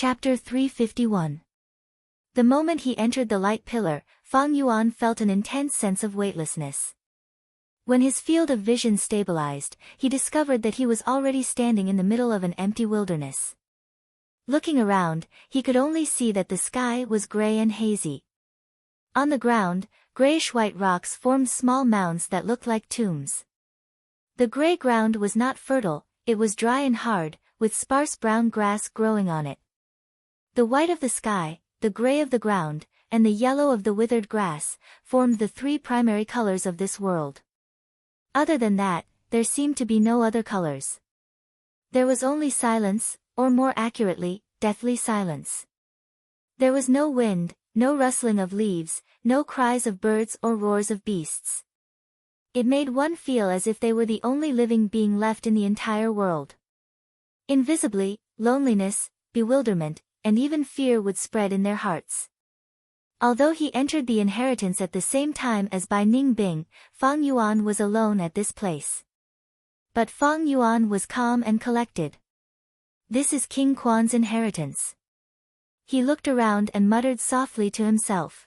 Chapter 351. The moment he entered the light pillar, Fang Yuan felt an intense sense of weightlessness. When his field of vision stabilized, he discovered that he was already standing in the middle of an empty wilderness. Looking around, he could only see that the sky was gray and hazy. On the ground, grayish-white rocks formed small mounds that looked like tombs. The gray ground was not fertile, it was dry and hard, with sparse brown grass growing on it. The white of the sky, the gray of the ground, and the yellow of the withered grass, formed the three primary colors of this world. Other than that, there seemed to be no other colors. There was only silence, or more accurately, deathly silence. There was no wind, no rustling of leaves, no cries of birds or roars of beasts. It made one feel as if they were the only living being left in the entire world. Invisibly, loneliness, bewilderment, and even fear would spread in their hearts. Although he entered the inheritance at the same time as Bai Ningbing, Fang Yuan was alone at this place. But Fang Yuan was calm and collected. This is King Quan's inheritance. He looked around and muttered softly to himself.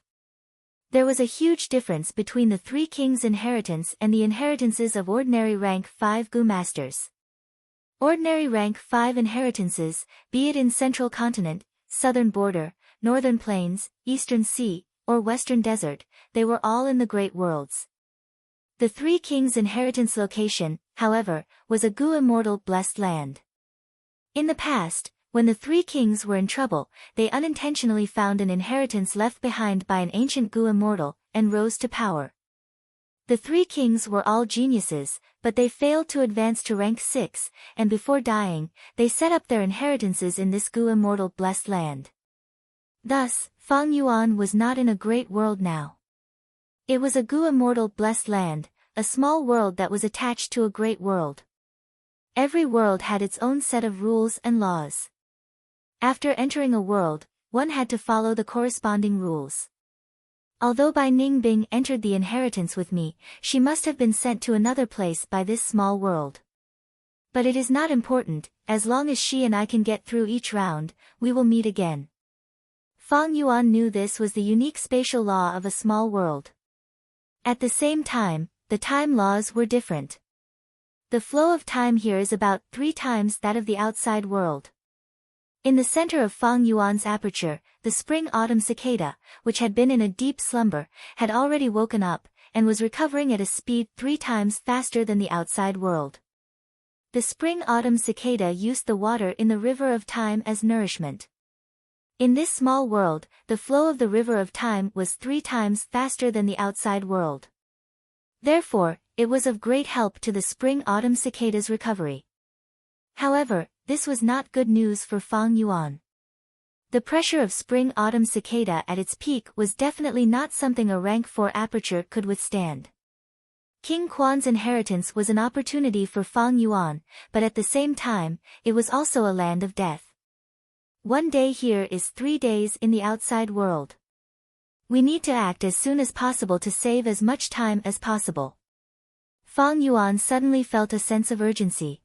There was a huge difference between the three kings' inheritance and the inheritances of ordinary rank 5 Gu masters. Ordinary rank 5 inheritances, be it in Central Continent, Southern Border, Northern Plains, Eastern Sea, or Western Desert, they were all in the Great Worlds. The three kings' inheritance location, however, was a Gu immortal blessed land. In the past, when the three kings were in trouble, they unintentionally found an inheritance left behind by an ancient Gu immortal, and rose to power. The three kings were all geniuses, but they failed to advance to rank 6, and before dying, they set up their inheritances in this Gu immortal blessed land. Thus, Fang Yuan was not in a great world now. It was a Gu immortal blessed land, a small world that was attached to a great world. Every world had its own set of rules and laws. After entering a world, one had to follow the corresponding rules. Although Bai Ningbing entered the inheritance with me, she must have been sent to another place by this small world. But it is not important, as long as she and I can get through each round, we will meet again. Fang Yuan knew this was the unique spatial law of a small world. At the same time, the time laws were different. The flow of time here is about 3 times that of the outside world. In the center of Fang Yuan's aperture, the spring-autumn cicada, which had been in a deep slumber, had already woken up, and was recovering at a speed 3 times faster than the outside world. The spring-autumn cicada used the water in the river of time as nourishment. In this small world, the flow of the river of time was 3 times faster than the outside world. Therefore, it was of great help to the spring-autumn cicada's recovery. However, this was not good news for Fang Yuan. The pressure of spring-autumn cicada at its peak was definitely not something a rank 4 aperture could withstand. King Quan's inheritance was an opportunity for Fang Yuan, but at the same time, it was also a land of death. 1 day here is 3 days in the outside world. We need to act as soon as possible to save as much time as possible. Fang Yuan suddenly felt a sense of urgency.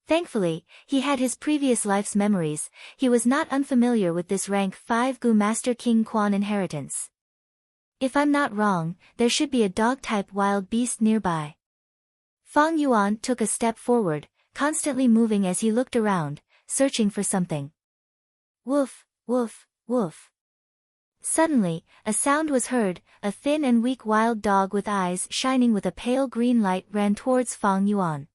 Thankfully, he had his previous life's memories, he was not unfamiliar with this rank 5 Gu Master King Quan inheritance. If I'm not wrong, there should be a dog-type wild beast nearby. Fang Yuan took a step forward, constantly moving as he looked around, searching for something. Woof, woof, woof. Suddenly, a sound was heard, a thin and weak wild dog with eyes shining with a pale green light ran towards Fang Yuan.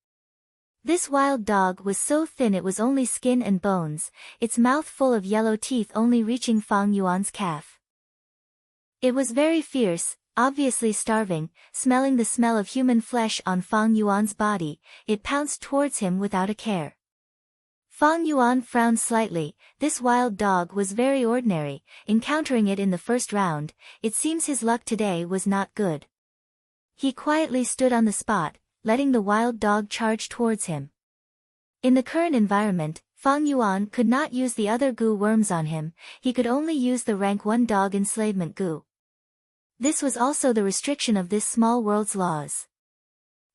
This wild dog was so thin it was only skin and bones, its mouth full of yellow teeth only reaching Fang Yuan's calf. It was very fierce, obviously starving, smelling the smell of human flesh on Fang Yuan's body, it pounced towards him without a care. Fang Yuan frowned slightly, this wild dog was very ordinary, encountering it in the first round, it seems his luck today was not good. He quietly stood on the spot, letting the wild dog charge towards him. In the current environment, Fang Yuan could not use the other Gu worms on him, he could only use the rank 1 dog enslavement Gu. This was also the restriction of this small world's laws.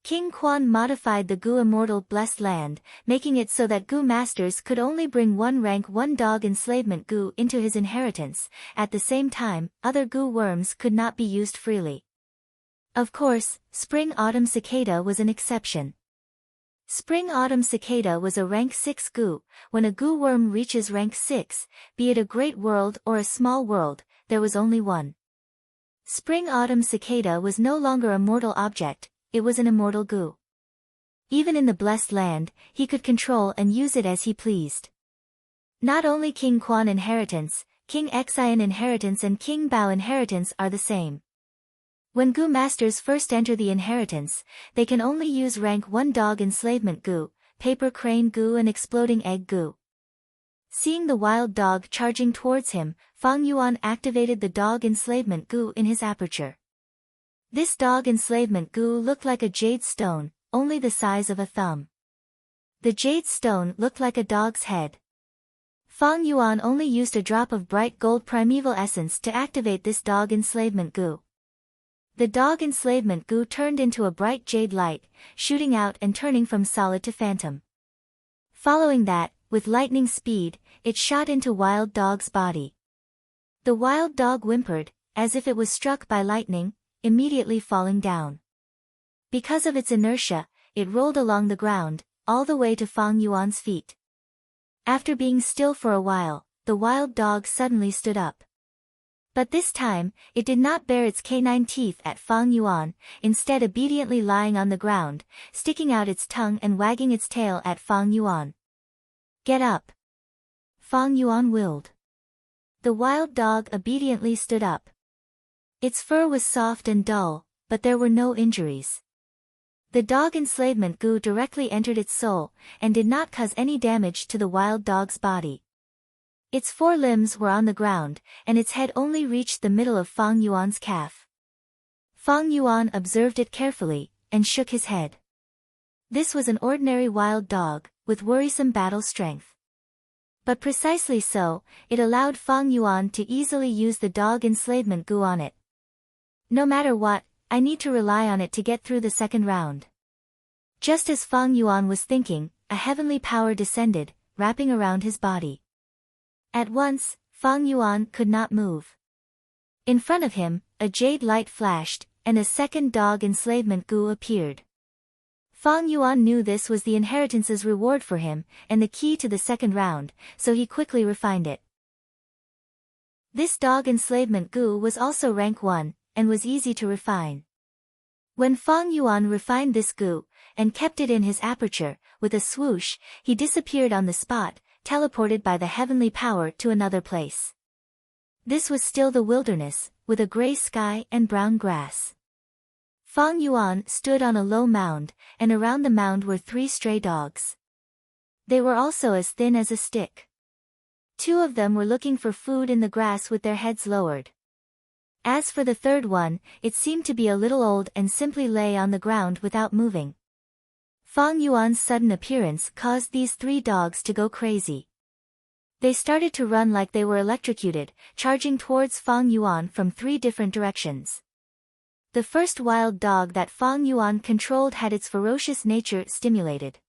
King Quan modified the Gu Immortal Blessed Land, making it so that Gu masters could only bring one rank 1 dog enslavement Gu into his inheritance. At the same time, other Gu worms could not be used freely. Of course, Spring-Autumn Cicada was an exception. Spring-Autumn Cicada was a rank 6 Gu. When a Gu worm reaches rank 6, be it a great world or a small world, there was only one. Spring-Autumn Cicada was no longer a mortal object, it was an immortal Gu. Even in the Blessed Land, he could control and use it as he pleased. Not only King Quan inheritance, King Xian inheritance and King Bao inheritance are the same. When Gu masters first enter the inheritance, they can only use rank 1 dog enslavement Gu, paper crane Gu and exploding egg Gu. Seeing the wild dog charging towards him, Fang Yuan activated the dog enslavement Gu in his aperture. This dog enslavement Gu looked like a jade stone, only the size of a thumb. The jade stone looked like a dog's head. Fang Yuan only used a drop of bright gold primeval essence to activate this dog enslavement Gu. The dog enslavement Gu turned into a bright jade light, shooting out and turning from solid to phantom. Following that, with lightning speed, it shot into wild dog's body. The wild dog whimpered, as if it was struck by lightning, immediately falling down. Because of its inertia, it rolled along the ground, all the way to Fang Yuan's feet. After being still for a while, the wild dog suddenly stood up. But this time, it did not bare its canine teeth at Fang Yuan, instead obediently lying on the ground, sticking out its tongue and wagging its tail at Fang Yuan. "Get up!" Fang Yuan willed. The wild dog obediently stood up. Its fur was soft and dull, but there were no injuries. The dog enslavement Gu directly entered its soul, and did not cause any damage to the wild dog's body. Its 4 limbs were on the ground, and its head only reached the middle of Fang Yuan's calf. Fang Yuan observed it carefully, and shook his head. This was an ordinary wild dog, with worrisome battle strength. But precisely so, it allowed Fang Yuan to easily use the dog enslavement Gu on it. No matter what, I need to rely on it to get through the second round. Just as Fang Yuan was thinking, a heavenly power descended, wrapping around his body. At once, Fang Yuan could not move. In front of him, a jade light flashed, and a second dog enslavement Gu appeared. Fang Yuan knew this was the inheritance's reward for him, and the key to the second round, so he quickly refined it. This dog enslavement Gu was also rank 1, and was easy to refine. When Fang Yuan refined this Gu, and kept it in his aperture, with a swoosh, he disappeared on the spot, teleported by the heavenly power to another place. This was still the wilderness, with a gray sky and brown grass. Fang Yuan stood on a low mound, and around the mound were 3 stray dogs. They were also as thin as a stick. 2 of them were looking for food in the grass with their heads lowered. As for the third one, it seemed to be a little old and simply lay on the ground without moving. Fang Yuan's sudden appearance caused these 3 dogs to go crazy. They started to run like they were electrocuted, charging towards Fang Yuan from 3 different directions. The first wild dog that Fang Yuan controlled had its ferocious nature stimulated.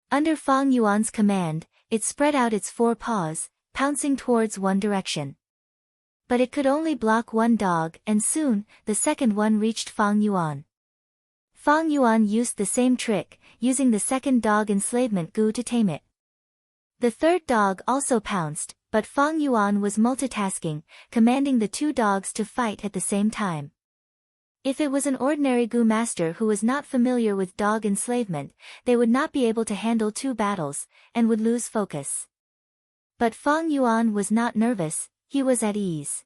Under Fang Yuan's command, it spread out its 4 paws, pouncing towards one direction. But it could only block 1 dog, and soon, the second one reached Fang Yuan. Fang Yuan used the same trick, using the second dog enslavement Gu to tame it. The third dog also pounced, but Fang Yuan was multitasking, commanding the 2 dogs to fight at the same time. If it was an ordinary Gu master who was not familiar with dog enslavement, they would not be able to handle 2 battles, and would lose focus. But Fang Yuan was not nervous, he was at ease.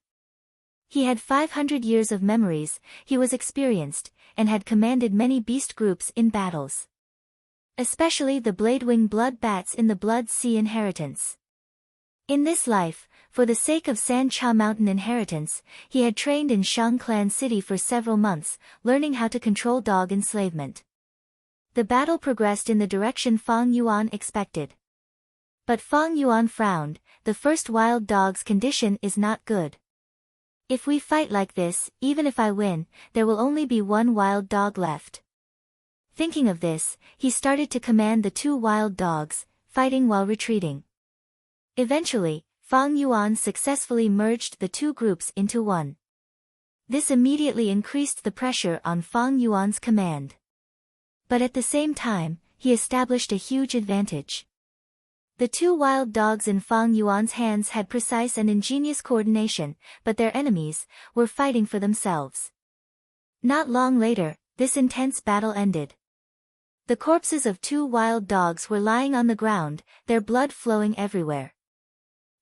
He had 500 years of memories, he was experienced, and had commanded many beast groups in battles. Especially the Bladewing blood bats in the Blood Sea inheritance. In this life, for the sake of San Cha Mountain inheritance, he had trained in Shang Clan City for several months, learning how to control dog enslavement. The battle progressed in the direction Fang Yuan expected. But Fang Yuan frowned, the first wild dog's condition is not good. If we fight like this, even if I win, there will only be 1 wild dog left. Thinking of this, he started to command the two wild dogs, fighting while retreating. Eventually, Fang Yuan successfully merged the two groups into one. This immediately increased the pressure on Fang Yuan's command. But at the same time, he established a huge advantage. The two wild dogs in Fang Yuan's hands had precise and ingenious coordination, but their enemies were fighting for themselves. Not long later, this intense battle ended. The corpses of two wild dogs were lying on the ground, their blood flowing everywhere.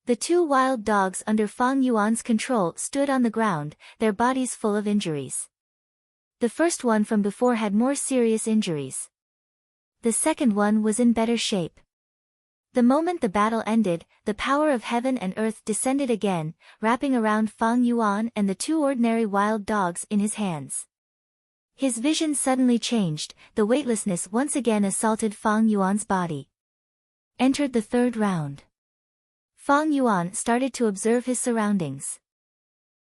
The two wild dogs under Fang Yuan's control stood on the ground, their bodies full of injuries. The first one from before had more serious injuries. The second one was in better shape. The moment the battle ended, the power of heaven and earth descended again, wrapping around Fang Yuan and the two ordinary wild dogs in his hands. His vision suddenly changed, the weightlessness once again assaulted Fang Yuan's body. Entered the third round. Fang Yuan started to observe his surroundings.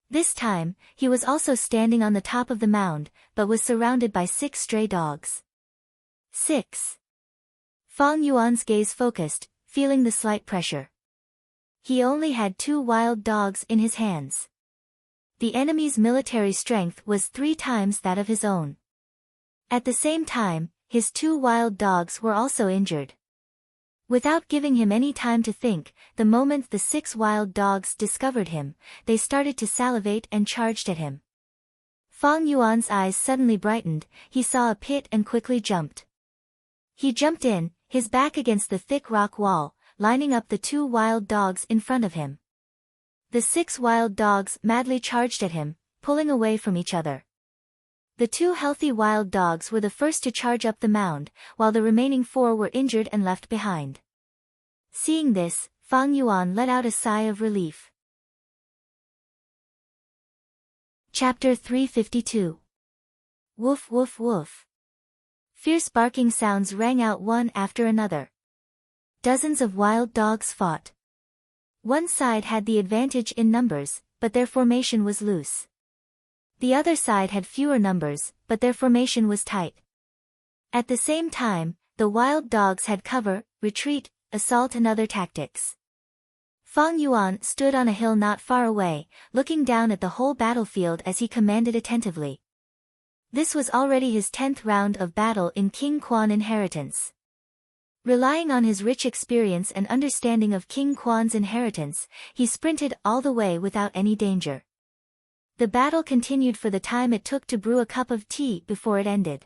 This time, he was also standing on the top of the mound, but was surrounded by 6 stray dogs. 6. Fang Yuan's gaze focused, feeling the slight pressure. He only had 2 wild dogs in his hands. The enemy's military strength was 3 times that of his own. At the same time, his 2 wild dogs were also injured. Without giving him any time to think, the moment the 6 wild dogs discovered him, they started to salivate and charged at him. Fang Yuan's eyes suddenly brightened, he saw a pit and quickly jumped. He jumped in, his back against the thick rock wall, lining up the 2 wild dogs in front of him. The 6 wild dogs madly charged at him, pulling away from each other. The 2 healthy wild dogs were the first to charge up the mound, while the remaining 4 were injured and left behind. Seeing this, Fang Yuan let out a sigh of relief. Chapter 352. Woof woof woof. Fierce barking sounds rang out one after another. Dozens of wild dogs fought. One side had the advantage in numbers, but their formation was loose. The other side had fewer numbers, but their formation was tight. At the same time, the wild dogs had cover, retreat, assault and other tactics. Fang Yuan stood on a hill not far away, looking down at the whole battlefield as he commanded attentively. This was already his 10th round of battle in King Quan inheritance. Relying on his rich experience and understanding of King Quan's inheritance, he sprinted all the way without any danger. The battle continued for the time it took to brew a cup of tea before it ended.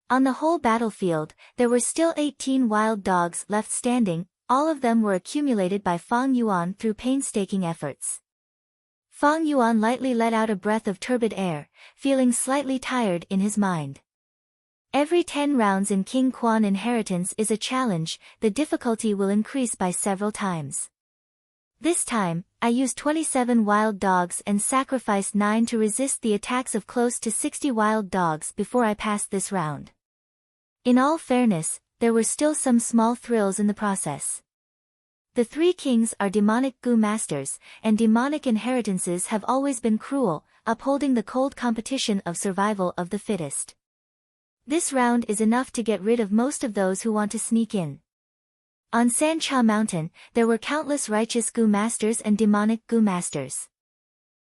On the whole battlefield, there were still 18 wild dogs left standing, all of them were accumulated by Fang Yuan through painstaking efforts. Fang Yuan lightly let out a breath of turbid air, feeling slightly tired in his mind. Every 10 rounds in King Quan inheritance is a challenge, the difficulty will increase by several times. This time, I used 27 wild dogs and sacrificed 9 to resist the attacks of close to 60 wild dogs before I passed this round. In all fairness, there were still some small thrills in the process. The 3 kings are demonic Gu masters, and demonic inheritances have always been cruel, upholding the cold competition of survival of the fittest. This round is enough to get rid of most of those who want to sneak in. On Sancha Mountain, there were countless righteous Gu masters and demonic Gu masters.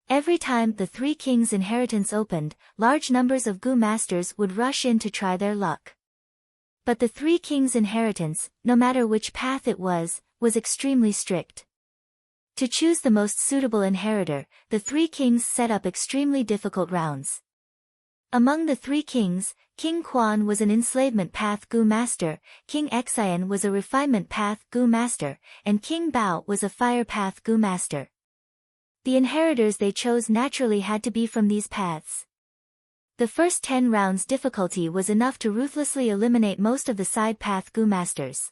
Every time the 3 kings' inheritance opened, large numbers of Gu masters would rush in to try their luck. But the 3 kings' inheritance, no matter which path it was extremely strict. To choose the most suitable inheritor, the 3 kings set up extremely difficult rounds. Among the 3 kings, King Quan was an enslavement path Gu master, King Xian was a refinement path Gu master, and King Bao was a fire path Gu master. The inheritors they chose naturally had to be from these paths. The first 10 rounds difficulty was enough to ruthlessly eliminate most of the side path Gu masters.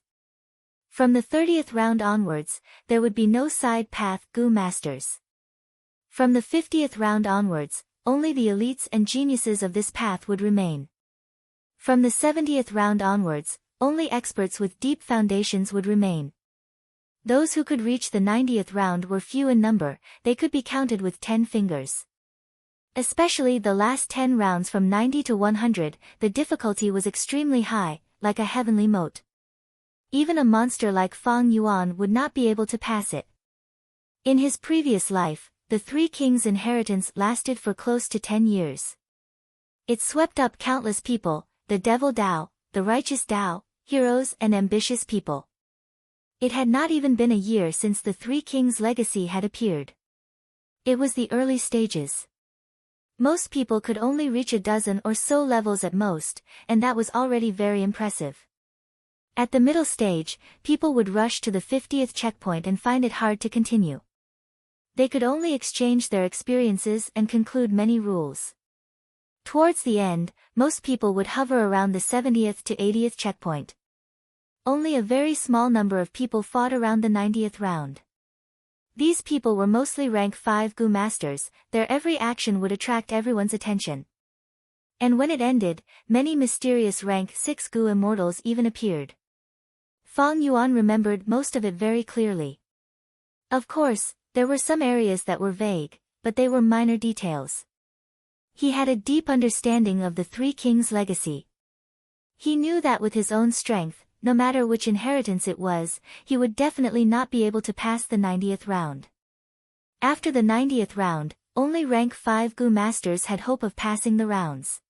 From the 30th round onwards, there would be no side path Gu masters. From the 50th round onwards, only the elites and geniuses of this path would remain. From the 70th round onwards, only experts with deep foundations would remain. Those who could reach the 90th round were few in number, they could be counted with 10 fingers. Especially the last 10 rounds from 90 to 100, the difficulty was extremely high, like a heavenly moat. Even a monster like Fang Yuan would not be able to pass it. In his previous life, the Three Kings' inheritance lasted for close to 10 years. It swept up countless people, the devil Dao, the righteous Dao, heroes and ambitious people. It had not even been a year since the Three Kings' legacy had appeared. It was the early stages. Most people could only reach a dozen or so levels at most, and that was already very impressive. At the middle stage, people would rush to the 50th checkpoint and find it hard to continue. They could only exchange their experiences and conclude many rules. Towards the end, most people would hover around the 70th to 80th checkpoint. Only a very small number of people fought around the 90th round. These people were mostly rank 5 Gu Masters, their every action would attract everyone's attention. And when it ended, many mysterious rank 6 Gu Immortals even appeared. Fang Yuan remembered most of it very clearly. Of course, there were some areas that were vague, but they were minor details. He had a deep understanding of the Three Kings' legacy. He knew that with his own strength, no matter which inheritance it was, he would definitely not be able to pass the 90th round. After the 90th round, only rank 5 Gu Masters had hope of passing the rounds.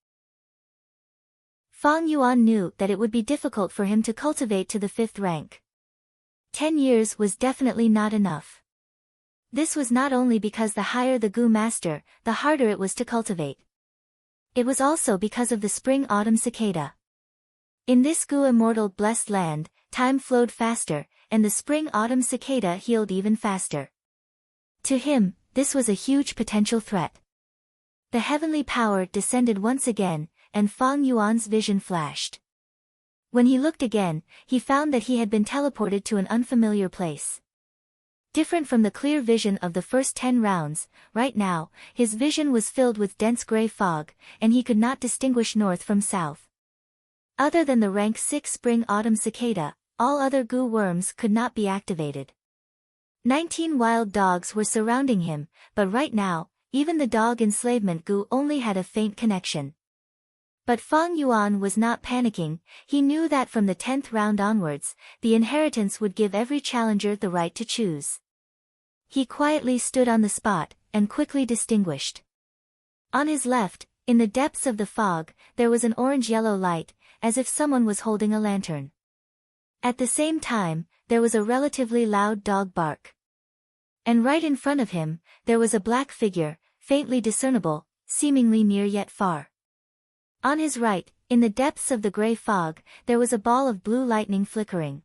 Fang Yuan knew that it would be difficult for him to cultivate to the 5th rank. 10 years was definitely not enough. This was not only because the higher the Gu Master, the harder it was to cultivate. It was also because of the spring-autumn cicada. In this Gu Immortal blessed land, time flowed faster, and the spring-autumn cicada healed even faster. To him, this was a huge potential threat. The heavenly power descended once again, and Fang Yuan's vision flashed. When he looked again, he found that he had been teleported to an unfamiliar place. Different from the clear vision of the first 10 rounds, right now, his vision was filled with dense gray fog, and he could not distinguish north from south. Other than the rank 6 spring-autumn cicada, all other Gu worms could not be activated. 19 wild dogs were surrounding him, but right now, even the dog enslavement Gu only had a faint connection. But Fang Yuan was not panicking. He knew that from the 10th round onwards, the inheritance would give every challenger the right to choose. He quietly stood on the spot, and quickly distinguished. On his left, in the depths of the fog, there was an orange-yellow light, as if someone was holding a lantern. At the same time, there was a relatively loud dog bark. And right in front of him, there was a black figure, faintly discernible, seemingly near yet far. On his right, in the depths of the gray fog, there was a ball of blue lightning flickering.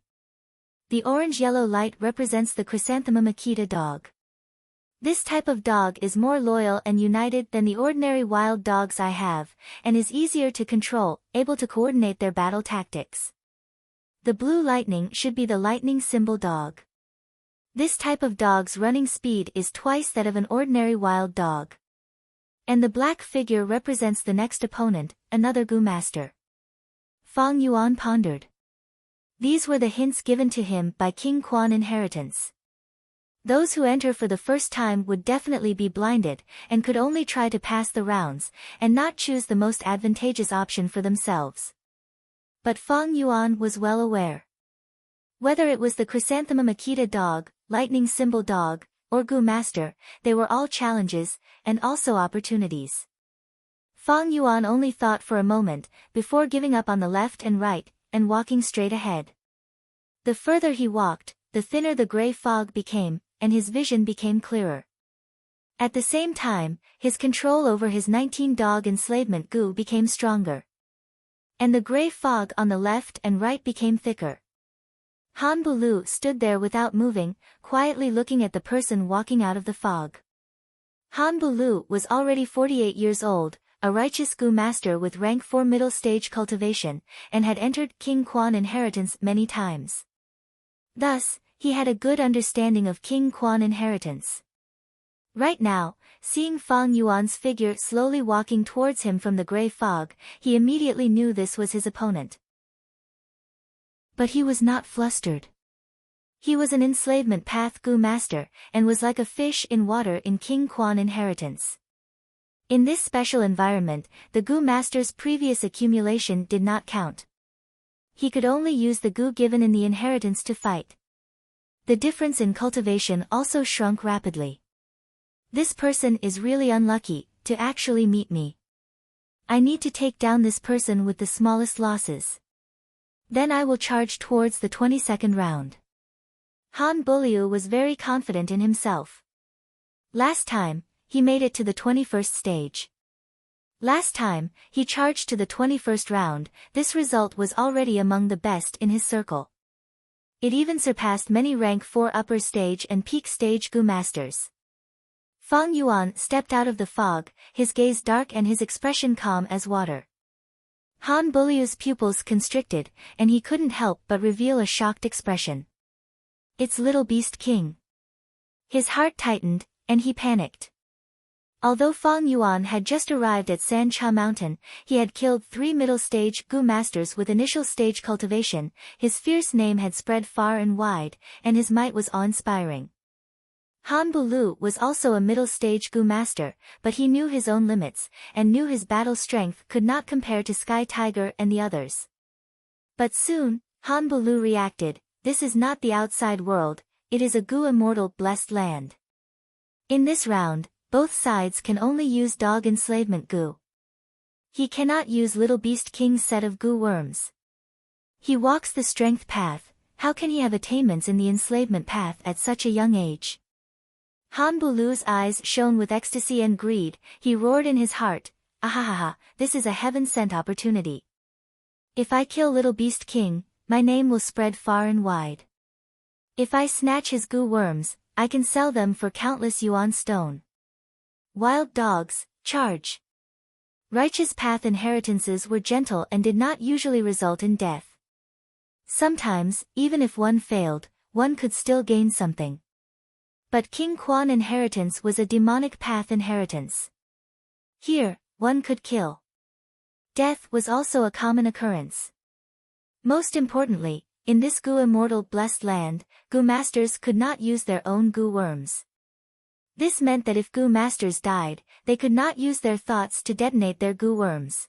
The orange-yellow light represents the chrysanthemum Akita dog. This type of dog is more loyal and united than the ordinary wild dogs I have, and is easier to control, able to coordinate their battle tactics. The blue lightning should be the lightning symbol dog. This type of dog's running speed is twice that of an ordinary wild dog. And the black figure represents the next opponent, another Gu Master. Fang Yuan pondered. These were the hints given to him by King Quan inheritance. Those who enter for the first time would definitely be blinded, and could only try to pass the rounds, and not choose the most advantageous option for themselves. But Fang Yuan was well aware. Whether it was the chrysanthemum Akita dog, lightning symbol dog, or Gu Master, they were all challenges, and also opportunities. Fang Yuan only thought for a moment, before giving up on the left and right, and walking straight ahead. The further he walked, the thinner the gray fog became, and his vision became clearer. At the same time, his control over his 19-dog enslavement Gu became stronger. And the gray fog on the left and right became thicker. Han Bulu stood there without moving, quietly looking at the person walking out of the fog. Han Bulu was already 48 years old, a righteous Gu Master with rank 4 middle stage cultivation, and had entered King Quan inheritance many times. Thus, he had a good understanding of King Quan inheritance. Right now, seeing Fang Yuan's figure slowly walking towards him from the gray fog, he immediately knew this was his opponent. But he was not flustered. He was an enslavement path Gu Master, and was like a fish in water in King Quan inheritance. In this special environment, the Gu Master's previous accumulation did not count. He could only use the Gu given in the inheritance to fight. The difference in cultivation also shrunk rapidly. This person is really unlucky to actually meet me. I need to take down this person with the smallest losses. Then I will charge towards the 22nd round. Han Buliu was very confident in himself. Last time, he made it to the 21st stage. Last time, he charged to the 21st round. This result was already among the best in his circle. It even surpassed many rank 4 upper stage and peak stage Gu masters. Fang Yuan stepped out of the fog, his gaze dark and his expression calm as water. Han Buliu's pupils constricted, and he couldn't help but reveal a shocked expression. It's Little Beast King. His heart tightened, and he panicked. Although Fang Yuan had just arrived at Sancha Mountain, he had killed 3 middle-stage Gu masters with initial stage cultivation, his fierce name had spread far and wide, and his might was awe-inspiring. Han Bulu was also a middle-stage Gu master, but he knew his own limits, and knew his battle strength could not compare to Sky Tiger and the others. But soon, Han Bulu reacted, this is not the outside world, it is a Gu immortal blessed land. In this round, both sides can only use dog enslavement Gu. He cannot use Little Beast King's set of Gu worms. He walks the strength path, how can he have attainments in the enslavement path at such a young age? Han Bulu's eyes shone with ecstasy and greed, he roared in his heart, ahahaha, this is a heaven-sent opportunity. If I kill Little Beast King, my name will spread far and wide. If I snatch his Gu worms, I can sell them for countless yuan stone. Wild dogs, charge. Righteous path inheritances were gentle and did not usually result in death. Sometimes, even if one failed, one could still gain something. But King Quan inheritance was a demonic path inheritance. Here, one could kill. Death was also a common occurrence. Most importantly, in this Gu immortal blessed land, Gu masters could not use their own Gu worms. This meant that if Gu masters died, they could not use their thoughts to detonate their Gu worms.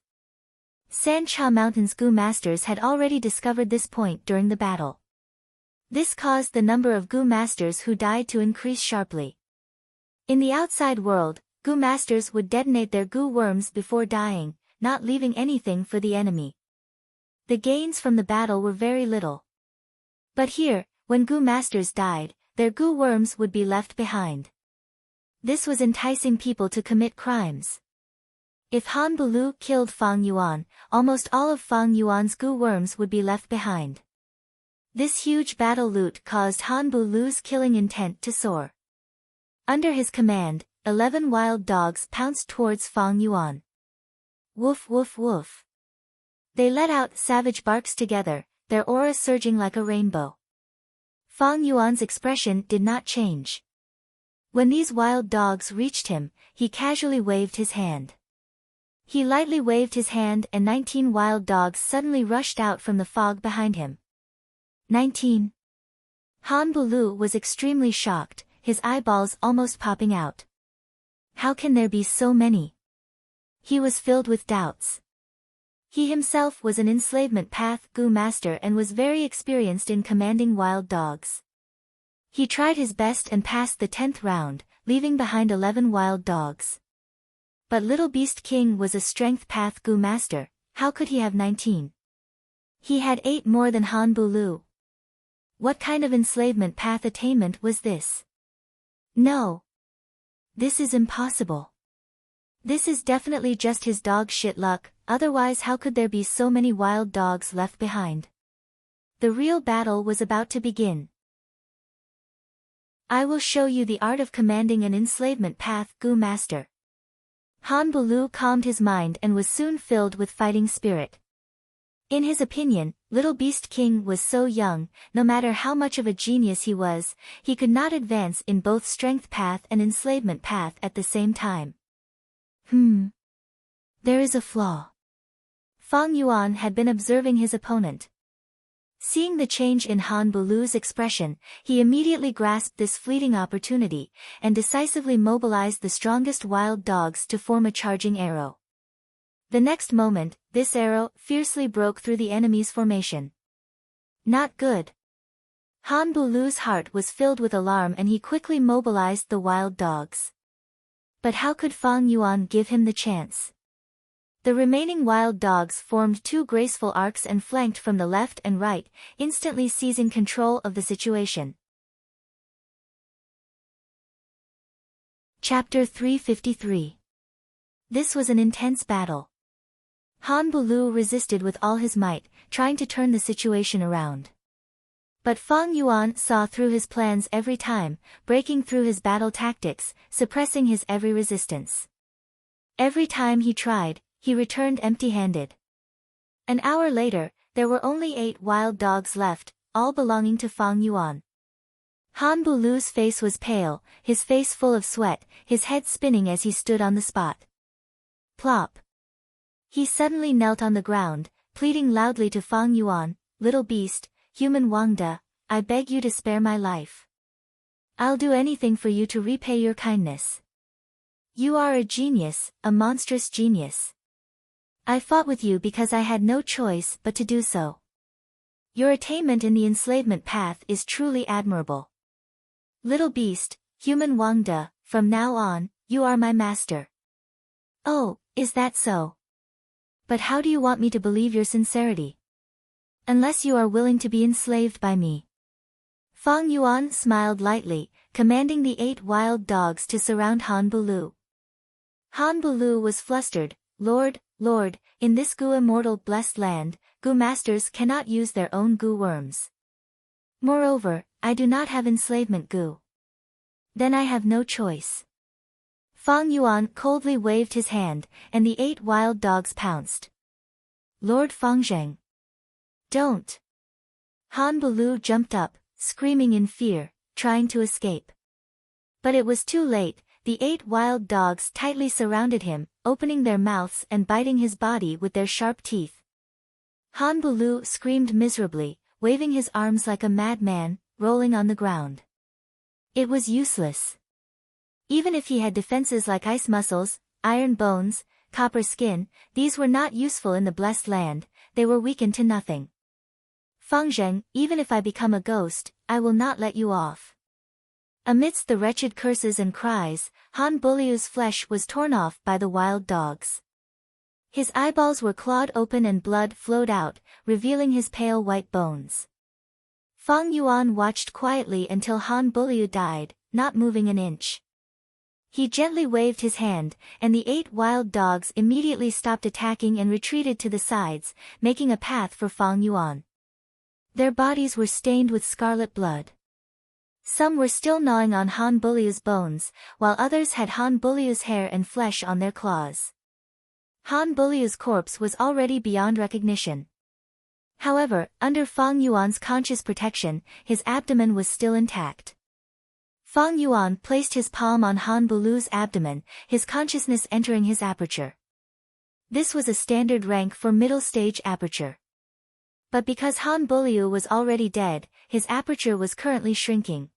Sancha Mountain's Gu masters had already discovered this point during the battle. This caused the number of Gu masters who died to increase sharply. In the outside world, Gu masters would detonate their Gu worms before dying, not leaving anything for the enemy. The gains from the battle were very little. But here, when Gu masters died, their Gu worms would be left behind. This was enticing people to commit crimes. If Han Bulu killed Fang Yuan, almost all of Fang Yuan's Gu worms would be left behind. This huge battle loot caused Han Bulu's killing intent to soar. Under his command, 11 wild dogs pounced towards Fang Yuan. Woof woof woof. They let out savage barks together, their aura surging like a rainbow. Fang Yuan's expression did not change. When these wild dogs reached him, he casually waved his hand. He lightly waved his hand and 19 wild dogs suddenly rushed out from the fog behind him. 19. Han Bulu was extremely shocked, his eyeballs almost popping out. How can there be so many? He was filled with doubts. He himself was an enslavement path Gu master and was very experienced in commanding wild dogs. He tried his best and passed the 10th round, leaving behind 11 wild dogs. But Little Beast King was a strength path Gu master, how could he have 19? He had 8 more than Han Bulu. What kind of enslavement path attainment was this? No. This is impossible. This is definitely just his dog shit luck, otherwise how could there be so many wild dogs left behind? The real battle was about to begin. I will show you the art of commanding an enslavement path Gu master. Han Bulu calmed his mind and was soon filled with fighting spirit. In his opinion, Little Beast King was so young, no matter how much of a genius he was, he could not advance in both strength path and enslavement path at the same time. There is a flaw. Fang Yuan had been observing his opponent. Seeing the change in Han Bulu's expression, he immediately grasped this fleeting opportunity, and decisively mobilized the strongest wild dogs to form a charging arrow. The next moment, this arrow fiercely broke through the enemy's formation. Not good. Han Bulu's heart was filled with alarm and he quickly mobilized the wild dogs. But how could Fang Yuan give him the chance? The remaining wild dogs formed two graceful arcs and flanked from the left and right, instantly seizing control of the situation. Chapter 353. This was an intense battle. Han Bulu resisted with all his might, trying to turn the situation around. But Fang Yuan saw through his plans every time, breaking through his battle tactics, suppressing his every resistance. Every time he tried, he returned empty-handed. An hour later, there were only 8 wild dogs left, all belonging to Fang Yuan. Han Bulu's face was pale, his face full of sweat, his head spinning as he stood on the spot. Plop. He suddenly knelt on the ground, pleading loudly to Fang Yuan, "Little beast, human Wangda, I beg you to spare my life. I'll do anything for you to repay your kindness. You are a genius, a monstrous genius. I fought with you because I had no choice but to do so. Your attainment in the enslavement path is truly admirable. Little beast, human Wangda, from now on, you are my master." "Oh, is that so? But how do you want me to believe your sincerity? Unless you are willing to be enslaved by me." Fang Yuan smiled lightly, commanding the 8 wild dogs to surround Han Bulu. Han Bulu was flustered. Lord, in this Gu immortal blessed land, Gu masters cannot use their own Gu worms. Moreover, I do not have enslavement Gu. Then I have no choice." Fang Yuan coldly waved his hand, and the 8 wild dogs pounced. "Lord Fangzheng. Don't." Han Bulu jumped up, screaming in fear, trying to escape. But it was too late. The 8 wild dogs tightly surrounded him, opening their mouths and biting his body with their sharp teeth. Han Bulu screamed miserably, waving his arms like a madman, rolling on the ground. It was useless. Even if he had defenses like ice muscles, iron bones, copper skin, these were not useful in the blessed land, they were weakened to nothing. "Fangzheng, even if I become a ghost, I will not let you off." Amidst the wretched curses and cries, Han Bulu's flesh was torn off by the wild dogs. His eyeballs were clawed open and blood flowed out, revealing his pale white bones. Fang Yuan watched quietly until Han Bulu died, not moving an inch. He gently waved his hand, and the 8 wild dogs immediately stopped attacking and retreated to the sides, making a path for Fang Yuan. Their bodies were stained with scarlet blood. Some were still gnawing on Han Bulu's bones, while others had Han Bulu's hair and flesh on their claws. Han Bulu's corpse was already beyond recognition. However, under Fang Yuan's conscious protection, his abdomen was still intact. Fang Yuan placed his palm on Han Bulu's abdomen, his consciousness entering his aperture. This was a standard rank for middle-stage aperture. But because Han Bulu was already dead, his aperture was currently shrinking.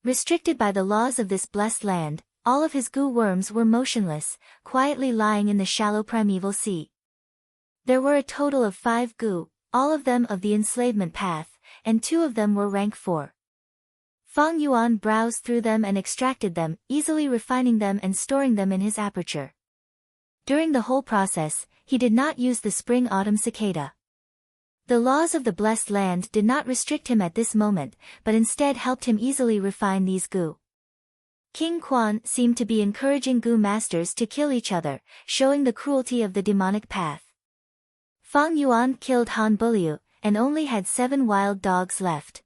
Restricted by the laws of this blessed land, all of his Gu worms were motionless, quietly lying in the shallow primeval sea. There were a total of 5 Gu, all of them of the enslavement path, and 2 of them were rank 4. Fang Yuan browsed through them and extracted them, easily refining them and storing them in his aperture. During the whole process, he did not use the spring-autumn cicada. The laws of the blessed land did not restrict him at this moment, but instead helped him easily refine these Gu. King Quan seemed to be encouraging Gu masters to kill each other, showing the cruelty of the demonic path. Fang Yuan killed Han Bulu, and only had 7 wild dogs left.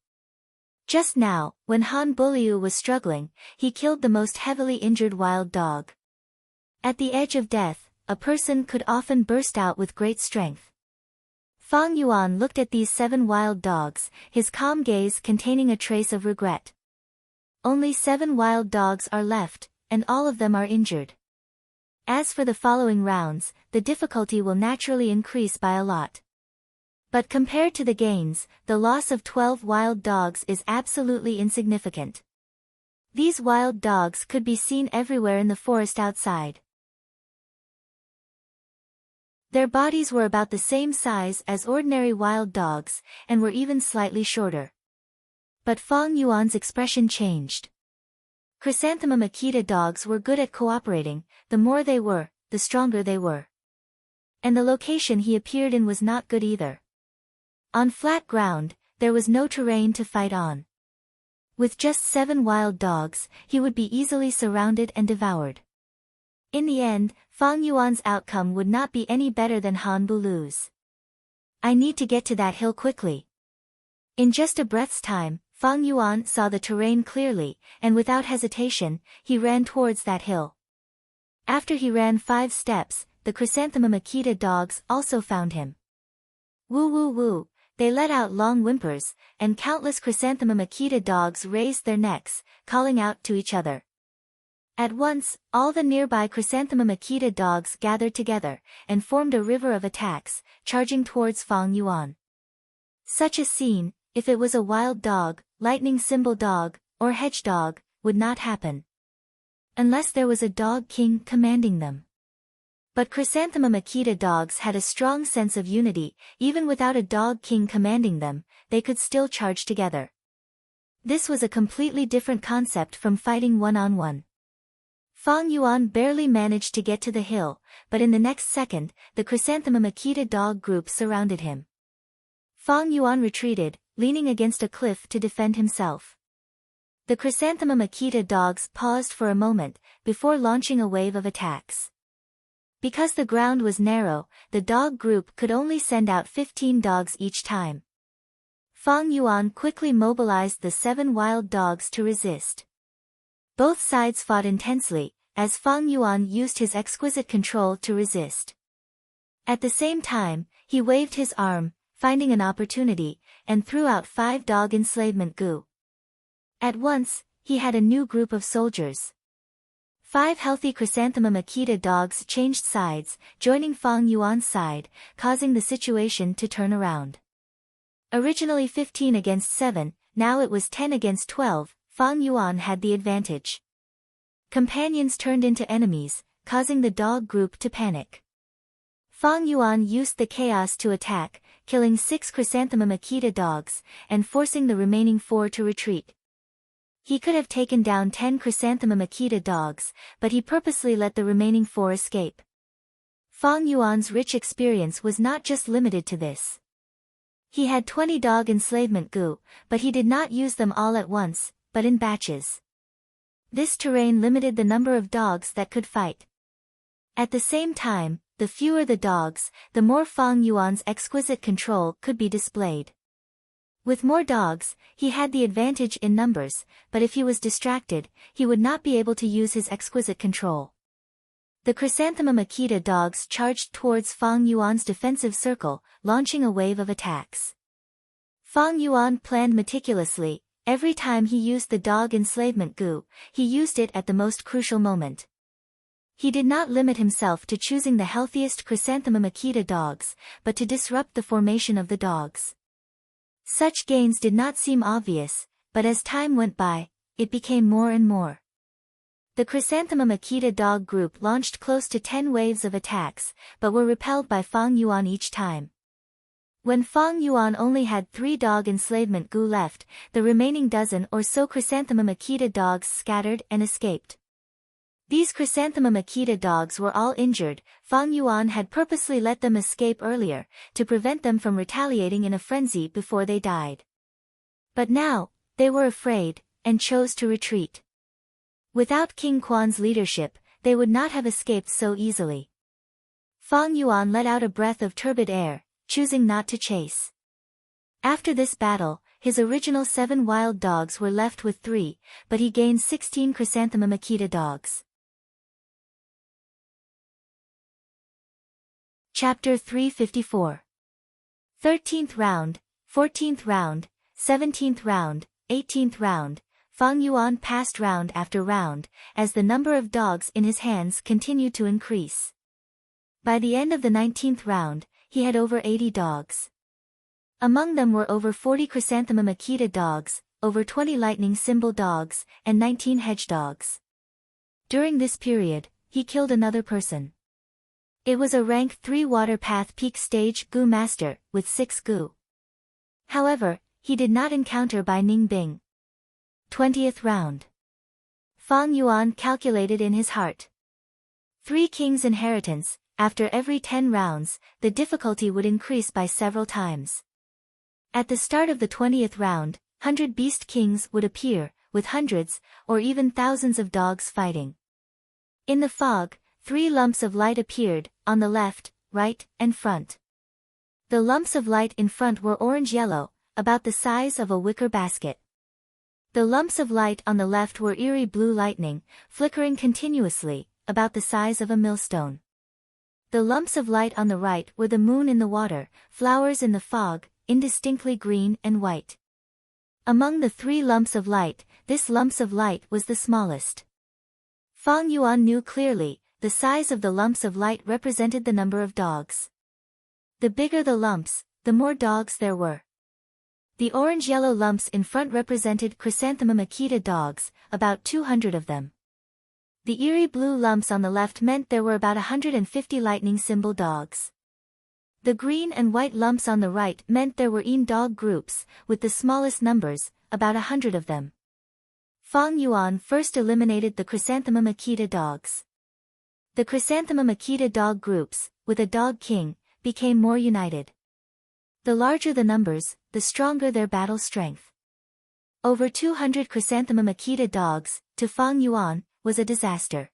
Just now, when Han Bulu was struggling, he killed the most heavily injured wild dog. At the edge of death, a person could often burst out with great strength. Fang Yuan looked at these 7 wild dogs, his calm gaze containing a trace of regret. Only 7 wild dogs are left, and all of them are injured. As for the following rounds, the difficulty will naturally increase by a lot. But compared to the gains, the loss of 12 wild dogs is absolutely insignificant. These wild dogs could be seen everywhere in the forest outside. Their bodies were about the same size as ordinary wild dogs, and were even slightly shorter. But Fang Yuan's expression changed. Chrysanthemum Akita dogs were good at cooperating, the more they were, the stronger they were. And the location he appeared in was not good either. On flat ground, there was no terrain to fight on. With just 7 wild dogs, he would be easily surrounded and devoured. In the end, Fang Yuan's outcome would not be any better than Han Bulu's. I need to get to that hill quickly. In just a breath's time, Fang Yuan saw the terrain clearly, and without hesitation, he ran towards that hill. After he ran 5 steps, the Chrysanthemum Akita dogs also found him. Woo woo woo, they let out long whimpers, and countless Chrysanthemum Akita dogs raised their necks, calling out to each other. At once, all the nearby Chrysanthemum Akita dogs gathered together, and formed a river of attacks, charging towards Fang Yuan. Such a scene, if it was a wild dog, lightning symbol dog, or hedge dog, would not happen. Unless there was a dog king commanding them. But Chrysanthemum Akita dogs had a strong sense of unity, even without a dog king commanding them, they could still charge together. This was a completely different concept from fighting one-on-one. Fang Yuan barely managed to get to the hill, but in the next second, the Chrysanthemum Akita dog group surrounded him. Fang Yuan retreated, leaning against a cliff to defend himself. The Chrysanthemum Akita dogs paused for a moment, before launching a wave of attacks. Because the ground was narrow, the dog group could only send out 15 dogs each time. Fang Yuan quickly mobilized the 7 wild dogs to resist. Both sides fought intensely, as Fang Yuan used his exquisite control to resist. At the same time, he waved his arm, finding an opportunity, and threw out 5 dog enslavement goo. At once, he had a new group of soldiers. 5 healthy Chrysanthemum Akita dogs changed sides, joining Fang Yuan's side, causing the situation to turn around. Originally 15 against 7, now it was 10 against 12, Fang Yuan had the advantage. Companions turned into enemies, causing the dog group to panic. Fang Yuan used the chaos to attack, killing 6 Chrysanthemum Akita dogs, and forcing the remaining 4 to retreat. He could have taken down 10 Chrysanthemum Akita dogs, but he purposely let the remaining 4 escape. Fang Yuan's rich experience was not just limited to this. He had 20 dog enslavement goo, but he did not use them all at once, but in batches. This terrain limited the number of dogs that could fight. At the same time, the fewer the dogs, the more Fang Yuan's exquisite control could be displayed. With more dogs, he had the advantage in numbers, but if he was distracted, he would not be able to use his exquisite control. The Chrysanthemum Akita dogs charged towards Fang Yuan's defensive circle, launching a wave of attacks. Fang Yuan planned meticulously. Every time he used the dog enslavement goo, he used it at the most crucial moment. He did not limit himself to choosing the healthiest Chrysanthemum Akita dogs, but to disrupt the formation of the dogs. Such gains did not seem obvious, but as time went by, it became more and more. The Chrysanthemum Akita dog group launched close to 10 waves of attacks, but were repelled by Fang Yuan each time. When Fang Yuan only had 3 dog enslavement goo left, the remaining dozen or so Chrysanthemum Akita dogs scattered and escaped. These Chrysanthemum Akita dogs were all injured. Fang Yuan had purposely let them escape earlier, to prevent them from retaliating in a frenzy before they died. But now, they were afraid, and chose to retreat. Without King Quan's leadership, they would not have escaped so easily. Fang Yuan let out a breath of turbid air, choosing not to chase. After this battle, his original 7 wild dogs were left with 3, but he gained 16 Chrysanthemum Akita dogs. Chapter 354. 13th round, 14th round, 17th round, 18th round. Fang Yuan passed round after round, as the number of dogs in his hands continued to increase. By the end of the 19th round, he had over 80 dogs. Among them were over 40 chrysanthemum Akita dogs, over 20 lightning symbol dogs, and 19 hedge dogs. During this period, he killed another person. It was a rank 3 water path peak stage Gu master, with 6 Gu. However, he did not encounter Bai Ningbing. 20th round. Fang Yuan calculated in his heart. 3 kings inheritance, after every 10 rounds, the difficulty would increase by several times. At the start of the 20th round, 100 beast kings would appear, with hundreds, or even thousands of dogs fighting. In the fog, 3 lumps of light appeared, on the left, right, and front. The lumps of light in front were orange-yellow, about the size of a wicker basket. The lumps of light on the left were eerie blue lightning, flickering continuously, about the size of a millstone. The lumps of light on the right were the moon in the water, flowers in the fog, indistinctly green and white. Among the 3 lumps of light, this lumps of light was the smallest. Fang Yuan knew clearly, the size of the lumps of light represented the number of dogs. The bigger the lumps, the more dogs there were. The orange-yellow lumps in front represented chrysanthemum Akita dogs, about 200 of them. The eerie blue lumps on the left meant there were about 150 lightning symbol dogs. The green and white lumps on the right meant there were dog groups, with the smallest numbers, about 100 of them. Fang Yuan first eliminated the chrysanthemum Akita dogs. The chrysanthemum Akita dog groups, with a dog king, became more united. The larger the numbers, the stronger their battle strength. Over 200 chrysanthemum Akita dogs, to Fang Yuan, was a disaster.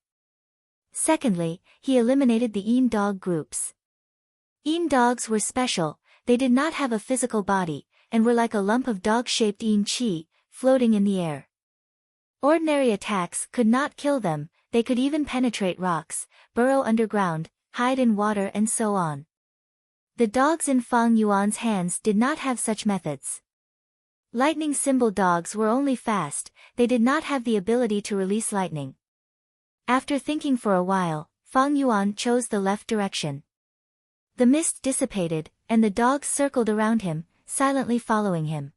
Secondly, he eliminated the dog groups. Dogs were special, they did not have a physical body, and were like a lump of dog-shaped qi, floating in the air. Ordinary attacks could not kill them, they could even penetrate rocks, burrow underground, hide in water and so on. The dogs in Fang Yuan's hands did not have such methods. Lightning symbol dogs were only fast, they did not have the ability to release lightning. After thinking for a while, Fang Yuan chose the left direction. The mist dissipated, and the dogs circled around him, silently following him.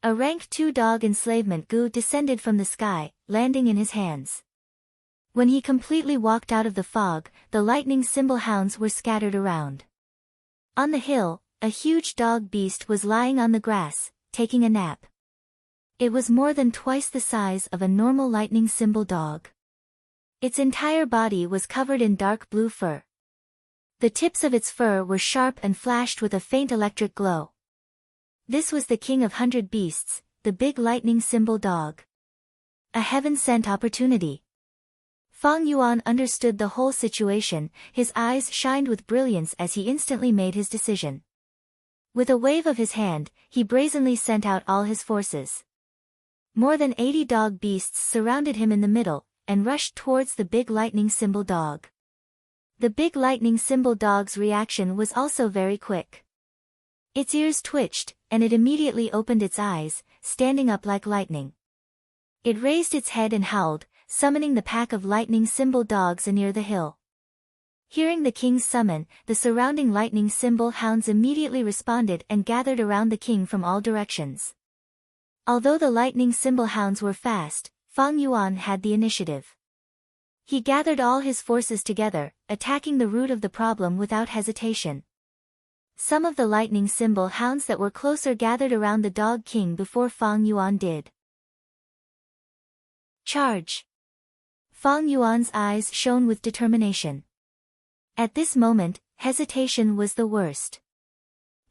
A rank 2 dog enslavement Gu descended from the sky, landing in his hands. When he completely walked out of the fog, the lightning symbol hounds were scattered around. On the hill, a huge dog beast was lying on the grass, taking a nap. It was more than twice the size of a normal lightning symbol dog. Its entire body was covered in dark blue fur. The tips of its fur were sharp and flashed with a faint electric glow. This was the king of 100 beasts, the big lightning symbol dog. A heaven-sent opportunity. Fang Yuan understood the whole situation, his eyes shined with brilliance as he instantly made his decision. With a wave of his hand, he brazenly sent out all his forces. More than 80 dog beasts surrounded him in the middle, and rushed towards the big lightning symbol dog. The big lightning symbol dog's reaction was also very quick. Its ears twitched, and it immediately opened its eyes, standing up like lightning. It raised its head and howled, summoning the pack of lightning symbol dogs near the hill. Hearing the king's summon, the surrounding lightning symbol hounds immediately responded and gathered around the king from all directions. Although the lightning symbol hounds were fast, Fang Yuan had the initiative. He gathered all his forces together, attacking the root of the problem without hesitation. Some of the lightning symbol hounds that were closer gathered around the dog king before Fang Yuan did. Charge! Fang Yuan's eyes shone with determination. At this moment, hesitation was the worst.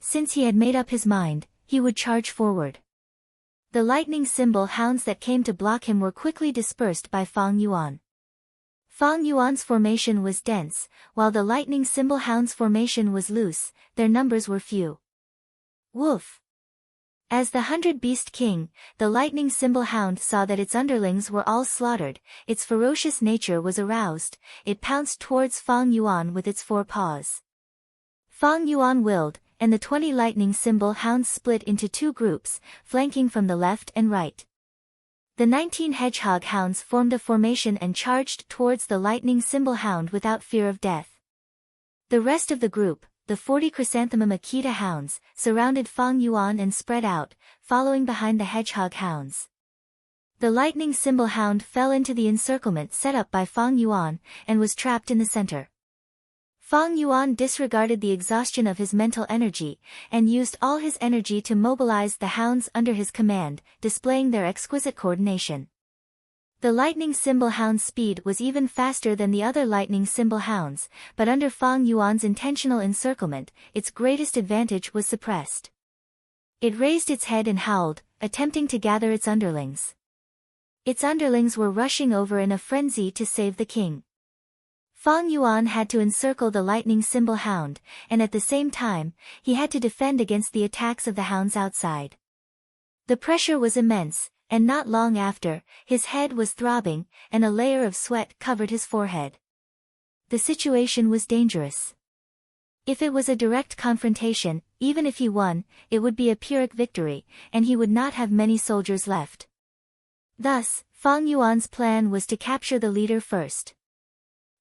Since he had made up his mind, he would charge forward. The lightning symbol hounds that came to block him were quickly dispersed by Fang Yuan. Fang Yuan's formation was dense, while the lightning symbol hounds' formation was loose, their numbers were few. Woof! As the 100-beast king, the lightning symbol hound saw that its underlings were all slaughtered, its ferocious nature was aroused, it pounced towards Fang Yuan with its 4 paws. Fang Yuan willed, and the 20 lightning symbol hounds split into 2 groups, flanking from the left and right. The 19 hedgehog hounds formed a formation and charged towards the lightning symbol hound without fear of death. The rest of the group, the 40 chrysanthemum Akita hounds, surrounded Fang Yuan and spread out, following behind the hedgehog hounds. The lightning symbol hound fell into the encirclement set up by Fang Yuan, and was trapped in the center. Fang Yuan disregarded the exhaustion of his mental energy, and used all his energy to mobilize the hounds under his command, displaying their exquisite coordination. The lightning symbol hound's speed was even faster than the other lightning symbol hounds, but under Fang Yuan's intentional encirclement, its greatest advantage was suppressed. It raised its head and howled, attempting to gather its underlings. Its underlings were rushing over in a frenzy to save the king. Fang Yuan had to encircle the lightning symbol hound, and at the same time, he had to defend against the attacks of the hounds outside. The pressure was immense, and not long after, his head was throbbing, and a layer of sweat covered his forehead. The situation was dangerous. If it was a direct confrontation, even if he won, it would be a Pyrrhic victory, and he would not have many soldiers left. Thus, Fang Yuan's plan was to capture the leader first.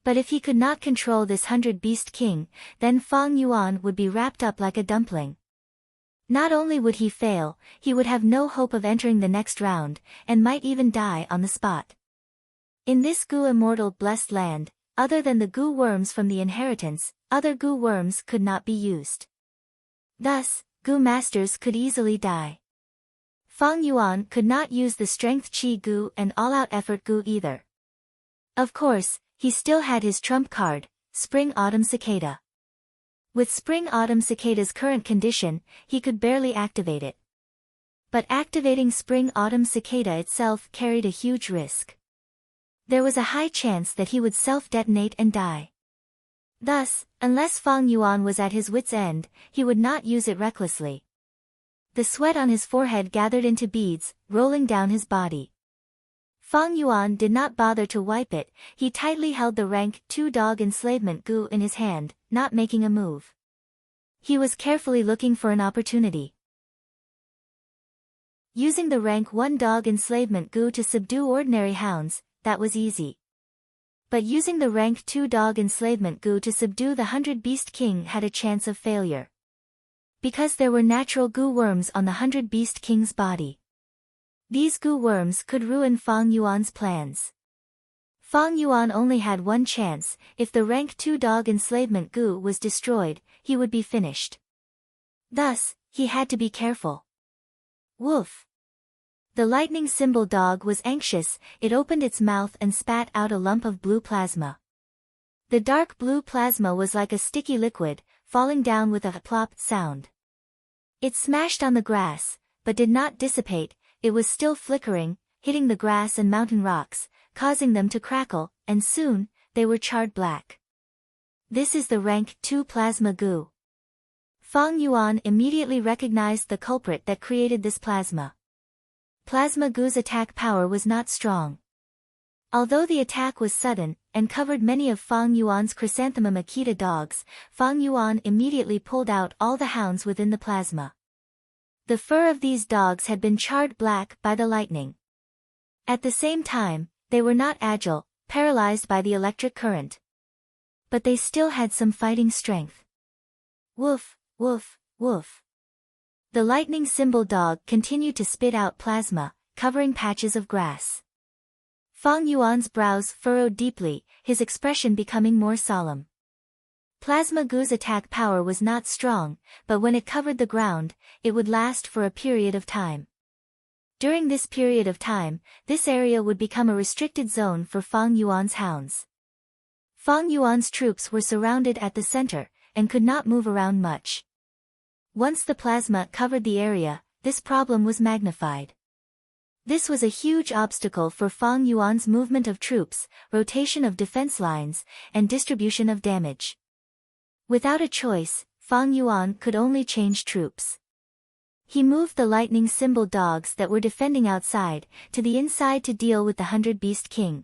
But if he could not control this 100-beast king, then Fang Yuan would be wrapped up like a dumpling. Not only would he fail, he would have no hope of entering the next round, and might even die on the spot. In this Gu immortal blessed land, other than the Gu worms from the inheritance, other Gu worms could not be used. Thus, Gu masters could easily die. Fang Yuan could not use the strength Qi Gu and all-out effort Gu either. Of course, he still had his trump card, Spring-Autumn Cicada. With Spring-Autumn Cicada's current condition, he could barely activate it. But activating Spring-Autumn Cicada itself carried a huge risk. There was a high chance that he would self-detonate and die. Thus, unless Fang Yuan was at his wit's end, he would not use it recklessly. The sweat on his forehead gathered into beads, rolling down his body. Fang Yuan did not bother to wipe it, he tightly held the rank 2 dog enslavement Gu in his hand, not making a move. He was carefully looking for an opportunity. Using the rank 1 dog enslavement Gu to subdue ordinary hounds, that was easy. But using the rank 2 dog enslavement Gu to subdue the 100-beast king had a chance of failure. Because there were natural Gu worms on the 100-beast king's body. These Gu worms could ruin Fang Yuan's plans. Fang Yuan only had one chance: if the rank 2 dog enslavement Gu was destroyed, he would be finished. Thus, he had to be careful. Woof! The lightning symbol dog was anxious, it opened its mouth and spat out a lump of blue plasma. The dark blue plasma was like a sticky liquid, falling down with a plop sound. It smashed on the grass, but did not dissipate, it was still flickering, hitting the grass and mountain rocks, causing them to crackle, and soon, they were charred black. This is the rank 2 plasma Gu. Fang Yuan immediately recognized the culprit that created this plasma. Plasma Gu's attack power was not strong. Although the attack was sudden, and covered many of Fang Yuan's chrysanthemum Akita dogs, Fang Yuan immediately pulled out all the hounds within the plasma. The fur of these dogs had been charred black by the lightning. At the same time, they were not agile, paralyzed by the electric current. But they still had some fighting strength. Woof, woof, woof. The lightning symbol dog continued to spit out plasma, covering patches of grass. Fang Yuan's brows furrowed deeply, his expression becoming more solemn. Plasma Gu's attack power was not strong, but when it covered the ground, it would last for a period of time. During this period of time, this area would become a restricted zone for Fang Yuan's hounds. Fang Yuan's troops were surrounded at the center, and could not move around much. Once the plasma covered the area, this problem was magnified. This was a huge obstacle for Fang Yuan's movement of troops, rotation of defense lines, and distribution of damage. Without a choice, Fang Yuan could only change troops. He moved the lightning symbol dogs that were defending outside, to the inside to deal with the 100-beast king.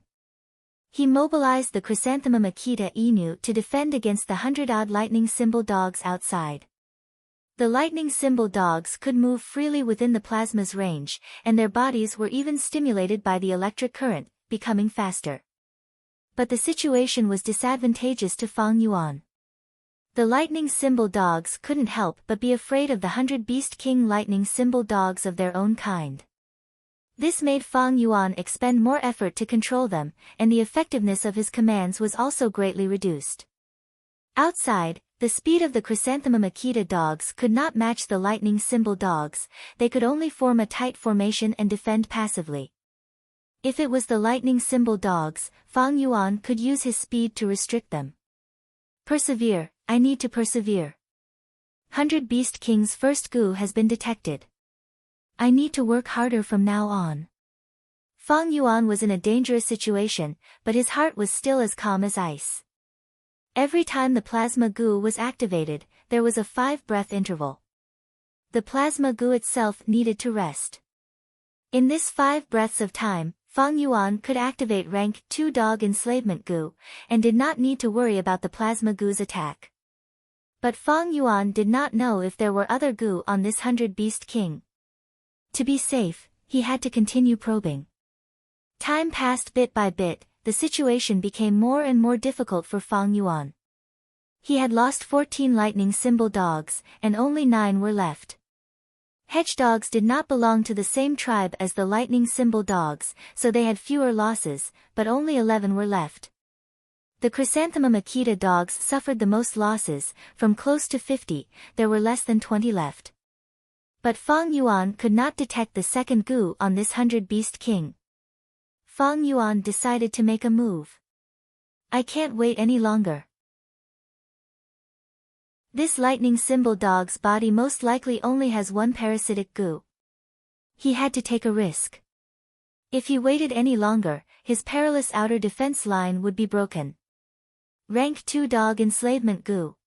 He mobilized the chrysanthemum Akita Inu to defend against the 100-odd lightning symbol dogs outside. The lightning symbol dogs could move freely within the plasma's range, and their bodies were even stimulated by the electric current, becoming faster. But the situation was disadvantageous to Fang Yuan. The lightning symbol dogs couldn't help but be afraid of the 100 Beast King lightning symbol dogs of their own kind. This made Fang Yuan expend more effort to control them, and the effectiveness of his commands was also greatly reduced. Outside, the speed of the Chrysanthemum Akita dogs could not match the lightning symbol dogs, they could only form a tight formation and defend passively. If it was the lightning symbol dogs, Fang Yuan could use his speed to restrict them. Persevere, I need to persevere. 100 Beast King's first gu has been detected. I need to work harder from now on. Fang Yuan was in a dangerous situation, but his heart was still as calm as ice. Every time the plasma gu was activated, there was a 5-breath interval. The plasma gu itself needed to rest. In this 5 breaths of time, Fang Yuan could activate rank 2 dog enslavement gu, and did not need to worry about the plasma gu's attack. But Fang Yuan did not know if there were other gu on this 100 Beast King. To be safe, he had to continue probing. Time passed bit by bit, the situation became more and more difficult for Fang Yuan. He had lost 14 lightning symbol dogs, and only 9 were left. Hedge dogs did not belong to the same tribe as the lightning symbol dogs, so they had fewer losses, but only 11 were left. The Chrysanthemum Akita dogs suffered the most losses, from close to 50, there were less than 20 left. But Fang Yuan could not detect the second gu on this 100 Beast King. Fang Yuan decided to make a move. I can't wait any longer. This lightning symbol dog's body most likely only has 1 parasitic gu. He had to take a risk. If he waited any longer, his perilous outer defense line would be broken. Rank 2 dog enslavement gu.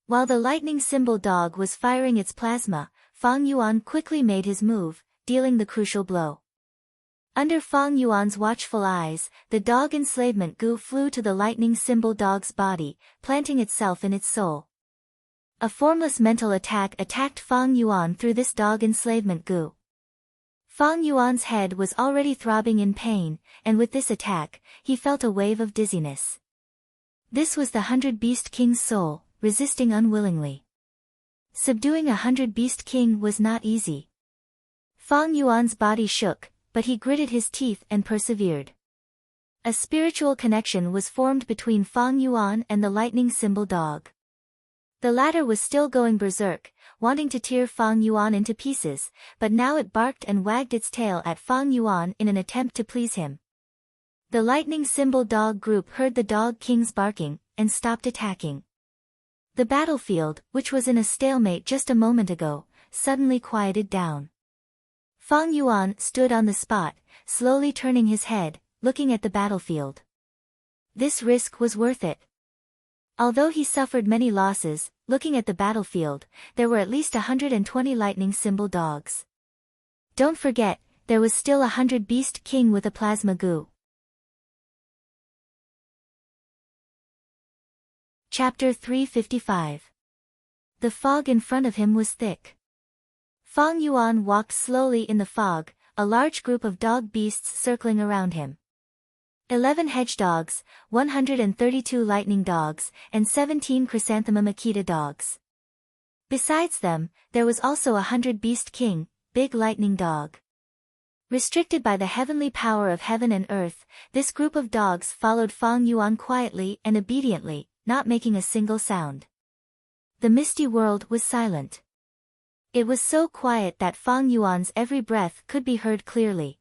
While the lightning symbol dog was firing its plasma, Fang Yuan quickly made his move, dealing the crucial blow. Under Fang Yuan's watchful eyes, the dog enslavement gu flew to the lightning symbol dog's body, planting itself in its soul. A formless mental attack attacked Fang Yuan through this dog enslavement gu. Fang Yuan's head was already throbbing in pain, and with this attack, he felt a wave of dizziness. This was the 100 Beast King's soul, resisting unwillingly. Subduing a 100 Beast King was not easy. Fang Yuan's body shook, but he gritted his teeth and persevered. A spiritual connection was formed between Fang Yuan and the lightning symbol dog. The latter was still going berserk, wanting to tear Fang Yuan into pieces, but now it barked and wagged its tail at Fang Yuan in an attempt to please him. The lightning symbol dog group heard the dog king's barking, and stopped attacking. The battlefield, which was in a stalemate just a moment ago, suddenly quieted down. Fang Yuan stood on the spot, slowly turning his head, looking at the battlefield. This risk was worth it. Although he suffered many losses, looking at the battlefield, there were at least 120 lightning symbol dogs. Don't forget, there was still a 100 Beast King with a plasma gu. Chapter 355. The fog in front of him was thick. Fang Yuan walked slowly in the fog, a large group of dog beasts circling around him. 11 hedge dogs, 132 lightning dogs, and 17 chrysanthemum Akita dogs. Besides them, there was also a 100 Beast King, big lightning dog. Restricted by the heavenly power of heaven and earth, this group of dogs followed Fang Yuan quietly and obediently, not making a single sound. The misty world was silent. It was so quiet that Fang Yuan's every breath could be heard clearly.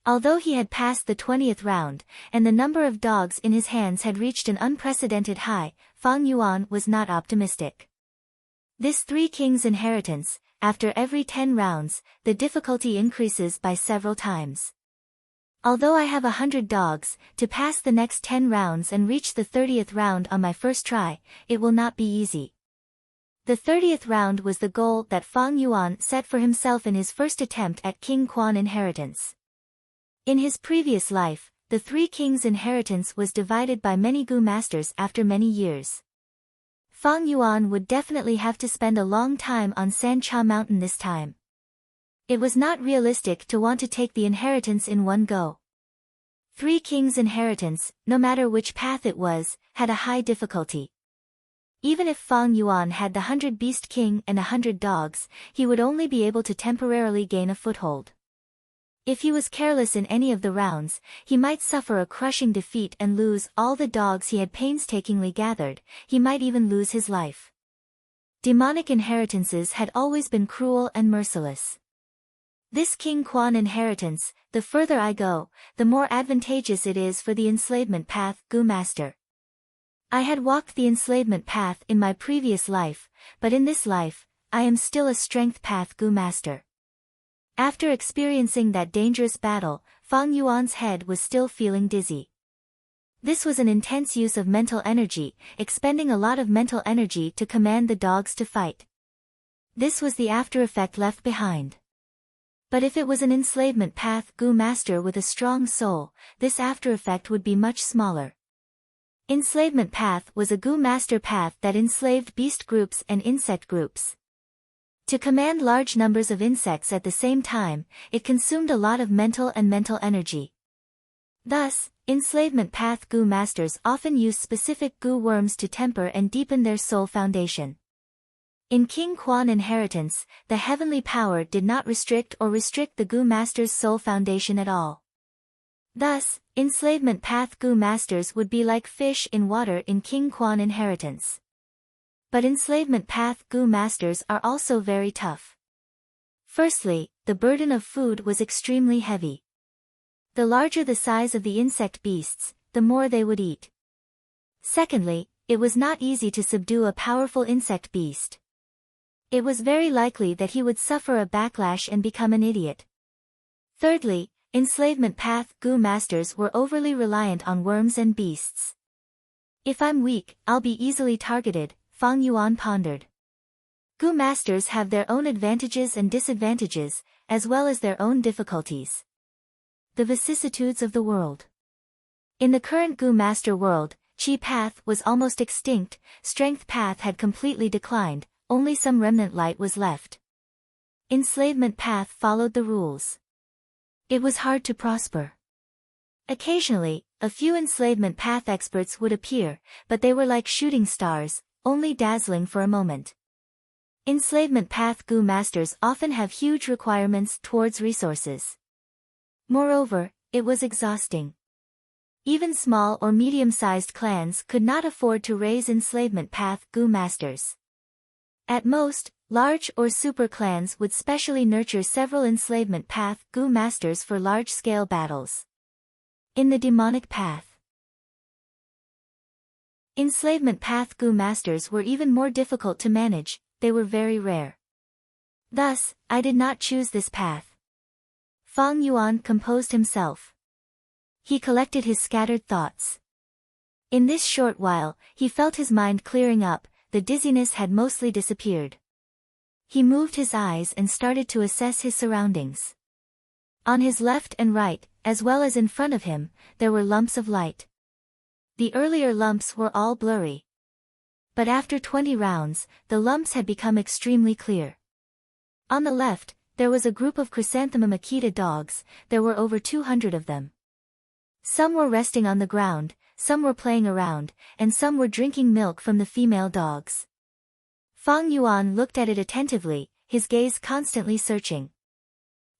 Although he had passed the 20th round, and the number of dogs in his hands had reached an unprecedented high, Fang Yuan was not optimistic. This Three Kings inheritance, after every 10 rounds, the difficulty increases by several times. Although I have 100 dogs, to pass the next 10 rounds and reach the 30th round on my first try, it will not be easy. The 30th round was the goal that Fang Yuan set for himself in his first attempt at King Quan inheritance. In his previous life, the Three Kings inheritance was divided by many gu masters after many years. Fang Yuan would definitely have to spend a long time on Sancha Mountain this time. It was not realistic to want to take the inheritance in one go. Three Kings inheritance, no matter which path it was, had a high difficulty. Even if Fang Yuan had the 100 Beast King and 100 dogs, he would only be able to temporarily gain a foothold. If he was careless in any of the rounds, he might suffer a crushing defeat and lose all the dogs he had painstakingly gathered. He might even lose his life. Demonic inheritances had always been cruel and merciless. This King Quan inheritance, the further I go, the more advantageous it is for the enslavement path, Gu Master. I had walked the enslavement path in my previous life, but in this life, I am still a strength path Gu Master. After experiencing that dangerous battle, Fang Yuan's head was still feeling dizzy. This was an intense use of mental energy, expending a lot of mental energy to command the dogs to fight. This was the after effect left behind. But if it was an enslavement path Gu Master with a strong soul, this after effect would be much smaller. Enslavement path was a Gu Master path that enslaved beast groups and insect groups. To command large numbers of insects at the same time, it consumed a lot of mental energy. Thus, enslavement path Gu Masters often use specific Gu worms to temper and deepen their soul foundation. In King Quan inheritance, the heavenly power did not restrict the Gu Master's soul foundation at all. Thus, enslavement path Gu Masters would be like fish in water in King Quan inheritance. But enslavement path Gu Masters are also very tough. Firstly, the burden of food was extremely heavy. The larger the size of the insect beasts, the more they would eat. Secondly, it was not easy to subdue a powerful insect beast. It was very likely that he would suffer a backlash and become an idiot. Thirdly, enslavement path Gu Masters were overly reliant on worms and beasts. If I'm weak, I'll be easily targeted, Fang Yuan pondered. Gu Masters have their own advantages and disadvantages, as well as their own difficulties. The vicissitudes of the world. In the current Gu Master world, Chi path was almost extinct, strength path had completely declined, only some remnant light was left. Enslavement path followed the rules. It was hard to prosper. Occasionally, a few enslavement path experts would appear, but they were like shooting stars, only dazzling for a moment. Enslavement path Gu Masters often have huge requirements towards resources. Moreover, it was exhausting. Even small or medium-sized clans could not afford to raise enslavement path Gu Masters. At most, large or super clans would specially nurture several enslavement path Gu Masters for large-scale battles. In the demonic path, enslavement path Gu Masters were even more difficult to manage, they were very rare. Thus, I did not choose this path. Fang Yuan composed himself. He collected his scattered thoughts. In this short while, he felt his mind clearing up, the dizziness had mostly disappeared. He moved his eyes and started to assess his surroundings. On his left and right, as well as in front of him, there were lumps of light. The earlier lumps were all blurry. But after 20 rounds, the lumps had become extremely clear. On the left, there was a group of chrysanthemum Akita dogs, there were over 200 of them. Some were resting on the ground, some were playing around, and some were drinking milk from the female dogs. Fang Yuan looked at it attentively, his gaze constantly searching.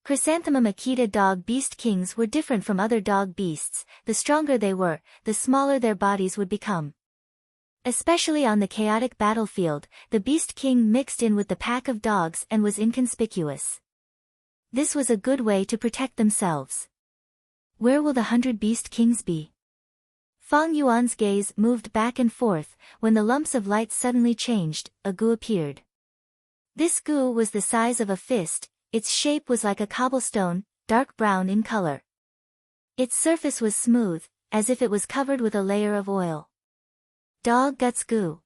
Chrysanthemum Akita dog beast kings were different from other dog beasts, the stronger they were, the smaller their bodies would become. Especially on the chaotic battlefield, the beast king mixed in with the pack of dogs and was inconspicuous. This was a good way to protect themselves. Where will the 100 beast kings be? Fang Yuan's gaze moved back and forth, when the lumps of light suddenly changed, a gu appeared. This gu was the size of a fist. Its shape was like a cobblestone, dark brown in color. Its surface was smooth, as if it was covered with a layer of oil. Dog guts gu.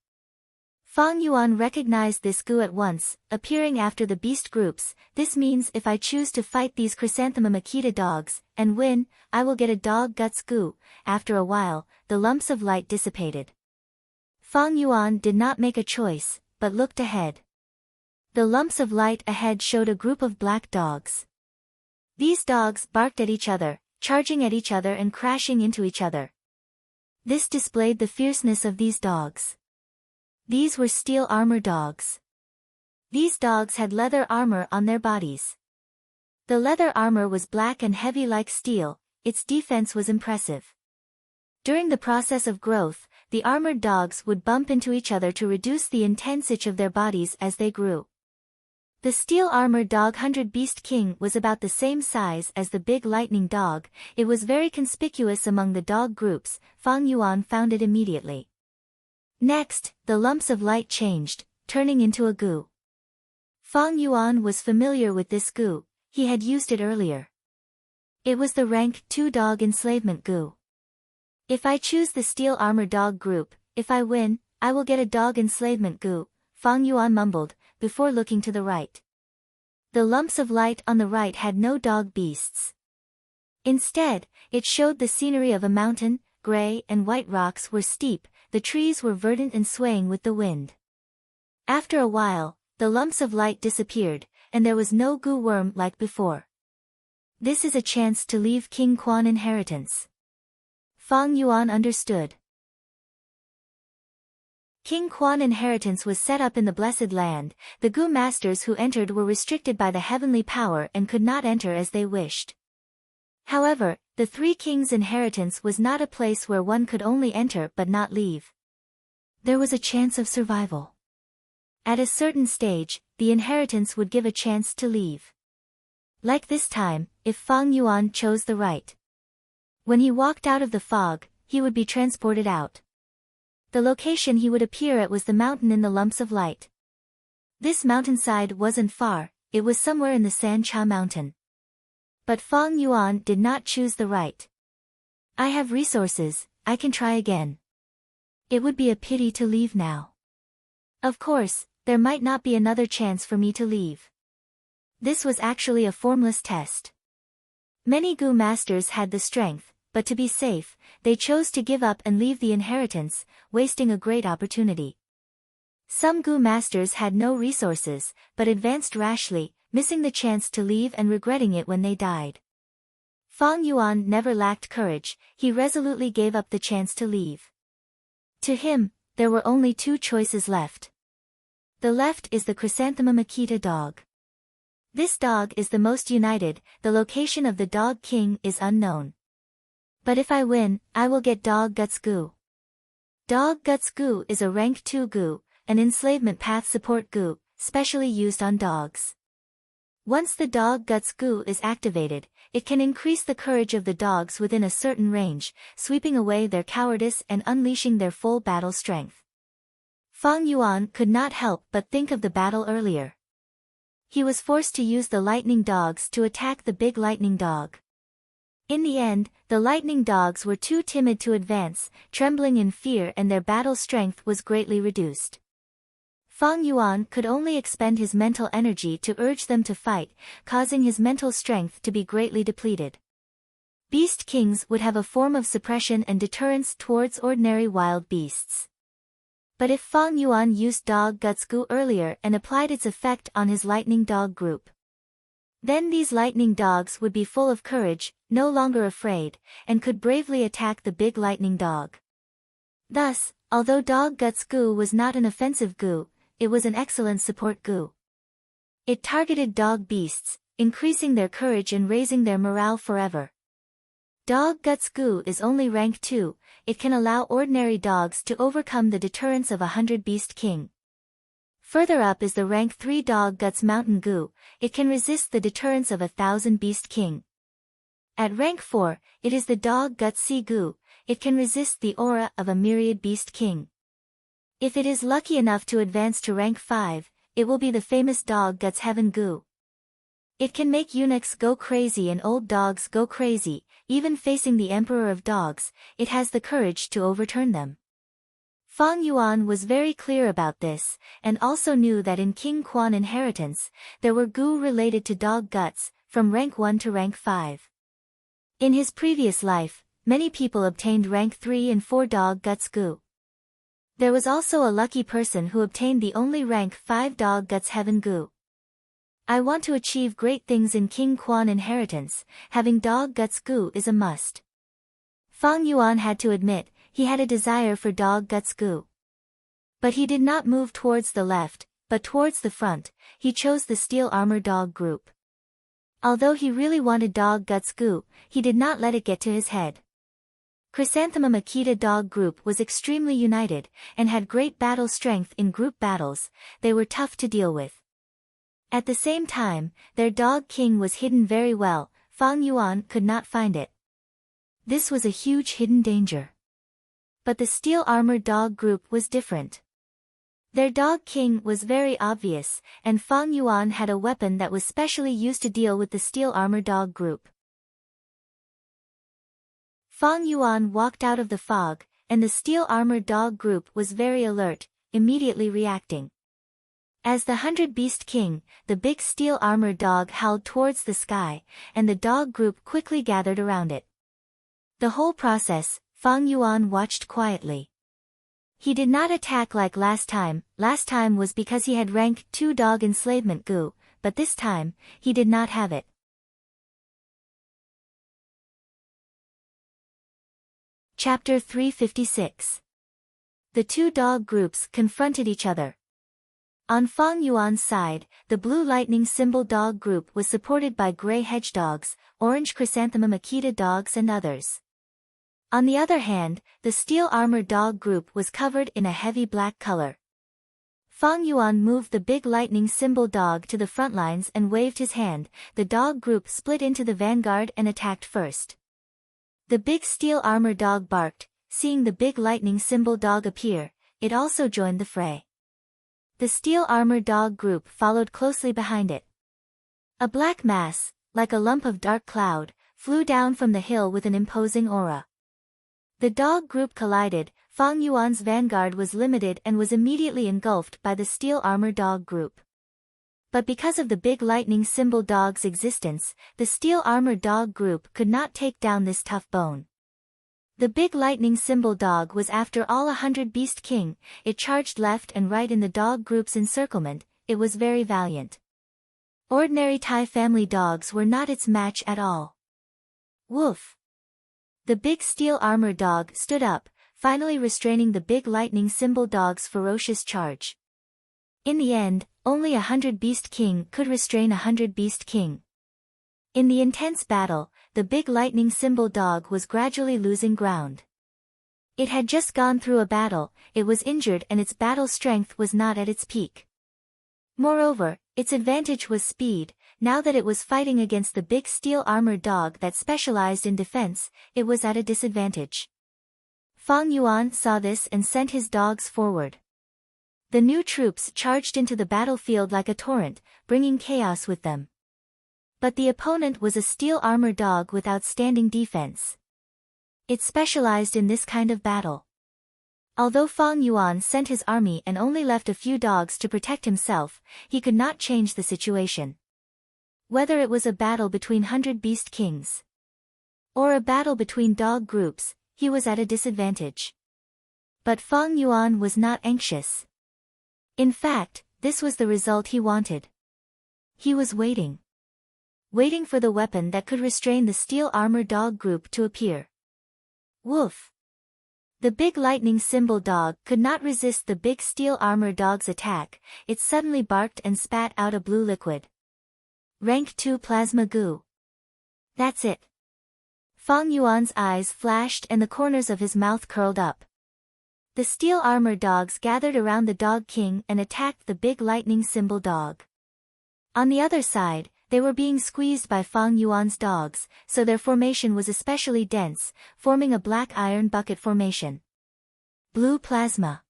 Fang Yuan recognized this gu at once, appearing after the beast groups. This means if I choose to fight these chrysanthemum Akita dogs, and win, I will get a dog guts gu. After a while, the lumps of light dissipated. Fang Yuan did not make a choice, but looked ahead. The lumps of light ahead showed a group of black dogs. These dogs barked at each other, charging at each other and crashing into each other. This displayed the fierceness of these dogs. These were steel armor dogs. These dogs had leather armor on their bodies. The leather armor was black and heavy like steel, its defense was impressive. During the process of growth, the armored dogs would bump into each other to reduce the intense itch of their bodies as they grew. The steel-armored dog 100 Beast King was about the same size as the big lightning dog. It was very conspicuous among the dog groups. Fang Yuan found it immediately. Next, the lumps of light changed, turning into a goo. Fang Yuan was familiar with this goo, he had used it earlier. It was the rank 2 dog enslavement goo. If I choose the steel armor dog group, if I win, I will get a dog enslavement goo, Fang Yuan mumbled, before looking to the right. The lumps of light on the right had no dog beasts. Instead, it showed the scenery of a mountain. Gray and white rocks were steep, the trees were verdant and swaying with the wind. After a while, the lumps of light disappeared, and there was no goo worm like before. This is a chance to leave King Quan inheritance. Fang Yuan understood. King Quan inheritance was set up in the Blessed Land. The Gu masters who entered were restricted by the heavenly power and could not enter as they wished. However, the Three Kings' inheritance was not a place where one could only enter but not leave. There was a chance of survival. At a certain stage, the inheritance would give a chance to leave. Like this time, if Fang Yuan chose the right. When he walked out of the fog, he would be transported out. The location he would appear at was the mountain in the lumps of light. This mountainside wasn't far, it was somewhere in the San Cha mountain. But Fang Yuan did not choose the right. I have resources, I can try again. It would be a pity to leave now. Of course, there might not be another chance for me to leave. This was actually a formless test. Many Gu masters had the strength, but to be safe, they chose to give up and leave the inheritance, wasting a great opportunity. Some Gu masters had no resources, but advanced rashly, missing the chance to leave and regretting it when they died. Fang Yuan never lacked courage, he resolutely gave up the chance to leave. To him, there were only 2 choices left. The left is the Chrysanthemum Akita dog. This dog is the most united, the location of the Dog King is unknown. But if I win, I will get Dog Guts Gu. Dog Guts Gu is a rank 2 Gu, an enslavement path support Gu, specially used on dogs. Once the Dog Guts Gu is activated, it can increase the courage of the dogs within a certain range, sweeping away their cowardice and unleashing their full battle strength. Fang Yuan could not help but think of the battle earlier. He was forced to use the lightning dogs to attack the big lightning dog. In the end, the lightning dogs were too timid to advance, trembling in fear, and their battle strength was greatly reduced. Fang Yuan could only expend his mental energy to urge them to fight, causing his mental strength to be greatly depleted. Beast Kings would have a form of suppression and deterrence towards ordinary wild beasts. But if Fang Yuan used Dog Guts Gu earlier and applied its effect on his lightning dog group, then these lightning dogs would be full of courage, no longer afraid, and could bravely attack the big lightning dog. Thus, although Dog Guts Gu was not an offensive Gu, it was an excellent support Gu. It targeted dog beasts, increasing their courage and raising their morale forever. Dog Guts Gu is only rank 2, it can allow ordinary dogs to overcome the deterrence of 100 Beast King. Further up is the rank 3 Dog Guts Mountain Gu, it can resist the deterrence of 1,000 Beast King. At rank 4, it is the Dog Guts Sea Gu, it can resist the aura of a myriad Beast King. If it is lucky enough to advance to rank 5, it will be the famous Dog Guts Heaven Gu. It can make eunuchs go crazy and old dogs go crazy, even facing the Emperor of Dogs, it has the courage to overturn them. Fang Yuan was very clear about this, and also knew that in King Quan inheritance, there were Gu related to dog guts, from rank 1 to rank 5. In his previous life, many people obtained rank 3 and 4 Dog Guts Gu. There was also a lucky person who obtained the only rank 5 Dog Guts Heaven Gu. I want to achieve great things in King Quan inheritance, having Dog Guts Gu is a must. Fang Yuan had to admit, he had a desire for Dog Guts Gu. But he did not move towards the left, but towards the front. He chose the steel armor dog group. Although he really wanted Dog Guts Goo, he did not let it get to his head. Chrysanthemum Akita dog group was extremely united, and had great battle strength in group battles. They were tough to deal with. At the same time, their dog king was hidden very well. Fang Yuan could not find it. This was a huge hidden danger. But the steel armor dog group was different. Their dog king was very obvious, and Fang Yuan had a weapon that was specially used to deal with the steel armor dog group. Fang Yuan walked out of the fog, and the steel armor dog group was very alert, immediately reacting. As the 100-beast king, the big steel armor dog howled towards the sky, and the dog group quickly gathered around it. The whole process, Fang Yuan watched quietly. He did not attack like last time was because he had rank 2 dog enslavement goo, but this time, he did not have it. Chapter 356. The two dog groups confronted each other. On Fang Yuan's side, the blue lightning symbol dog group was supported by gray hedge dogs, orange chrysanthemum Akita dogs and others. On the other hand, the steel armor dog group was covered in a heavy black color. Fang Yuan moved the big lightning symbol dog to the front lines and waved his hand. The dog group split into the vanguard and attacked first. The big steel armor dog barked, seeing the big lightning symbol dog appear. It also joined the fray. The steel armor dog group followed closely behind it. A black mass, like a lump of dark cloud, flew down from the hill with an imposing aura. The dog group collided. Fang Yuan's vanguard was limited and was immediately engulfed by the steel armor dog group. But because of the big lightning symbol dog's existence, the steel armor dog group could not take down this tough bone. The big lightning symbol dog was after all 100-beast king. It charged left and right in the dog group's encirclement. It was very valiant. Ordinary Thai family dogs were not its match at all. Woof! The big steel armor dog stood up, finally restraining the big lightning symbol dog's ferocious charge. In the end, only a 100-beast king could restrain a 100-beast king. In the intense battle, the big lightning symbol dog was gradually losing ground. It had just gone through a battle, it was injured and its battle strength was not at its peak. Moreover, its advantage was speed. Now that it was fighting against the big steel armor dog that specialized in defense, it was at a disadvantage. Fang Yuan saw this and sent his dogs forward. The new troops charged into the battlefield like a torrent, bringing chaos with them. But the opponent was a steel armor dog with outstanding defense. It specialized in this kind of battle. Although Fang Yuan sent his army and only left a few dogs to protect himself, he could not change the situation. Whether it was a battle between 100-beast kings or a battle between dog groups, he was at a disadvantage. But Fang Yuan was not anxious. In fact, this was the result he wanted. He was waiting. Waiting for the weapon that could restrain the steel armor dog group to appear. Woof! The big lightning symbol dog could not resist the big steel armor dog's attack. It suddenly barked and spat out a blue liquid. Rank 2 plasma goo. That's it. Fang Yuan's eyes flashed and the corners of his mouth curled up. The steel armor dogs gathered around the dog king and attacked the big lightning symbol dog. On the other side, they were being squeezed by Fang Yuan's dogs, so their formation was especially dense, forming a black iron bucket formation. Blue plasma.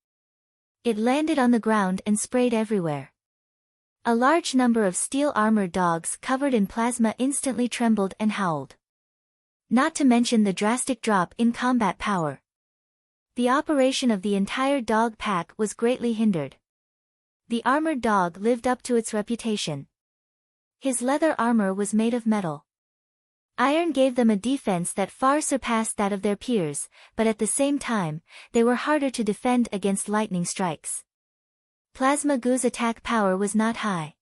It landed on the ground and sprayed everywhere. A large number of steel armor dogs covered in plasma instantly trembled and howled. Not to mention the drastic drop in combat power. The operation of the entire dog pack was greatly hindered. The armored dog lived up to its reputation. His leather armor was made of metal. Iron gave them a defense that far surpassed that of their peers, but at the same time, they were harder to defend against lightning strikes. Plasma goo's attack power was not high.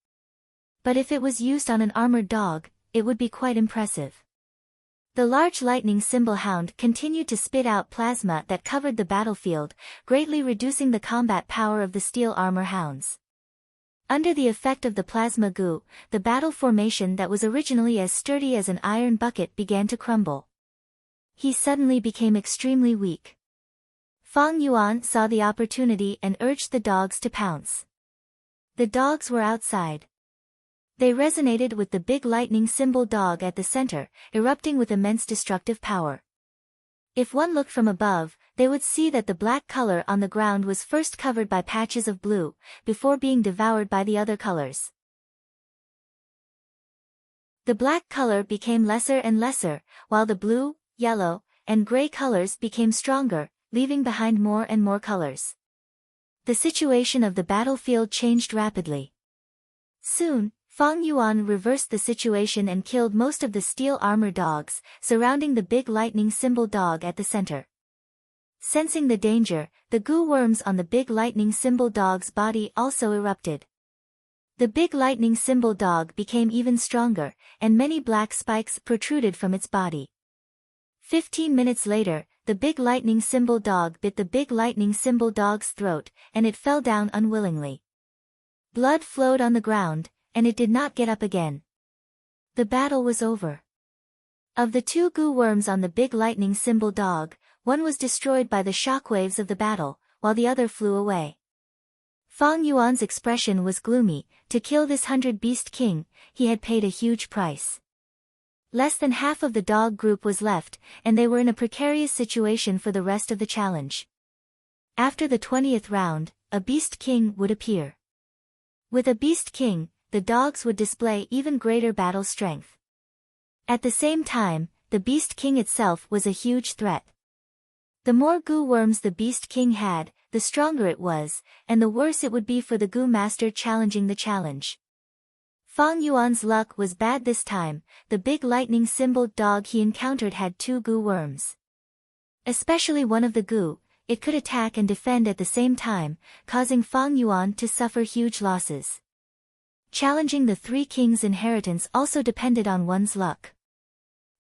But if it was used on an armored dog, it would be quite impressive. The large lightning symbol hound continued to spit out plasma that covered the battlefield, greatly reducing the combat power of the steel armor hounds. Under the effect of the plasma goo, the battle formation that was originally as sturdy as an iron bucket began to crumble. He suddenly became extremely weak. Fang Yuan saw the opportunity and urged the dogs to pounce. The dogs were outside. They resonated with the big lightning symbol dog at the center, erupting with immense destructive power. If one looked from above, they would see that the black color on the ground was first covered by patches of blue, before being devoured by the other colors. The black color became lesser and lesser, while the blue, yellow, and gray colors became stronger, leaving behind more and more colors. The situation of the battlefield changed rapidly. Soon, Fang Yuan reversed the situation and killed most of the steel armor dogs, surrounding the big lightning symbol dog at the center. Sensing the danger, the goo worms on the big lightning symbol dog's body also erupted. The big lightning symbol dog became even stronger, and many black spikes protruded from its body. 15 minutes later, the big lightning symbol dog bit the big lightning symbol dog's throat, and it fell down unwillingly. Blood flowed on the ground, and it did not get up again. The battle was over. Of the two goo worms on the big lightning symbol dog, one was destroyed by the shockwaves of the battle, while the other flew away. Fang Yuan's expression was gloomy. To kill this 100-beast king, he had paid a huge price. Less than half of the dog group was left, and they were in a precarious situation for the rest of the challenge. After the 20th round, a beast king would appear. With a beast king, the dogs would display even greater battle strength. At the same time, the beast king itself was a huge threat. The more goo worms the beast king had, the stronger it was, and the worse it would be for the goo master challenging the challenge. Fang Yuan's luck was bad this time. The big lightning symbol dog he encountered had two goo worms. Especially one of the goo, it could attack and defend at the same time, causing Fang Yuan to suffer huge losses. Challenging the Three Kings' inheritance also depended on one's luck.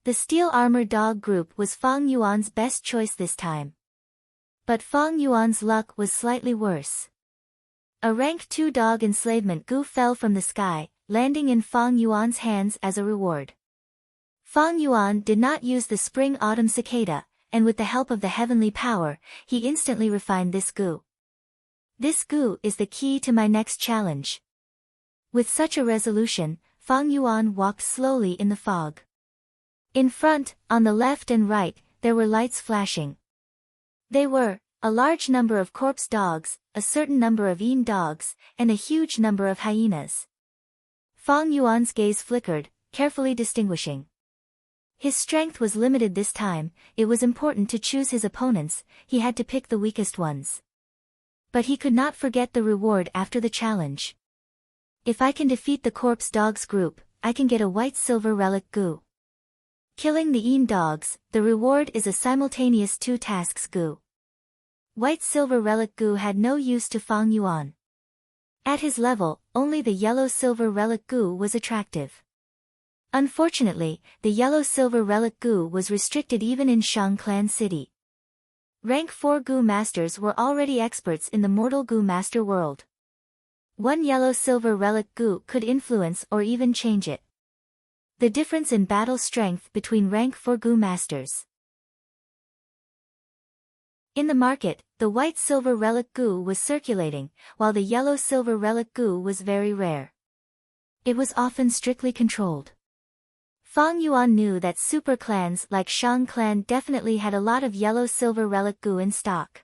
The steel armor dog group was Fang Yuan's best choice this time. But Fang Yuan's luck was slightly worse. A rank 2 dog enslavement goo fell from the sky, landing in Fang Yuan's hands as a reward. Fang Yuan did not use the spring-autumn cicada, and with the help of the heavenly power, he instantly refined this goo. This goo is the key to my next challenge. With such a resolution, Fang Yuan walked slowly in the fog. In front, on the left and right, there were lights flashing. They were a large number of corpse dogs, a certain number of yin dogs, and a huge number of hyenas. Fang Yuan's gaze flickered, carefully distinguishing. His strength was limited this time. It was important to choose his opponents. He had to pick the weakest ones. But he could not forget the reward after the challenge. If I can defeat the corpse dogs group, I can get a white silver relic goo. Killing the yin dogs, the reward is a simultaneous 2 tasks goo. White silver relic goo had no use to Fang Yuan. At his level, only the yellow silver relic goo was attractive. Unfortunately, the yellow silver relic goo was restricted even in Shang Clan City. Rank 4 goo masters were already experts in the mortal goo master world. One yellow silver relic goo could influence or even change it. The difference in battle strength between rank 4 goo masters. In the market, the white silver relic goo was circulating, while the yellow silver relic goo was very rare. It was often strictly controlled. Fang Yuan knew that super clans like Shang Clan definitely had a lot of yellow silver relic goo in stock.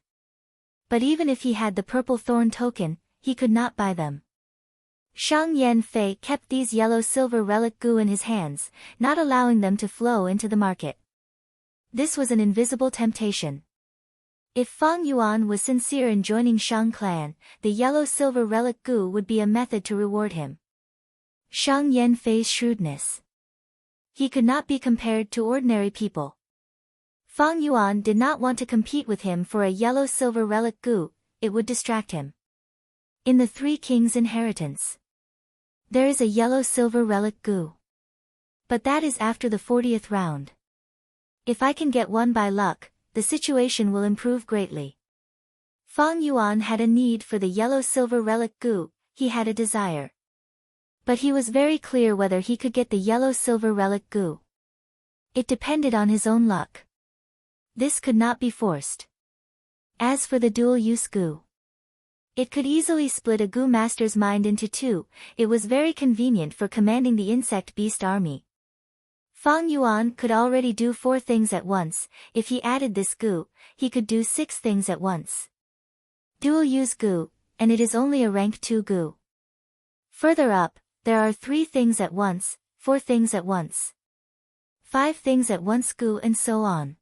But even if he had the purple thorn token, he could not buy them. Shang Yan Fei kept these yellow silver relic goo in his hands, not allowing them to flow into the market. This was an invisible temptation. If Fang Yuan was sincere in joining Shang Clan, the yellow silver relic goo would be a method to reward him. Shang Yan Fei's shrewdness. He could not be compared to ordinary people. Fang Yuan did not want to compete with him for a yellow silver relic goo, it would distract him. In the Three Kings' inheritance, there is a yellow silver relic goo. But that is after the 40th round. If I can get one by luck, the situation will improve greatly. Fang Yuan had a need for the yellow-silver relic goo, he had a desire. But he was very clear whether he could get the yellow-silver relic goo. It depended on his own luck. This could not be forced. As for the dual-use goo, it could easily split a goo master's mind into two. It was very convenient for commanding the insect beast army. Fang Yuan could already do 4 things at once. If he added this goo, he could do 6 things at once. Dual-use goo, and it is only a rank 2 goo. Further up, there are 3 things at once, 4 things at once, 5 things at once goo, and so on.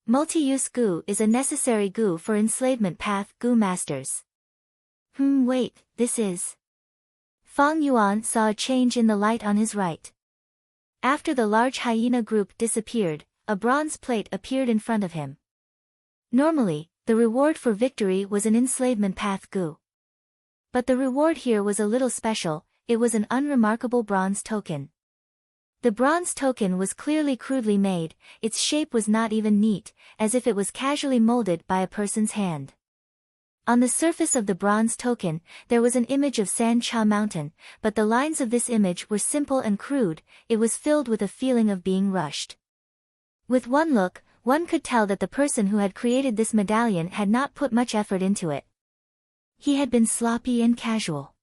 Multi-use goo is a necessary goo for enslavement path goo masters. Wait, this is... Fang Yuan saw a change in the light on his right. After the large hyena group disappeared, a bronze plate appeared in front of him. Normally, the reward for victory was an enslavement path goo. But the reward here was a little special. It was an unremarkable bronze token. The bronze token was clearly crudely made, its shape was not even neat, as if it was casually molded by a person's hand. On the surface of the bronze token, there was an image of San Cha Mountain, but the lines of this image were simple and crude. It was filled with a feeling of being rushed. With one look, one could tell that the person who had created this medallion had not put much effort into it. He had been sloppy and casual.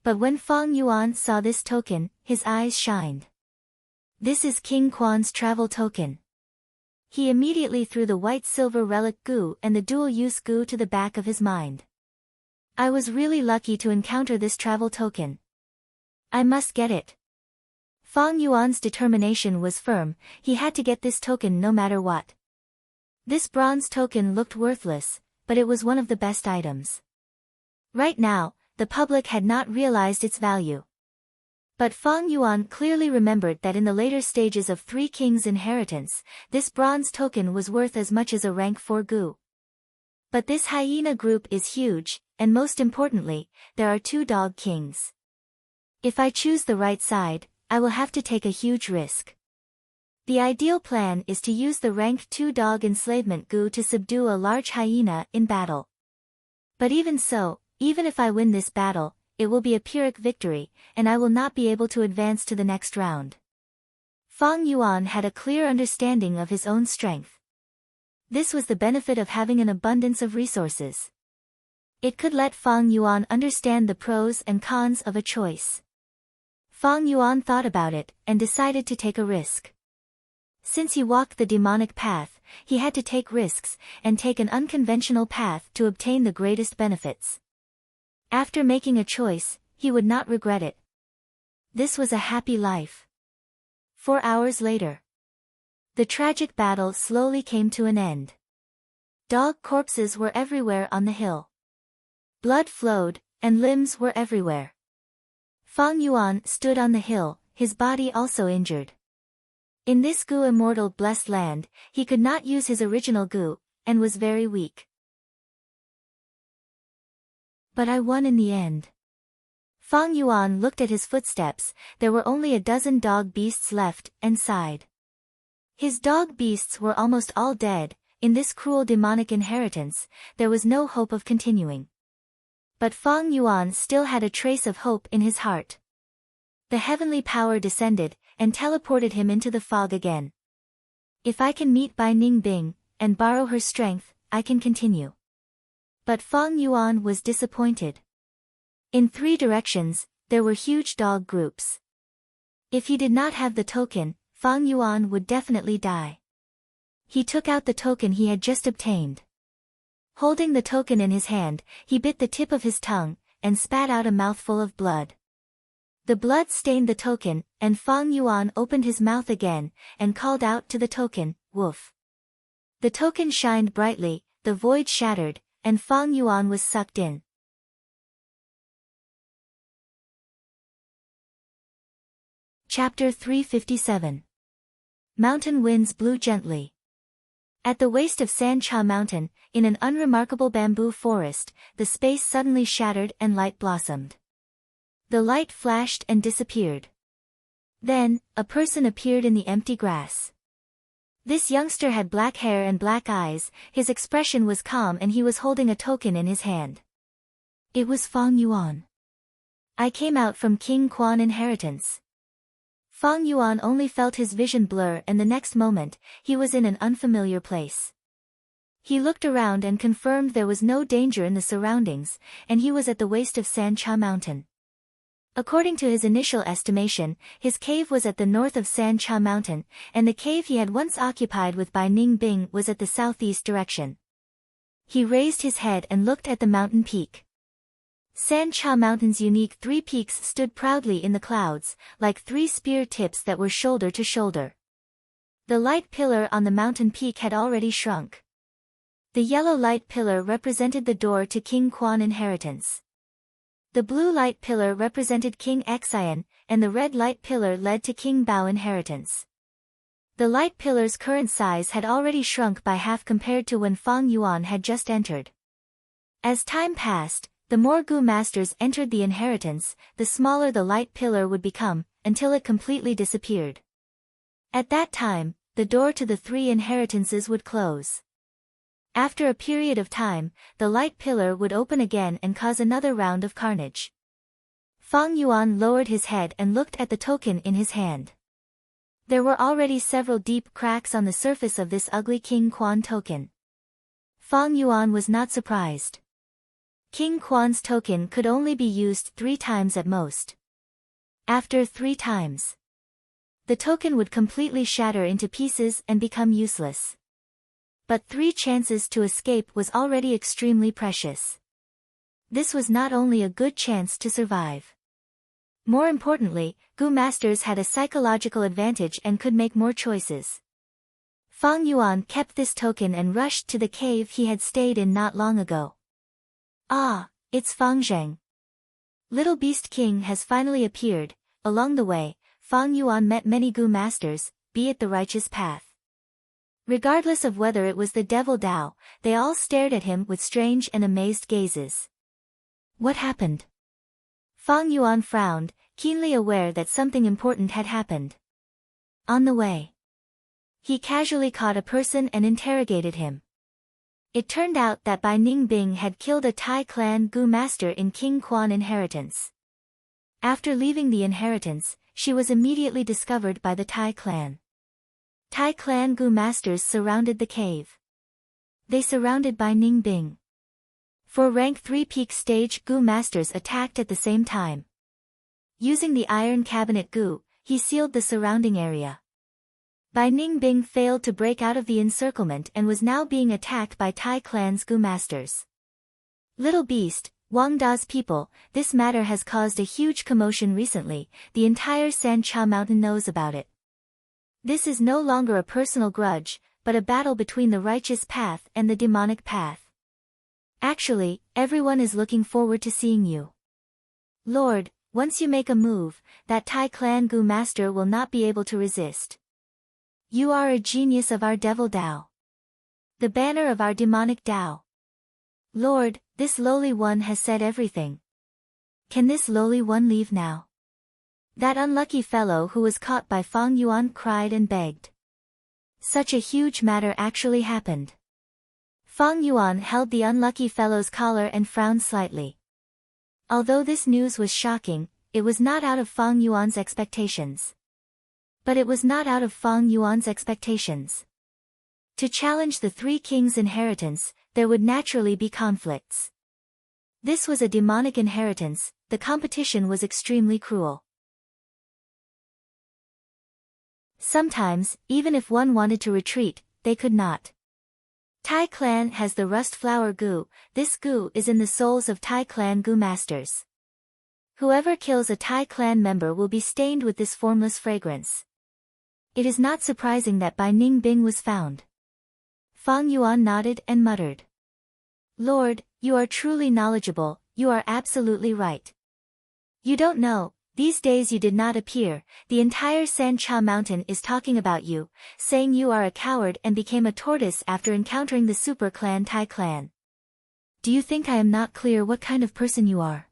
But when Fang Yuan saw this token, his eyes shined. This is King Quan's travel token. He immediately threw the white-silver relic goo and the dual-use goo to the back of his mind. I was really lucky to encounter this travel token. I must get it. Fang Yuan's determination was firm. He had to get this token no matter what. This bronze token looked worthless, but it was one of the best items. Right now, the public had not realized its value. But Fang Yuan clearly remembered that in the later stages of Three Kings' inheritance, this bronze token was worth as much as a rank 4 goo. But this hyena group is huge, and most importantly, there are 2 dog kings. If I choose the right side, I will have to take a huge risk. The ideal plan is to use the rank 2 dog enslavement goo to subdue a large hyena in battle. But even so, even if I win this battle, it will be a Pyrrhic victory, and I will not be able to advance to the next round. Fang Yuan had a clear understanding of his own strength. This was the benefit of having an abundance of resources. It could let Fang Yuan understand the pros and cons of a choice. Fang Yuan thought about it, and decided to take a risk. Since he walked the demonic path, he had to take risks, and take an unconventional path to obtain the greatest benefits. After making a choice, he would not regret it. This was a happy life. 4 hours later, the tragic battle slowly came to an end. Dog corpses were everywhere on the hill. Blood flowed, and limbs were everywhere. Fang Yuan stood on the hill, his body also injured. In this goo immortal blessed land, he could not use his original goo, and was very weak. But I won in the end. Fang Yuan looked at his footsteps. There were only a dozen dog beasts left, and sighed. His dog beasts were almost all dead. In this cruel demonic inheritance, there was no hope of continuing. But Fang Yuan still had a trace of hope in his heart. The heavenly power descended, and teleported him into the fog again. If I can meet Bai Ningbing, and borrow her strength, I can continue. But Fang Yuan was disappointed. In 3 directions, there were huge dog groups. If he did not have the token, Fang Yuan would definitely die. He took out the token he had just obtained. Holding the token in his hand, he bit the tip of his tongue, and spat out a mouthful of blood. The blood stained the token, and Fang Yuan opened his mouth again, and called out to the token, "Woof." The token shined brightly, the void shattered, and Fang Yuan was sucked in. Chapter 357. Mountain winds blew gently. At the waist of San Cha Mountain, in an unremarkable bamboo forest, the space suddenly shattered and light blossomed. The light flashed and disappeared. Then, a person appeared in the empty grass. This youngster had black hair and black eyes, his expression was calm and he was holding a token in his hand. It was Fang Yuan. I came out from King Quan inheritance. Fang Yuan only felt his vision blur and the next moment, he was in an unfamiliar place. He looked around and confirmed there was no danger in the surroundings, and he was at the waist of Sancha Mountain. According to his initial estimation, his cave was at the north of Sancha Mountain, and the cave he had once occupied with Bai Ningbing was at the southeast direction. He raised his head and looked at the mountain peak. Sancha Mountain's unique 3 peaks stood proudly in the clouds, like 3 spear tips that were shoulder to shoulder. The light pillar on the mountain peak had already shrunk. The yellow light pillar represented the door to King Quan inheritance. The blue light pillar represented King Xian, and the red light pillar led to King Bao inheritance. The light pillar's current size had already shrunk by half compared to when Fang Yuan had just entered. As time passed, the more Gu masters entered the inheritance, the smaller the light pillar would become, until it completely disappeared. At that time, the door to the 3 inheritances would close. After a period of time, the light pillar would open again and cause another round of carnage. Fang Yuan lowered his head and looked at the token in his hand. There were already several deep cracks on the surface of this ugly King Quan token. Fang Yuan was not surprised. King Quan's token could only be used 3 times at most. After 3 times, the token would completely shatter into pieces and become useless. But 3 chances to escape was already extremely precious. This was not only a good chance to survive. More importantly, Gu masters had a psychological advantage and could make more choices. Fang Yuan kept this token and rushed to the cave he had stayed in not long ago. Ah, it's Fang Zheng. Little Beast King has finally appeared. Along the way, Fang Yuan met many Gu masters, be it the righteous path. Regardless of whether it was the devil Dao, they all stared at him with strange and amazed gazes. What happened? Fang Yuan frowned, keenly aware that something important had happened. On the way, he casually caught a person and interrogated him. It turned out that Bai Ningbing had killed a Tai clan Gu master in King Quan inheritance. After leaving the inheritance, she was immediately discovered by the Tai clan. Tai clan Gu masters surrounded the cave. They surrounded Bai Ningbing. 4 rank 3 peak stage Gu masters attacked at the same time. Using the iron cabinet Gu, he sealed the surrounding area. Bai Ningbing failed to break out of the encirclement and was now being attacked by Tai clan's Gu masters. Little Beast, Wang Da's people, this matter has caused a huge commotion recently, the entire Sancha Mountain knows about it. This is no longer a personal grudge, but a battle between the righteous path and the demonic path. Actually, everyone is looking forward to seeing you. Lord, once you make a move, that Tai clan Gu master will not be able to resist. You are a genius of our devil Dao. The banner of our demonic Dao. Lord, this lowly one has said everything. Can this lowly one leave now? That unlucky fellow who was caught by Fang Yuan cried and begged. Such a huge matter actually happened. Fang Yuan held the unlucky fellow's collar and frowned slightly. Although this news was shocking, it was not out of Fang Yuan's expectations. But it was not out of Fang Yuan's expectations. To challenge the 3 kings' inheritance, there would naturally be conflicts. This was a demonic inheritance, the competition was extremely cruel. Sometimes, even if one wanted to retreat, they could not. Tai clan has the rust flower Gu, this Gu is in the souls of Tai clan Gu masters. Whoever kills a Tai clan member will be stained with this formless fragrance. It is not surprising that Bai Ningbing was found. Fang Yuan nodded and muttered. Lord, you are truly knowledgeable, you are absolutely right. You don't know, these days you did not appear, the entire Sancha Mountain is talking about you, saying you are a coward and became a tortoise after encountering the super clan Tai clan. Do you think I am not clear what kind of person you are?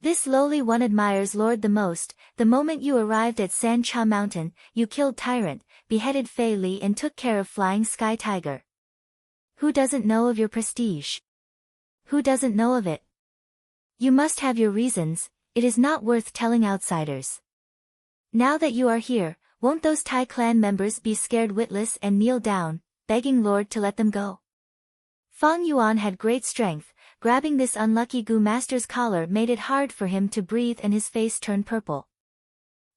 This lowly one admires Lord the most. The moment you arrived at Sancha Mountain, you killed Tyrant, beheaded Fei Li and took care of Flying Sky Tiger. Who doesn't know of your prestige? Who doesn't know of it? You must have your reasons, it is not worth telling outsiders. Now that you are here, won't those Tai clan members be scared witless and kneel down, begging Lord to let them go? Fang Yuan had great strength, grabbing this unlucky Gu master's collar made it hard for him to breathe and his face turned purple.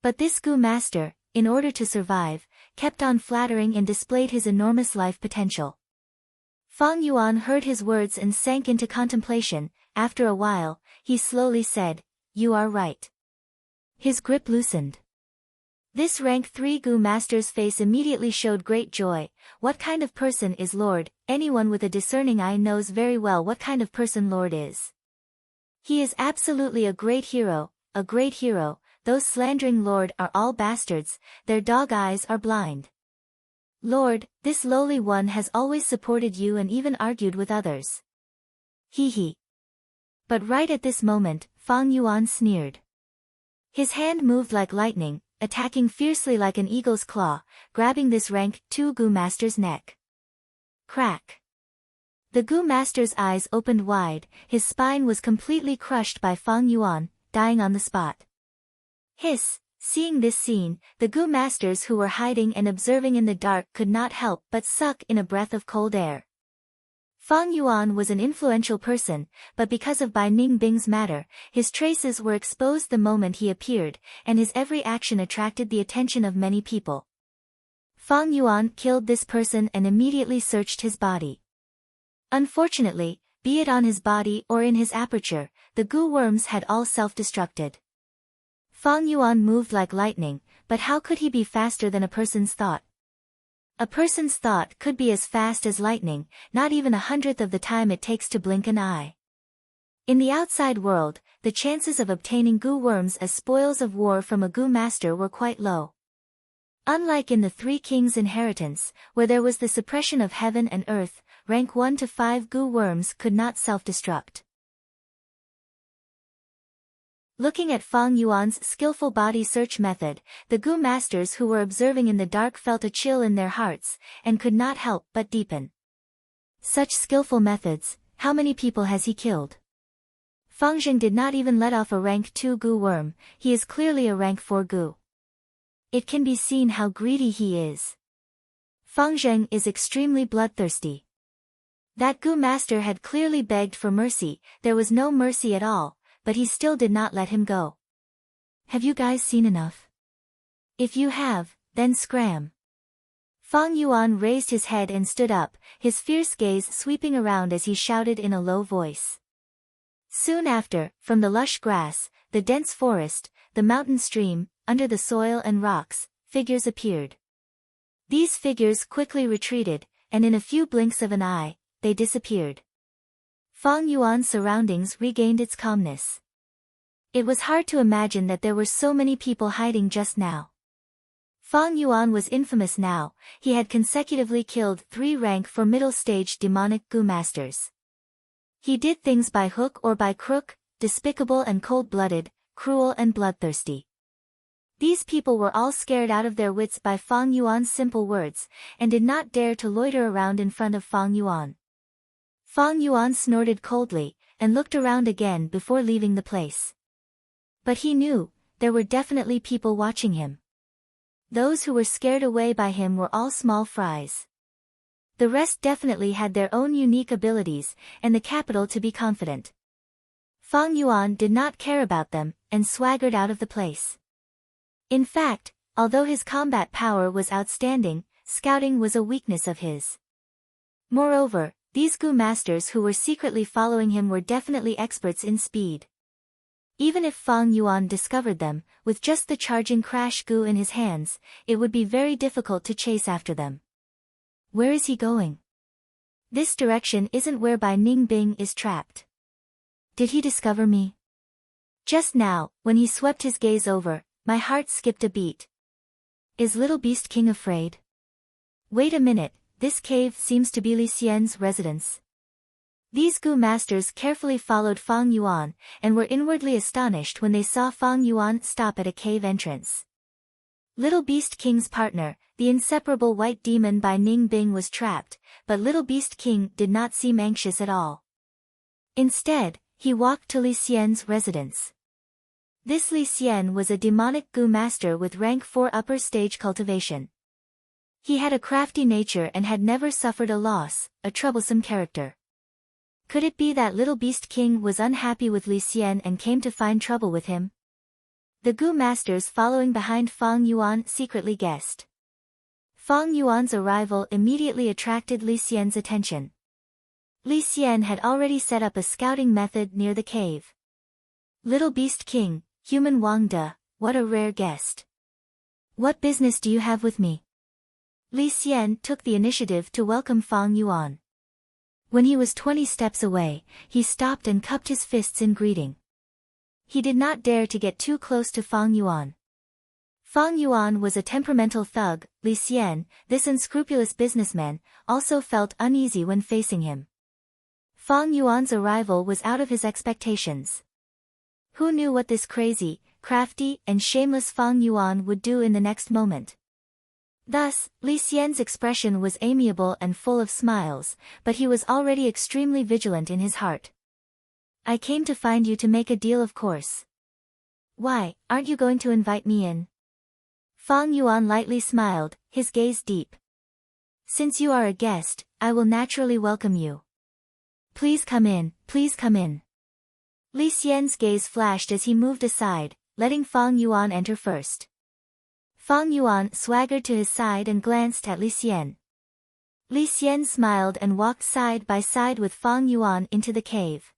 But this Gu master, in order to survive, kept on flattering and displayed his enormous life potential. Fang Yuan heard his words and sank into contemplation. After a while, he slowly said, "You are right." His grip loosened. This rank 3 Gu master's face immediately showed great joy. What kind of person is Lord? Anyone with a discerning eye knows very well what kind of person Lord is. He is absolutely a great hero, a great hero. Those slandering Lord are all bastards, their dog eyes are blind. Lord, this lowly one has always supported you and even argued with others. He. But right at this moment, Fang Yuan sneered. His hand moved like lightning, attacking fiercely like an eagle's claw, grabbing this rank 2 Gu master's neck. Crack. The Gu master's eyes opened wide, his spine was completely crushed by Fang Yuan, dying on the spot. Hiss! Seeing this scene, the Gu masters who were hiding and observing in the dark could not help but suck in a breath of cold air. Fang Yuan was an influential person, but because of Bai Ningbing's matter, his traces were exposed the moment he appeared, and his every action attracted the attention of many people. Fang Yuan killed this person and immediately searched his body. Unfortunately, be it on his body or in his aperture, the Gu worms had all self-destructed. Fang Yuan moved like lightning, but how could he be faster than a person's thought? A person's thought could be as fast as lightning, not even 1/100th of the time it takes to blink an eye. In the outside world, the chances of obtaining Gu worms as spoils of war from a Gu master were quite low. Unlike in the 3 Kings' inheritance, where there was the suppression of heaven and earth, rank 1 to 5 Gu worms could not self-destruct. Looking at Fang Yuan's skillful body search method, the Gu masters who were observing in the dark felt a chill in their hearts, and could not help but deepen. Such skillful methods, how many people has he killed? Fang Zheng did not even let off a rank 2 Gu worm, he is clearly a rank 4 Gu. It can be seen how greedy he is. Fang Zheng is extremely bloodthirsty. That Gu master had clearly begged for mercy, there was no mercy at all, but he still did not let him go. Have you guys seen enough? If you have, then scram. Fang Yuan raised his head and stood up, his fierce gaze sweeping around as he shouted in a low voice. Soon after, from the lush grass, the dense forest, the mountain stream, under the soil and rocks, figures appeared. These figures quickly retreated, and in a few blinks of an eye, they disappeared. Fang Yuan's surroundings regained its calmness. It was hard to imagine that there were so many people hiding just now. Fang Yuan was infamous now, he had consecutively killed 3 rank 4 middle-stage demonic Gu masters. He did things by hook or by crook, despicable and cold-blooded, cruel and bloodthirsty. These people were all scared out of their wits by Fang Yuan's simple words, and did not dare to loiter around in front of Fang Yuan. Fang Yuan snorted coldly, and looked around again before leaving the place. But he knew, there were definitely people watching him. Those who were scared away by him were all small fries. The rest definitely had their own unique abilities, and the capital to be confident. Fang Yuan did not care about them, and swaggered out of the place. In fact, although his combat power was outstanding, scouting was a weakness of his. Moreover, these Gu masters who were secretly following him were definitely experts in speed. Even if Fang Yuan discovered them, with just the charging crash Gu in his hands, it would be very difficult to chase after them. Where is he going? This direction isn't where Bai Ningbing is trapped. Did he discover me? Just now, when he swept his gaze over, my heart skipped a beat. Is Little Beast King afraid? Wait a minute. This cave seems to be Li Xian's residence. These Gu masters carefully followed Fang Yuan, and were inwardly astonished when they saw Fang Yuan stop at a cave entrance. Little Beast King's partner, the inseparable white demon by Ning Bing, was trapped, but Little Beast King did not seem anxious at all. Instead, he walked to Li Xian's residence. This Li Xian was a demonic goo master with rank 4 upper stage cultivation. He had a crafty nature and had never suffered a loss, a troublesome character. Could it be that Little Beast King was unhappy with Li Xian and came to find trouble with him? The goo masters following behind Fang Yuan secretly guessed. Fang Yuan's arrival immediately attracted Li Xian's attention. Li Xian had already set up a scouting method near the cave. Little Beast King, human Wang De, what a rare guest. What business do you have with me? Li Xian took the initiative to welcome Fang Yuan. When he was 20 steps away, he stopped and cupped his fists in greeting. He did not dare to get too close to Fang Yuan. Fang Yuan was a temperamental thug. Li Xian, this unscrupulous businessman, also felt uneasy when facing him. Fang Yuan's arrival was out of his expectations. Who knew what this crazy, crafty, and shameless Fang Yuan would do in the next moment? Thus, Li Xian's expression was amiable and full of smiles, but he was already extremely vigilant in his heart. I came to find you to make a deal, of course. Why, aren't you going to invite me in? Fang Yuan lightly smiled, his gaze deep. Since you are a guest, I will naturally welcome you. Please come in, please come in. Li Xian's gaze flashed as he moved aside, letting Fang Yuan enter first. Fang Yuan swaggered to his side and glanced at Li Xian. Li Xian smiled and walked side by side with Fang Yuan into the cave.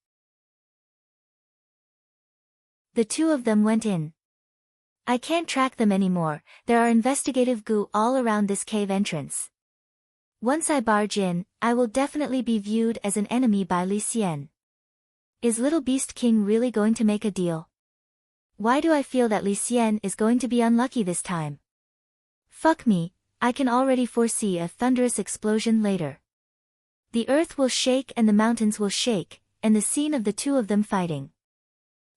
The two of them went in. I can't track them anymore, there are investigative goo all around this cave entrance. Once I barge in, I will definitely be viewed as an enemy by Li Xian. Is Little Beast King really going to make a deal? Why do I feel that Li Xian is going to be unlucky this time? Fuck me, I can already foresee a thunderous explosion later. The earth will shake and the mountains will shake, and the scene of the two of them fighting.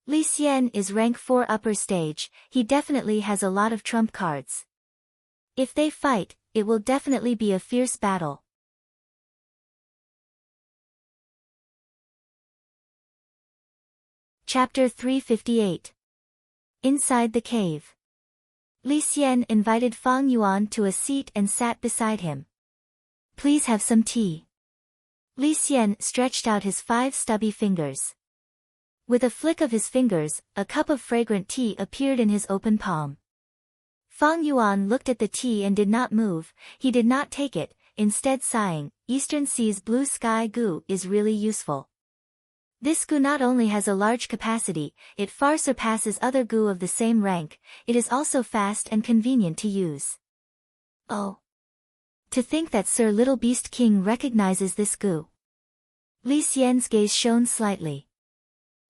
Li Xian is rank 4 upper stage, he definitely has a lot of trump cards. If they fight, it will definitely be a fierce battle. Chapter 358. Inside the cave. Li Xian invited Fang Yuan to a seat and sat beside him. Please have some tea. Li Xian stretched out his 5 stubby fingers. With a flick of his fingers, a cup of fragrant tea appeared in his open palm. Fang Yuan looked at the tea and did not move, he did not take it, instead sighing, Eastern Sea's blue sky goo is really useful. This goo not only has a large capacity, it far surpasses other goo of the same rank, it is also fast and convenient to use. Oh! To think that Sir Little Beast King recognizes this goo. Li Xian's gaze shone slightly.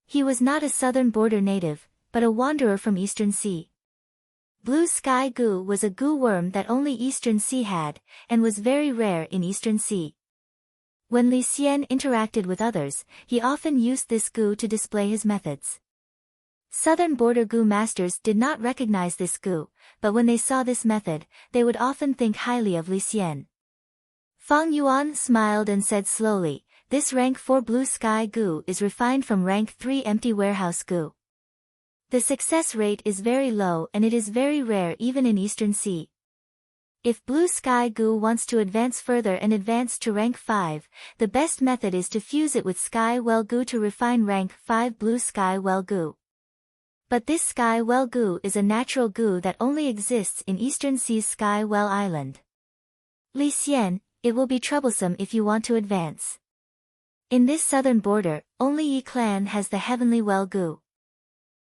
He was not a southern border native, but a wanderer from Eastern Sea. Blue sky goo was a goo worm that only Eastern Sea had, and was very rare in Eastern Sea. When Li Xian interacted with others, he often used this goo to display his methods. Southern border goo masters did not recognize this goo, but when they saw this method, they would often think highly of Li Xian. Fang Yuan smiled and said slowly, this rank 4 blue sky goo is refined from rank 3 empty warehouse goo. The success rate is very low and it is very rare even in Eastern Sea. If blue sky goo wants to advance further and advance to rank 5, the best method is to fuse it with sky well goo to refine rank 5 blue sky well goo. But this sky well goo is a natural goo that only exists in Eastern Sea's Sky Well Island. Li Xian, it will be troublesome if you want to advance. In this southern border, only Yi clan has the heavenly well goo.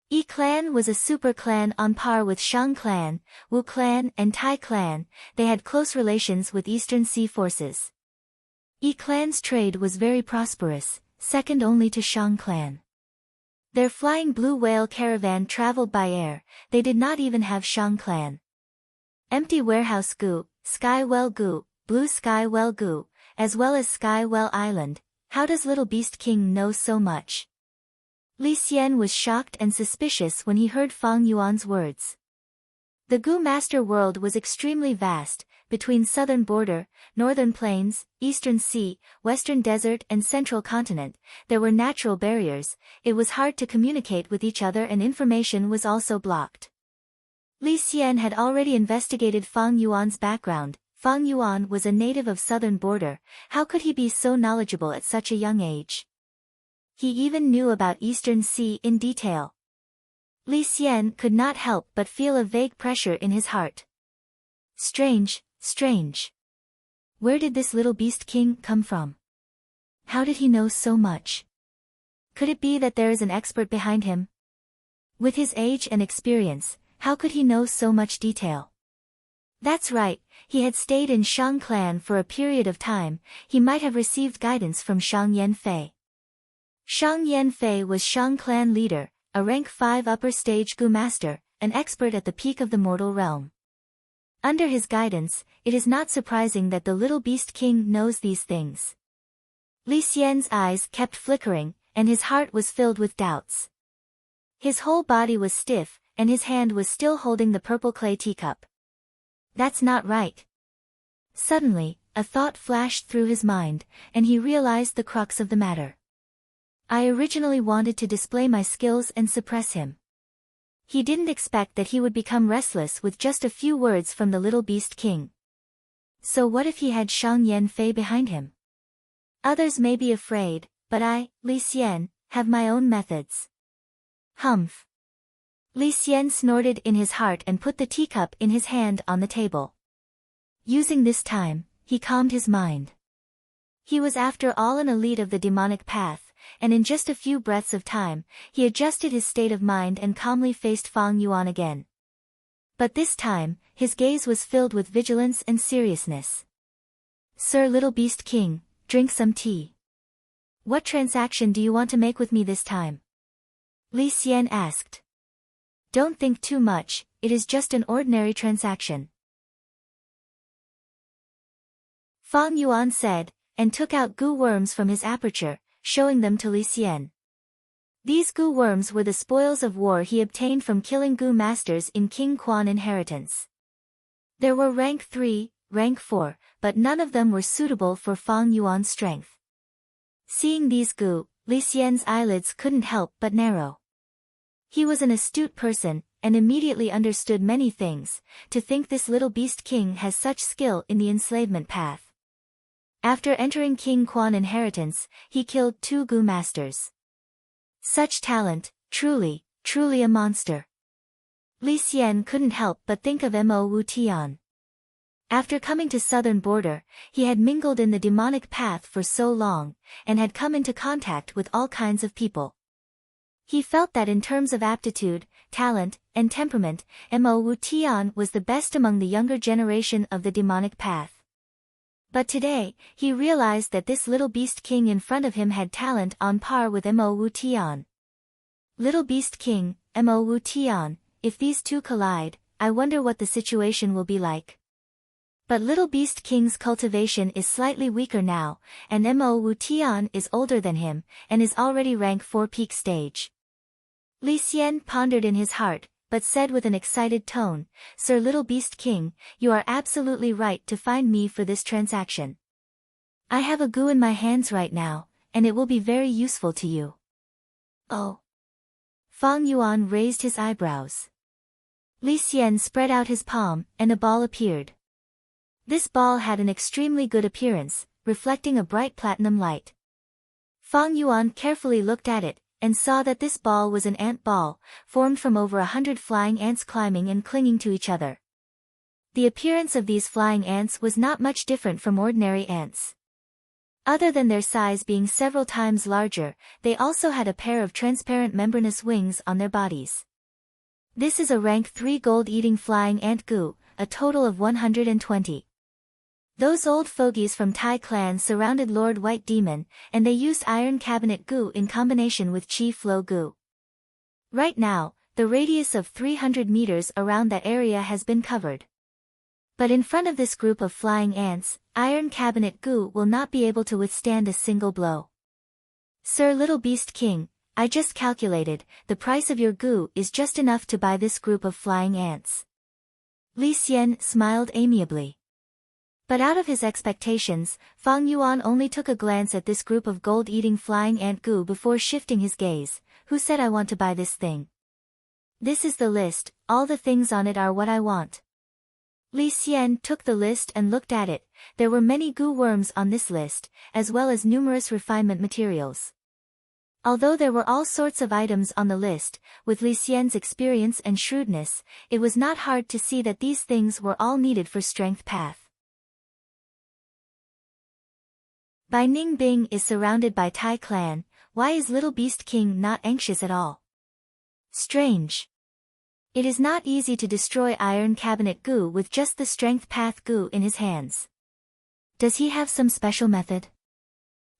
Yi clan was a super clan on par with Shang clan, Wu clan and Tai clan, they had close relations with Eastern Sea forces. Yi clan's trade was very prosperous, second only to Shang clan. Their flying blue whale caravan traveled by air, they did not even have Shang clan. Empty warehouse goo, Sky Well goo, Blue Sky Well goo, as well as Sky Well Island. How does Little Beast King know so much? Li Xian was shocked and suspicious when he heard Fang Yuan's words. The Goo Master world was extremely vast, between southern border, northern plains, eastern sea, western desert and central continent. There were natural barriers, it was hard to communicate with each other and information was also blocked. Li Xian had already investigated Fang Yuan's background. Fang Yuan was a native of southern border, how could he be so knowledgeable at such a young age? He even knew about Eastern Sea in detail. Li Xian could not help but feel a vague pressure in his heart. Strange, strange. Where did this little beast king come from? How did he know so much? Could it be that there is an expert behind him? With his age and experience, how could he know so much detail? That's right, he had stayed in Shang clan for a period of time, he might have received guidance from Shang Yanfei. Shang Yanfei was Shang clan leader, a rank 5 upper stage Goo master, an expert at the peak of the mortal realm. Under his guidance, it is not surprising that the little beast king knows these things. Li Xian's eyes kept flickering, and his heart was filled with doubts. His whole body was stiff, and his hand was still holding the purple clay teacup. That's not right. Suddenly, a thought flashed through his mind, and he realized the crux of the matter. I originally wanted to display my skills and suppress him. He didn't expect that he would become restless with just a few words from the little beast king. So what if he had Shang Yanfei behind him? Others may be afraid, but I, Li Xian, have my own methods. Humph. Li Xian snorted in his heart and put the teacup in his hand on the table. Using this time, he calmed his mind. He was after all an elite of the demonic path, and in just a few breaths of time, he adjusted his state of mind and calmly faced Fang Yuan again. But this time, his gaze was filled with vigilance and seriousness. Sir Little Beast King, drink some tea. What transaction do you want to make with me this time? Li Xian asked. Don't think too much, it is just an ordinary transaction. Fang Yuan said, and took out goo worms from his aperture, showing them to Li Xian. These goo worms were the spoils of war he obtained from killing goo masters in King Quan inheritance. There were rank 3, rank 4, but none of them were suitable for Fang Yuan's strength. Seeing these goo, Li Xian's eyelids couldn't help but narrow. He was an astute person, and immediately understood many things, to think this little beast king has such skill in the enslavement path. After entering King Quan inheritance, he killed 2 goo masters. Such talent, truly a monster. Li Xian couldn't help but think of Mo Wu Tian. After coming to southern border, he had mingled in the demonic path for so long, and had come into contact with all kinds of people. He felt that in terms of aptitude, talent, and temperament, Mo Wu Tian was the best among the younger generation of the demonic path. But today, he realized that this little beast king in front of him had talent on par with Mo Wu Tian. Little beast king, Mo Wu Tian, if these two collide, I wonder what the situation will be like. But little beast king's cultivation is slightly weaker now, and Mo Wu Tian is older than him, and is already rank 4 peak stage. Li Xian pondered in his heart, but said with an excited tone, Sir Little Beast King, you are absolutely right to find me for this transaction. I have a goo in my hands right now, and it will be very useful to you. Oh. Fang Yuan raised his eyebrows. Li Xian spread out his palm, and a ball appeared. This ball had an extremely good appearance, reflecting a bright platinum light. Fang Yuan carefully looked at it, and saw that this ball was an ant ball, formed from over 100 flying ants climbing and clinging to each other. The appearance of these flying ants was not much different from ordinary ants. Other than their size being several times larger, they also had a pair of transparent membranous wings on their bodies. This is a rank 3 gold-eating flying ant goo, a total of 120. Those old fogies from Tai clan surrounded Lord White Demon, and they used iron cabinet goo in combination with chi flow goo. Right now, the radius of 300 meters around that area has been covered. But in front of this group of flying ants, iron cabinet goo will not be able to withstand a single blow. Sir Little Beast King, I just calculated, the price of your goo is just enough to buy this group of flying ants. Li Xian smiled amiably. But out of his expectations, Fang Yuan only took a glance at this group of gold-eating flying ant goo before shifting his gaze. Who said I want to buy this thing? This is the list, all the things on it are what I want. Li Xian took the list and looked at it. There were many goo worms on this list, as well as numerous refinement materials. Although there were all sorts of items on the list, with Li Xian's experience and shrewdness, it was not hard to see that these things were all needed for strength path. Bai Ningbing is surrounded by Tai clan. Why is Little Beast King not anxious at all? Strange. It is not easy to destroy Iron Cabinet goo with just the strength path goo in his hands. Does he have some special method?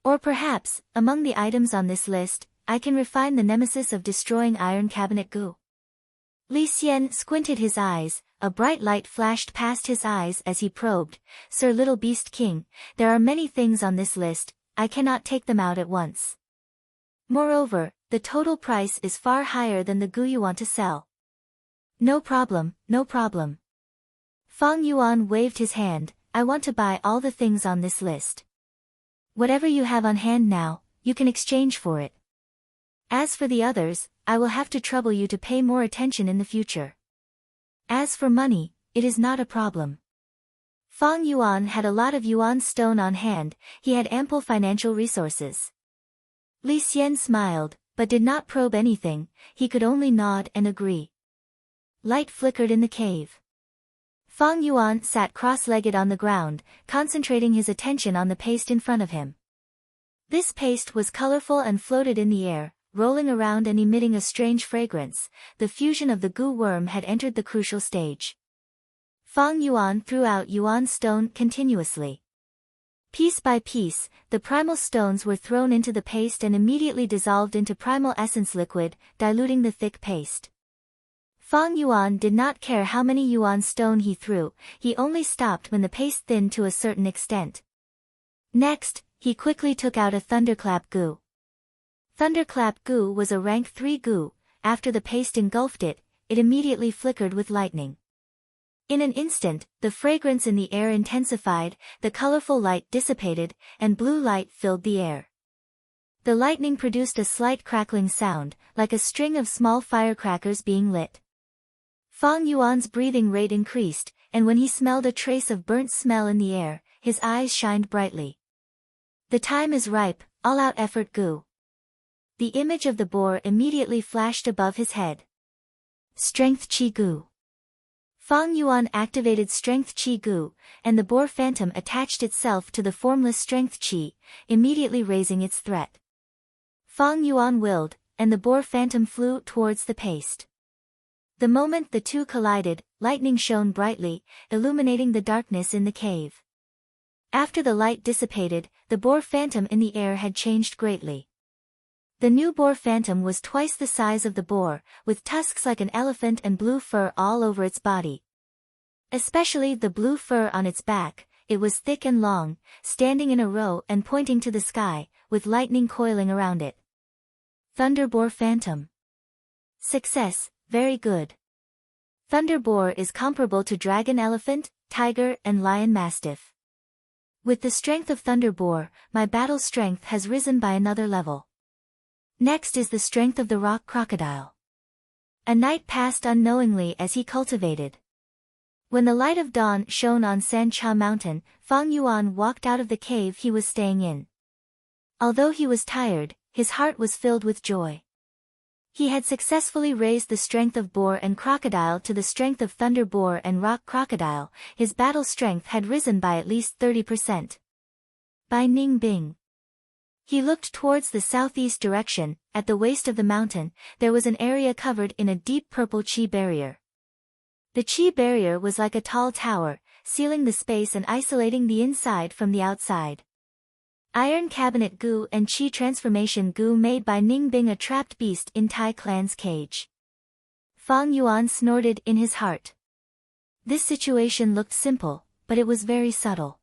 Or perhaps, among the items on this list, I can refine the nemesis of destroying Iron Cabinet goo. Li Xian squinted his eyes. A bright light flashed past his eyes as he probed. Sir Little Beast King, there are many things on this list, I cannot take them out at once. Moreover, the total price is far higher than the goo you want to sell. No problem, no problem. Fang Yuan waved his hand. I want to buy all the things on this list. Whatever you have on hand now, you can exchange for it. As for the others, I will have to trouble you to pay more attention in the future. As for money, it is not a problem. Fang Yuan had a lot of yuan stone on hand, he had ample financial resources. Li Xian smiled, but did not probe anything, he could only nod and agree. Light flickered in the cave. Fang Yuan sat cross-legged on the ground, concentrating his attention on the paste in front of him. This paste was colorful and floated in the air, rolling around and emitting a strange fragrance. The fusion of the goo worm had entered the crucial stage. Fang Yuan threw out yuan stone continuously. Piece by piece, the primal stones were thrown into the paste and immediately dissolved into primal essence liquid, diluting the thick paste. Fang Yuan did not care how many yuan stone he threw, he only stopped when the paste thinned to a certain extent. Next, he quickly took out a thunderclap goo. Thunderclap goo was a rank 3 goo. After the paste engulfed it, it immediately flickered with lightning. In an instant, the fragrance in the air intensified, the colorful light dissipated, and blue light filled the air. The lightning produced a slight crackling sound, like a string of small firecrackers being lit. Fang Yuan's breathing rate increased, and when he smelled a trace of burnt smell in the air, his eyes shined brightly. The time is ripe, all-out effort goo. The image of the boar immediately flashed above his head. Strength Chi Goo. Fang Yuan activated Strength Chi Goo, and the boar phantom attached itself to the formless Strength Chi, immediately raising its threat. Fang Yuan willed, and the boar phantom flew towards the paste. The moment the two collided, lightning shone brightly, illuminating the darkness in the cave. After the light dissipated, the boar phantom in the air had changed greatly. The new boar phantom was twice the size of the boar, with tusks like an elephant and blue fur all over its body. Especially the blue fur on its back, it was thick and long, standing in a row and pointing to the sky, with lightning coiling around it. Thunder Boar Phantom. Success, very good. Thunder Boar is comparable to Dragon Elephant, Tiger and Lion Mastiff. With the strength of Thunder Boar, my battle strength has risen by another level. Next is the strength of the Rock Crocodile. A night passed unknowingly as he cultivated. When the light of dawn shone on Sancha Mountain, Fang Yuan walked out of the cave he was staying in. Although he was tired, his heart was filled with joy. He had successfully raised the strength of Boar and Crocodile to the strength of Thunder Boar and Rock Crocodile, his battle strength had risen by at least 30%. Bai Ningbing. He looked towards the southeast direction. At the waist of the mountain, there was an area covered in a deep purple chi barrier. The chi barrier was like a tall tower, sealing the space and isolating the inside from the outside. Iron Cabinet Goo and Chi Transformation Goo made by Ningbing a trapped beast in Tai Clan's cage. Fang Yuan snorted in his heart. This situation looked simple, but it was very subtle.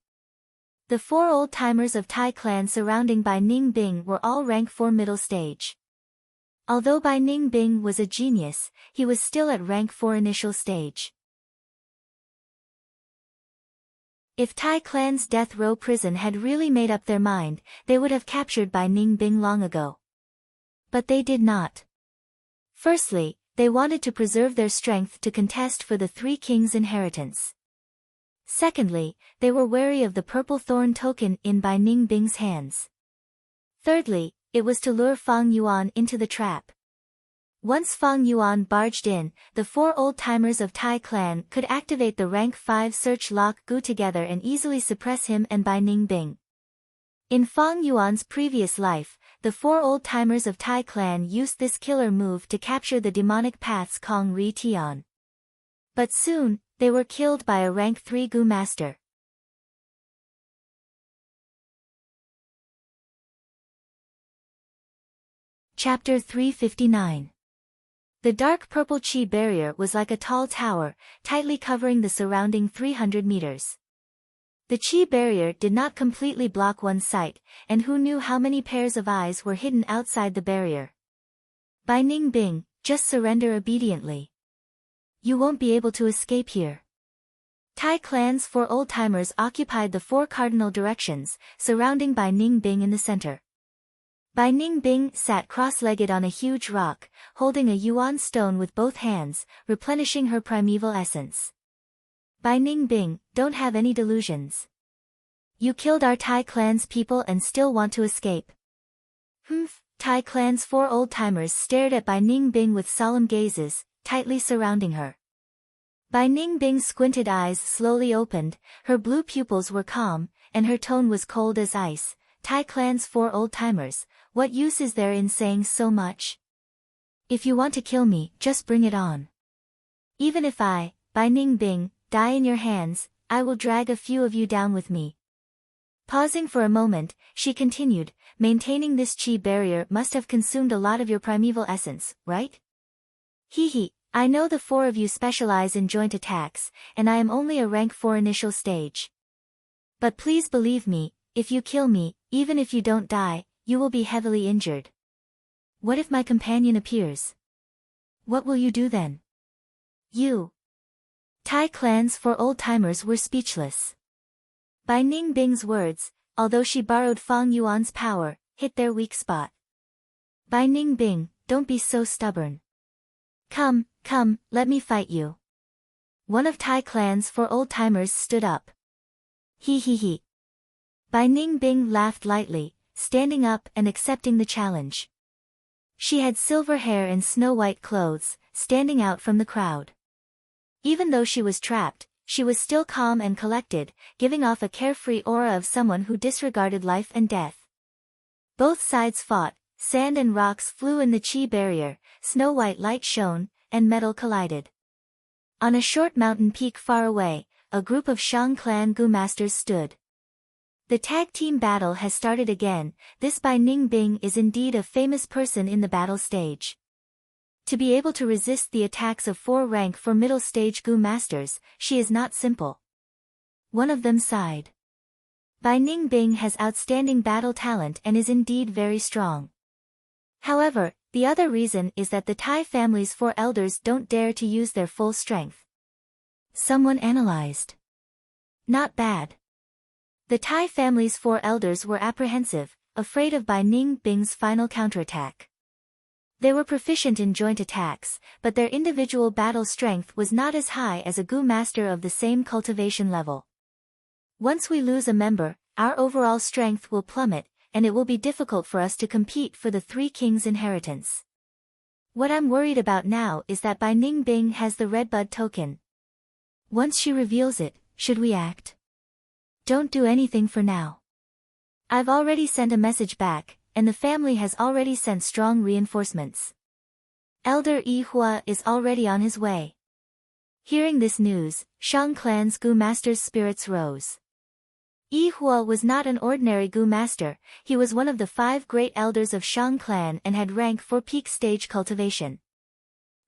The 4 old-timers of Tai Clan surrounding Bai Ningbing were all rank 4 middle stage. Although Bai Ningbing was a genius, he was still at rank 4 initial stage. If Tai clan's death row prison had really made up their mind, they would have captured Bai Ningbing long ago. But they did not. Firstly, they wanted to preserve their strength to contest for the Three Kings' inheritance. Secondly, they were wary of the purple thorn token in Bai Ningbing's hands. Thirdly, it was to lure Fang Yuan into the trap. Once Fang Yuan barged in, the four old-timers of Tai clan could activate the rank 5 search lock Gu together and easily suppress him and Bai Ningbing. In Fang Yuan's previous life, the four old-timers of Tai clan used this killer move to capture the demonic path's Kong Ri Tian. But soon, they were killed by a rank 3 Gu master. Chapter 359. The dark purple Qi barrier was like a tall tower, tightly covering the surrounding 300 meters. The Qi barrier did not completely block one's sight, and who knew how many pairs of eyes were hidden outside the barrier. Bai Ningbing, just surrender obediently. You won't be able to escape here. Tai clan's 4 old-timers occupied the 4 cardinal directions, surrounding Bai Ningbing in the center. Bai Ningbing sat cross-legged on a huge rock, holding a yuan stone with both hands, replenishing her primeval essence. Bai Ningbing, don't have any delusions. You killed our Tai clan's people and still want to escape. Humph! Tai clan's 4 old-timers stared at Bai Ningbing with solemn gazes, tightly surrounding her. Bai Ningbing's squinted eyes slowly opened, her blue pupils were calm, and her tone was cold as ice. Tai clan's 4 old-timers, what use is there in saying so much? If you want to kill me, just bring it on. Even if I, Bai Ningbing, die in your hands, I will drag a few of you down with me. Pausing for a moment, she continued, maintaining this Qi barrier must have consumed a lot of your primeval essence, right? Hee, I know the 4 of you specialize in joint attacks, and I am only a rank 4 initial stage. But please believe me, if you kill me, even if you don't die, you will be heavily injured. What if my companion appears? What will you do then? You. Tai clan's 4 old-timers were speechless. Bai Ningbing's words, although she borrowed Fang Yuan's power, hit their weak spot. Bai Ningbing, don't be so stubborn. Come, let me fight you. One of Tai clan's 4 old-timers stood up. He. Bai Ningbing laughed lightly, standing up and accepting the challenge. She had silver hair and snow-white clothes, standing out from the crowd. Even though she was trapped, she was still calm and collected, giving off a carefree aura of someone who disregarded life and death. Both sides fought, sand and rocks flew in the Qi barrier, snow-white light shone, and metal collided. On a short mountain peak far away, a group of Shang clan Gu masters stood. The tag team battle has started again. This Bai Ningbing is indeed a famous person in the battle stage. To be able to resist the attacks of 4 rank 4 middle stage Gu masters, she is not simple. One of them sighed. Bai Ningbing has outstanding battle talent and is indeed very strong. However, the other reason is that the Tai family's 4 elders don't dare to use their full strength. Someone analyzed. Not bad. The Tai family's 4 elders were apprehensive, afraid of Bai Ningbing's final counterattack. They were proficient in joint attacks, but their individual battle strength was not as high as a Gu master of the same cultivation level. Once we lose a member, our overall strength will plummet, and it will be difficult for us to compete for the Three Kings' inheritance. What I'm worried about now is that Bai Ningbing has the Redbud token. Once she reveals it, should we act? Don't do anything for now. I've already sent a message back, and the family has already sent strong reinforcements. Elder Yi Hua is already on his way. Hearing this news, Shang clan's Gu master's spirits rose. Yi Hua was not an ordinary Gu master, he was one of the 5 great elders of Shang clan and had rank for peak stage cultivation.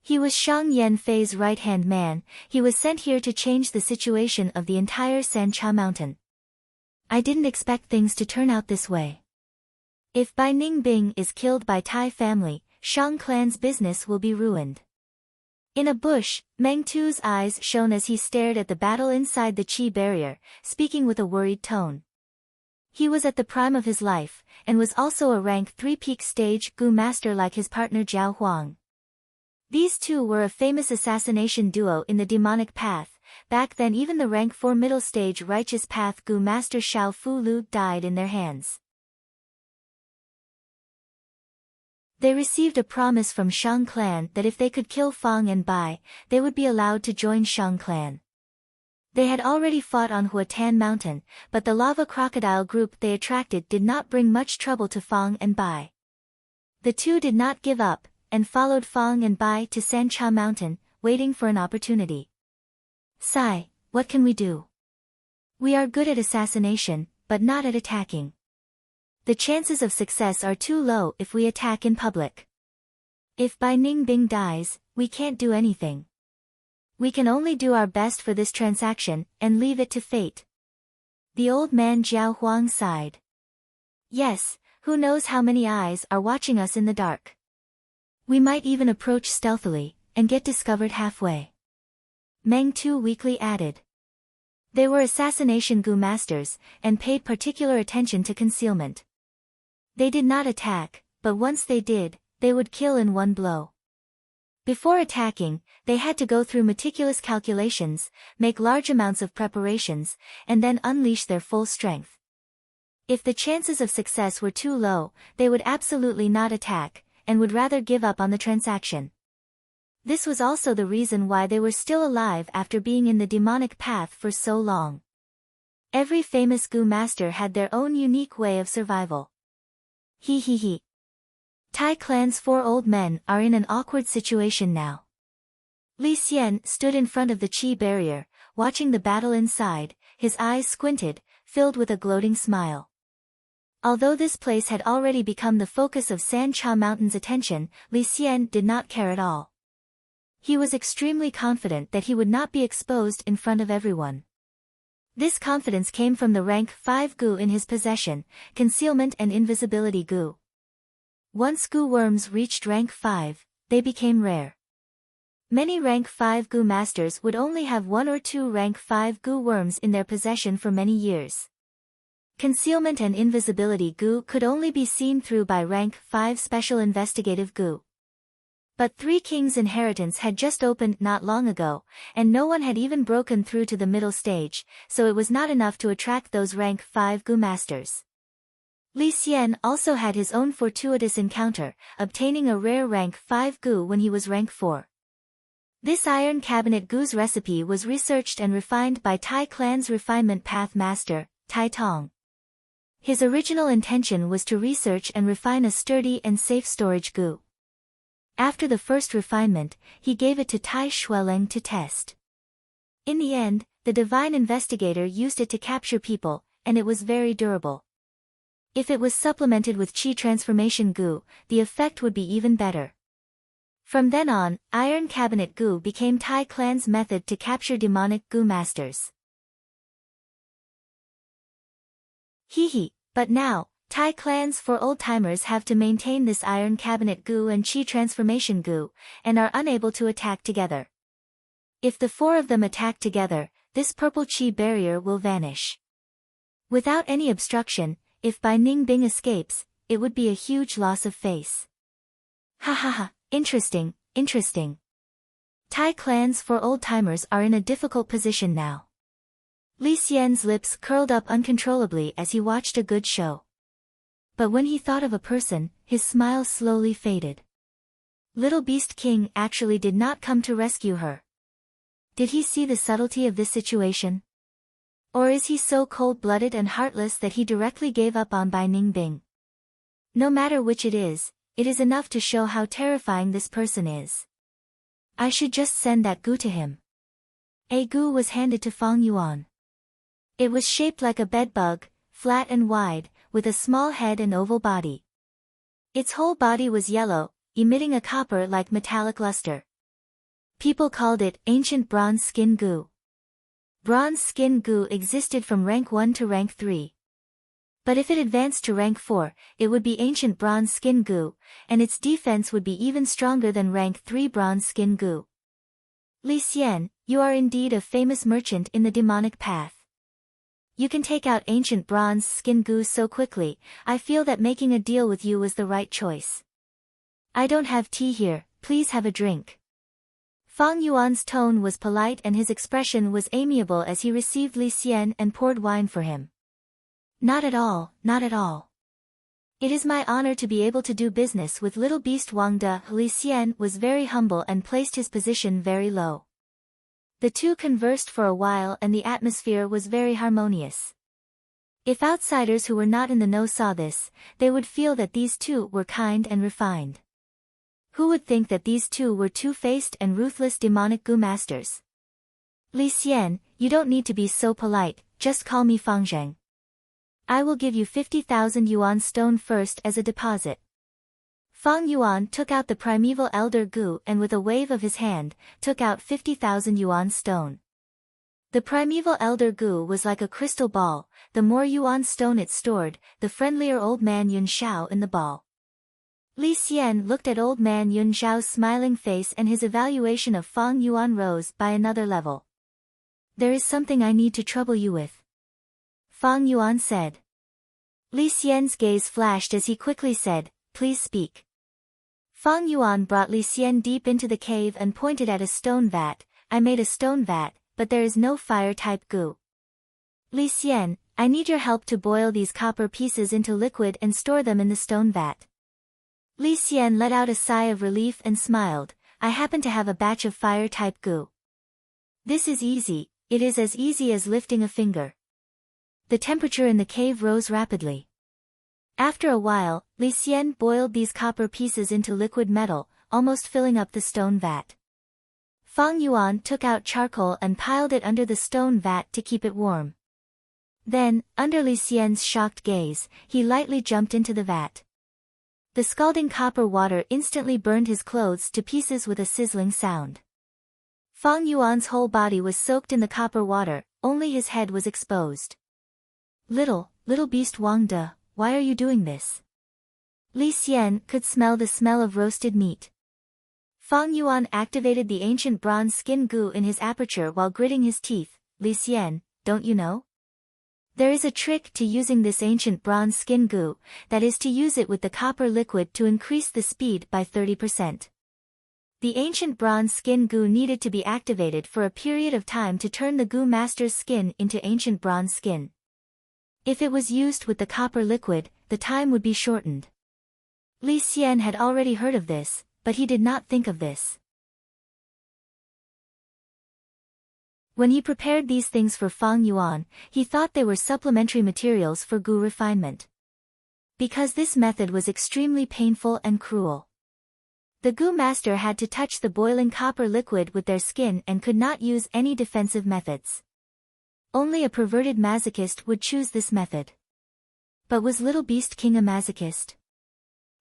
He was Shang Yanfei's right-hand man. He was sent here to change the situation of the entire Sancha mountain. I didn't expect things to turn out this way. If Bai Ningbing is killed by Tai family, Shang clan's business will be ruined. In a bush, Meng Tu's eyes shone as he stared at the battle inside the Qi barrier, speaking with a worried tone. He was at the prime of his life, and was also a rank 3 peak stage Gu master like his partner Jiao Huang. These two were a famous assassination duo in the demonic path. Back then even the rank 4 middle stage righteous path Gu master Xiao Fu Lu died in their hands. They received a promise from Shang clan that if they could kill Fang and Bai, they would be allowed to join Shang clan. They had already fought on Huatan Mountain, but the lava crocodile group they attracted did not bring much trouble to Fang and Bai. The two did not give up, and followed Fang and Bai to Sancha Mountain, waiting for an opportunity. Sai, what can we do? We are good at assassination, but not at attacking. The chances of success are too low if we attack in public. If Bai Ningbing dies, we can't do anything. We can only do our best for this transaction, and leave it to fate. The old man Jiao Huang sighed. Yes, who knows how many eyes are watching us in the dark. We might even approach stealthily, and get discovered halfway. Meng Tu weakly added. They were assassination Gu masters, and paid particular attention to concealment. They did not attack, but once they did, they would kill in one blow. Before attacking, they had to go through meticulous calculations, make large amounts of preparations, and then unleash their full strength. If the chances of success were too low, they would absolutely not attack, and would rather give up on the transaction. This was also the reason why they were still alive after being in the demonic path for so long. Every famous Gu master had their own unique way of survival. He. Tai clan's 4 old men are in an awkward situation now. Li Xian stood in front of the Qi barrier, watching the battle inside, his eyes squinted, filled with a gloating smile. Although this place had already become the focus of Sancha Mountain's attention, Li Xian did not care at all. He was extremely confident that he would not be exposed in front of everyone. This confidence came from the rank 5 Gu in his possession, concealment and invisibility Gu. Once Gu worms reached rank 5, they became rare. Many rank 5 Gu masters would only have 1 or 2 rank 5 Gu worms in their possession for many years. Concealment and invisibility Gu could only be seen through by rank 5 special investigative Gu. But 3 Kings' inheritance had just opened not long ago, and no one had even broken through to the middle stage, so it was not enough to attract those rank 5 Gu masters. Li Xian also had his own fortuitous encounter, obtaining a rare rank 5 Gu when he was rank 4. This iron cabinet Gu's recipe was researched and refined by Tai clan's refinement path master, Tai Tong. His original intention was to research and refine a sturdy and safe storage Gu. After the first refinement, he gave it to Tai Shueleng to test. In the end, the divine investigator used it to capture people, and it was very durable. If it was supplemented with Qi transformation Gu, the effect would be even better. From then on, Iron Cabinet Gu became Tai clan's method to capture demonic Gu masters. But now, Tai clan's 4 old-timers have to maintain this Iron Cabinet Gu and Qi transformation Gu, and are unable to attack together. If the 4 of them attack together, this purple Qi barrier will vanish. Without any obstruction, if Bai Ningbing escapes, it would be a huge loss of face. Interesting. Tai clan's 4 old-timers are in a difficult position now. Li Xian's lips curled up uncontrollably as he watched a good show. But when he thought of a person, his smile slowly faded. Little Beast King actually did not come to rescue her. Did he see the subtlety of this situation? Or is he so cold-blooded and heartless that he directly gave up on Bai Ningbing? No matter which it is enough to show how terrifying this person is. I should just send that Gu to him. A Gu was handed to Fang Yuan. It was shaped like a bedbug, flat and wide, with a small head and oval body. Its whole body was yellow, emitting a copper-like metallic luster. People called it ancient bronze skin Gu. Bronze skin Gu existed from rank 1 to rank 3. But if it advanced to rank 4, it would be ancient bronze skin Gu, and its defense would be even stronger than rank 3 bronze skin Gu. Li Xian, you are indeed a famous merchant in the demonic path. You can take out ancient bronze skin goo so quickly, I feel that making a deal with you was the right choice. I don't have tea here, please have a drink. Fang Yuan's tone was polite and his expression was amiable as he received Li Xian and poured wine for him. Not at all, not at all. It is my honor to be able to do business with little beast Wang De. Li Xian was very humble and placed his position very low. The two conversed for a while and the atmosphere was very harmonious. If outsiders who were not in the know saw this, they would feel that these two were kind and refined. Who would think that these two were two-faced and ruthless demonic goo masters? Li Xian, you don't need to be so polite, just call me Fang Zheng. I will give you 50,000 yuan stone first as a deposit. Fang Yuan took out the primeval elder goo and with a wave of his hand, took out 50,000 yuan stone. The primeval elder goo was like a crystal ball, the more yuan stone it stored, the friendlier old man Yun Xiao in the ball. Li Xian looked at old man Yun Xiao's smiling face and his evaluation of Fang Yuan rose by another level. There is something I need to trouble you with. Fang Yuan said. Li Xian's gaze flashed as he quickly said, please speak. Fang Yuan brought Li Xian deep into the cave and pointed at a stone vat. I made a stone vat, but there is no fire-type goo. Li Xian, I need your help to boil these copper pieces into liquid and store them in the stone vat. Li Xian let out a sigh of relief and smiled, I happen to have a batch of fire-type goo. This is easy, it is as easy as lifting a finger. The temperature in the cave rose rapidly. After a while, Li Xian boiled these copper pieces into liquid metal, almost filling up the stone vat. Fang Yuan took out charcoal and piled it under the stone vat to keep it warm. Then, under Li Xian's shocked gaze, he lightly jumped into the vat. The scalding copper water instantly burned his clothes to pieces with a sizzling sound. Fang Yuan's whole body was soaked in the copper water, only his head was exposed. Little beast Wang De, why are you doing this? Li Xian could smell the smell of roasted meat. Fang Yuan activated the ancient bronze skin goo in his aperture while gritting his teeth. Li Xian, don't you know? There is a trick to using this ancient bronze skin goo, that is to use it with the copper liquid to increase the speed by 30%. The ancient bronze skin goo needed to be activated for a period of time to turn the goo master's skin into ancient bronze skin. If it was used with the copper liquid, the time would be shortened. Li Xian had already heard of this, but he did not think of this. When he prepared these things for Fang Yuan, he thought they were supplementary materials for goo refinement. Because this method was extremely painful and cruel. The goo master had to touch the boiling copper liquid with their skin and could not use any defensive methods. Only a perverted masochist would choose this method. But was Little Beast King a masochist?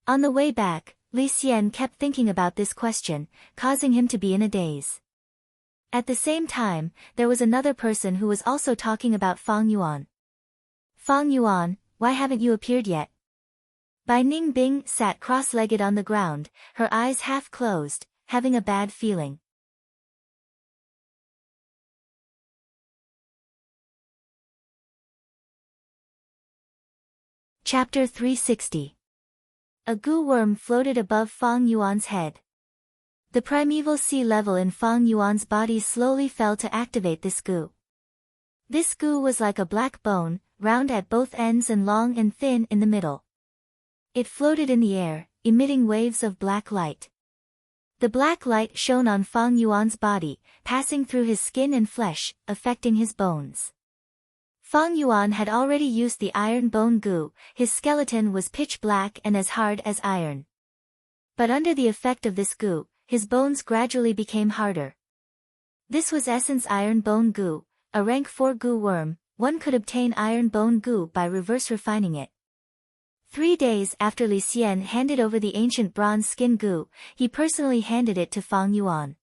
On the way back, Li Xian kept thinking about this question, causing him to be in a daze. At the same time, there was another person who was also talking about Fang Yuan. Fang Yuan, why haven't you appeared yet? Bai Ning Bing sat cross-legged on the ground, her eyes half closed, having a bad feeling. Chapter 360. A goo worm floated above Fang Yuan's head. The primeval sea level in Fang Yuan's body slowly fell to activate this goo. This goo was like a black bone, round at both ends and long and thin in the middle. It floated in the air, emitting waves of black light. The black light shone on Fang Yuan's body, passing through his skin and flesh, affecting his bones. Fang Yuan had already used the iron bone goo, his skeleton was pitch black and as hard as iron. But under the effect of this goo, his bones gradually became harder. This was Essence Iron Bone Goo, a rank 4 goo worm. One could obtain iron bone goo by reverse refining it. 3 days after Li Xian handed over the ancient bronze skin goo, he personally handed it to Fang Yuan.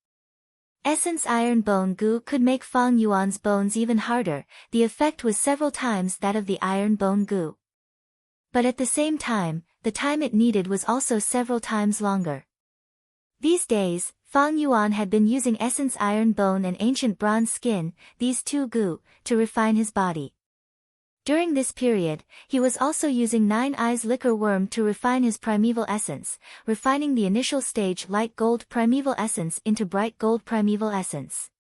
Essence Iron Bone Goo could make Fang Yuan's bones even harder, the effect was several times that of the iron bone goo. But at the same time, the time it needed was also several times longer. These days, Fang Yuan had been using essence iron bone and ancient bronze skin, these two gu, to refine his body. During this period, he was also using 9 Eyes liquor worm to refine his primeval essence, refining the initial stage light gold primeval essence into bright gold primeval essence.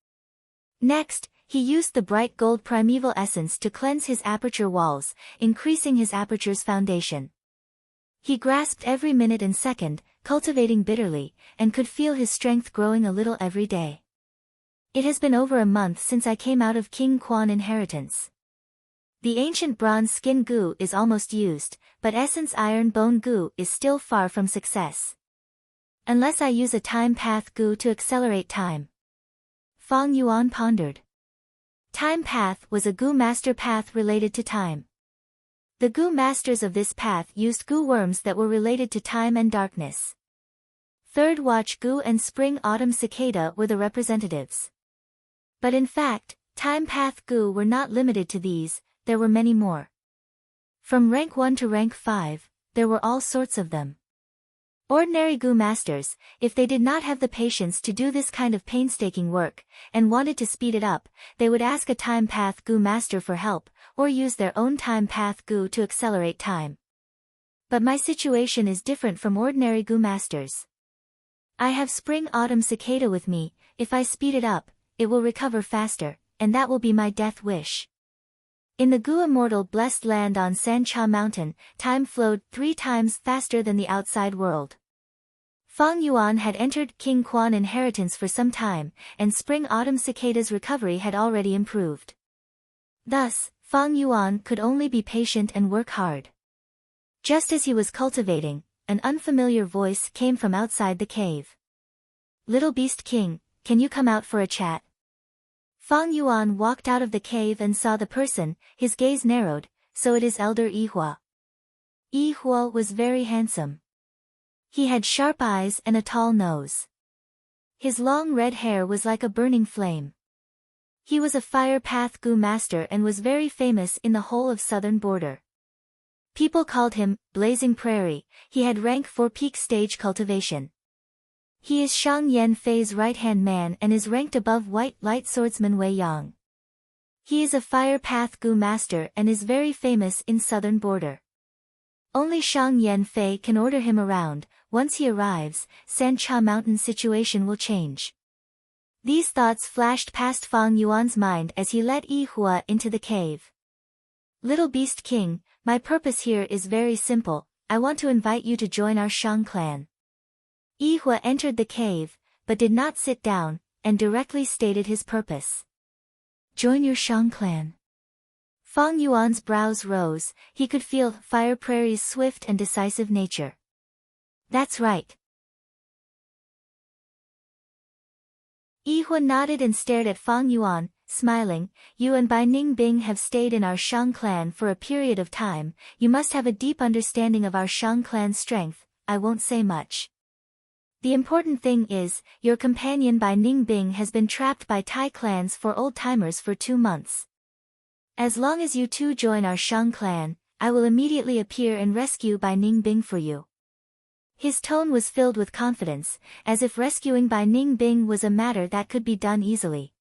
Next, he used the bright gold primeval essence to cleanse his aperture walls, increasing his aperture's foundation. He grasped every minute and second, cultivating bitterly, and could feel his strength growing a little every day. It has been over a month since I came out of King Quan inheritance. The ancient bronze skin gu is almost used, but essence iron bone gu is still far from success. Unless I use a time path gu to accelerate time. Fang Yuan pondered. Time path was a gu master path related to time. The gu masters of this path used gu worms that were related to time and darkness. Third watch gu and spring autumn cicada were the representatives. But in fact, time path gu were not limited to these, there were many more. From rank 1 to rank 5, there were all sorts of them. Ordinary gu masters, if they did not have the patience to do this kind of painstaking work, and wanted to speed it up, they would ask a time path gu master for help, or use their own time path gu to accelerate time. But my situation is different from ordinary gu masters. I have spring autumn cicada with me, if I speed it up, it will recover faster, and that will be my death wish. In the gu immortal blessed land on San Cha Mountain, time flowed 3 times faster than the outside world. Fang Yuan had entered King Quan inheritance for some time, and spring-autumn cicada's recovery had already improved. Thus, Fang Yuan could only be patient and work hard. Just as he was cultivating, an unfamiliar voice came from outside the cave. "Little Beast King, can you come out for a chat?" Fang Yuan walked out of the cave and saw the person, his gaze narrowed, so it is Elder Yihua. Yihua was very handsome. He had sharp eyes and a tall nose. His long red hair was like a burning flame. He was a fire path gu master and was very famous in the whole of southern border. People called him Blazing Prairie. He had rank 4 peak stage cultivation. He is Shang Yan Fei's right-hand man and is ranked above White Light Swordsman Wei Yang. He is a fire path gu master and is very famous in southern border. Only Shang Yan Fei can order him around. Once he arrives, San Cha Mountain situation will change. These thoughts flashed past Fang Yuan's mind as he led Yihua into the cave. "Little Beast King, my purpose here is very simple. I want to invite you to join our Shang clan." Yihua entered the cave, but did not sit down, and directly stated his purpose. "Join your Shang clan." Fang Yuan's brows rose, he could feel Fire Prairie's swift and decisive nature. "That's right." Yihua nodded and stared at Fang Yuan, smiling. "You and Bai Ningbing have stayed in our Shang clan for a period of time, you must have a deep understanding of our Shang clan's strength, I won't say much. The important thing is, your companion Bai Ningbing has been trapped by Tai clans for old-timers for 2 months. As long as you two join our Shang clan, I will immediately appear and rescue Bai Ningbing for you." His tone was filled with confidence, as if rescuing Bai Ningbing was a matter that could be done easily.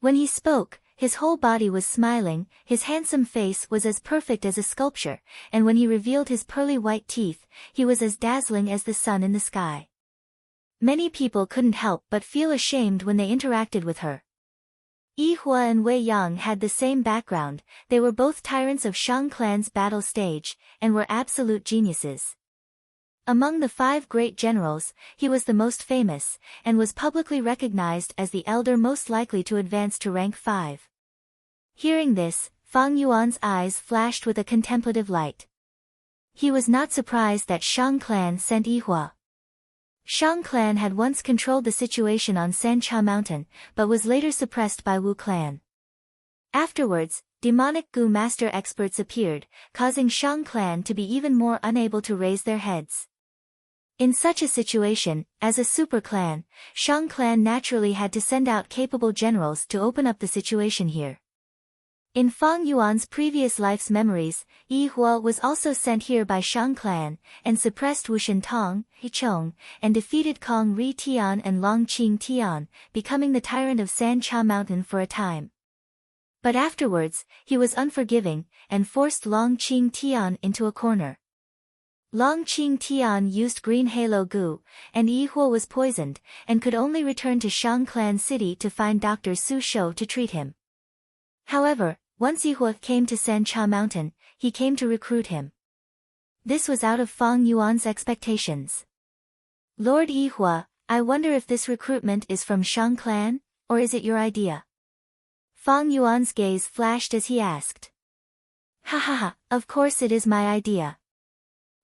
When he spoke, his whole body was smiling, his handsome face was as perfect as a sculpture, and when he revealed his pearly white teeth, he was as dazzling as the sun in the sky. Many people couldn't help but feel ashamed when they interacted with her. Yihua and Wei Yang had the same background, they were both tyrants of Shang clan's battle stage, and were absolute geniuses. Among the 5 great generals, he was the most famous, and was publicly recognized as the elder most likely to advance to rank 5. Hearing this, Fang Yuan's eyes flashed with a contemplative light. He was not surprised that Shang clan sent Yihua. Shang clan had once controlled the situation on San Cha Mountain, but was later suppressed by Wu clan. Afterwards, demonic gu master experts appeared, causing Shang clan to be even more unable to raise their heads. In such a situation, as a super clan, Shang clan naturally had to send out capable generals to open up the situation here. In Fang Yuan's previous life's memories, Yi Hua was also sent here by Shang clan, and suppressed Wushan Tong, Hichong, and defeated Kong Ri Tian and Long Qing Tian, becoming the tyrant of San Cha Mountain for a time. But afterwards, he was unforgiving, and forced Long Qing Tian into a corner. Long Qing Tian used green halo goo, and Yi Hua was poisoned, and could only return to Shang clan city to find Dr. Su Shou to treat him. However, once Yi Hua came to San Cha Mountain, he came to recruit him. This was out of Fang Yuan's expectations. Lord Yi Hua, I wonder if this recruitment is from Shang clan, or is it your idea? Fang Yuan's gaze flashed as he asked. Ha ha ha, of course it is my idea.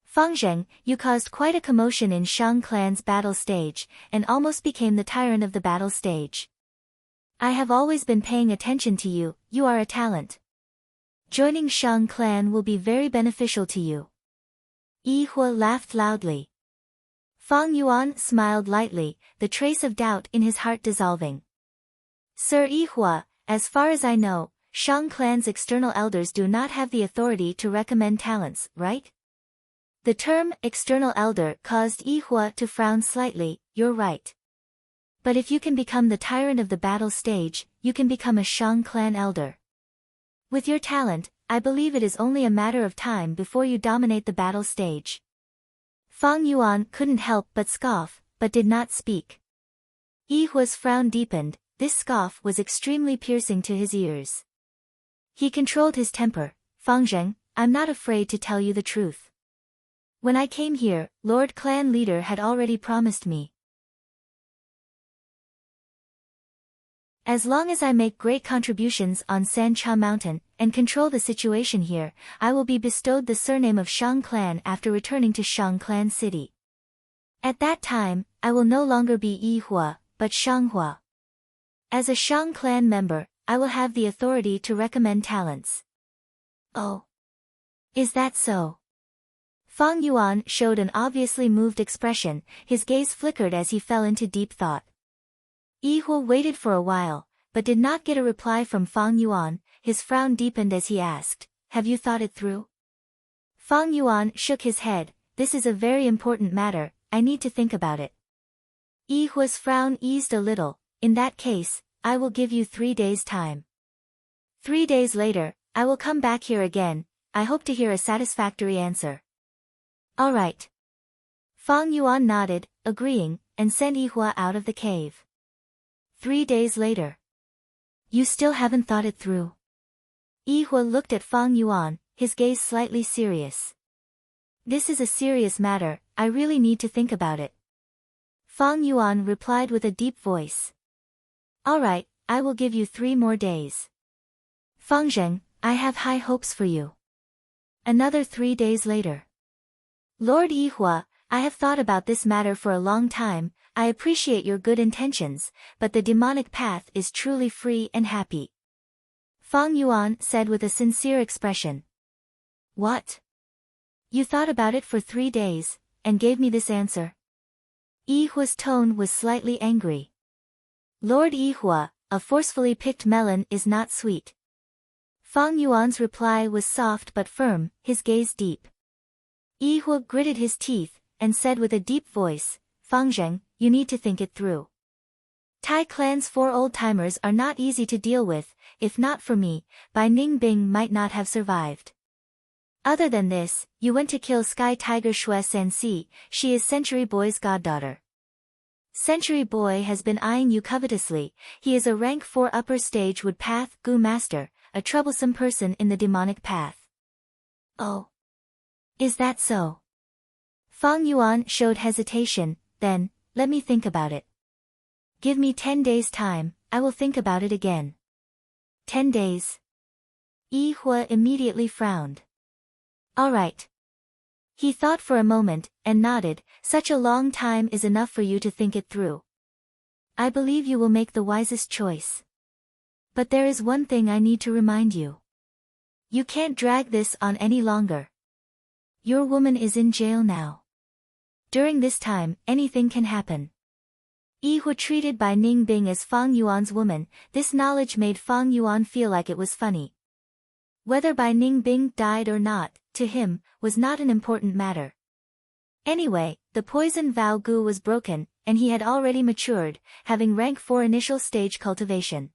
Fang Zheng, you caused quite a commotion in Shang clan's battle stage, and almost became the tyrant of the battle stage. I have always been paying attention to you, you are a talent. Joining Shang clan will be very beneficial to you. Yi Hua laughed loudly. Fang Yuan smiled lightly, the trace of doubt in his heart dissolving. Sir Yi Hua, as far as I know, Shang clan's external elders do not have the authority to recommend talents, right? The term external elder caused Yi Hua to frown slightly. You're right. But if you can become the tyrant of the battle stage, you can become a Shang clan elder. With your talent, I believe it is only a matter of time before you dominate the battle stage. Fang Yuan couldn't help but scoff, but did not speak. Yi Hua's frown deepened, this scoff was extremely piercing to his ears. He controlled his temper. Fang Zheng, I'm not afraid to tell you the truth. When I came here, Lord Clan Leader had already promised me. As long as I make great contributions on San Cha Mountain, and control the situation here, I will be bestowed the surname of Shang clan after returning to Shang clan city. At that time, I will no longer be Yi Hua, but Shang Hua. As a Shang clan member, I will have the authority to recommend talents. Oh. Is that so? Fang Yuan showed an obviously moved expression, his gaze flickered as he fell into deep thought. Yi Hua waited for a while, but did not get a reply from Fang Yuan. His frown deepened as he asked, have you thought it through? Fang Yuan shook his head, this is a very important matter, I need to think about it. Yi Hua's frown eased a little, in that case, I will give you 3 days' time. 3 days later, I will come back here again, I hope to hear a satisfactory answer. All right. Fang Yuan nodded, agreeing, and sent Yi Hua out of the cave. 3 days later. You still haven't thought it through? Yi Hua looked at Fang Yuan, his gaze slightly serious. This is a serious matter, I really need to think about it. Fang Yuan replied with a deep voice. All right, I will give you 3 more days. Fang Zheng, I have high hopes for you. Another 3 days later. Lord Yi Hua, I have thought about this matter for a long time, I appreciate your good intentions, but the demonic path is truly free and happy. Fang Yuan said with a sincere expression. What? You thought about it for 3 days, and gave me this answer? Yi Hua's tone was slightly angry. Lord Yi Hua, a forcefully picked melon is not sweet. Fang Yuan's reply was soft but firm, his gaze deep. Yi Hua gritted his teeth, and said with a deep voice, Fang Zheng, you need to think it through. Tai clan's 4 old-timers are not easy to deal with, if not for me, Bai Ningbing might not have survived. Other than this, you went to kill Sky Tiger Shui Sanxi, she is Century Boy's goddaughter. Century Boy has been eyeing you covetously, he is a rank 4 upper stage wood path Gu master, a troublesome person in the demonic path. Oh. Is that so? Fang Yuan showed hesitation, then, let me think about it. Give me 10 days' time, I will think about it again. 10 days? Yi Hua immediately frowned. All right. He thought for a moment, and nodded, such a long time is enough for you to think it through. I believe you will make the wisest choice. But there is one thing I need to remind you. You can't drag this on any longer. Your woman is in jail now. During this time, anything can happen. Yi Hua treated Bai Ningbing as Fang Yuan's woman, this knowledge made Fang Yuan feel like it was funny. Whether Bai Ningbing died or not, to him, was not an important matter. Anyway, the poison vow gu was broken, and he had already matured, having rank 4 initial stage cultivation.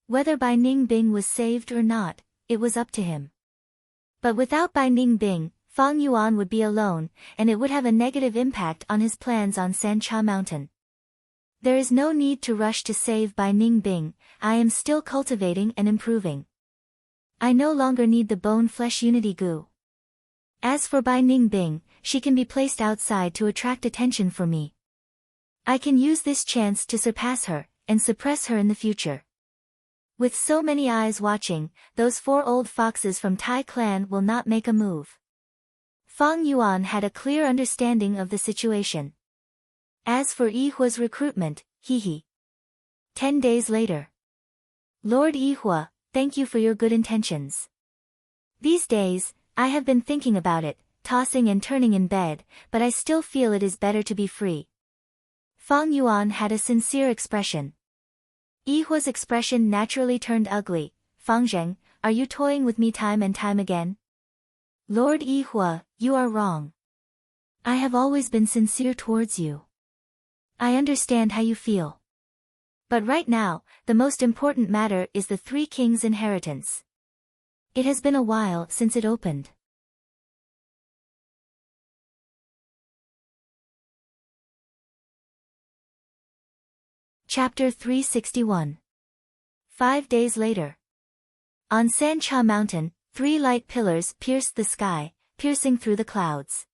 Whether Bai Ningbing was saved or not, it was up to him. But without Bai Ningbing, Fang Yuan would be alone, and it would have a negative impact on his plans on Sancha Mountain. There is no need to rush to save Bai Ningbing, I am still cultivating and improving. I no longer need the bone-flesh unity gu. As for Bai Ningbing, she can be placed outside to attract attention for me. I can use this chance to surpass her, and suppress her in the future. With so many eyes watching, those 4 old foxes from Tai clan will not make a move. Fang Yuan had a clear understanding of the situation. As for Yihua's recruitment, he. 10 days later. Lord Yihua, thank you for your good intentions. These days, I have been thinking about it, tossing and turning in bed, but I still feel it is better to be free. Fang Yuan had a sincere expression. Yihua's expression naturally turned ugly. Fang Zheng, are you toying with me time and time again? Lord Yihua, you are wrong. I have always been sincere towards you. I understand how you feel. But right now, the most important matter is the 3 kings' inheritance. It has been a while since it opened. Chapter 361. 5 days later. On Sancha Mountain, 3 light pillars pierced the sky, piercing through the clouds.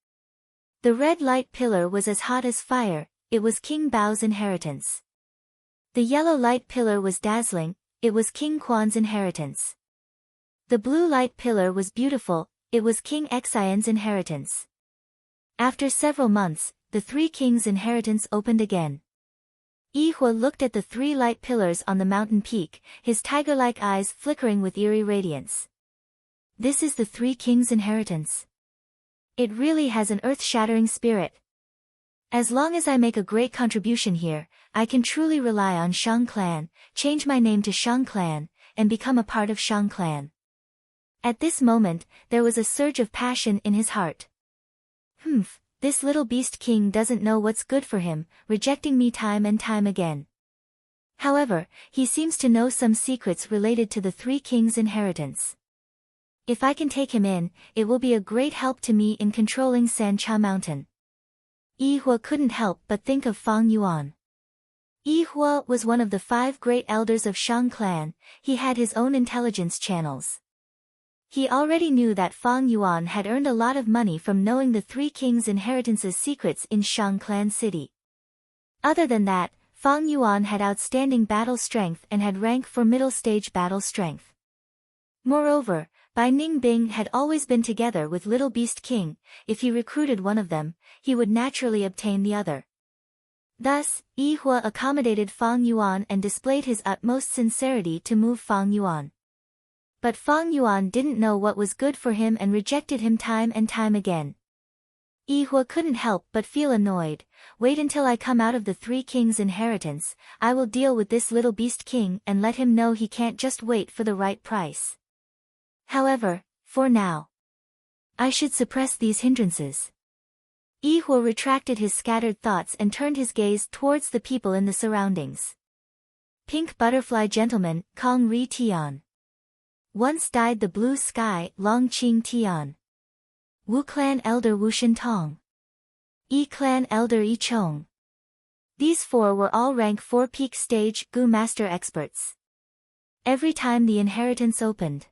The red light pillar was as hot as fire, it was King Bao's inheritance. The yellow light pillar was dazzling, it was King Quan's inheritance. The blue light pillar was beautiful, it was King Xian's inheritance. After several months, the 3 kings' inheritance opened again. Yihua looked at the 3 light pillars on the mountain peak, his tiger-like eyes flickering with eerie radiance. This is the 3 kings' inheritance. It really has an earth-shattering spirit. As long as I make a great contribution here, I can truly rely on Shang Clan, change my name to Shang Clan, and become a part of Shang Clan. At this moment, there was a surge of passion in his heart. This little beast king doesn't know what's good for him, rejecting me time and time again. However, he seems to know some secrets related to the 3 kings' inheritance. If I can take him in, it will be a great help to me in controlling Sancha Mountain. Yihua couldn't help but think of Fang Yuan. Yihua was one of the 5 great elders of Shang Clan, he had his own intelligence channels. He already knew that Fang Yuan had earned a lot of money from knowing the 3 kings' inheritance's secrets in Shang Clan City. Other than that, Fang Yuan had outstanding battle strength and had rank for middle stage battle strength. Moreover, Bai Ningbing had always been together with Little Beast King, if he recruited one of them, he would naturally obtain the other. Thus, Yihua accommodated Fang Yuan and displayed his utmost sincerity to move Fang Yuan. But Fang Yuan didn't know what was good for him and rejected him time and time again. Yihua couldn't help but feel annoyed. Wait until I come out of the 3 kings' inheritance, I will deal with this little beast king and let him know he can't just wait for the right price. However, for now, I should suppress these hindrances. Yihua retracted his scattered thoughts and turned his gaze towards the people in the surroundings. Pink butterfly gentleman, Kong Ri Tian. Once died the blue sky, Long Qing Tian. Wu clan elder Wu Shintong. Yi clan elder Yi Chong. These 4 were all rank 4 peak stage Gu master experts. Every time the inheritance opened,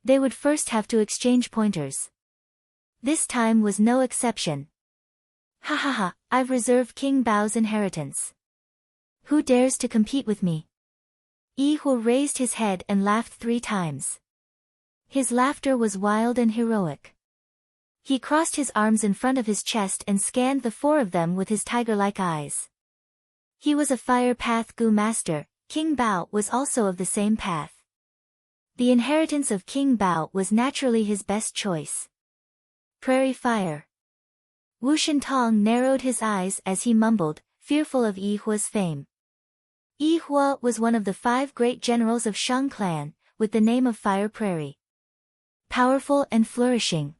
they would first have to exchange pointers. This time was no exception. Ha ha ha, I've reserved King Bao's inheritance. Who dares to compete with me? Yihua raised his head and laughed 3 times. His laughter was wild and heroic. He crossed his arms in front of his chest and scanned the 4 of them with his tiger-like eyes. He was a fire path Gu master, King Bao was also of the same path. The inheritance of King Bao was naturally his best choice. Prairie fire. Wu Shintong narrowed his eyes as he mumbled, fearful of Yihua's fame. Yihua was one of the 5 great generals of Shang Clan, with the name of Fire Prairie. powerful and flourishing.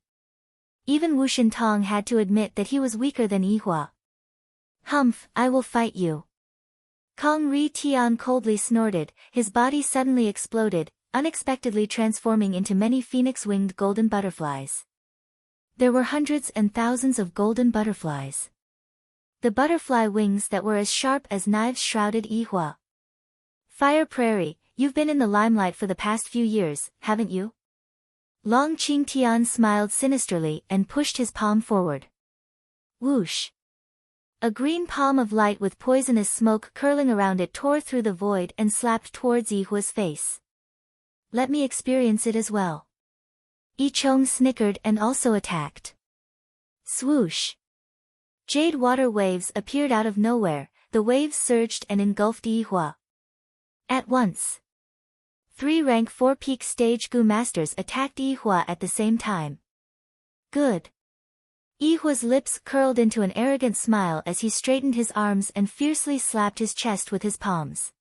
Even Wu Shintong had to admit that he was weaker than Yihua. Humph, I will fight you. Kong Ri Tian coldly snorted, his body suddenly exploded, unexpectedly transforming into many phoenix-winged golden butterflies. There were hundreds and thousands of golden butterflies. The butterfly wings that were as sharp as knives shrouded Yihua. Fire Prairie, you've been in the limelight for the past few years, haven't you? Long Qingtian smiled sinisterly and pushed his palm forward. Whoosh! A green palm of light with poisonous smoke curling around it tore through the void and slapped towards Yihua's face. Let me experience it as well. Yi Chong snickered and also attacked. Swoosh! Jade water waves appeared out of nowhere, the waves surged and engulfed Yihua. At once. 3 rank 4 peak stage Gu masters attacked Yihua at the same time. Good. Yihua's lips curled into an arrogant smile as he straightened his arms and fiercely slapped his chest with his palms.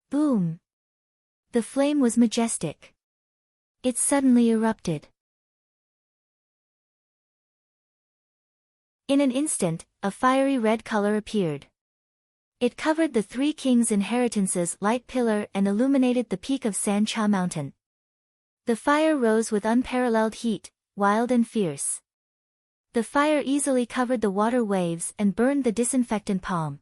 Boom! The flame was majestic. It suddenly erupted. In an instant, a fiery red color appeared. It covered the 3 kings' inheritances' light pillar and illuminated the peak of San Cha Mountain. The fire rose with unparalleled heat, wild and fierce. The fire easily covered the water waves and burned the disinfectant palm.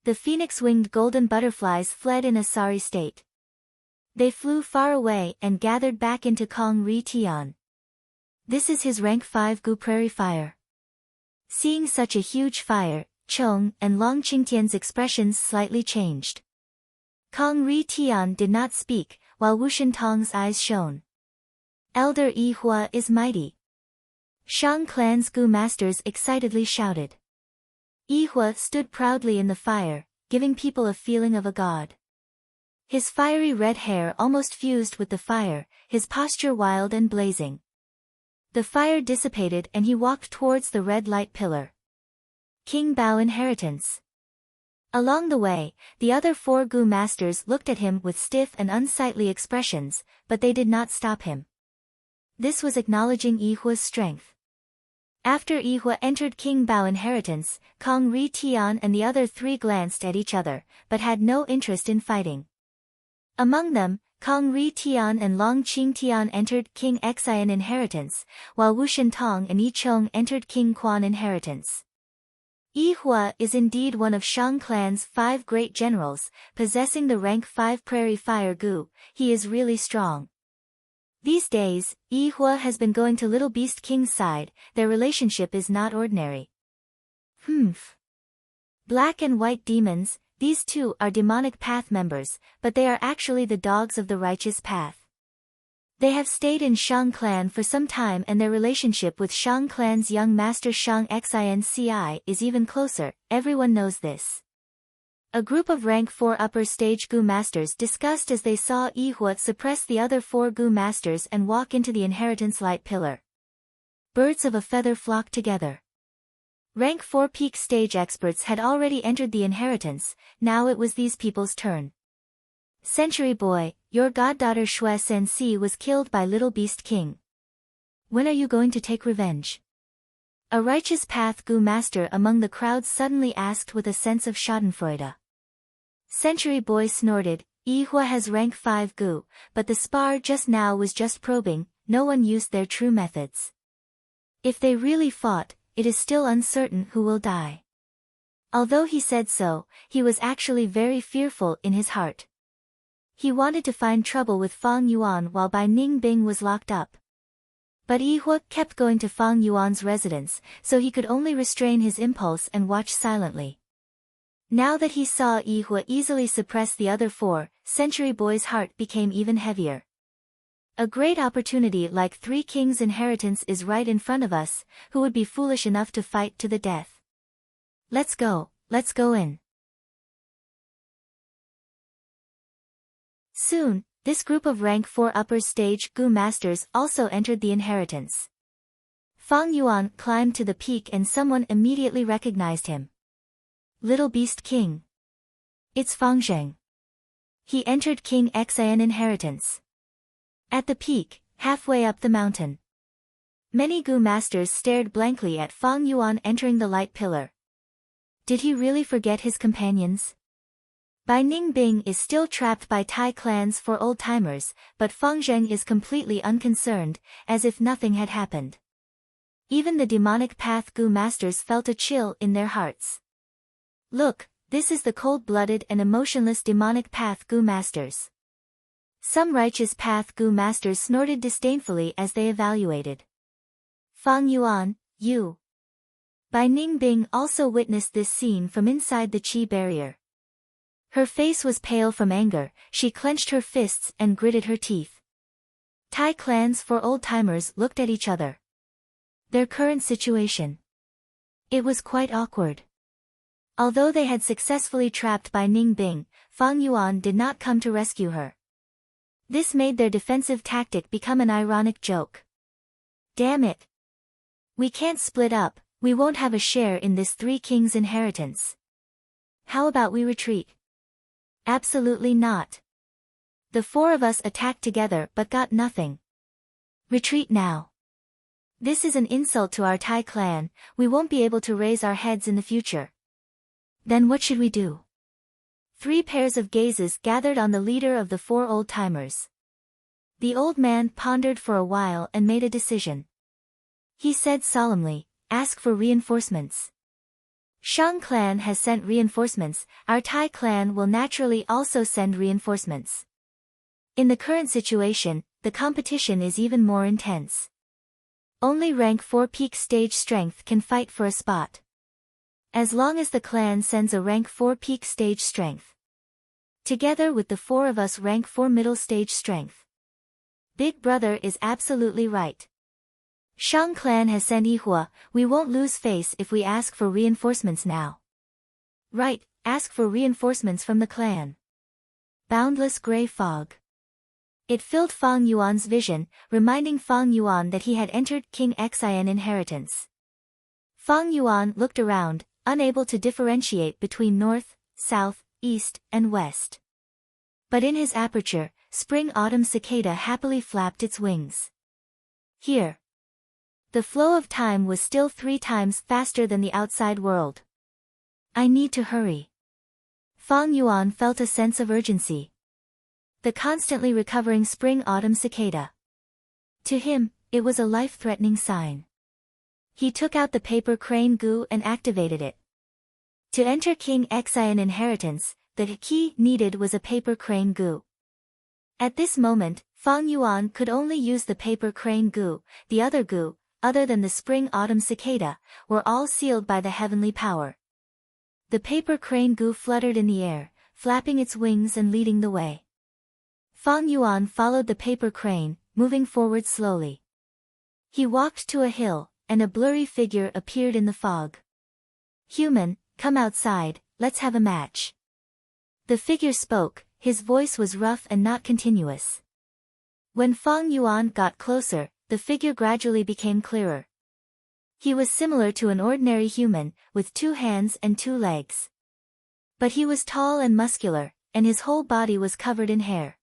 The phoenix-winged golden butterflies fled in a sorry state. They flew far away and gathered back into Kong Ri Tian. This is his rank 5 Gu Prairie Fire. Seeing such a huge fire, Chong and Long Qingtian's expressions slightly changed. Kong Ri Tian did not speak, while Wu Shintong's eyes shone. Elder Yihua is mighty. Shang Clan's Gu masters excitedly shouted. Yihua stood proudly in the fire, giving people a feeling of a god. His fiery red hair almost fused with the fire, his posture wild and blazing. The fire dissipated and he walked towards the red light pillar. King Bao inheritance. Along the way, the other 4 Gu masters looked at him with stiff and unsightly expressions, but they did not stop him. This was acknowledging Yihua's strength. After Yihua entered King Bao inheritance, Kong Ri Tian and the other 3 glanced at each other, but had no interest in fighting. Among them, Kong Ri Tian and Long Qingtian entered King Xian inheritance, while Wu Shintong and Yi Chong entered King Quan inheritance. Yihua is indeed one of Shang Clan's 5 great generals, possessing the rank 5 Prairie Fire Gu. He is really strong. These days, Yihua has been going to Little Beast King's side, their relationship is not ordinary. Humph. Black and white demons, these 2 are demonic path members, but they are actually the dogs of the righteous path. They have stayed in Shang Clan for some time and their relationship with Shang Clan's young master Shang Xinci is even closer, everyone knows this. A group of rank 4 upper stage Gu masters discussed as they saw Yihua suppress the other 4 Gu masters and walk into the inheritance light pillar. Birds of a feather flocked together. Rank 4 peak stage experts had already entered the inheritance, now it was these people's turn. Century Boy, your goddaughter Shui Sensi was killed by Little Beast King. When are you going to take revenge? A righteous path Gu master among the crowd suddenly asked with a sense of schadenfreude. Century Boy snorted, Yihua has rank 5 Gu, but the spar just now was just probing, no one used their true methods. If they really fought, it is still uncertain who will die. Although he said so, he was actually very fearful in his heart. He wanted to find trouble with Fang Yuan while Bai Ningbing was locked up. But Yihua kept going to Fang Yuan's residence, so he could only restrain his impulse and watch silently. Now that he saw Yihua easily suppress the other 4, Century Boy's heart became even heavier. A great opportunity like 3 kings' inheritance is right in front of us, who would be foolish enough to fight to the death? Let's go in. Soon, this group of rank 4 upper stage Gu masters also entered the inheritance. Fang Yuan climbed to the peak and someone immediately recognized him. Little Beast King. It's Fang Zheng. He entered King Xian inheritance. At the peak, Halfway up the mountain. Many Gu masters stared blankly at Fang Yuan entering the light pillar. Did he really forget his companions? Bai Ningbing is still trapped by Tai clans for old-timers, but Fang Zheng is completely unconcerned, as if nothing had happened. Even the demonic path Gu masters felt a chill in their hearts. Look, this is the cold-blooded and emotionless demonic path Gu masters. Some righteous path Gu masters snorted disdainfully as they evaluated. Fang Yuan, you. Bai Ningbing also witnessed this scene from inside the Qi barrier. Her face was pale from anger, she clenched her fists and gritted her teeth. Tai clans for old-timers looked at each other. Their current situation. It was quite awkward. Although they had successfully trapped Bai Ningbing, Fang Yuan did not come to rescue her. This made their defensive tactic become an ironic joke. Damn it! We can't split up, we won't have a share in this three kings' inheritance. How about we retreat? Absolutely not. The four of us attacked together but got nothing. Retreat now. This is an insult to our Tai clan, we won't be able to raise our heads in the future. Then what should we do? Three pairs of gazes gathered on the leader of the four old-timers. The old man pondered for a while and made a decision. He said solemnly, ask for reinforcements. Shang clan has sent reinforcements, our Tai clan will naturally also send reinforcements. In the current situation, the competition is even more intense. Only rank 4 peak stage strength can fight for a spot. As long as the clan sends a rank 4 peak stage strength. Together with the four of us rank 4 middle stage strength. Big brother is absolutely right. Shang clan has sent Yihua, we won't lose face if we ask for reinforcements now. Right, ask for reinforcements from the clan. Boundless gray fog. It filled Fang Yuan's vision, reminding Fang Yuan that he had entered King Xian inheritance. Fang Yuan looked around, unable to differentiate between north, south, east, and west. But in his aperture, spring-autumn cicada happily flapped its wings. Here. The flow of time was still 3 times faster than the outside world. I need to hurry. Fang Yuan felt a sense of urgency. The constantly recovering spring-autumn cicada. To him, it was a life-threatening sign. He took out the paper crane gu and activated it. To enter King Xian inheritance, the key needed was a paper crane gu. At this moment, Fang Yuan could only use the paper crane gu, the other gu, other than the spring-autumn cicada, were all sealed by the heavenly power. The paper crane gu fluttered in the air, flapping its wings and leading the way. Fang Yuan followed the paper crane, moving forward slowly. He walked to a hill, and a blurry figure appeared in the fog. Human, come outside, let's have a match. The figure spoke, his voice was rough and not continuous. When Fang Yuan got closer, the figure gradually became clearer. He was similar to an ordinary human, with 2 hands and 2 legs. But he was tall and muscular, and his whole body was covered in hair.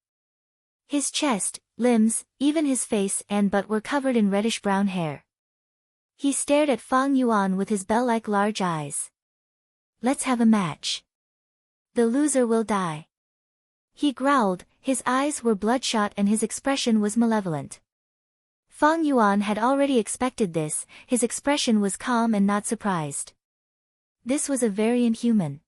His chest, limbs, even his face and butt were covered in reddish-brown hair. He stared at Fang Yuan with his bell-like large eyes. Let's have a match. The loser will die. He growled, his eyes were bloodshot and his expression was malevolent. Fang Yuan had already expected this, his expression was calm and not surprised. This was a variant human.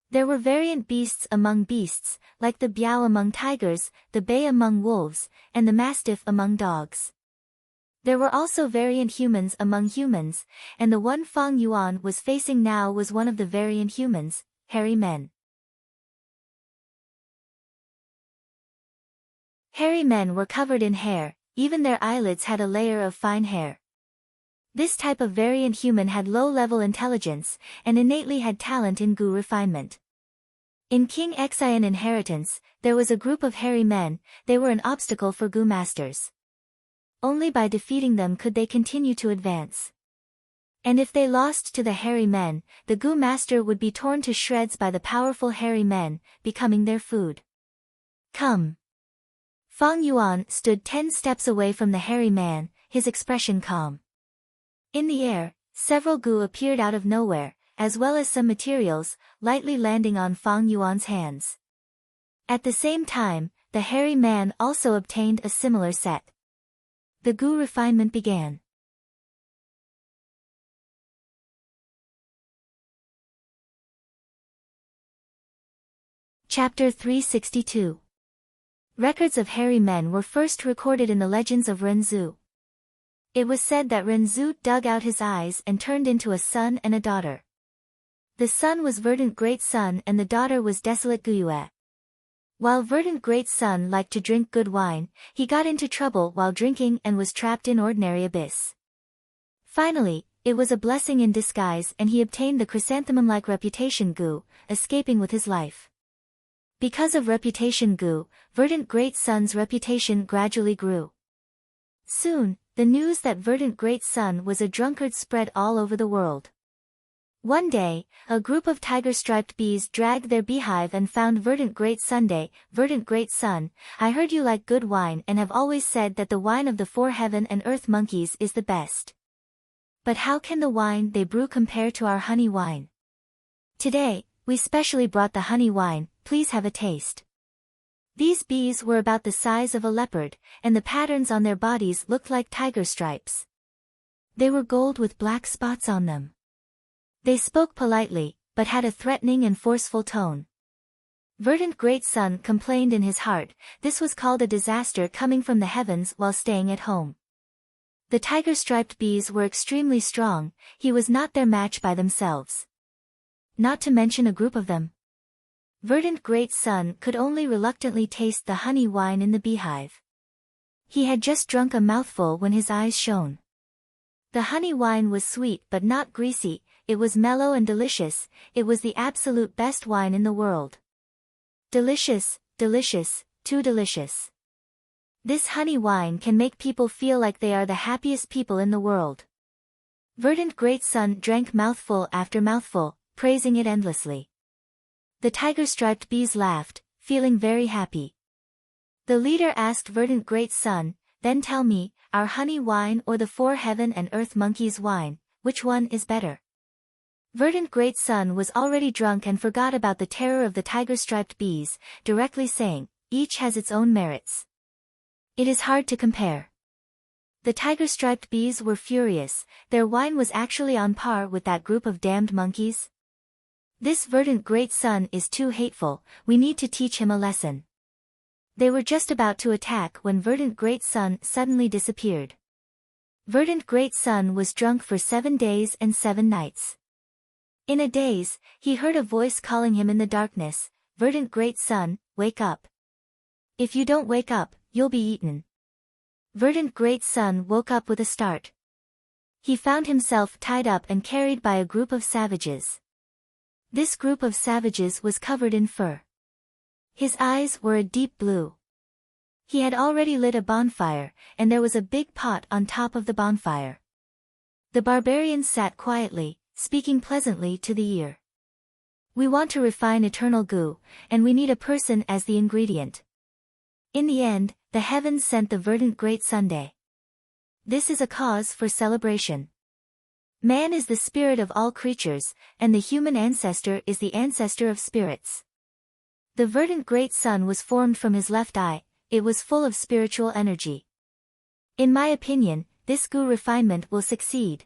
There were variant beasts among beasts, like the biao among tigers, the bei among wolves, and the mastiff among dogs. There were also variant humans among humans, and the one Fang Yuan was facing now was one of the variant humans, hairy men. Hairy men were covered in hair, even their eyelids had a layer of fine hair. This type of variant human had low-level intelligence, and innately had talent in gu refinement. In King Xian inheritance, there was a group of hairy men, they were an obstacle for gu masters. Only by defeating them could they continue to advance. And if they lost to the hairy men, the gu master would be torn to shreds by the powerful hairy men, becoming their food. Come. Fang Yuan stood 10 steps away from the hairy man, his expression calm. In the air, several goo appeared out of nowhere, as well as some materials, lightly landing on Fang Yuan's hands. At the same time, the hairy man also obtained a similar set. The goo refinement began. Chapter 362. Records of hairy men were first recorded in the legends of Renzu. It was said that Renzu dug out his eyes and turned into a son and a daughter. The son was Verdant Great Son and the daughter was Desolate Guyue. While Verdant Great Son liked to drink good wine, he got into trouble while drinking and was trapped in ordinary abyss. Finally, it was a blessing in disguise and he obtained the chrysanthemum-like reputation Gu, escaping with his life. Because of reputation Gu, Verdant Great Son's reputation gradually grew. Soon, the news that Verdant Great Son was a drunkard spread all over the world. One day, a group of tiger-striped bees dragged their beehive and found Verdant Great Sunday. Verdant Great Son, I heard you like good wine and have always said that the wine of the 4 heaven and earth monkeys is the best. But how can the wine they brew compare to our honey wine? Today, we specially brought the honey wine, please have a taste. These bees were about the size of a leopard, and the patterns on their bodies looked like tiger stripes. They were gold with black spots on them. They spoke politely, but had a threatening and forceful tone. Verdant Great Son complained in his heart, this was called a disaster coming from the heavens while staying at home. The tiger-striped bees were extremely strong, he was not their match by themselves. Not to mention a group of them. Verdant Great Son could only reluctantly taste the honey wine in the beehive. He had just drunk a mouthful when his eyes shone. The honey wine was sweet but not greasy, it was mellow and delicious, it was the absolute best wine in the world. Delicious, delicious, too delicious. This honey wine can make people feel like they are the happiest people in the world. Verdant Great Son drank mouthful after mouthful, praising it endlessly. The tiger-striped bees laughed, feeling very happy. The leader asked Verdant Great Son, then tell me, our honey wine or the 4 heaven and earth monkeys' wine, which one is better? Verdant Great Son was already drunk and forgot about the terror of the tiger-striped bees, directly saying, each has its own merits. It is hard to compare. The tiger-striped bees were furious, their wine was actually on par with that group of damned monkeys. This Verdant Great Son is too hateful, we need to teach him a lesson. They were just about to attack when Verdant Great Son suddenly disappeared. Verdant Great Son was drunk for 7 days and 7 nights. In a daze, he heard a voice calling him in the darkness, Verdant Great Son, wake up. If you don't wake up, you'll be eaten. Verdant Great Son woke up with a start. He found himself tied up and carried by a group of savages. This group of savages was covered in fur. His eyes were a deep blue. He had already lit a bonfire, and there was a big pot on top of the bonfire. The barbarians sat quietly, speaking pleasantly to the ear. We want to refine eternal goo, and we need a person as the ingredient. In the end, the heavens sent the Verdant Great Sunday. This is a cause for celebration. Man is the spirit of all creatures, and the human ancestor is the ancestor of spirits. The Verdant Great Son was formed from his left eye, it was full of spiritual energy. In my opinion, this goo refinement will succeed.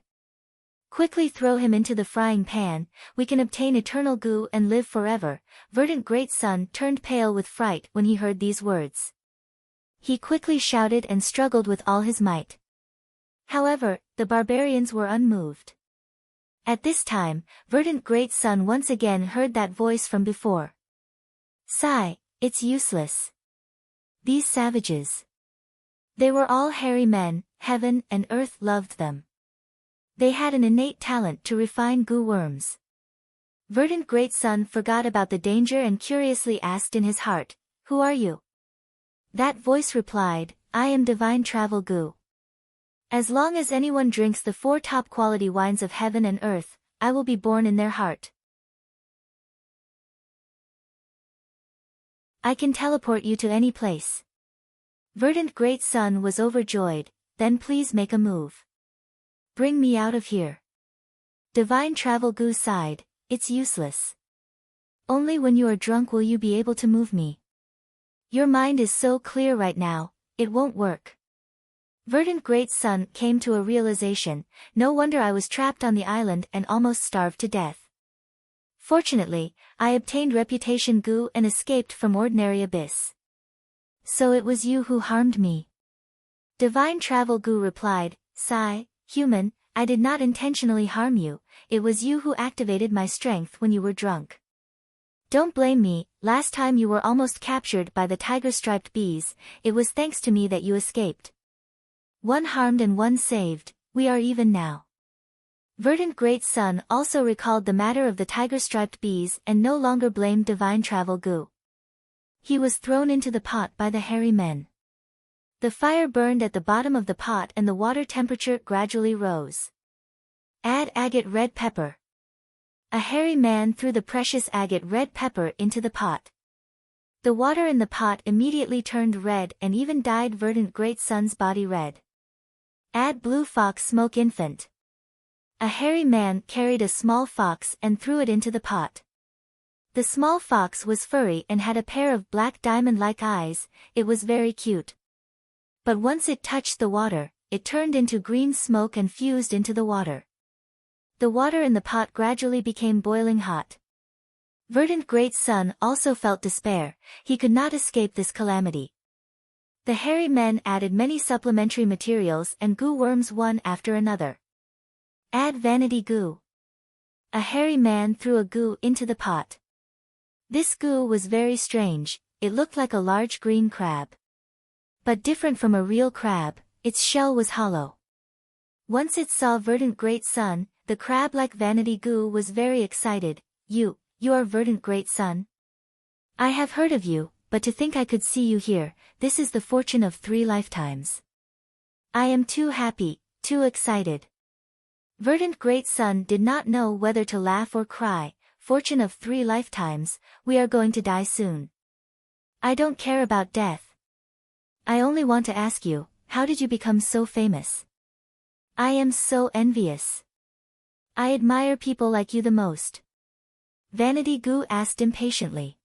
Quickly throw him into the frying pan, we can obtain eternal goo and live forever. Verdant Great Son turned pale with fright when he heard these words. He quickly shouted and struggled with all his might. However, the barbarians were unmoved. At this time, Verdant Great Son once again heard that voice from before. Sigh, it's useless. These savages. They were all hairy men, heaven and earth loved them. They had an innate talent to refine goo worms. Verdant Great Son forgot about the danger and curiously asked in his heart, who are you? That voice replied, I am divine travel goo. As long as anyone drinks the 4 top quality wines of heaven and earth, I will be born in their heart. I can teleport you to any place. Verdant Great Sun was overjoyed. Then please make a move. Bring me out of here. Divine Travel Goo sighed. It's useless. Only when you are drunk will you be able to move me. Your mind is so clear right now, it won't work. Verdant Great Sun came to a realization. No wonder I was trapped on the island and almost starved to death. Fortunately, I obtained reputation Goo and escaped from ordinary abyss. So it was you who harmed me. Divine Travel Goo replied, Sigh, human, I did not intentionally harm you, it was you who activated my strength when you were drunk. Don't blame me, last time you were almost captured by the tiger-striped bees, it was thanks to me that you escaped. One harmed and one saved, we are even now. Verdant Great Sun also recalled the matter of the tiger-striped bees and no longer blamed Divine Travel Goo. He was thrown into the pot by the hairy men. The fire burned at the bottom of the pot and the water temperature gradually rose. Add agate red pepper. A hairy man threw the precious agate red pepper into the pot. The water in the pot immediately turned red and even dyed Verdant Great Sun's body red. Add blue fox smoke infant. A hairy man carried a small fox and threw it into the pot. The small fox was furry and had a pair of black diamond-like eyes, it was very cute. But once it touched the water, it turned into green smoke and fused into the water. The water in the pot gradually became boiling hot. Verdant Great Sun also felt despair, he could not escape this calamity. The hairy men added many supplementary materials and goo worms one after another. Add vanity goo. A hairy man threw a goo into the pot. This goo was very strange, it looked like a large green crab. But different from a real crab, its shell was hollow. Once it saw Verdant Great Sun, the crab-like vanity goo was very excited. You are Verdant Great Sun? I have heard of you, but to think I could see you here, this is the fortune of 3 lifetimes. I am too happy, too excited. Verdant Great Sun did not know whether to laugh or cry. Fortune of 3 lifetimes, we are going to die soon. I don't care about death. I only want to ask you, how did you become so famous? I am so envious. I admire people like you the most. Vanity Goo asked impatiently.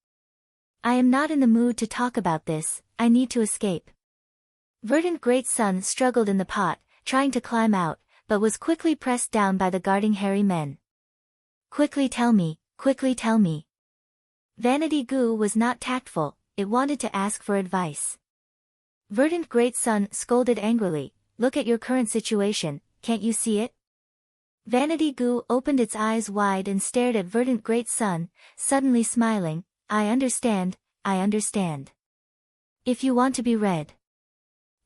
I am not in the mood to talk about this, I need to escape. Verdant Great Sun struggled in the pot, trying to climb out, but was quickly pressed down by the guarding hairy men. Quickly tell me, quickly tell me. Vanity Goo was not tactful, it wanted to ask for advice. Verdant Great Sun scolded angrily, look at your current situation, can't you see it? Vanity Goo opened its eyes wide and stared at Verdant Great Sun, suddenly smiling, I understand, I understand. If you want to be red,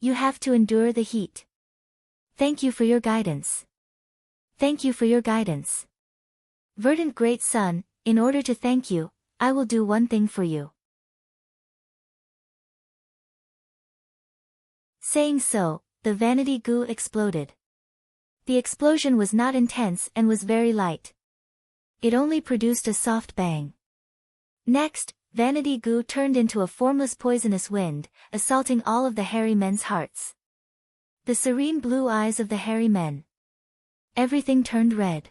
you have to endure the heat. Thank you for your guidance. Thank you for your guidance. Verdant Great Sun, in order to thank you, I will do one thing for you. Saying so, the vanity goo exploded. The explosion was not intense and was very light. It only produced a soft bang. Next, vanity goo turned into a formless poisonous wind, assaulting all of the hairy men's hearts. The serene blue eyes of the hairy men. Everything turned red.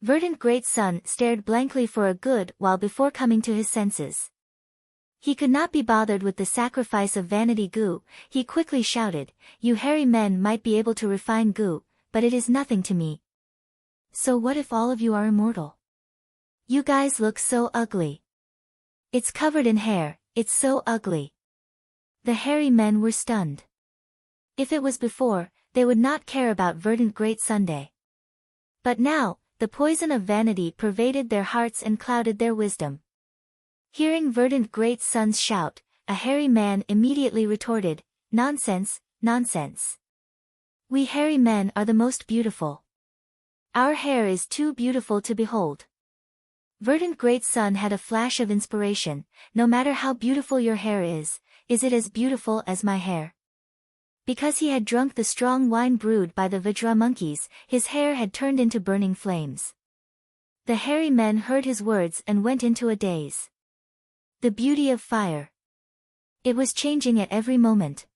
Verdant Great Sun stared blankly for a good while before coming to his senses. He could not be bothered with the sacrifice of vanity goo, he quickly shouted, you hairy men might be able to refine goo, but it is nothing to me. So what if all of you are immortal? You guys look so ugly. It's covered in hair, it's so ugly. The hairy men were stunned. If it was before, they would not care about Verdant Great Sunday. But now, the poison of vanity pervaded their hearts and clouded their wisdom. Hearing Verdant Great Sun's shout, a hairy man immediately retorted, nonsense, nonsense. We hairy men are the most beautiful. Our hair is too beautiful to behold. Verdant Great Sun had a flash of inspiration, no matter how beautiful your hair is it as beautiful as my hair? Because he had drunk the strong wine brewed by the Vajra monkeys, his hair had turned into burning flames. The hairy men heard his words and went into a daze. The beauty of fire. It was changing at every moment.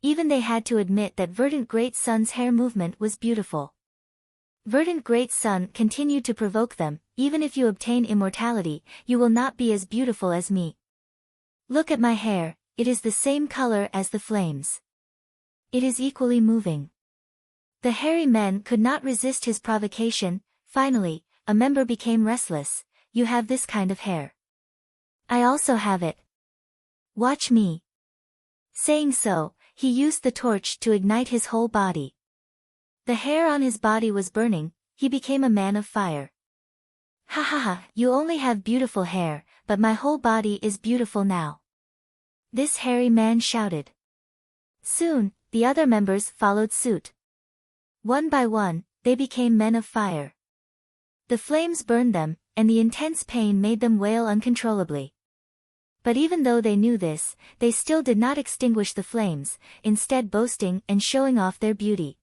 Even they had to admit that Verdant Great Sun's hair movement was beautiful. Verdant Great Sun continued to provoke them, even if you obtain immortality, you will not be as beautiful as me. Look at my hair, it is the same color as the flames. It is equally moving. The hairy men could not resist his provocation. Finally, a member became restless. You have this kind of hair. I also have it. Watch me. Saying so, he used the torch to ignite his whole body. The hair on his body was burning, he became a man of fire. Ha ha ha, you only have beautiful hair, but my whole body is beautiful now. This hairy man shouted. Soon, the other members followed suit. One by one, they became men of fire. The flames burned them, and the intense pain made them wail uncontrollably. But even though they knew this, they still did not extinguish the flames, instead boasting and showing off their beauty.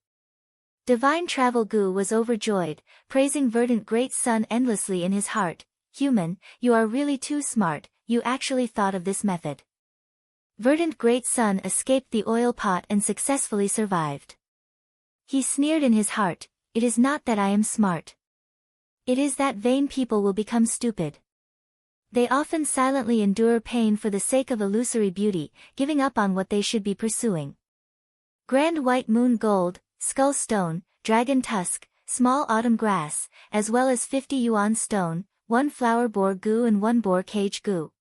Divine Travel Gu was overjoyed, praising Verdant Great Sun endlessly in his heart. Human, you are really too smart, you actually thought of this method. Verdant Great Sun escaped the oil pot and successfully survived. He sneered in his heart, it is not that I am smart. It is that vain people will become stupid. They often silently endure pain for the sake of illusory beauty, giving up on what they should be pursuing. Grand White Moon Gold, Skull Stone, Dragon Tusk, Small Autumn Grass, as well as 50 Yuan Stone, 1 Flower Boar Gu and 1 Boar Cage Gu.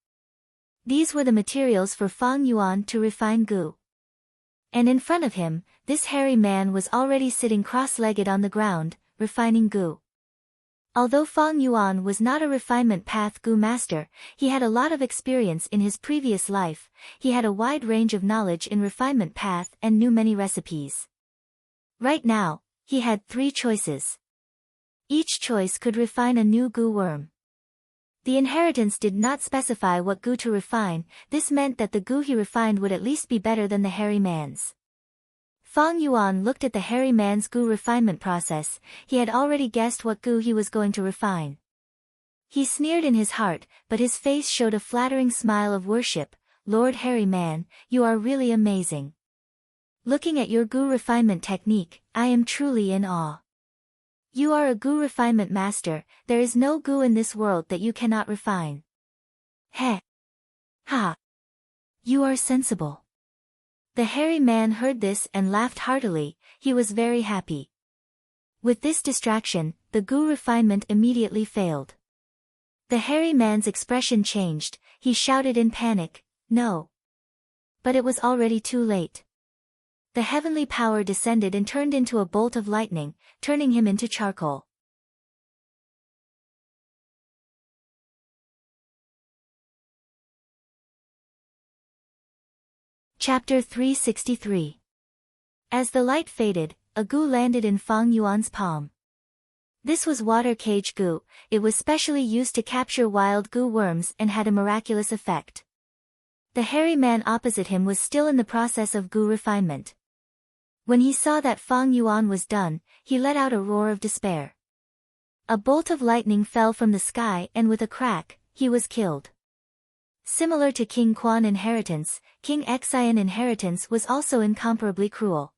These were the materials for Fang Yuan to refine Gu. And in front of him, this hairy man was already sitting cross-legged on the ground, refining Gu. Although Fang Yuan was not a refinement path Gu master, he had a lot of experience in his previous life, he had a wide range of knowledge in refinement path and knew many recipes. Right now, he had 3 choices. Each choice could refine a new Gu worm. The inheritance did not specify what Gu to refine, this meant that the Gu he refined would at least be better than the hairy man's. Fang Yuan looked at the hairy man's Gu refinement process, he had already guessed what Gu he was going to refine. He sneered in his heart, but his face showed a flattering smile of worship. Lord Hairy Man, you are really amazing. Looking at your Gu refinement technique, I am truly in awe. You are a Gu refinement master, there is no Gu in this world that you cannot refine. Heh. Ha. You are sensible. The hairy man heard this and laughed heartily, he was very happy. With this distraction, the Gu refinement immediately failed. The hairy man's expression changed, he shouted in panic, no. But it was already too late. The heavenly power descended and turned into a bolt of lightning, turning him into charcoal. Chapter 363. As the light faded, a Gu landed in Fang Yuan's palm. This was water cage Gu, it was specially used to capture wild Gu worms and had a miraculous effect. The hairy man opposite him was still in the process of Gu refinement. When he saw that Fang Yuan was done, he let out a roar of despair. A bolt of lightning fell from the sky and with a crack, he was killed. Similar to King Quan inheritance, King Xian inheritance was also incomparably cruel.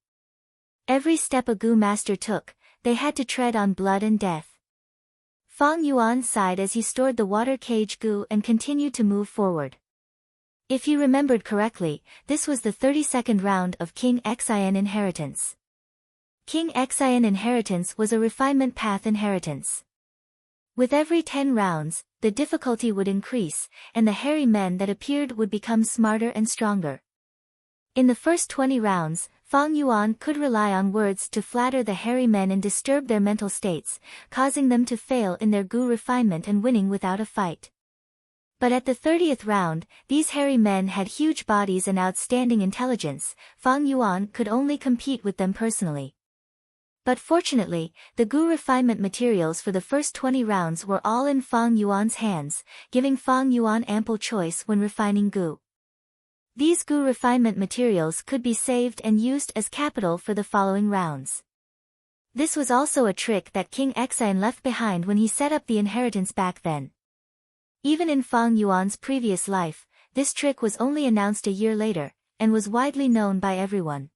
Every step a Gu master took, they had to tread on blood and death. Fang Yuan sighed as he stored the water cage Gu and continued to move forward. If he remembered correctly, this was the 32nd round of King Xian inheritance. King Xian inheritance was a refinement path inheritance. With every 10 rounds, the difficulty would increase, and the hairy men that appeared would become smarter and stronger. In the first 20 rounds, Fang Yuan could rely on words to flatter the hairy men and disturb their mental states, causing them to fail in their Gu refinement and winning without a fight. But at the 30th round, these hairy men had huge bodies and outstanding intelligence, Fang Yuan could only compete with them personally. But fortunately, the Gu refinement materials for the first 20 rounds were all in Fang Yuan's hands, giving Fang Yuan ample choice when refining Gu. These Gu refinement materials could be saved and used as capital for the following rounds. This was also a trick that King Xian left behind when he set up the inheritance back then. Even in Fang Yuan's previous life, this trick was only announced a year later, and was widely known by everyone.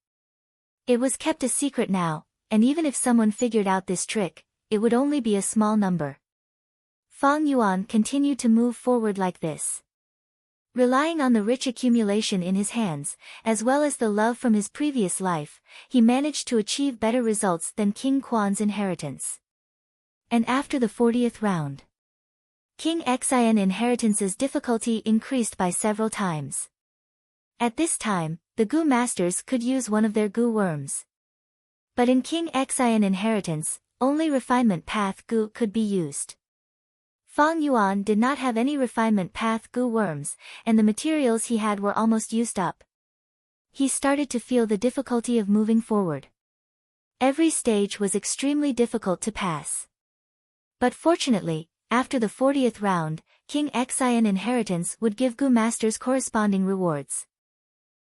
It was kept a secret now, and even if someone figured out this trick, it would only be a small number. Fang Yuan continued to move forward like this. Relying on the rich accumulation in his hands, as well as the love from his previous life, he managed to achieve better results than King Quan's inheritance. And after the 40th round, King Xian inheritance's difficulty increased by several times. At this time, the Gu masters could use one of their Gu worms. But in King Xian inheritance, only refinement path Gu could be used. Fang Yuan did not have any refinement path Gu worms, and the materials he had were almost used up. He started to feel the difficulty of moving forward. Every stage was extremely difficult to pass. But fortunately, after the 40th round, King Xian inheritance would give Gu masters corresponding rewards.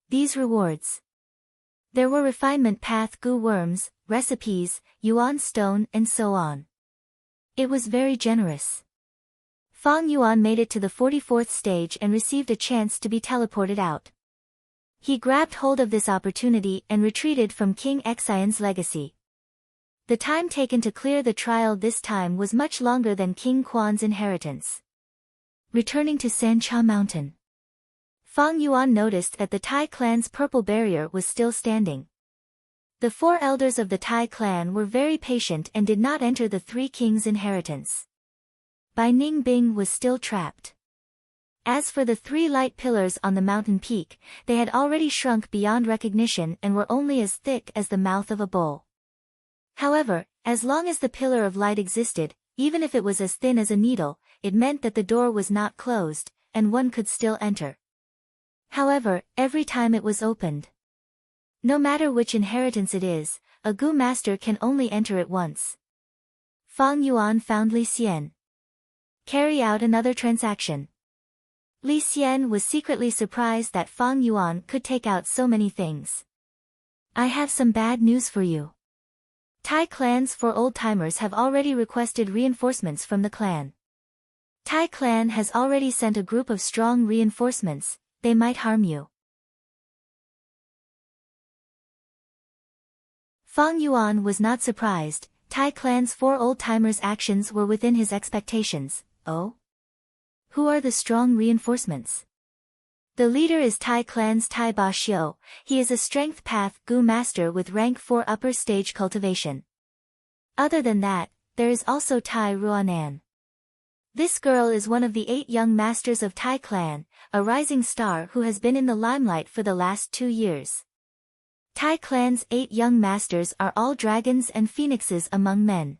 These rewards. There were refinement path Gu worms, recipes, Yuan stone and so on. It was very generous. Fang Yuan made it to the 44th stage and received a chance to be teleported out. He grabbed hold of this opportunity and retreated from King Xian's legacy. The time taken to clear the trial this time was much longer than King Quan's inheritance. Returning to Sancha Mountain, Fang Yuan noticed that the Tai clan's purple barrier was still standing. The 4 elders of the Tai clan were very patient and did not enter the 3 kings' inheritance. Bai Ningbing was still trapped. As for the 3 light pillars on the mountain peak, they had already shrunk beyond recognition and were only as thick as the mouth of a bull. However, as long as the pillar of light existed, even if it was as thin as a needle, it meant that the door was not closed, and one could still enter. However, every time it was opened. No matter which inheritance it is, a Gu master can only enter it once. Fang Yuan found Li Xian. Carry out another transaction. Li Xian was secretly surprised that Fang Yuan could take out so many things. I have some bad news for you. Tai clans for old-timers have already requested reinforcements from the clan. Tai clan has already sent a group of strong reinforcements. They might harm you. Fang Yuan was not surprised. Tai clan's 4 old-timers' actions were within his expectations. Oh? Who are the strong reinforcements? The leader is Tai clan's Tai Ba Xiu. He is a strength path Gu master with rank 4 upper stage cultivation. Other than that, there is also Tai Ruanan. This girl is one of the 8 young masters of Tai clan, a rising star who has been in the limelight for the last 2 years. Tai clan's 8 young masters are all dragons and phoenixes among men.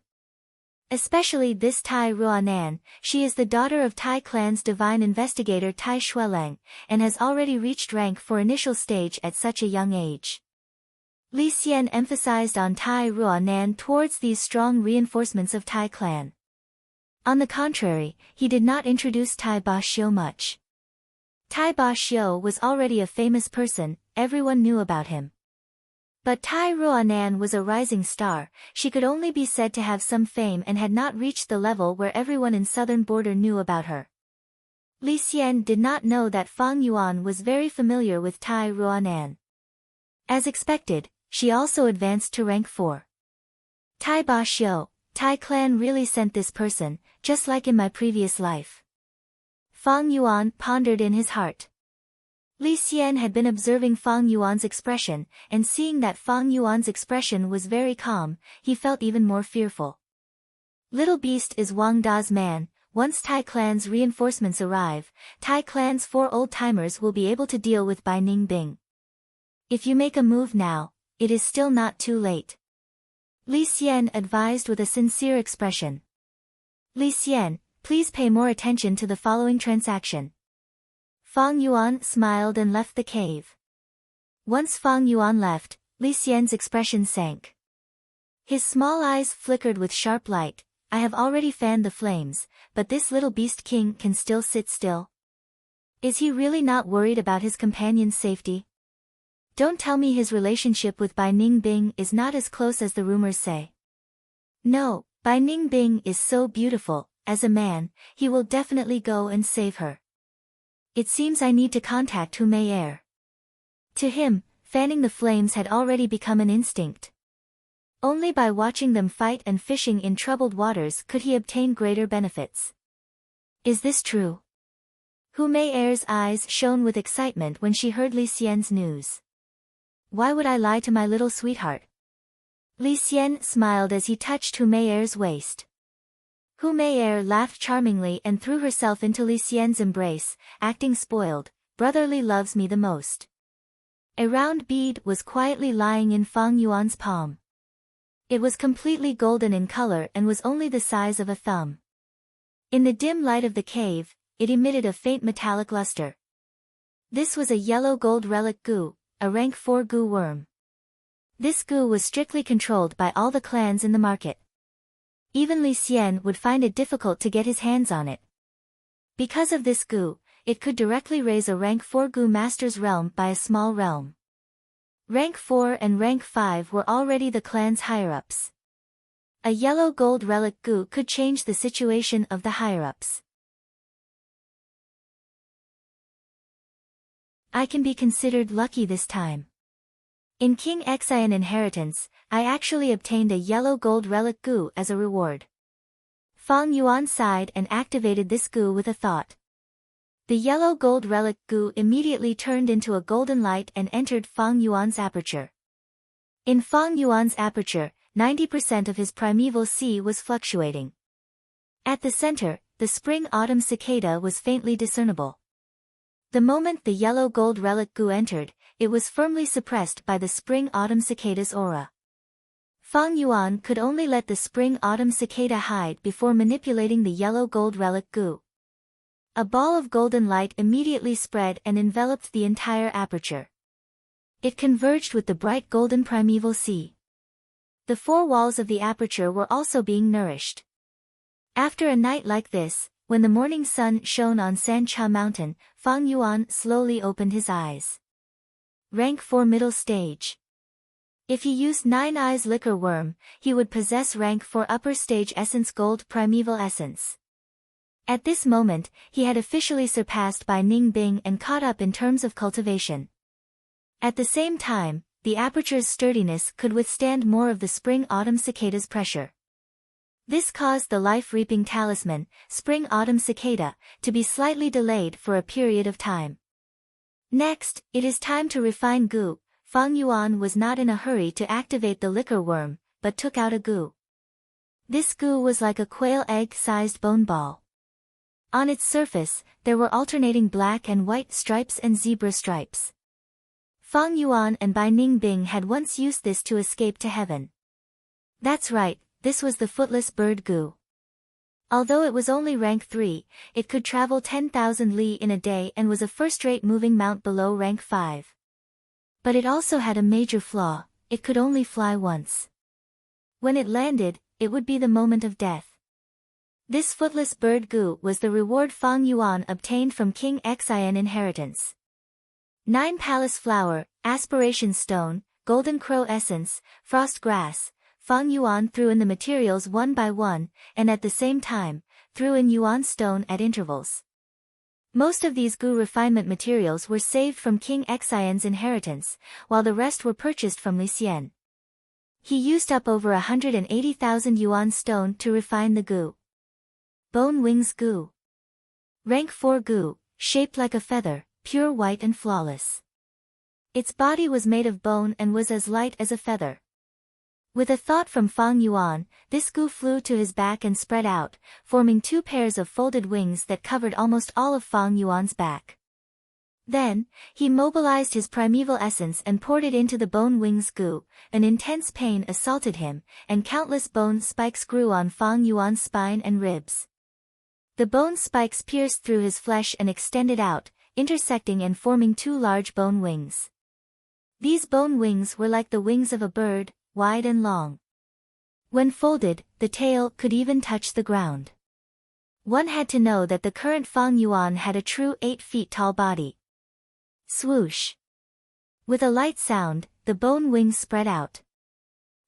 Especially this Tai Ruanan, she is the daughter of Tai clan's divine investigator Tai Shueleng, and has already reached rank for initial stage at such a young age. Li Xian emphasized on Tai Ruanan towards these strong reinforcements of Tai clan. On the contrary, he did not introduce Tai Ba Xiu much. Tai Ba Xiu was already a famous person, everyone knew about him. But Tai Ruanan was a rising star, she could only be said to have some fame and had not reached the level where everyone in southern border knew about her. Li Xian did not know that Fang Yuan was very familiar with Tai Ruanan. As expected, she also advanced to rank 4. Tai Ba Xiu, Tai clan really sent this person, just like in my previous life. Fang Yuan pondered in his heart. Li Xian had been observing Fang Yuan's expression, and seeing that Fang Yuan's expression was very calm, he felt even more fearful. Little Beast is Wang Da's man. Once Tai clan's reinforcements arrive, Tai clan's 4 old-timers will be able to deal with Bai Ningbing. If you make a move now, it is still not too late. Li Xian advised with a sincere expression. Li Xian, please pay more attention to the following transaction. Fang Yuan smiled and left the cave. Once Fang Yuan left, Li Xian's expression sank. His small eyes flickered with sharp light. I have already fanned the flames, but this little beast king can still sit still. Is he really not worried about his companion's safety? Don't tell me his relationship with Bai Ningbing is not as close as the rumors say. No, Bai Ningbing is so beautiful. As a man, he will definitely go and save her. It seems I need to contact Hu Mei Er. To him, fanning the flames had already become an instinct. Only by watching them fight and fishing in troubled waters could he obtain greater benefits. Is this true? Hu Mei's eyes shone with excitement when she heard Li Xian's news. Why would I lie to my little sweetheart? Li Xian smiled as he touched Hu Mei's waist. Hu Mei laughed charmingly and threw herself into Li Xian's embrace, acting spoiled. Brotherly loves me the most. A round bead was quietly lying in Fang Yuan's palm. It was completely golden in color and was only the size of a thumb. In the dim light of the cave, it emitted a faint metallic luster. This was a yellow gold relic gu, a rank 4 gu worm. This gu was strictly controlled by all the clans in the market. Even Li Xian would find it difficult to get his hands on it. Because of this gu, it could directly raise a rank 4 gu master's realm by a small realm. Rank 4 and rank 5 were already the clan's higher-ups. A yellow gold relic gu could change the situation of the higher-ups. I can be considered lucky this time. In King Xian inheritance, I actually obtained a yellow gold relic gu as a reward. Fang Yuan sighed and activated this gu with a thought. The yellow gold relic gu immediately turned into a golden light and entered Fang Yuan's aperture. In Fang Yuan's aperture, 90% of his primeval sea was fluctuating. At the center, the spring-autumn cicada was faintly discernible. The moment the yellow gold relic gu entered, it was firmly suppressed by the spring-autumn cicada's aura. Fang Yuan could only let the spring-autumn cicada hide before manipulating the yellow gold relic gu. A ball of golden light immediately spread and enveloped the entire aperture. It converged with the bright golden primeval sea. The four walls of the aperture were also being nourished. After a night like this, when the morning sun shone on Sancha Mountain, Fang Yuan slowly opened his eyes. Rank 4 middle stage. If he used 9 Eyes Liquor Worm, he would possess rank 4 upper stage essence gold primeval essence. At this moment, he had officially surpassed Bai Ning Bing and caught up in terms of cultivation. At the same time, the aperture's sturdiness could withstand more of the spring-autumn cicada's pressure. This caused the life-reaping talisman, Spring-Autumn Cicada, to be slightly delayed for a period of time. Next, it is time to refine gu. Fang Yuan was not in a hurry to activate the liquor worm, but took out a gu. This gu was like a quail egg-sized bone ball. On its surface, there were alternating black and white stripes and zebra stripes. Fang Yuan and Bai Ning Bing had once used this to escape to heaven. That's right. This was the footless bird gu. Although it was only rank 3, it could travel 10,000 li in a day and was a first-rate moving mount below rank 5. But it also had a major flaw: it could only fly once. When it landed, it would be the moment of death. This footless bird gu was the reward Fang Yuan obtained from King Xian inheritance. 9 Palace Flower, Aspiration Stone, Golden Crow Essence, Frost Grass. Fang Yuan threw in the materials one by one, and at the same time, threw in Yuan Stone at intervals. Most of these gu refinement materials were saved from King Xian's inheritance, while the rest were purchased from Li Xian. He used up over 180,000 Yuan Stone to refine the gu. Bone Wings Gu. Rank 4 gu, shaped like a feather, pure white and flawless. Its body was made of bone and was as light as a feather. With a thought from Fang Yuan, this gu flew to his back and spread out, forming 2 pairs of folded wings that covered almost all of Fang Yuan's back. Then, he mobilized his primeval essence and poured it into the bone wings gu. An intense pain assaulted him, and countless bone spikes grew on Fang Yuan's spine and ribs. The bone spikes pierced through his flesh and extended out, intersecting and forming 2 large bone wings. These bone wings were like the wings of a bird, wide and long. When folded, the tail could even touch the ground. One had to know that the current Fang Yuan had a true 8 feet tall body. Swoosh! With a light sound, the bone wings spread out.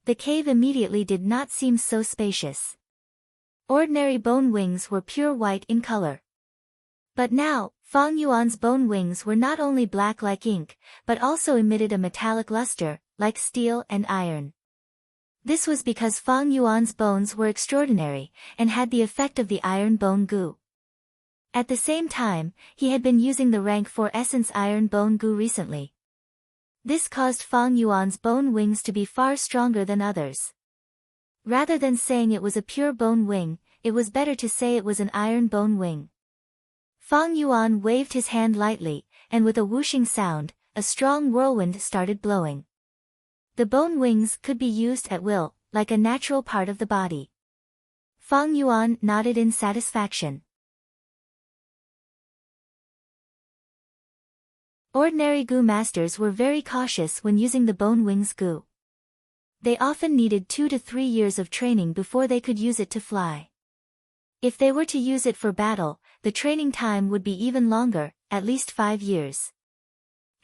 The cave immediately did not seem so spacious. Ordinary bone wings were pure white in color. But now, Fang Yuan's bone wings were not only black like ink, but also emitted a metallic luster, like steel and iron. This was because Fang Yuan's bones were extraordinary, and had the effect of the iron bone goo. At the same time, he had been using the rank 4 essence iron bone goo recently. This caused Fang Yuan's bone wings to be far stronger than others. Rather than saying it was a pure bone wing, it was better to say it was an iron bone wing. Fang Yuan waved his hand lightly, and with a whooshing sound, a strong whirlwind started blowing. The bone wings could be used at will, like a natural part of the body. Fang Yuan nodded in satisfaction. Ordinary goo masters were very cautious when using the bone wings goo. They often needed 2 to 3 years of training before they could use it to fly. If they were to use it for battle, the training time would be even longer, at least 5 years.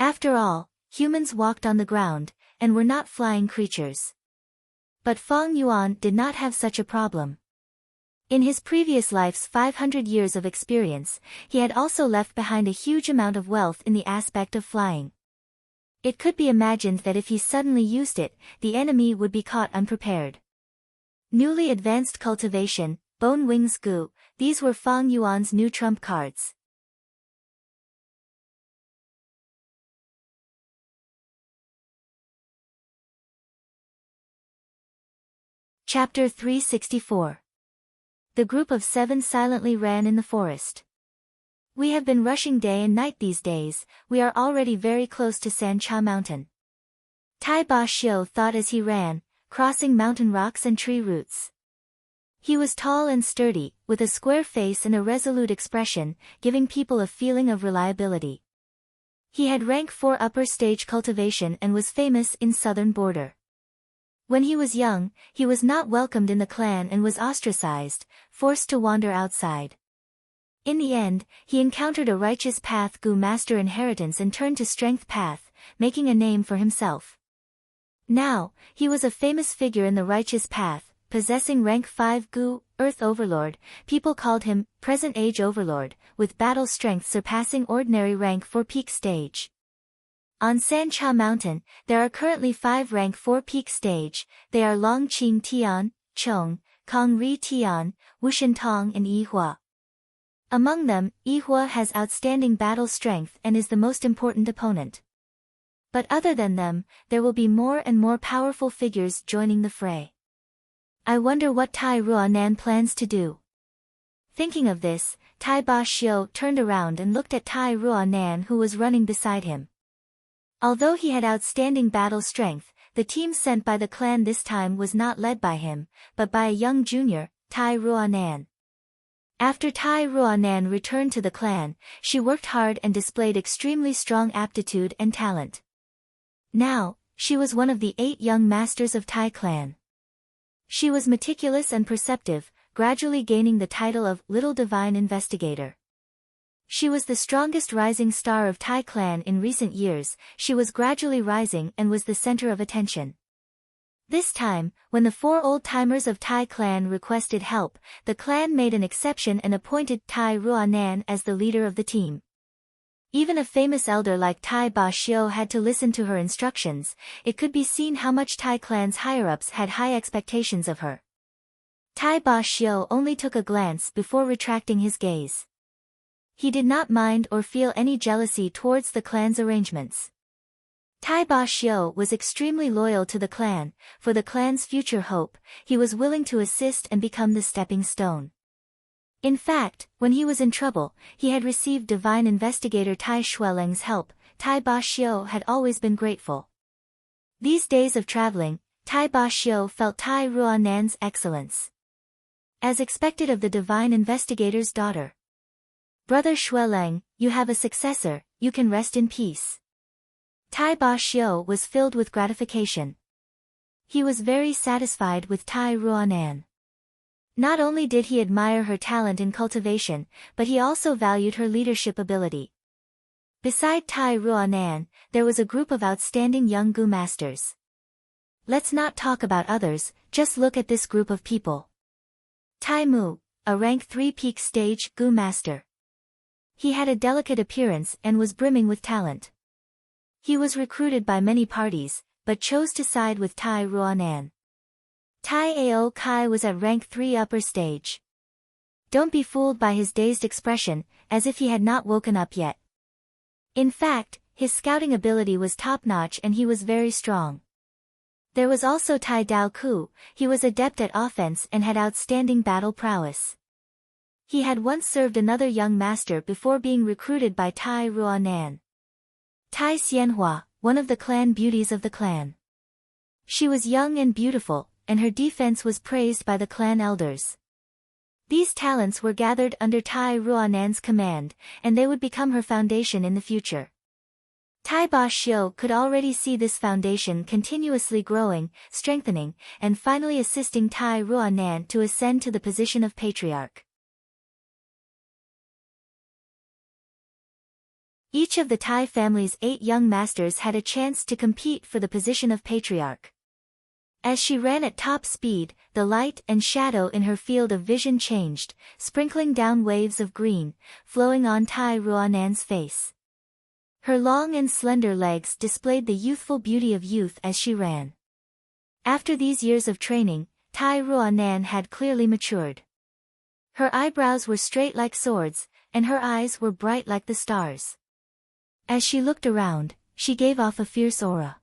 After all, humans walked on the ground, and were not flying creatures. But Fang Yuan did not have such a problem. In his previous life's 500 years of experience, he had also left behind a huge amount of wealth in the aspect of flying. It could be imagined that if he suddenly used it, the enemy would be caught unprepared. Newly advanced cultivation, bone wings goo, these were Fang Yuan's new trump cards. Chapter 364. The group of 7 silently ran in the forest. We have been rushing day and night these days, we are already very close to Sancha Mountain. Tai Ba Xiu thought as he ran, crossing mountain rocks and tree roots. He was tall and sturdy, with a square face and a resolute expression, giving people a feeling of reliability. He had rank 4 upper stage cultivation and was famous in southern border. When he was young, he was not welcomed in the clan and was ostracized, forced to wander outside. In the end, he encountered a righteous path goo master inheritance and turned to strength path, making a name for himself. Now, he was a famous figure in the righteous path, possessing rank 5 goo, earth overlord. People called him present age overlord, with battle strength surpassing ordinary rank 4 peak stage. On Sancha Mountain, there are currently 5 rank 4 peak stage. They are Long Qing Tian, Chong, Kong Ri Tian, Wushan Tong and Yihua. Among them, Yihua has outstanding battle strength and is the most important opponent. But other than them, there will be more and more powerful figures joining the fray. I wonder what Tai Ruanan plans to do. Thinking of this, Tai Ba Xiu turned around and looked at Tai Ruanan who was running beside him. Although he had outstanding battle strength, the team sent by the clan this time was not led by him, but by a young junior, Tai Ruanan. After Tai Ruanan returned to the clan, she worked hard and displayed extremely strong aptitude and talent. Now, she was one of the 8 young masters of Tai clan. She was meticulous and perceptive, gradually gaining the title of Little Divine Investigator. She was the strongest rising star of Tai clan in recent years. She was gradually rising and was the center of attention. This time, when the 4 old-timers of Tai clan requested help, the clan made an exception and appointed Tai Ruanan as the leader of the team. Even a famous elder like Tai Ba Xiu had to listen to her instructions. It could be seen how much Tai clan's higher-ups had high expectations of her. Tai Ba Xiu only took a glance before retracting his gaze. He did not mind or feel any jealousy towards the clan's arrangements. Tai Ba Xiu was extremely loyal to the clan. For the clan's future hope, he was willing to assist and become the stepping stone. In fact, when he was in trouble, he had received divine investigator Tai Shueleng's help. Tai Ba Xiu had always been grateful. These days of traveling, Tai Ba Xiu felt Tai Ruanan's excellence. As expected of the divine investigator's daughter. Brother Shueleng, you have a successor, you can rest in peace. Tai Ba Xiu was filled with gratification. He was very satisfied with Tai Ruanan. Not only did he admire her talent in cultivation, but he also valued her leadership ability. Beside Tai Ruanan, there was a group of outstanding young goo masters. Let's not talk about others, just look at this group of people. Tai Mu, a rank 3 peak stage goo master. He had a delicate appearance and was brimming with talent. He was recruited by many parties, but chose to side with Tai Ruanan. Tai Ao Kai was at rank 3 upper stage. Don't be fooled by his dazed expression, as if he had not woken up yet. In fact, his scouting ability was top-notch and he was very strong. There was also Tai Dao Ku. He was adept at offense and had outstanding battle prowess. He had once served another young master before being recruited by Tai Ruanan. Tai Xianhua, one of the clan beauties of the clan. She was young and beautiful, and her defense was praised by the clan elders. These talents were gathered under Tai Ruanan's command, and they would become her foundation in the future. Tai Ba Xiu could already see this foundation continuously growing, strengthening, and finally assisting Tai Ruanan to ascend to the position of patriarch. Each of the Tai family's 8 young masters had a chance to compete for the position of patriarch. As she ran at top speed, the light and shadow in her field of vision changed, sprinkling down waves of green, flowing on Tai Ruanan's face. Her long and slender legs displayed the youthful beauty of youth as she ran. After these years of training, Tai Ruanan had clearly matured. Her eyebrows were straight like swords, and her eyes were bright like the stars. As she looked around, she gave off a fierce aura.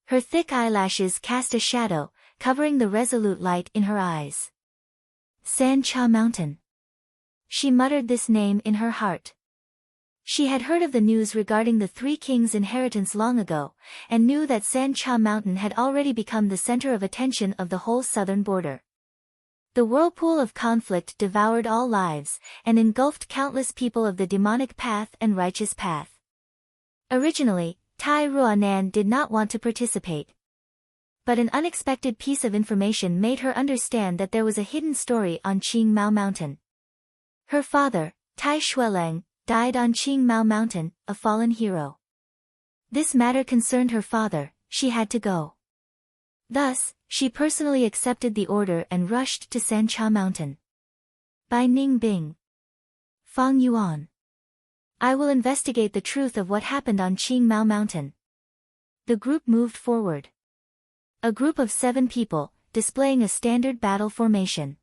Her thick eyelashes cast a shadow, covering the resolute light in her eyes. San Cha Mountain. She muttered this name in her heart. She had heard of the news regarding the 3 kings' inheritance long ago, and knew that San Cha Mountain had already become the center of attention of the whole southern border. The whirlpool of conflict devoured all lives, and engulfed countless people of the demonic path and righteous path. Originally, Tai Ruanan did not want to participate. But an unexpected piece of information made her understand that there was a hidden story on Qing Mao Mountain. Her father, Tai Shueleng, died on Qing Mao Mountain, a fallen hero. This matter concerned her father, she had to go. Thus, she personally accepted the order and rushed to San Cha Mountain. By Ning Bing. Fang Yuan. I will investigate the truth of what happened on Qing Mao Mountain. The group moved forward. A group of 7 people, displaying a standard battle formation.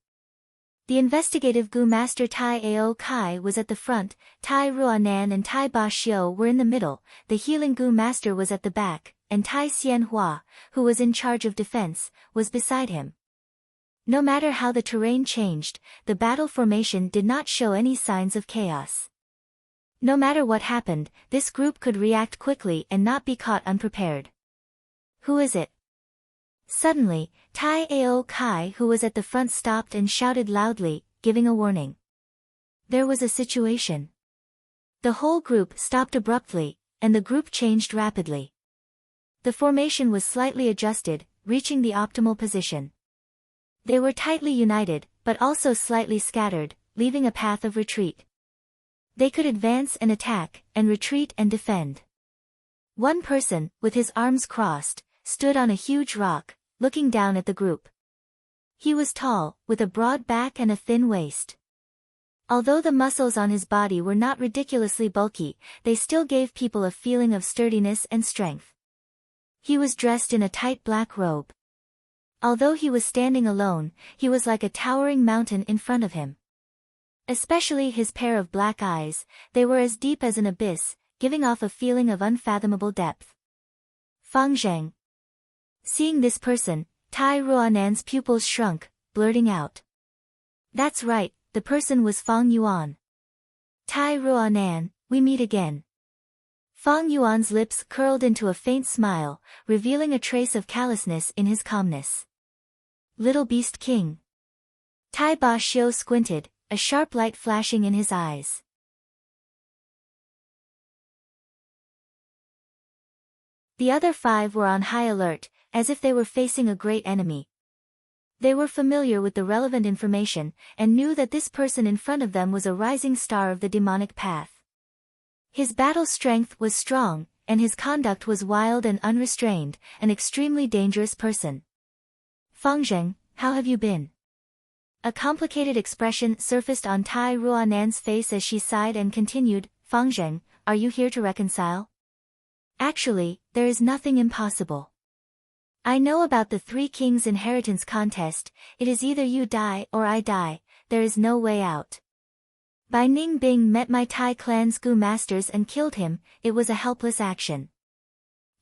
The investigative Gu Master Tai Ao Kai was at the front, Tai Ruanan and Tai Ba Xiu were in the middle, the healing Gu Master was at the back, and Tai Xianhua, who was in charge of defense, was beside him. No matter how the terrain changed, the battle formation did not show any signs of chaos. No matter what happened, this group could react quickly and not be caught unprepared. Who is it? Suddenly, Tai Ao Kai, who was at the front, stopped and shouted loudly, giving a warning. There was a situation. The whole group stopped abruptly, and the group changed rapidly. The formation was slightly adjusted, reaching the optimal position. They were tightly united, but also slightly scattered, leaving a path of retreat. They could advance and attack, and retreat and defend. One person, with his arms crossed, stood on a huge rock, looking down at the group. He was tall, with a broad back and a thin waist. Although the muscles on his body were not ridiculously bulky, they still gave people a feeling of sturdiness and strength. He was dressed in a tight black robe. Although he was standing alone, he was like a towering mountain in front of him. Especially his pair of black eyes, they were as deep as an abyss, giving off a feeling of unfathomable depth. Fang Zheng. Seeing this person, Tai Ruanan's pupils shrunk, blurting out. That's right, the person was Fang Yuan. Tai Ruanan, we meet again. Fang Yuan's lips curled into a faint smile, revealing a trace of callousness in his calmness. Little Beast King. Tai Ba Xiu squinted, a sharp light flashing in his eyes. The other 5 were on high alert, as if they were facing a great enemy. They were familiar with the relevant information, and knew that this person in front of them was a rising star of the demonic path. His battle strength was strong, and his conduct was wild and unrestrained, an extremely dangerous person. Fang Zheng, how have you been? A complicated expression surfaced on Tai Ruanan's face as she sighed and continued, Fang Zheng, are you here to reconcile? Actually, there is nothing impossible. I know about the Three Kings inheritance contest, it is either you die or I die, there is no way out. Bai Ningbing met my Tai clan's Gu masters and killed him, it was a helpless action.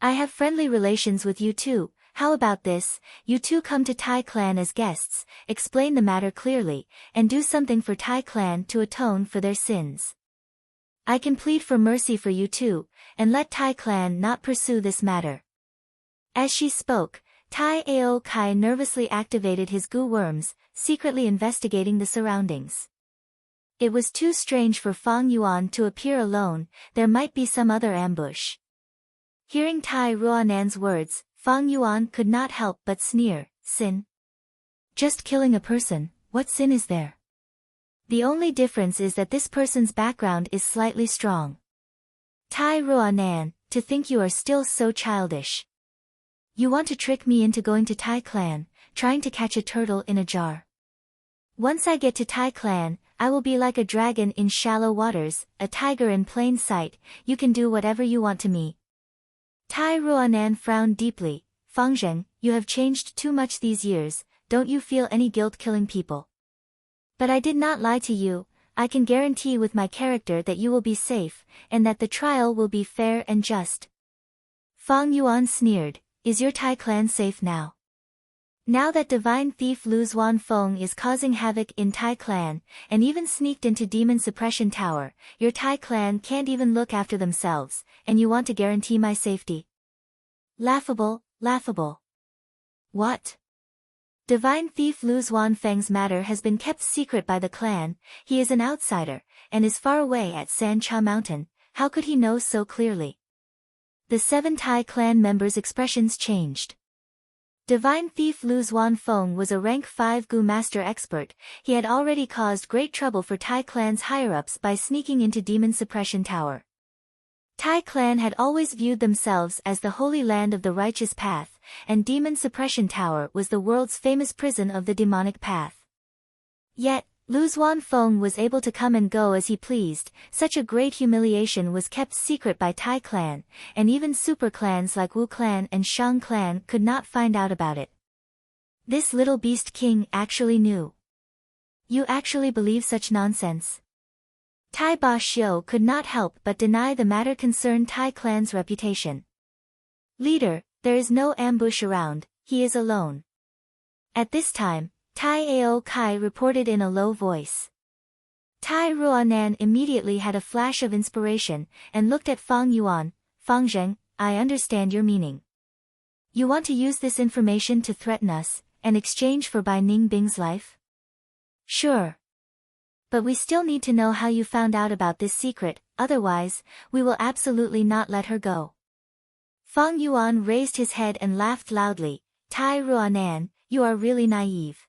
I have friendly relations with you too, how about this, you two come to Tai clan as guests, explain the matter clearly, and do something for Tai clan to atone for their sins. I can plead for mercy for you too, and let Tai clan not pursue this matter. As she spoke, Tai Ao Kai nervously activated his Gu worms, secretly investigating the surroundings. It was too strange for Fang Yuan to appear alone, there might be some other ambush. Hearing Tai Ruanan's words, Fang Yuan could not help but sneer, sin? Just killing a person, what sin is there? The only difference is that this person's background is slightly strong. Tai Ruanan, to think you are still so childish. You want to trick me into going to Tai clan, trying to catch a turtle in a jar. Once I get to Tai clan, I will be like a dragon in shallow waters, a tiger in plain sight, you can do whatever you want to me. Tai Ruanan frowned deeply, Fang Zheng, you have changed too much these years, don't you feel any guilt killing people? But I did not lie to you, I can guarantee with my character that you will be safe, and that the trial will be fair and just. Fang Yuan sneered, is your Tai clan safe now? Now that divine thief Lu Zuanfeng is causing havoc in Tai clan, and even sneaked into Demon Suppression Tower, your Tai clan can't even look after themselves, and you want to guarantee my safety? Laughable, laughable. What? Divine thief Lu Zuanfeng's matter has been kept secret by the clan, he is an outsider, and is far away at Sancha Mountain, how could he know so clearly? The 7 Tai clan members' expressions changed. Divine thief Lu Zuanfeng was a rank 5 Gu master expert, he had already caused great trouble for Tai clan's higher-ups by sneaking into Demon Suppression Tower. Tai clan had always viewed themselves as the holy land of the righteous path, and Demon Suppression Tower was the world's famous prison of the demonic path. Yet, Lu Zuanfeng was able to come and go as he pleased, such a great humiliation was kept secret by Tai clan, and even super clans like Wu clan and Shang clan could not find out about it. This little beast king actually knew. You actually believe such nonsense? Tai Ba Xiu could not help but deny the matter concerned Tai clan's reputation. Leader, there is no ambush around, he is alone. At this time, Tai Ao Kai reported in a low voice. Tai Ruanan immediately had a flash of inspiration, and looked at Fang Yuan, Fang Zheng, I understand your meaning. You want to use this information to threaten us, in exchange for Bai Ningbing's life? Sure. But we still need to know how you found out about this secret, otherwise, we will absolutely not let her go. Fang Yuan raised his head and laughed loudly, Tai Ruanan, you are really naive.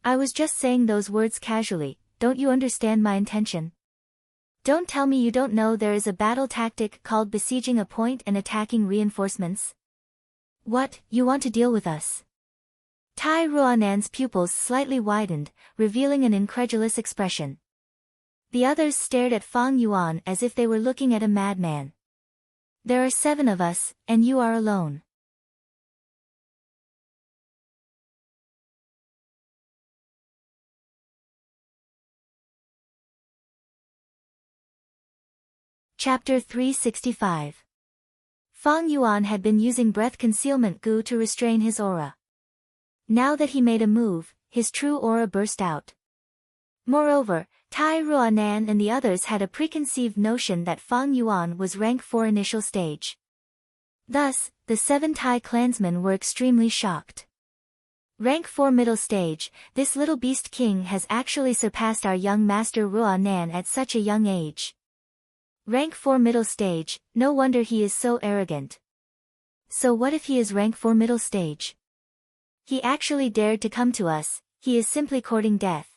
I was just saying those words casually, don't you understand my intention? Don't tell me you don't know there is a battle tactic called besieging a point and attacking reinforcements. What, you want to deal with us? Tai Ruanan's pupils slightly widened, revealing an incredulous expression. The others stared at Fang Yuan as if they were looking at a madman. There are 7 of us, and you are alone. Chapter 365. Fang Yuan had been using breath concealment goo to restrain his aura. Now that he made a move, his true aura burst out. Moreover, Tai Ruanan and the others had a preconceived notion that Fang Yuan was rank 4 initial stage. Thus, the 7 Tai clansmen were extremely shocked. Rank 4 middle stage, this little beast king has actually surpassed our young master Ruanan at such a young age. Rank 4 middle stage, no wonder he is so arrogant. So what if he is rank 4 middle stage? He actually dared to come to us, he is simply courting death.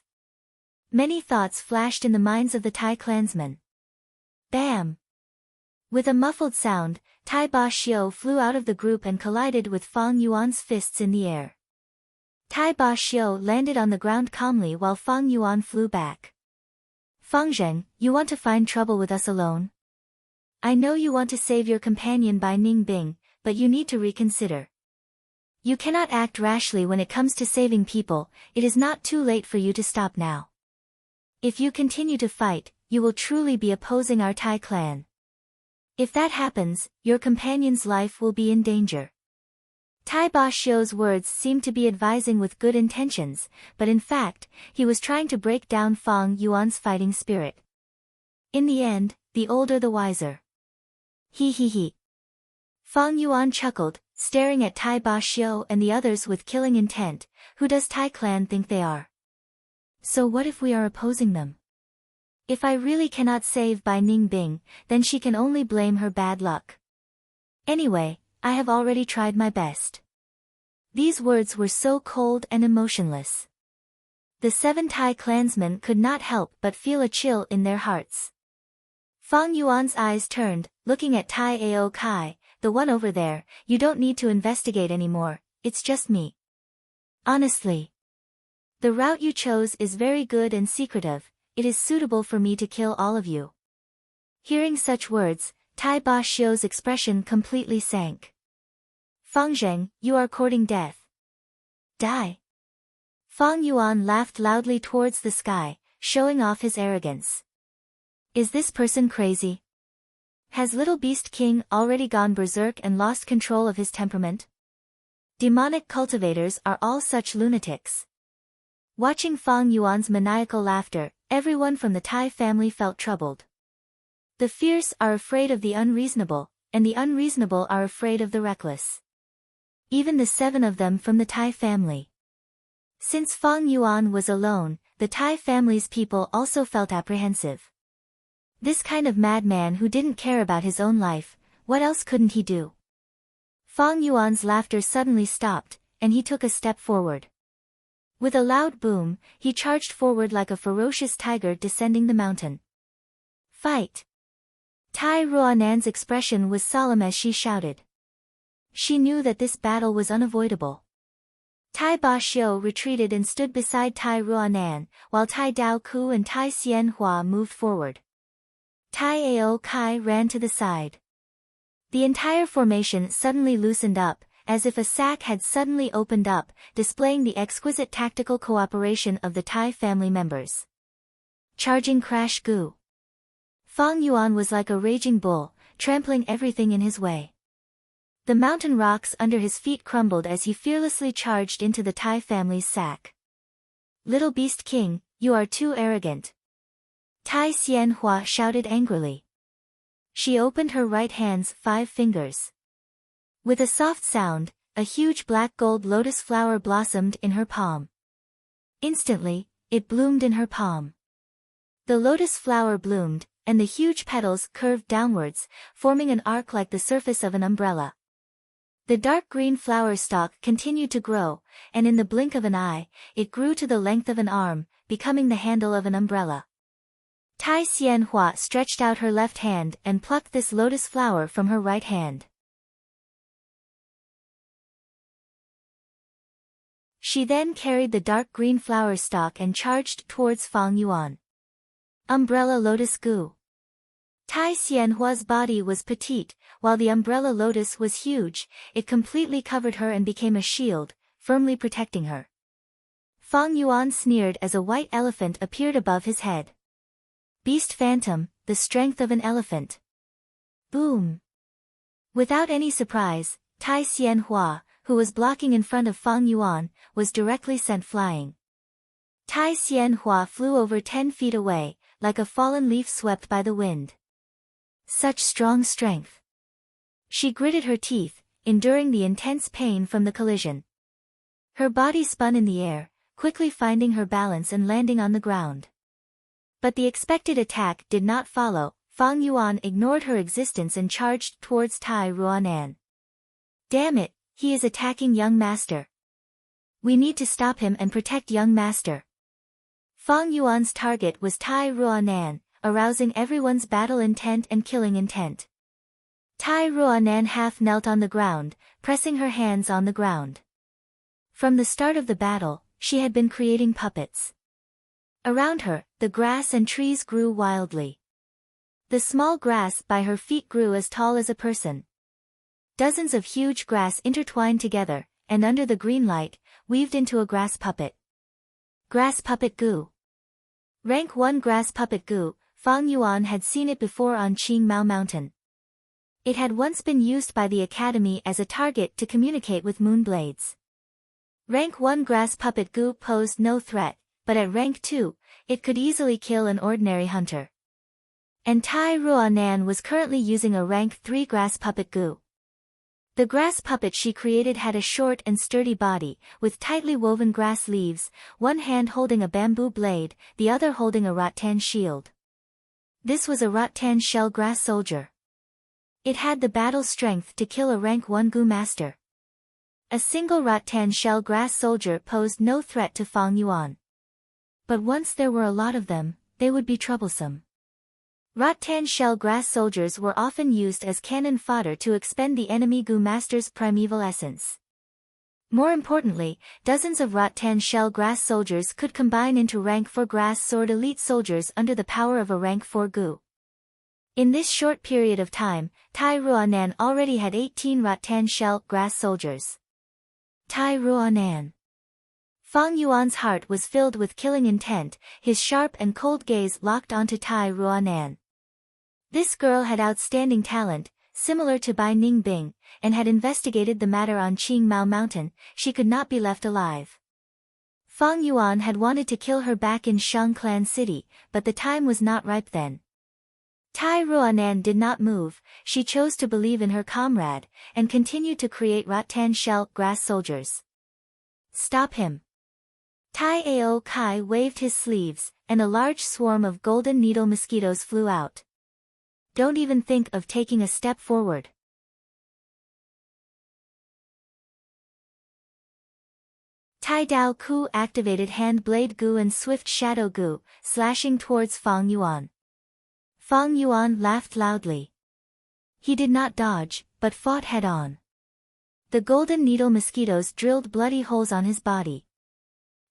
Many thoughts flashed in the minds of the Tai clansmen. Bam! With a muffled sound, Tai Ba Xiu flew out of the group and collided with Fang Yuan's fists in the air. Tai Ba Xiu landed on the ground calmly while Fang Yuan flew back. Fang Zheng, you want to find trouble with us alone? I know you want to save your companion by Ning Bing, but you need to reconsider. You cannot act rashly when it comes to saving people. It is not too late for you to stop now. If you continue to fight, you will truly be opposing our Tai clan. If that happens, your companion's life will be in danger. Tai Ba Xiu's words seemed to be advising with good intentions, but in fact, he was trying to break down Fang Yuan's fighting spirit. In the end, the older the wiser. He. Fang Yuan chuckled, staring at Tai Ba Xiu and the others with killing intent. Who does Tai clan think they are? So what if we are opposing them? If I really cannot save Bai Ning Bing, then she can only blame her bad luck. Anyway, I have already tried my best. These words were so cold and emotionless. The 7 Tai clansmen could not help but feel a chill in their hearts. Fang Yuan's eyes turned, looking at Tai Ao Kai, the one over there. You don't need to investigate anymore, it's just me. Honestly. The route you chose is very good and secretive. It is suitable for me to kill all of you. Hearing such words, Tai Ba Xiu's expression completely sank. Fang Zheng, you are courting death. Die. Fang Yuan laughed loudly towards the sky, showing off his arrogance. Is this person crazy? Has Little Beast King already gone berserk and lost control of his temperament? Demonic cultivators are all such lunatics. Watching Fang Yuan's maniacal laughter, everyone from the Tai family felt troubled. The fierce are afraid of the unreasonable, and the unreasonable are afraid of the reckless. Even the 7 of them from the Tai family. Since Fang Yuan was alone, the Tai family's people also felt apprehensive. This kind of madman who didn't care about his own life, what else couldn't he do? Fang Yuan's laughter suddenly stopped, and he took a step forward. With a loud boom, he charged forward like a ferocious tiger descending the mountain. Fight! Tai Ruanan's expression was solemn as she shouted. She knew that this battle was unavoidable. Tai Ba Xiu retreated and stood beside Tai Ruanan, while Tai Dao Ku and Tai Xian Hua moved forward. Tai Ao Kai ran to the side. The entire formation suddenly loosened up, as if a sack had suddenly opened up, displaying the exquisite tactical cooperation of the Tai family members. Charging Crash Gu. Fang Yuan was like a raging bull, trampling everything in his way. The mountain rocks under his feet crumbled as he fearlessly charged into the Tai family's sack. Little Beast King, you are too arrogant. Tai Xian Hua shouted angrily. She opened her right hand's 5 fingers. With a soft sound, a huge black gold lotus flower blossomed in her palm. Instantly, it bloomed in her palm. The lotus flower bloomed, and the huge petals curved downwards, forming an arc like the surface of an umbrella. The dark green flower stalk continued to grow, and in the blink of an eye, it grew to the length of an arm, becoming the handle of an umbrella. Tai Xian Hua stretched out her left hand and plucked this lotus flower from her right hand. She then carried the dark green flower stalk and charged towards Fang Yuan. Umbrella Lotus Gu. Tai Xian Hua's body was petite, while the umbrella lotus was huge. It completely covered her and became a shield, firmly protecting her. Fang Yuan sneered as a white elephant appeared above his head. Beast Phantom, the strength of an elephant. Boom! Without any surprise, Tai Xian Hua, who was blocking in front of Fang Yuan, was directly sent flying. Tai Xian Hua flew over 10 feet away, like a fallen leaf swept by the wind. Such strong strength. She gritted her teeth, enduring the intense pain from the collision. Her body spun in the air, quickly finding her balance and landing on the ground. But the expected attack did not follow. Fang Yuan ignored her existence and charged towards Tai Ruanan. Damn it, he is attacking young master. We need to stop him and protect young master. Fang Yuan's target was Tai Ruanan, arousing everyone's battle intent and killing intent. Tai Ruanan half knelt on the ground, pressing her hands on the ground. From the start of the battle, she had been creating puppets. Around her, the grass and trees grew wildly. The small grass by her feet grew as tall as a person. Dozens of huge grass intertwined together, and under the green light, weaved into a grass puppet. Grass puppet Gu. Rank 1 grass puppet Gu. Fang Yuan had seen it before on Qingmao Mountain. It had once been used by the academy as a target to communicate with moon blades. Rank 1 grass puppet Gu posed no threat, but at rank 2, it could easily kill an ordinary hunter. And Tai Ruanan was currently using a rank 3 grass puppet Gu. The grass puppet she created had a short and sturdy body, with tightly woven grass leaves, one hand holding a bamboo blade, the other holding a rattan shield. This was a rattan shell grass soldier. It had the battle strength to kill a rank 1 Gu master. A single rattan shell grass soldier posed no threat to Fang Yuan. But once there were a lot of them, they would be troublesome. Rattan shell grass soldiers were often used as cannon fodder to expend the enemy Gu master's primeval essence. More importantly, dozens of rattan shell grass soldiers could combine into rank 4 grass sword elite soldiers under the power of a rank 4 Gu. In this short period of time, Tai Ruanan already had 18 rattan shell grass soldiers. Tai Ruanan. Fang Yuan's heart was filled with killing intent, his sharp and cold gaze locked onto Tai Ruanan. This girl had outstanding talent, similar to Bai Ningbing, and had investigated the matter on Qingmao Mountain. She could not be left alive. Fang Yuan had wanted to kill her back in Shang Clan City, but the time was not ripe then. Tai Ruanan did not move, she chose to believe in her comrade, and continued to create rattan shell grass soldiers. Stop him. Tai Ao Kai waved his sleeves, and a large swarm of golden needle mosquitoes flew out. Don't even think of taking a step forward. Tai Dao Ku activated Hand Blade Gu and Swift Shadow Gu, slashing towards Fang Yuan. Fang Yuan laughed loudly. He did not dodge, but fought head-on. The golden needle mosquitoes drilled bloody holes on his body.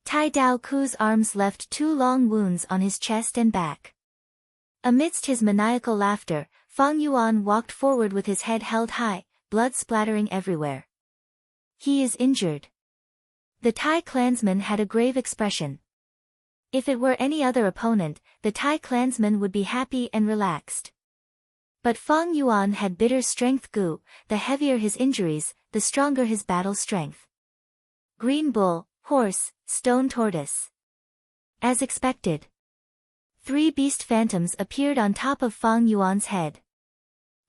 Tai Dao Ku's arms left 2 long wounds on his chest and back. Amidst his maniacal laughter, Fang Yuan walked forward with his head held high, blood splattering everywhere. He is injured. The Tai clansman had a grave expression. If it were any other opponent, the Tai clansman would be happy and relaxed. But Fang Yuan had bitter strength Gu, the heavier his injuries, the stronger his battle strength. Green bull, horse, stone tortoise. As expected. 3 beast phantoms appeared on top of Fang Yuan's head.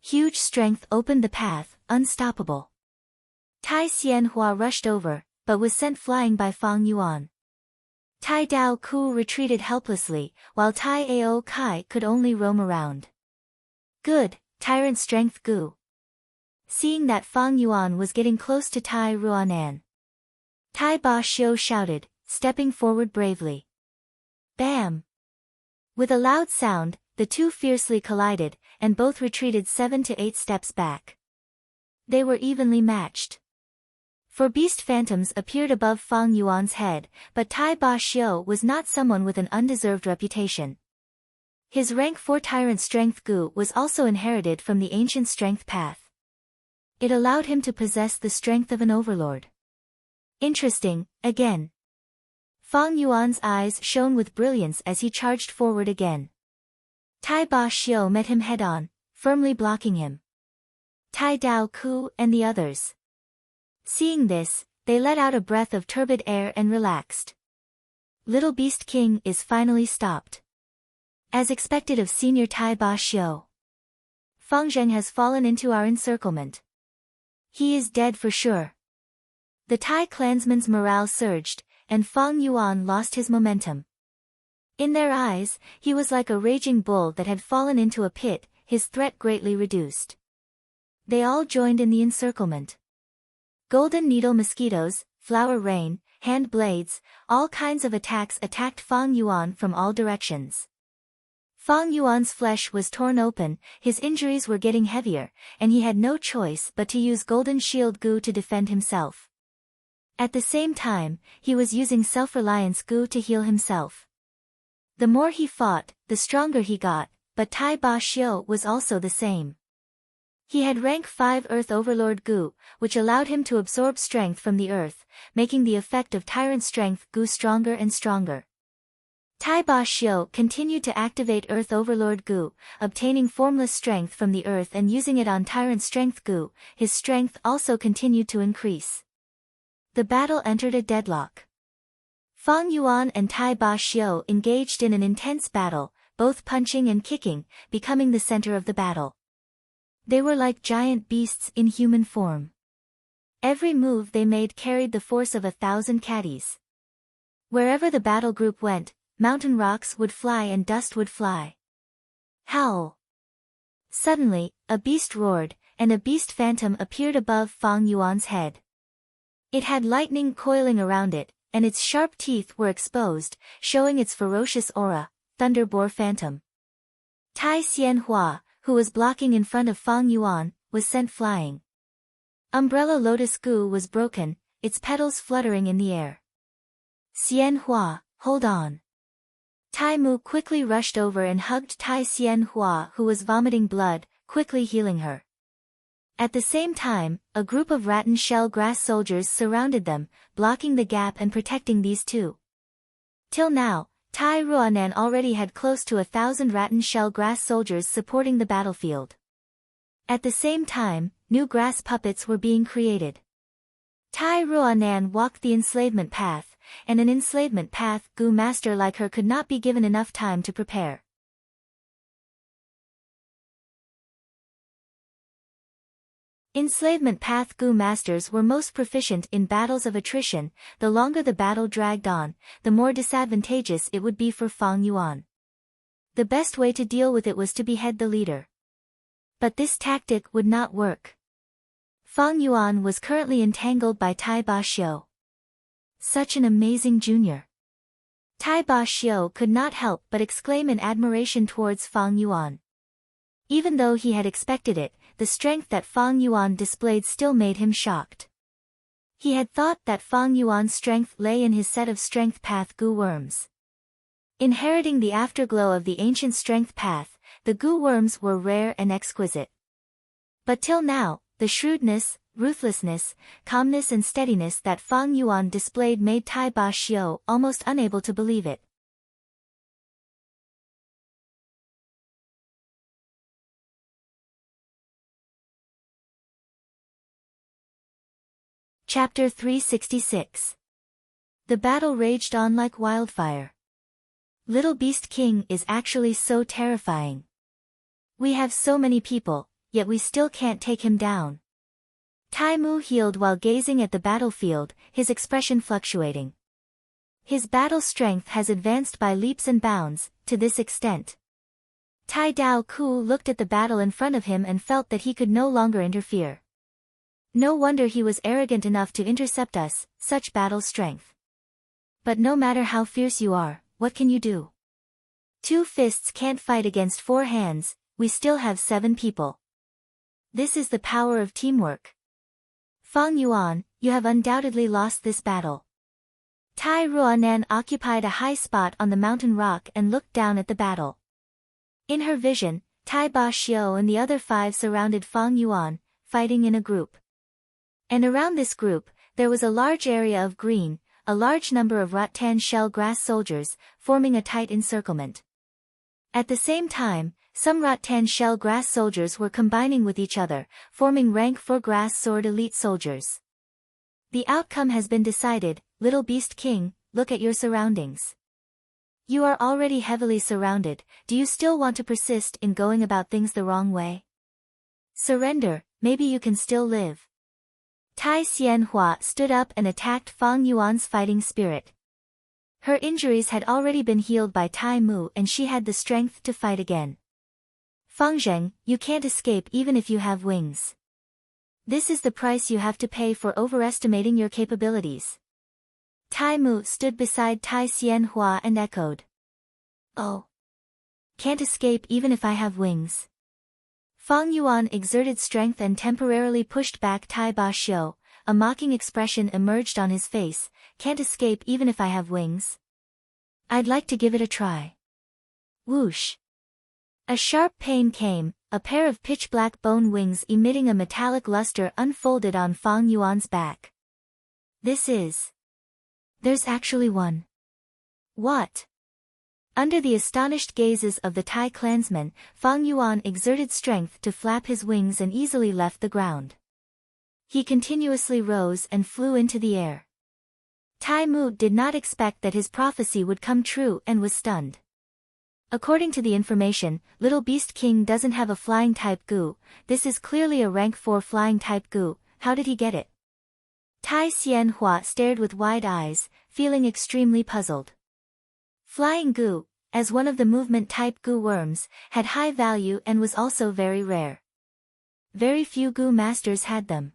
Huge strength opened the path, unstoppable. Tai Xianhua rushed over, but was sent flying by Fang Yuan. Tai Dao Ku retreated helplessly, while Tai Ao Kai could only roam around. Good, tyrant strength Gu. Seeing that Fang Yuan was getting close to Tai Ruanan, Tai Ba Xiu shouted, stepping forward bravely. Bam! With a loud sound, the two fiercely collided, and both retreated 7 to 8 steps back. They were evenly matched. 4 beast phantoms appeared above Fang Yuan's head, but Tai Ba Xiu was not someone with an undeserved reputation. His rank 4 tyrant strength Gu was also inherited from the ancient strength path. It allowed him to possess the strength of an overlord. Interesting, again. Fang Yuan's eyes shone with brilliance as he charged forward again. Tai Ba Xiu met him head-on, firmly blocking him. Tai Dao Ku and the others. Seeing this, they let out a breath of turbid air and relaxed. Little Beast King is finally stopped. As expected of Senior Tai Ba Xiu. Fang Zheng has fallen into our encirclement. He is dead for sure. The Tai clansman's morale surged, and Fang Yuan lost his momentum. In their eyes, he was like a raging bull that had fallen into a pit, his threat greatly reduced. They all joined in the encirclement. Golden needle mosquitoes, flower rain, hand blades, all kinds of attacks attacked Fang Yuan from all directions. Fang Yuan's flesh was torn open, his injuries were getting heavier, and he had no choice but to use Golden Shield Gu to defend himself. At the same time, he was using self-reliance gu to heal himself. The more he fought, the stronger he got, but Tai Ba Xiu was also the same. He had rank 5 Earth Overlord gu, which allowed him to absorb strength from the earth, making the effect of Tyrant Strength gu stronger and stronger. Tai Ba Xiu continued to activate Earth Overlord gu, obtaining formless strength from the earth and using it on Tyrant Strength gu. His strength also continued to increase. The battle entered a deadlock. Fang Yuan and Tai Ba Xiu engaged in an intense battle, both punching and kicking, becoming the center of the battle. They were like giant beasts in human form. Every move they made carried the force of 1,000 caddies. Wherever the battle group went, mountain rocks would fly and dust would fly. Howl! Suddenly, a beast roared, and a beast phantom appeared above Fang Yuan's head. It had lightning coiling around it, and its sharp teeth were exposed, showing its ferocious aura, Thunder Boar Phantom. Tai Xianhua, who was blocking in front of Fang Yuan, was sent flying. Umbrella Lotus gu was broken, its petals fluttering in the air. Xianhua, hold on. Tai Mu quickly rushed over and hugged Tai Xianhua, who was vomiting blood, quickly healing her. At the same time, a group of rattan shell grass soldiers surrounded them, blocking the gap and protecting these two. Till now, Tai Ruanan already had close to 1,000 rattan shell grass soldiers supporting the battlefield. At the same time, new grass puppets were being created. Tai Ruanan walked the enslavement path, and an enslavement path gu master like her could not be given enough time to prepare. Enslavement path gu masters were most proficient in battles of attrition. The longer the battle dragged on, the more disadvantageous it would be for Fang Yuan. The best way to deal with it was to behead the leader. But this tactic would not work. Fang Yuan was currently entangled by Tai Ba Xiu. Such an amazing junior. Tai Ba Xiu could not help but exclaim in admiration towards Fang Yuan. Even though he had expected it, the strength that Fang Yuan displayed still made him shocked. He had thought that Fang Yuan's strength lay in his set of strength path gu worms. Inheriting the afterglow of the ancient strength path, the gu worms were rare and exquisite. But till now, the shrewdness, ruthlessness, calmness and steadiness that Fang Yuan displayed made Tai Ba Xiu almost unable to believe it. Chapter 366. The battle raged on like wildfire. Little Beast King is actually so terrifying. We have so many people, yet we still can't take him down. Tai Mu healed while gazing at the battlefield, his expression fluctuating. His battle strength has advanced by leaps and bounds, to this extent. Tai Dao Ku looked at the battle in front of him and felt that he could no longer interfere. No wonder he was arrogant enough to intercept us, such battle strength. But no matter how fierce you are, what can you do? 2 fists can't fight against 4 hands, we still have 7 people. This is the power of teamwork. Fang Yuan, you have undoubtedly lost this battle. Tai Ruanan occupied a high spot on the mountain rock and looked down at the battle. In her vision, Tai Ba Xiu and the other 5 surrounded Fang Yuan, fighting in a group. And around this group, there was a large area of green, a large number of rattan shell grass soldiers, forming a tight encirclement. At the same time, some rattan shell grass soldiers were combining with each other, forming rank 4 grass sword elite soldiers. The outcome has been decided, Little Beast King, look at your surroundings. You are already heavily surrounded, do you still want to persist in going about things the wrong way? Surrender, maybe you can still live. Tai Xianhua stood up and attacked Fang Yuan's fighting spirit. Her injuries had already been healed by Tai Mu and she had the strength to fight again. Fang Zheng, you can't escape even if you have wings. This is the price you have to pay for overestimating your capabilities. Tai Mu stood beside Tai Xianhua and echoed. Oh. Can't escape even if I have wings. Fang Yuan exerted strength and temporarily pushed back Tai Ba Xiu, a mocking expression emerged on his face. Can't escape even if I have wings? I'd like to give it a try. Whoosh. A sharp pain came, a pair of pitch-black bone wings emitting a metallic luster unfolded on Fang Yuan's back. There's actually one. What? Under the astonished gazes of the Tai clansmen, Fang Yuan exerted strength to flap his wings and easily left the ground. He continuously rose and flew into the air. Tai Mu did not expect that his prophecy would come true and was stunned. According to the information, Little Beast King doesn't have a flying type goo. This is clearly a rank 4 flying type goo. How did he get it? Tai Xianhua stared with wide eyes, feeling extremely puzzled. Flying goo, as one of the movement type goo worms, had high value and was also very rare. Very few goo masters had them.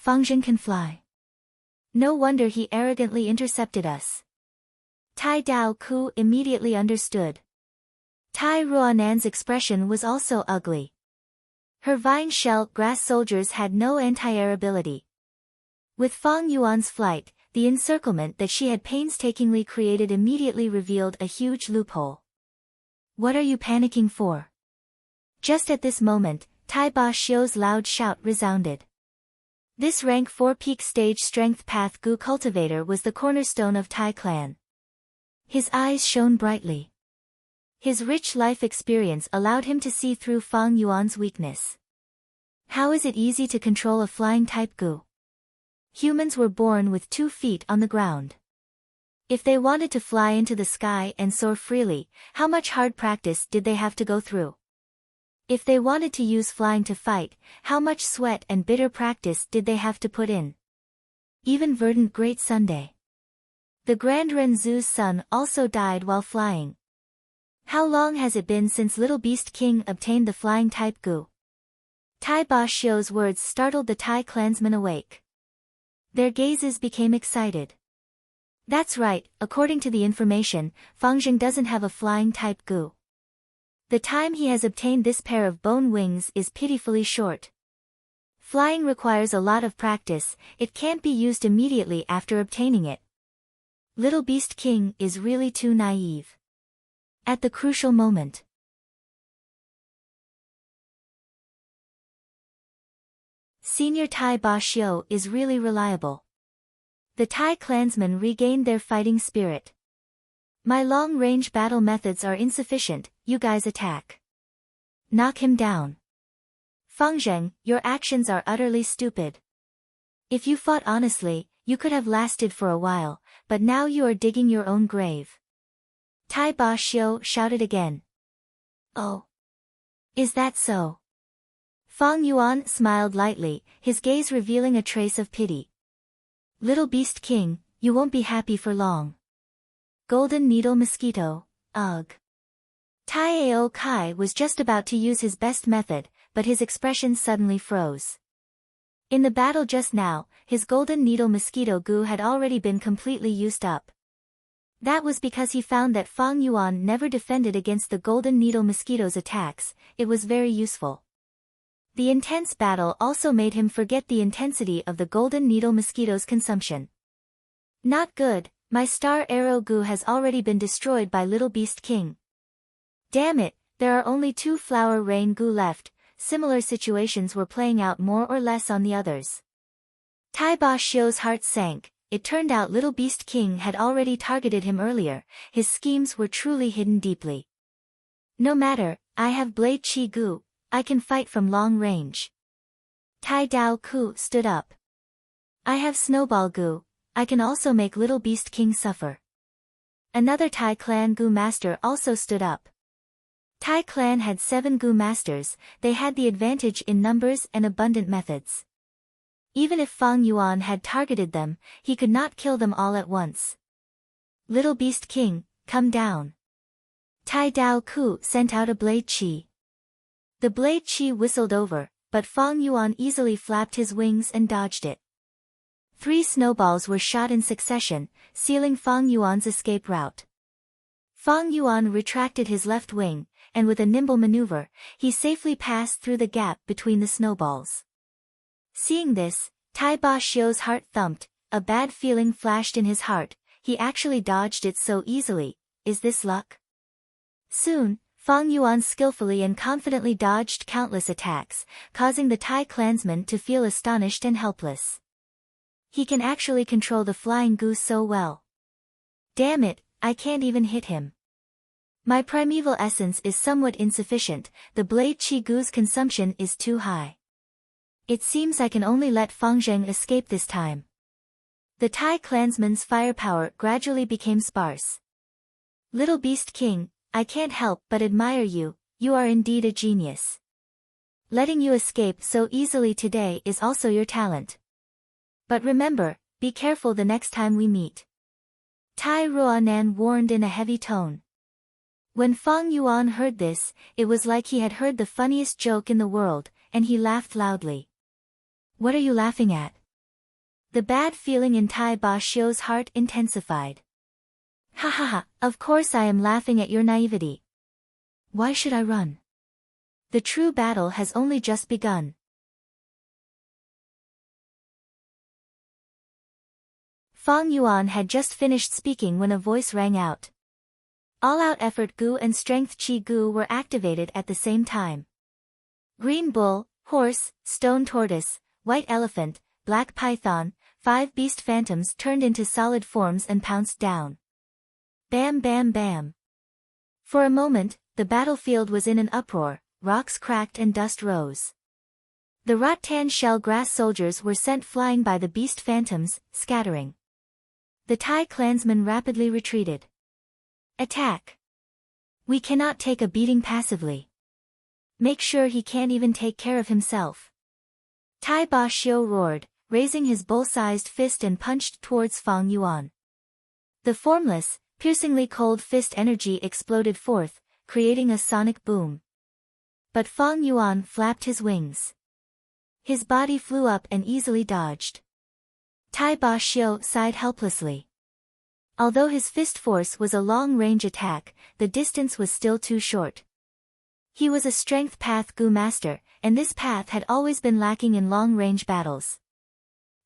Fangzhen can fly. No wonder he arrogantly intercepted us. Tai Dao Ku immediately understood. Tai Ruanan's expression was also ugly. Her vine shell grass soldiers had no anti-air ability. With Fang Yuan's flight, the encirclement that she had painstakingly created immediately revealed a huge loophole. What are you panicking for? Just at this moment, Tai Ba Xiu's loud shout resounded. This rank 4 peak stage strength path goo cultivator was the cornerstone of Tai clan. His eyes shone brightly. His rich life experience allowed him to see through Fang Yuan's weakness. How is it easy to control a flying type goo? Humans were born with 2 feet on the ground. If they wanted to fly into the sky and soar freely, how much hard practice did they have to go through? If they wanted to use flying to fight, how much sweat and bitter practice did they have to put in? Even Verdant Great Sunday. The Grand Renzu's son also died while flying. How long has it been since Little Beast King obtained the flying type goo? Tai Ba Xiu's words startled the Tai clansmen awake. Their gazes became excited. That's right, according to the information, Fangzhen doesn't have a flying type goo. The time he has obtained this pair of bone wings is pitifully short. Flying requires a lot of practice, it can't be used immediately after obtaining it. Little Beast King is really too naive. At the crucial moment. Senior Tai Ba Xiu is really reliable. The Tai clansmen regained their fighting spirit. My long-range battle methods are insufficient, you guys attack. Knock him down. Fangzhen, your actions are utterly stupid. If you fought honestly, you could have lasted for a while, but now you are digging your own grave. Tai Ba Xiu shouted again. Oh. Is that so? Fang Yuan smiled lightly, his gaze revealing a trace of pity. Little Beast King, you won't be happy for long. Golden Needle Mosquito, ugh. Tai Ao Kai was just about to use his best method, but his expression suddenly froze. In the battle just now, his Golden Needle Mosquito goo had already been completely used up. That was because he found that Fang Yuan never defended against the Golden Needle Mosquito's attacks. It was very useful. The intense battle also made him forget the intensity of the Golden Needle Mosquito's consumption. Not good, my Star Arrow goo has already been destroyed by Little Beast King. Damn it, there are only 2 Flower Rain goo left. Similar situations were playing out more or less on the others. Tai Ba Xiu's heart sank. It turned out Little Beast King had already targeted him earlier. His schemes were truly hidden deeply. No matter, I have Blade Chi goo. I can fight from long range. Tai Dao Ku stood up. I have Snowball goo. I can also make Little Beast King suffer. Another Tai clan goo master also stood up. Tai clan had 7 goo masters, they had the advantage in numbers and abundant methods. Even if Fang Yuan had targeted them, he could not kill them all at once. Little Beast King, come down. Tai Dao Ku sent out a Blade Chi. The Blade Chi whistled over, but Fang Yuan easily flapped his wings and dodged it. 3 snowballs were shot in succession, sealing Fang Yuan's escape route. Fang Yuan retracted his left wing, and with a nimble maneuver, he safely passed through the gap between the snowballs. Seeing this, Tai Ba Xiu's heart thumped, a bad feeling flashed in his heart. He actually dodged it so easily. Is this luck? Soon, Fang Yuan skillfully and confidently dodged countless attacks, causing the Tai clansman to feel astonished and helpless. He can actually control the flying goose so well. Damn it, I can't even hit him. My primeval essence is somewhat insufficient, the blade Qi Gu's consumption is too high. It seems I can only let Fang Zheng escape this time. The Tai clansman's firepower gradually became sparse. Little Beast King, I can't help but admire you, you are indeed a genius. Letting you escape so easily today is also your talent. But remember, be careful the next time we meet. Tai Ruanan warned in a heavy tone. When Fang Yuan heard this, it was like he had heard the funniest joke in the world, and he laughed loudly. What are you laughing at? The bad feeling in Tai Ba Xiu's heart intensified. Ha ha ha, of course I am laughing at your naivety. Why should I run? The true battle has only just begun. Fang Yuan had just finished speaking when a voice rang out. All-out effort Gu and strength Qi Gu were activated at the same time. Green bull, horse, stone tortoise, white elephant, black python, 5 beast phantoms turned into solid forms and pounced down. Bam bam bam. For a moment, the battlefield was in an uproar, rocks cracked and dust rose. The rattan shell grass soldiers were sent flying by the beast phantoms, scattering. The Tai clansmen rapidly retreated. Attack! We cannot take a beating passively. Make sure he can't even take care of himself. Tai Ba Xiu roared, raising his bull-sized fist and punched towards Fang Yuan. The formless, piercingly cold fist energy exploded forth, creating a sonic boom. But Fang Yuan flapped his wings. His body flew up and easily dodged. Tai Ba Xiu sighed helplessly. Although his fist force was a long-range attack, the distance was still too short. He was a strength path Gu master, and this path had always been lacking in long-range battles.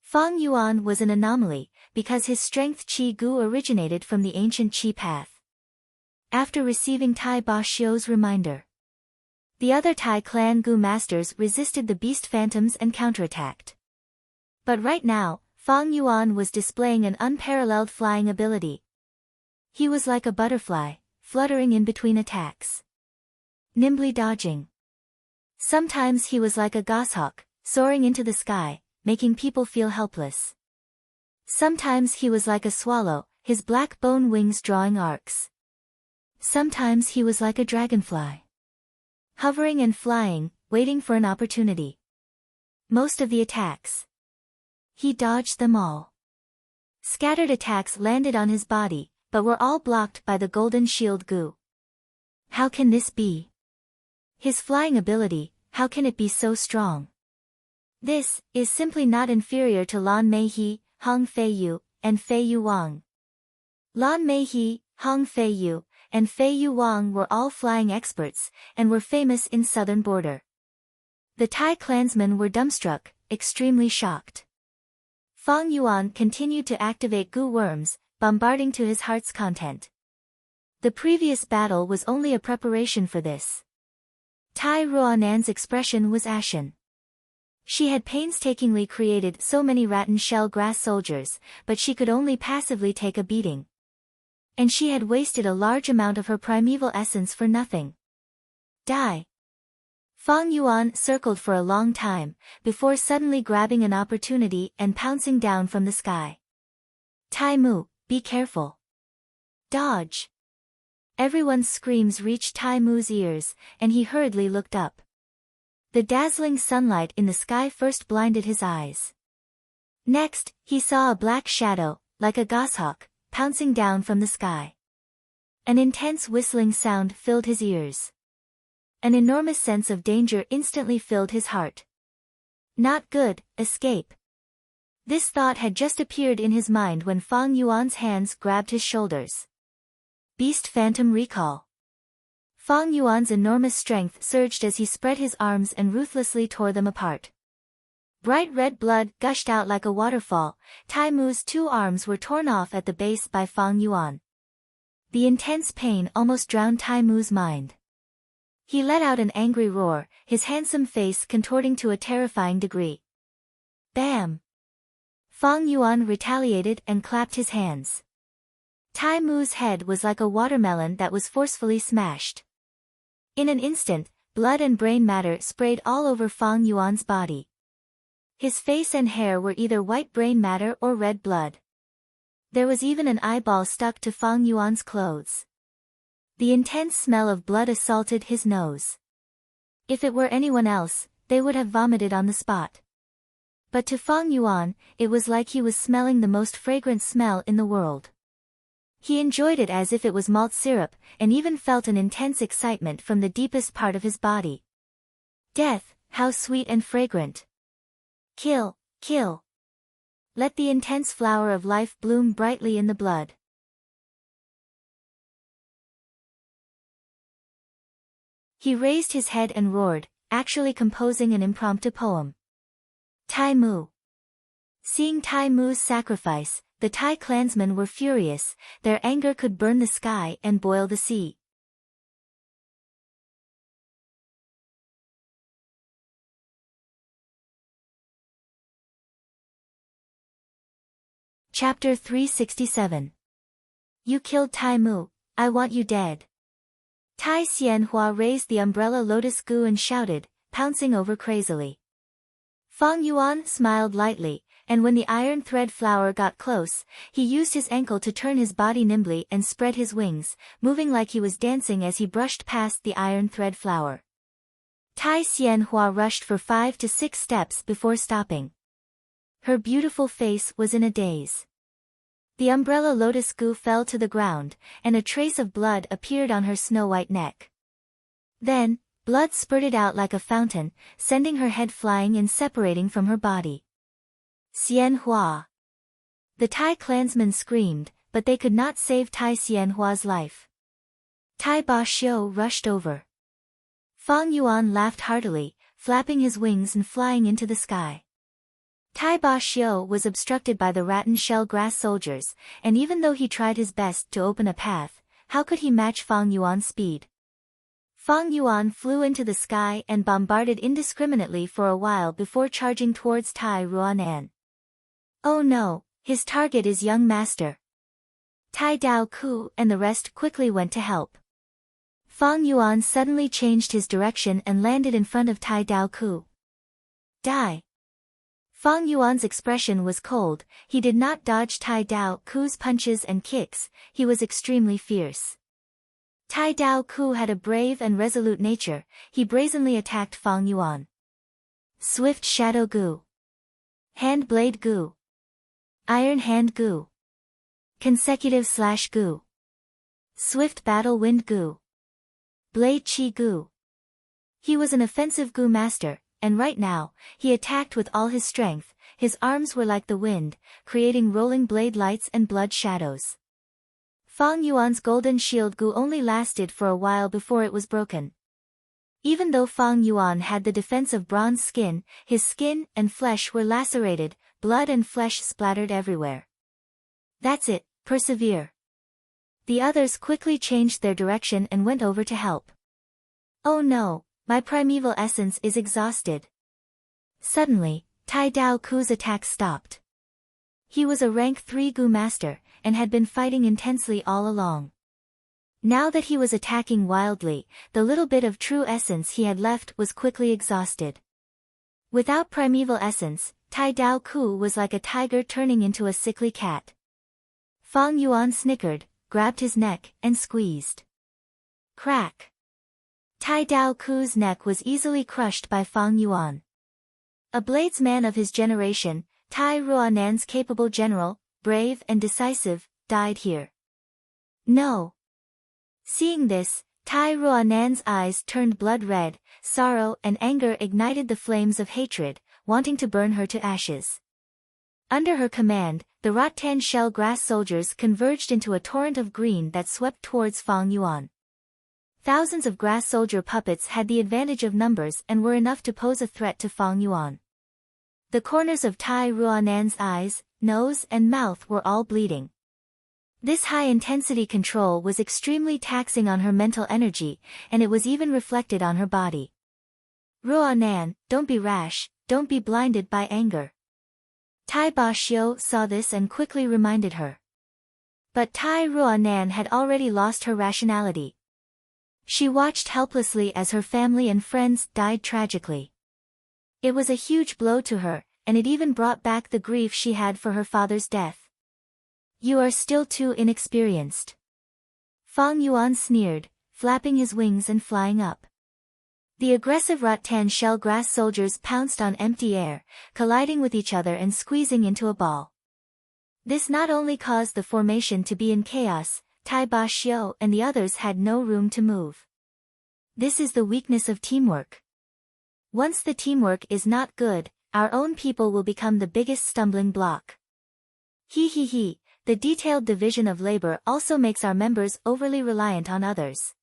Fang Yuan was an anomaly, because his strength Qi Gu originated from the ancient Qi path. After receiving Tai Ba Xiu's reminder, the other Tai clan Gu masters resisted the beast phantoms and counterattacked. But right now, Fang Yuan was displaying an unparalleled flying ability. He was like a butterfly, fluttering in between attacks. Nimbly dodging. Sometimes he was like a goshawk, soaring into the sky, making people feel helpless. Sometimes he was like a swallow, his black bone wings drawing arcs. Sometimes he was like a dragonfly, hovering and flying, waiting for an opportunity. Most of the attacks, he dodged them all. Scattered attacks landed on his body, but were all blocked by the golden shield Gu. How can this be? His flying ability, how can it be so strong? This is simply not inferior to Lan Meihe, Hong Feiyu, and Feiyu Wang. Lan Meihe, Hong Feiyu, and Feiyu Wang were all flying experts, and were famous in southern border. The Tai clansmen were dumbstruck, extremely shocked. Fang Yuan continued to activate Gu worms, bombarding to his heart's content. The previous battle was only a preparation for this. Tai Ruanan's expression was ashen. She had painstakingly created so many rattan shell grass soldiers, but she could only passively take a beating. And she had wasted a large amount of her primeval essence for nothing. Die! Fang Yuan circled for a long time, before suddenly grabbing an opportunity and pouncing down from the sky. Tai Mu, be careful. Dodge! Everyone's screams reached Tai Mu's ears, and he hurriedly looked up. The dazzling sunlight in the sky first blinded his eyes. Next, he saw a black shadow, like a goshawk, pouncing down from the sky. An intense whistling sound filled his ears. An enormous sense of danger instantly filled his heart. Not good, escape. This thought had just appeared in his mind when Fang Yuan's hands grabbed his shoulders. Beast Phantom Recall. Fang Yuan's enormous strength surged as he spread his arms and ruthlessly tore them apart. Bright red blood gushed out like a waterfall. Tai Mu's 2 arms were torn off at the base by Fang Yuan. The intense pain almost drowned Tai Mu's mind. He let out an angry roar, his handsome face contorting to a terrifying degree. Bam! Fang Yuan retaliated and clapped his hands. Tai Mu's head was like a watermelon that was forcefully smashed. In an instant, blood and brain matter sprayed all over Fang Yuan's body. His face and hair were either white brain matter or red blood. There was even an eyeball stuck to Fang Yuan's clothes. The intense smell of blood assaulted his nose. If it were anyone else, they would have vomited on the spot. But to Fang Yuan, it was like he was smelling the most fragrant smell in the world. He enjoyed it as if it was malt syrup, and even felt an intense excitement from the deepest part of his body. Death, how sweet and fragrant! Kill, kill! Let the intense flower of life bloom brightly in the blood. He raised his head and roared, actually composing an impromptu poem. Tai Mu. Seeing Tai Mu's sacrifice, the Tai clansmen were furious, their anger could burn the sky and boil the sea. Chapter 367. You killed Tai Mu, I want you dead. Tai Xianhua raised the umbrella lotus gu and shouted, pouncing over crazily. Fang Yuan smiled lightly, and when the iron thread flower got close, he used his ankle to turn his body nimbly and spread his wings, moving like he was dancing as he brushed past the iron thread flower. Tai Xianhua rushed for 5 to 6 steps before stopping. Her beautiful face was in a daze. The umbrella lotus gu fell to the ground, and a trace of blood appeared on her snow-white neck. Then, blood spurted out like a fountain, sending her head flying and separating from her body. Xianhua. The Tai clansmen screamed, but they could not save Tai Xianhua's life. Tai Ba Xiu rushed over. Fang Yuan laughed heartily, flapping his wings and flying into the sky. Tai Ba Xiu was obstructed by the rattan shell grass soldiers, and even though he tried his best to open a path, how could he match Fang Yuan's speed? Fang Yuan flew into the sky and bombarded indiscriminately for a while before charging towards Tai Ruanan. Oh no, his target is young master. Tai Dao Ku and the rest quickly went to help. Fang Yuan suddenly changed his direction and landed in front of Tai Dao Ku. Die! Fang Yuan's expression was cold, he did not dodge Tai Dao Ku's punches and kicks, he was extremely fierce. Tai Dao Ku had a brave and resolute nature, he brazenly attacked Fang Yuan. Swift Shadow Gu. Hand Blade Gu. Iron Hand Gu. Consecutive Slash Gu. Swift Battle Wind Gu. Blade Chi Gu. He was an offensive Gu master, and right now, he attacked with all his strength, his arms were like the wind, creating rolling blade lights and blood shadows. Fang Yuan's golden shield Gu only lasted for a while before it was broken. Even though Fang Yuan had the defense of bronze skin, his skin and flesh were lacerated, blood and flesh splattered everywhere. That's it, persevere. The others quickly changed their direction and went over to help. Oh no, my primeval essence is exhausted. Suddenly, Tai Dao Ku's attack stopped. He was a rank 3 Gu master, and had been fighting intensely all along. Now that he was attacking wildly, the little bit of true essence he had left was quickly exhausted. Without primeval essence, Tai Dao Ku was like a tiger turning into a sickly cat. Fang Yuan snickered, grabbed his neck, and squeezed. Crack! Tai Dao Ku's neck was easily crushed by Fang Yuan. A bladesman of his generation, Tai Ruanan's capable general, brave and decisive, died here. No! Seeing this, Tai Ruanan's eyes turned blood red, sorrow and anger ignited the flames of hatred, wanting to burn her to ashes. Under her command, the rattan shell grass soldiers converged into a torrent of green that swept towards Fang Yuan. Thousands of grass soldier puppets had the advantage of numbers and were enough to pose a threat to Fang Yuan. The corners of Tai Ruanan's eyes, nose and mouth were all bleeding. This high-intensity control was extremely taxing on her mental energy, and it was even reflected on her body. Ruanan, don't be rash, don't be blinded by anger. Tai Ba-xiu saw this and quickly reminded her. But Tai Ruanan had already lost her rationality. She watched helplessly as her family and friends died tragically. It was a huge blow to her, and it even brought back the grief she had for her father's death. You are still too inexperienced. Fang Yuan sneered, flapping his wings and flying up. The aggressive rattan shell grass soldiers pounced on empty air, colliding with each other and squeezing into a ball. This not only caused the formation to be in chaos, Tai Ba-xiu and the others had no room to move. This is the weakness of teamwork. Once the teamwork is not good, our own people will become the biggest stumbling block. He. The detailed division of labor also makes our members overly reliant on others.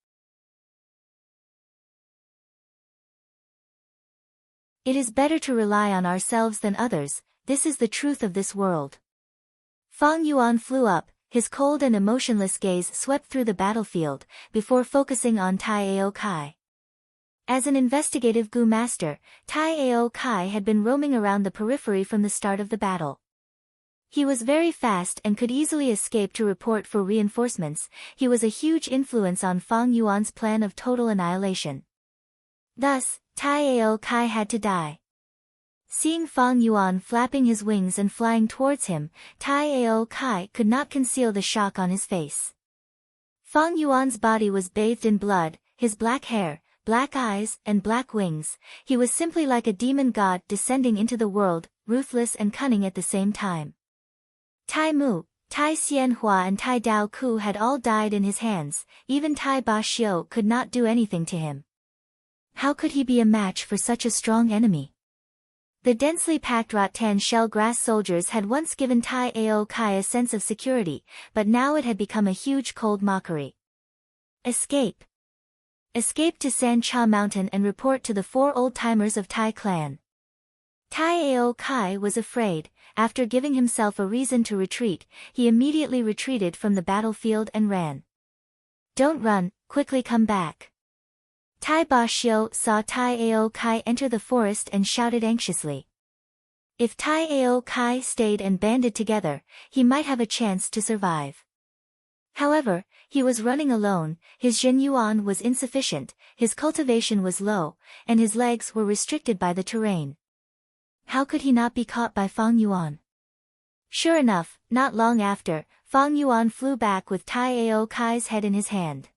It is better to rely on ourselves than others, this is the truth of this world. Fang Yuan flew up, his cold and emotionless gaze swept through the battlefield, before focusing on Tai Ao Kai. As an investigative Gu master, Tai Ao Kai had been roaming around the periphery from the start of the battle. He was very fast and could easily escape to report for reinforcements. He was a huge influence on Fang Yuan's plan of total annihilation. Thus, Tai Ao Kai had to die. Seeing Fang Yuan flapping his wings and flying towards him, Tai Ao Kai could not conceal the shock on his face. Fang Yuan's body was bathed in blood, his black hair, black eyes, and black wings. He was simply like a demon god descending into the world, ruthless and cunning at the same time. Tai Mu, Tai Xianhua and Tai Dao Ku had all died in his hands, even Tai Ba-xiu could not do anything to him. How could he be a match for such a strong enemy? The densely packed rattan shell grass soldiers had once given Tai Ao Kai a sense of security, but now it had become a huge cold mockery. Escape. Escape to San Cha Mountain and report to the 4 old-timers of Tai clan. Tai Ao Kai was afraid. After giving himself a reason to retreat, he immediately retreated from the battlefield and ran. Don't run, quickly come back. Tai Ba-xiu saw Tai Ao Kai enter the forest and shouted anxiously. If Tai Ao Kai stayed and banded together, he might have a chance to survive. However, he was running alone, his Zhen Yuan was insufficient, his cultivation was low, and his legs were restricted by the terrain. How could he not be caught by Fang Yuan? Sure enough, not long after, Fang Yuan flew back with Tai Ao Kai's head in his hand.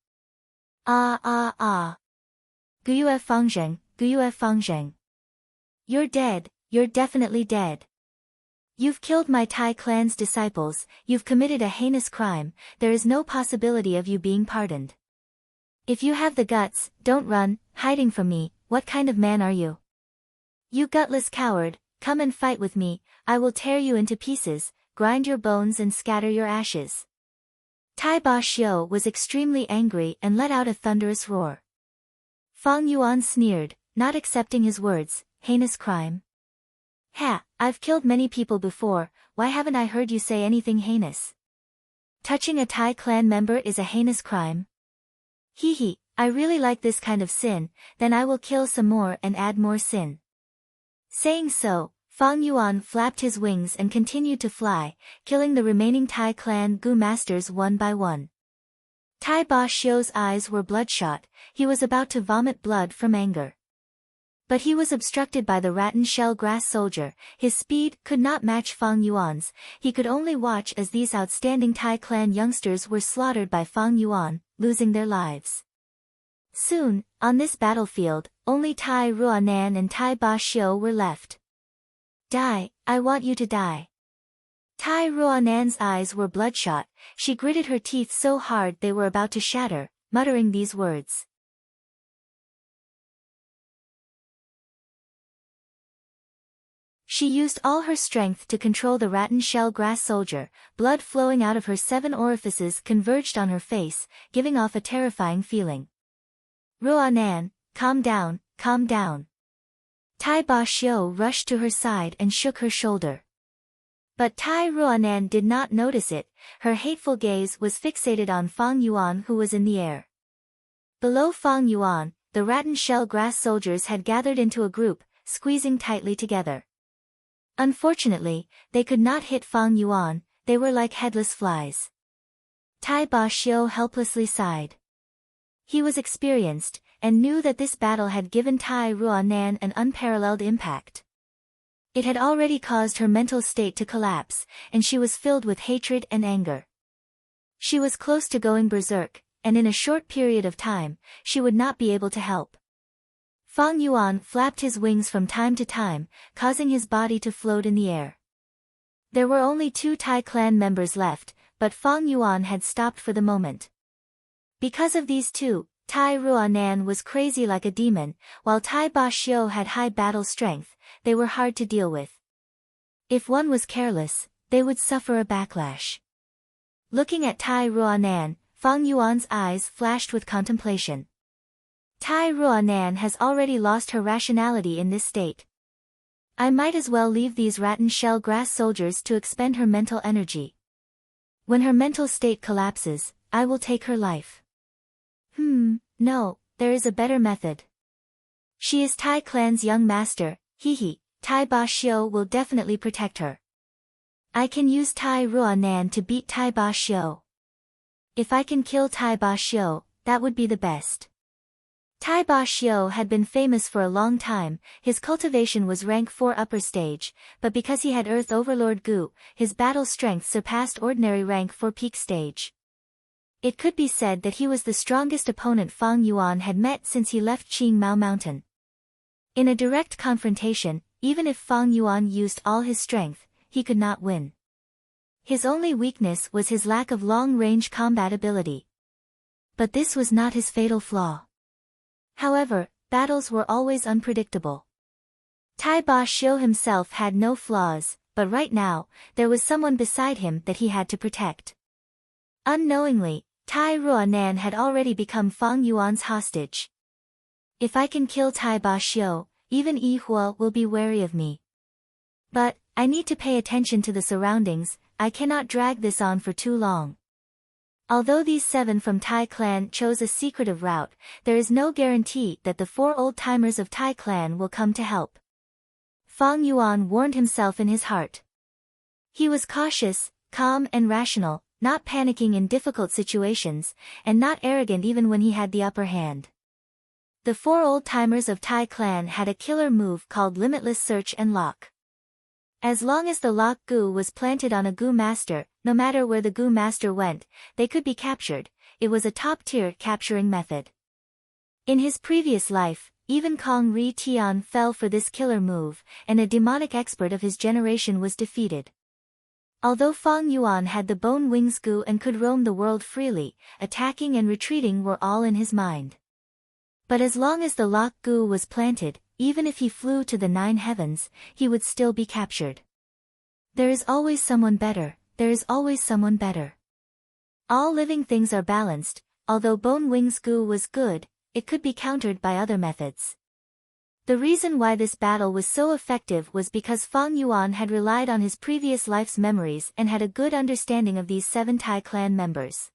Guyue Fangzheng. You're dead, you're definitely dead. You've killed my Tai clan's disciples, you've committed a heinous crime, there is no possibility of you being pardoned. If you have the guts, don't run, hiding from me, what kind of man are you? You gutless coward, come and fight with me, I will tear you into pieces, grind your bones and scatter your ashes. Tai Ba-xiu was extremely angry and let out a thunderous roar. Fang Yuan sneered, not accepting his words, heinous crime. Ha, I've killed many people before, why haven't I heard you say anything heinous? Touching a Tai clan member is a heinous crime? He, I really like this kind of sin, then I will kill some more and add more sin. Saying so, Fang Yuan flapped his wings and continued to fly, killing the remaining Tai clan Gu masters one by one. Tai Ba-xiu's eyes were bloodshot, he was about to vomit blood from anger. But he was obstructed by the rattan shell grass soldier, his speed could not match Fang Yuan's, he could only watch as these outstanding Tai clan youngsters were slaughtered by Fang Yuan, losing their lives. Soon, on this battlefield, only Tai Ruanan and Tai Ba-xiu were left. Die, I want you to die. Tai Ruanan's eyes were bloodshot, she gritted her teeth so hard they were about to shatter, muttering these words. She used all her strength to control the rattan shell grass soldier, blood flowing out of her 7 orifices converged on her face, giving off a terrifying feeling. Ruanan, calm down, calm down. Tai Ba Xiu rushed to her side and shook her shoulder. But Tai Ruanan did not notice it, her hateful gaze was fixated on Fang Yuan who was in the air. Below Fang Yuan, the rattan shell grass soldiers had gathered into a group, squeezing tightly together. Unfortunately, they could not hit Fang Yuan, they were like headless flies. Tai Ba Xiu helplessly sighed. He was experienced, and knew that this battle had given Tai Ruanan an unparalleled impact. It had already caused her mental state to collapse, and she was filled with hatred and anger. She was close to going berserk, and in a short period of time, she would not be able to help. Fang Yuan flapped his wings from time to time, causing his body to float in the air. There were only 2 Tai clan members left, but Fang Yuan had stopped for the moment. Because of these 2, Tai Ruanan was crazy like a demon, while Tai Ba Xiu had high battle strength, they were hard to deal with. If one was careless, they would suffer a backlash. Looking at Tai Ruanan, Fang Yuan's eyes flashed with contemplation. Tai Ruanan has already lost her rationality in this state. I might as well leave these rattan shell grass soldiers to expend her mental energy. When her mental state collapses, I will take her life. No, there is a better method. She is Tai clan's young master, Tai Ba Xiu will definitely protect her. I can use Tai Ruanan to beat Tai Ba Xiu. If I can kill Tai Ba Xiu, that would be the best. Tai Ba Xiu had been famous for a long time, his cultivation was rank 4 upper stage, but because he had Earth Overlord Gu, his battle strength surpassed ordinary rank 4 peak stage. It could be said that he was the strongest opponent Fang Yuan had met since he left Qing Mao Mountain. In a direct confrontation, even if Fang Yuan used all his strength, he could not win. His only weakness was his lack of long-range combat ability. But this was not his fatal flaw. However, battles were always unpredictable. Tai Ba Xiu himself had no flaws, but right now, there was someone beside him that he had to protect. Unknowingly, Tai Ruanan had already become Fang Yuan's hostage. If I can kill Tai Ba Xiu, even Yi Hua will be wary of me. But, I need to pay attention to the surroundings, I cannot drag this on for too long. Although these 7 from Tai clan chose a secretive route, there is no guarantee that the 4 old-timers of Tai clan will come to help. Fang Yuan warned himself in his heart. He was cautious, calm and rational, not panicking in difficult situations, and not arrogant even when he had the upper hand. The 4 old-timers of Tai clan had a killer move called Limitless Search and Lock. As long as the lock Gu was planted on a Gu master, no matter where the Gu master went, they could be captured. It was a top-tier capturing method. In his previous life, even Kong Ri Tian fell for this killer move, and a demonic expert of his generation was defeated. Although Fang Yuan had the bone wings Gu and could roam the world freely, attacking and retreating were all in his mind. But as long as the lock Gu was planted, even if he flew to the 9 heavens, he would still be captured. There is always someone better, there is always someone better. All living things are balanced, although bone wings Gu was good, it could be countered by other methods. The reason why this battle was so effective was because Fang Yuan had relied on his previous life's memories and had a good understanding of these 7 Tai clan members.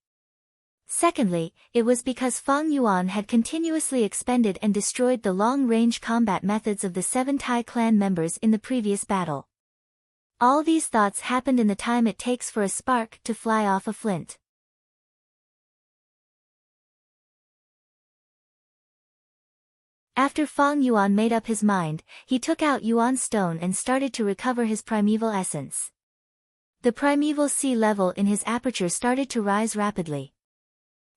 Secondly, it was because Fang Yuan had continuously expended and destroyed the long-range combat methods of the 7 Tai clan members in the previous battle. All these thoughts happened in the time it takes for a spark to fly off a flint. After Fang Yuan made up his mind, he took out Yuan Stone and started to recover his primeval essence. The primeval sea level in his aperture started to rise rapidly.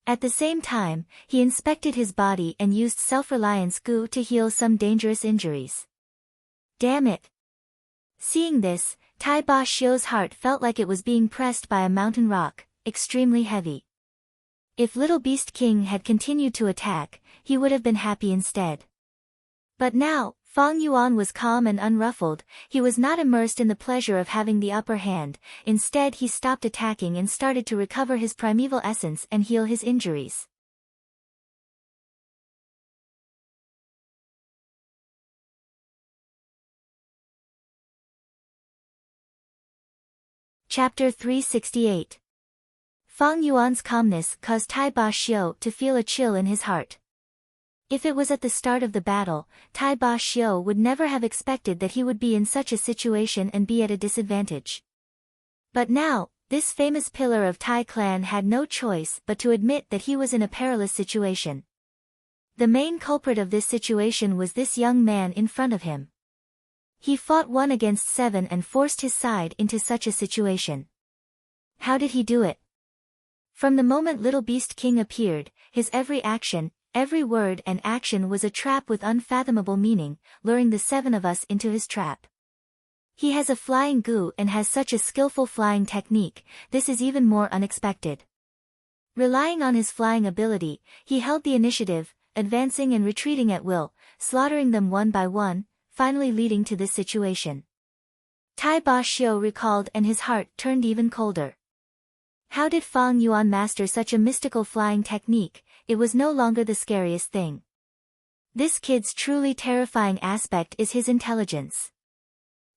At the same time, he inspected his body and used self-reliance Gu to heal some dangerous injuries. Damn it! Seeing this, Tai Ba Xiu's heart felt like it was being pressed by a mountain rock, extremely heavy. If Little Beast King had continued to attack, he would have been happy instead. But now, Fang Yuan was calm and unruffled, he was not immersed in the pleasure of having the upper hand, instead he stopped attacking and started to recover his primeval essence and heal his injuries. Chapter 368. Fang Yuan's calmness caused Tai Ba Xiu to feel a chill in his heart. If it was at the start of the battle, Tai Ba Xiu would never have expected that he would be in such a situation and be at a disadvantage. But now, this famous pillar of Tai clan had no choice but to admit that he was in a perilous situation. The main culprit of this situation was this young man in front of him. He fought 1 against 7 and forced his side into such a situation. How did he do it? From the moment Little Beast King appeared, his every action, every word and action was a trap with unfathomable meaning, luring the 7 of us into his trap. He has a flying goo and has such a skillful flying technique, this is even more unexpected. Relying on his flying ability, he held the initiative, advancing and retreating at will, slaughtering them one by one, finally leading to this situation. Tai Ba Xiu recalled and his heart turned even colder. How did Fang Yuan master such a mystical flying technique? It was no longer the scariest thing. This kid's truly terrifying aspect is his intelligence.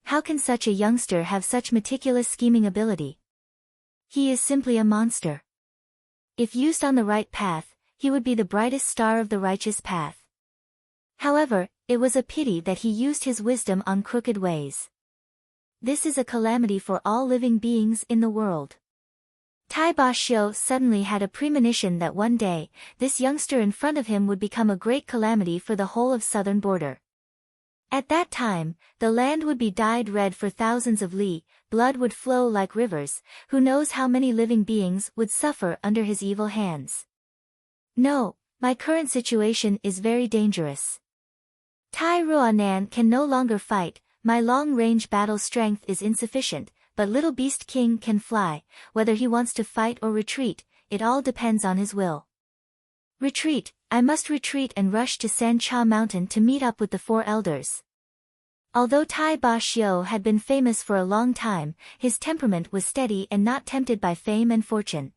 How can such a youngster have such meticulous scheming ability? He is simply a monster. If used on the right path, he would be the brightest star of the righteous path. However, it was a pity that he used his wisdom on crooked ways. This is a calamity for all living beings in the world. Tai Ba Xiu suddenly had a premonition that one day, this youngster in front of him would become a great calamity for the whole of southern border. At that time, the land would be dyed red for thousands of li, blood would flow like rivers, who knows how many living beings would suffer under his evil hands. No, my current situation is very dangerous. Tai Ruanan can no longer fight, my long-range battle strength is insufficient, but Little Beast King can fly, whether he wants to fight or retreat, it all depends on his will. Retreat, I must retreat and rush to San Cha Mountain to meet up with the 4 elders. Although Tai Ba Xiu had been famous for a long time, his temperament was steady and not tempted by fame and fortune.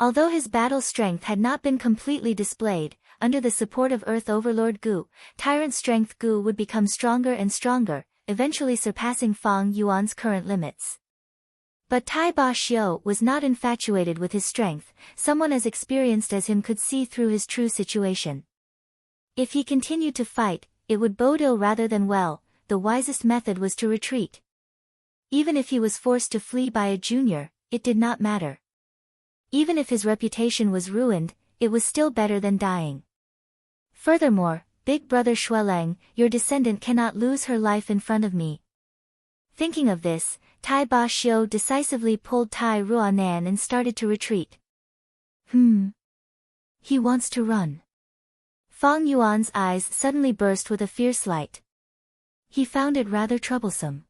Although his battle strength had not been completely displayed, under the support of Earth Overlord Gu, Tyrant Strength Gu would become stronger and stronger, eventually surpassing Fang Yuan's current limits. But Tai Ba Xiu was not infatuated with his strength, someone as experienced as him could see through his true situation. If he continued to fight, it would bode ill rather than well, the wisest method was to retreat. Even if he was forced to flee by a junior, it did not matter. Even if his reputation was ruined, it was still better than dying. Furthermore, Big Brother Shueleng, your descendant cannot lose her life in front of me. Thinking of this, Tai Ba Xiu decisively pulled Tai Ruanan and started to retreat. He wants to run. Fang Yuan's eyes suddenly burst with a fierce light. He found it rather troublesome.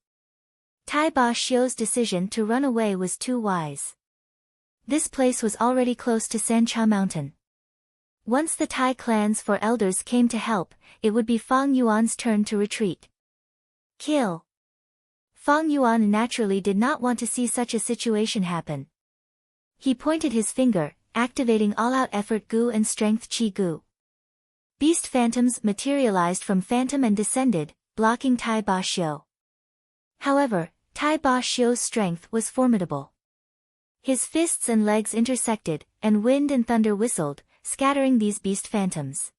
Tai Ba Xiu's decision to run away was too wise. This place was already close to San Cha Mountain. Once the Tai clan's 4 elders came to help, it would be Fang Yuan's turn to retreat. Kill. Fang Yuan naturally did not want to see such a situation happen. He pointed his finger, activating all-out effort Gu and strength Qi Gu. Beast phantoms materialized from phantom and descended, blocking Tai Ba Xiu. However, Tai Ba Xiu's strength was formidable. His fists and legs intersected, and wind and thunder whistled, scattering these beast phantoms.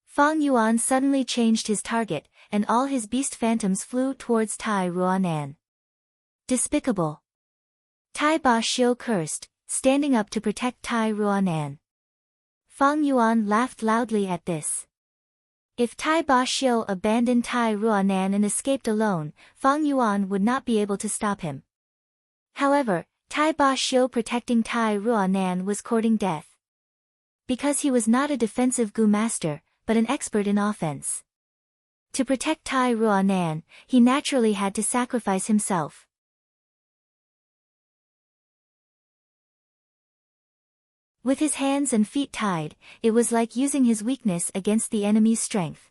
Fang Yuan suddenly changed his target, and all his beast phantoms flew towards Tai Ruanan. Despicable. Tai Ba Xiu cursed, standing up to protect Tai Ruanan. Fang Yuan laughed loudly at this. If Tai Ba Xiu abandoned Tai Ruanan and escaped alone, Fang Yuan would not be able to stop him. However, Tai Ba Xiu protecting Tai Ruanan was courting death. Because he was not a defensive Gu master, but an expert in offense. To protect Tai Ruanan, he naturally had to sacrifice himself. With his hands and feet tied, it was like using his weakness against the enemy's strength.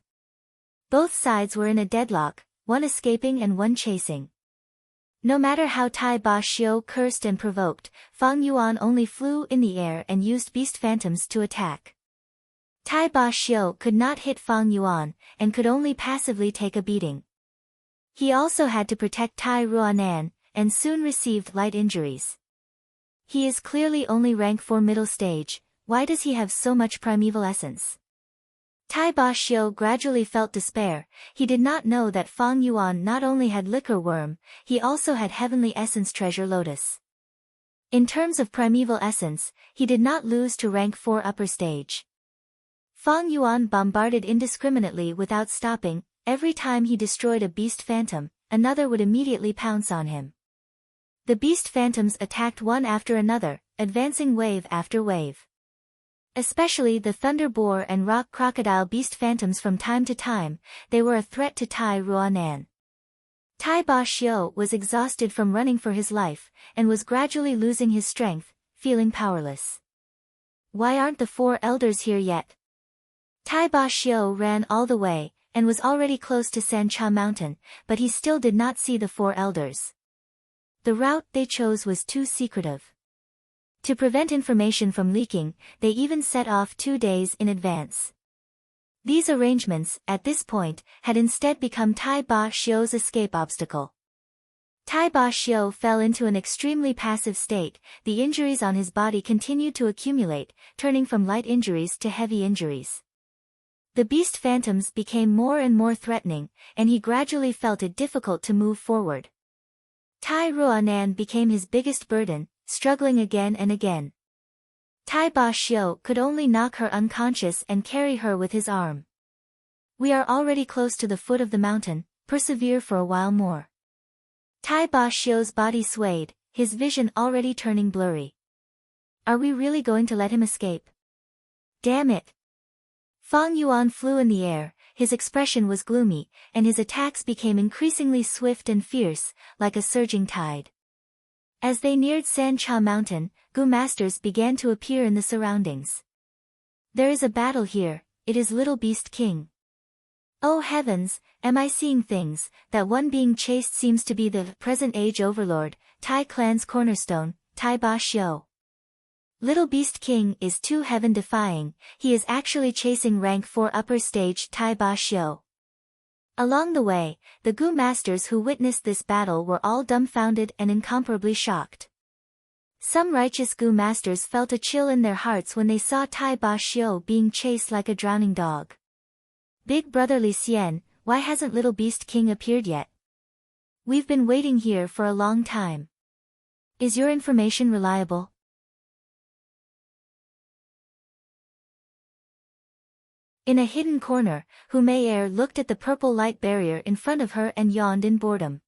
Both sides were in a deadlock, one escaping and one chasing. No matter how Tai Ba Xiu cursed and provoked, Fang Yuan only flew in the air and used beast phantoms to attack. Tai Ba Xiu could not hit Fang Yuan, and could only passively take a beating. He also had to protect Tai Ruanan, and soon received light injuries. He is clearly only rank 4 middle stage, why does he have so much primeval essence? Tai Ba Xiu gradually felt despair. He did not know that Fang Yuan not only had liquor worm, he also had heavenly essence treasure lotus. In terms of primeval essence, he did not lose to rank 4 upper stage. Fang Yuan bombarded indiscriminately without stopping. Every time he destroyed a beast phantom, another would immediately pounce on him. The beast phantoms attacked one after another, advancing wave after wave. Especially the thunder boar and rock crocodile beast phantoms from time to time, they were a threat to Tai Ruanan. Tai Ba Xiu was exhausted from running for his life, and was gradually losing his strength, feeling powerless. Why aren't the 4 elders here yet? Tai Ba Xiu ran all the way, and was already close to Sancha Mountain, but he still did not see the 4 elders. The route they chose was too secretive. To prevent information from leaking, they even set off 2 days in advance. These arrangements, at this point, had instead become Tai Ba Xiu's escape obstacle. Tai Ba Xiu fell into an extremely passive state. The injuries on his body continued to accumulate, turning from light injuries to heavy injuries. The beast phantoms became more and more threatening, and he gradually felt it difficult to move forward. Tai Ruanan became his biggest burden, struggling again and again. Tai Ba Xiu could only knock her unconscious and carry her with his arm. We are already close to the foot of the mountain, persevere for a while more. Tai Ba Xiu's body swayed, his vision already turning blurry. Are we really going to let him escape? Damn it! Fang Yuan flew in the air, his expression was gloomy, and his attacks became increasingly swift and fierce, like a surging tide. As they neared Sancha Mountain, Gu masters began to appear in the surroundings. There is a battle here, it is Little Beast King. Oh heavens, am I seeing things? That one being chased seems to be the present age overlord, Tai clan's cornerstone, Tai Ba Xiu. Little Beast King is too heaven-defying, he is actually chasing rank 4 upper stage Tai Ba Xiu. Along the way, the Gu masters who witnessed this battle were all dumbfounded and incomparably shocked. Some righteous Gu masters felt a chill in their hearts when they saw Tai Ba Xiu being chased like a drowning dog. Big brother Li Xian, why hasn't Little Beast King appeared yet? We've been waiting here for a long time. Is your information reliable? In a hidden corner, Hu Mei looked at the purple light barrier in front of her and yawned in boredom.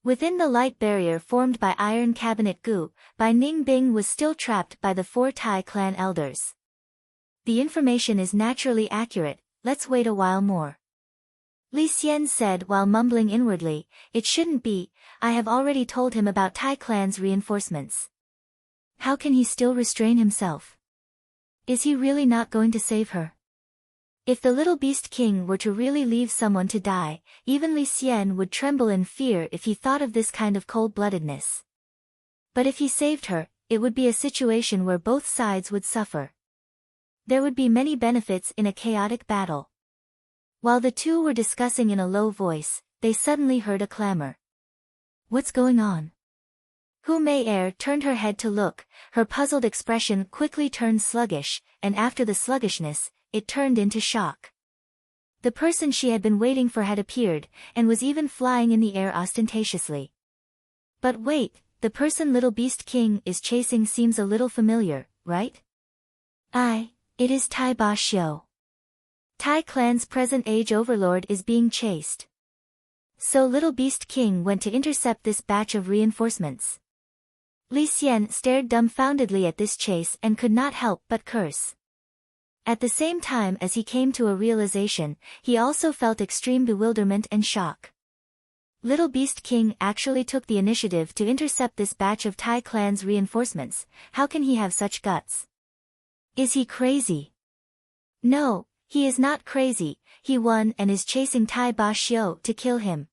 Within the light barrier formed by Iron Cabinet Gu, Bai Ning Bing was still trapped by the 4 Tai clan elders. The information is naturally accurate, let's wait a while more. Li Xian said while mumbling inwardly, it shouldn't be, I have already told him about Tai clan's reinforcements. How can he still restrain himself? Is he really not going to save her? If the Little Beast King were to really leave someone to die, even Li Xian would tremble in fear if he thought of this kind of cold-bloodedness. But if he saved her, it would be a situation where both sides would suffer. There would be many benefits in a chaotic battle. While the two were discussing in a low voice, they suddenly heard a clamor. What's going on? Hu Mei turned her head to look, her puzzled expression quickly turned sluggish, and after the sluggishness, it turned into shock. The person she had been waiting for had appeared, and was even flying in the air ostentatiously. But wait, the person Little Beast King is chasing seems a little familiar, right? It is Tai Ba Xiu. Tai clan's present age overlord is being chased. So Little Beast King went to intercept this batch of reinforcements. Li Xian stared dumbfoundedly at this chase and could not help but curse. At the same time as he came to a realization, he also felt extreme bewilderment and shock. Little Beast King actually took the initiative to intercept this batch of Tai clan's reinforcements. How can he have such guts? Is he crazy? No, he is not crazy, he won and is chasing Tai Ba Xiu to kill him.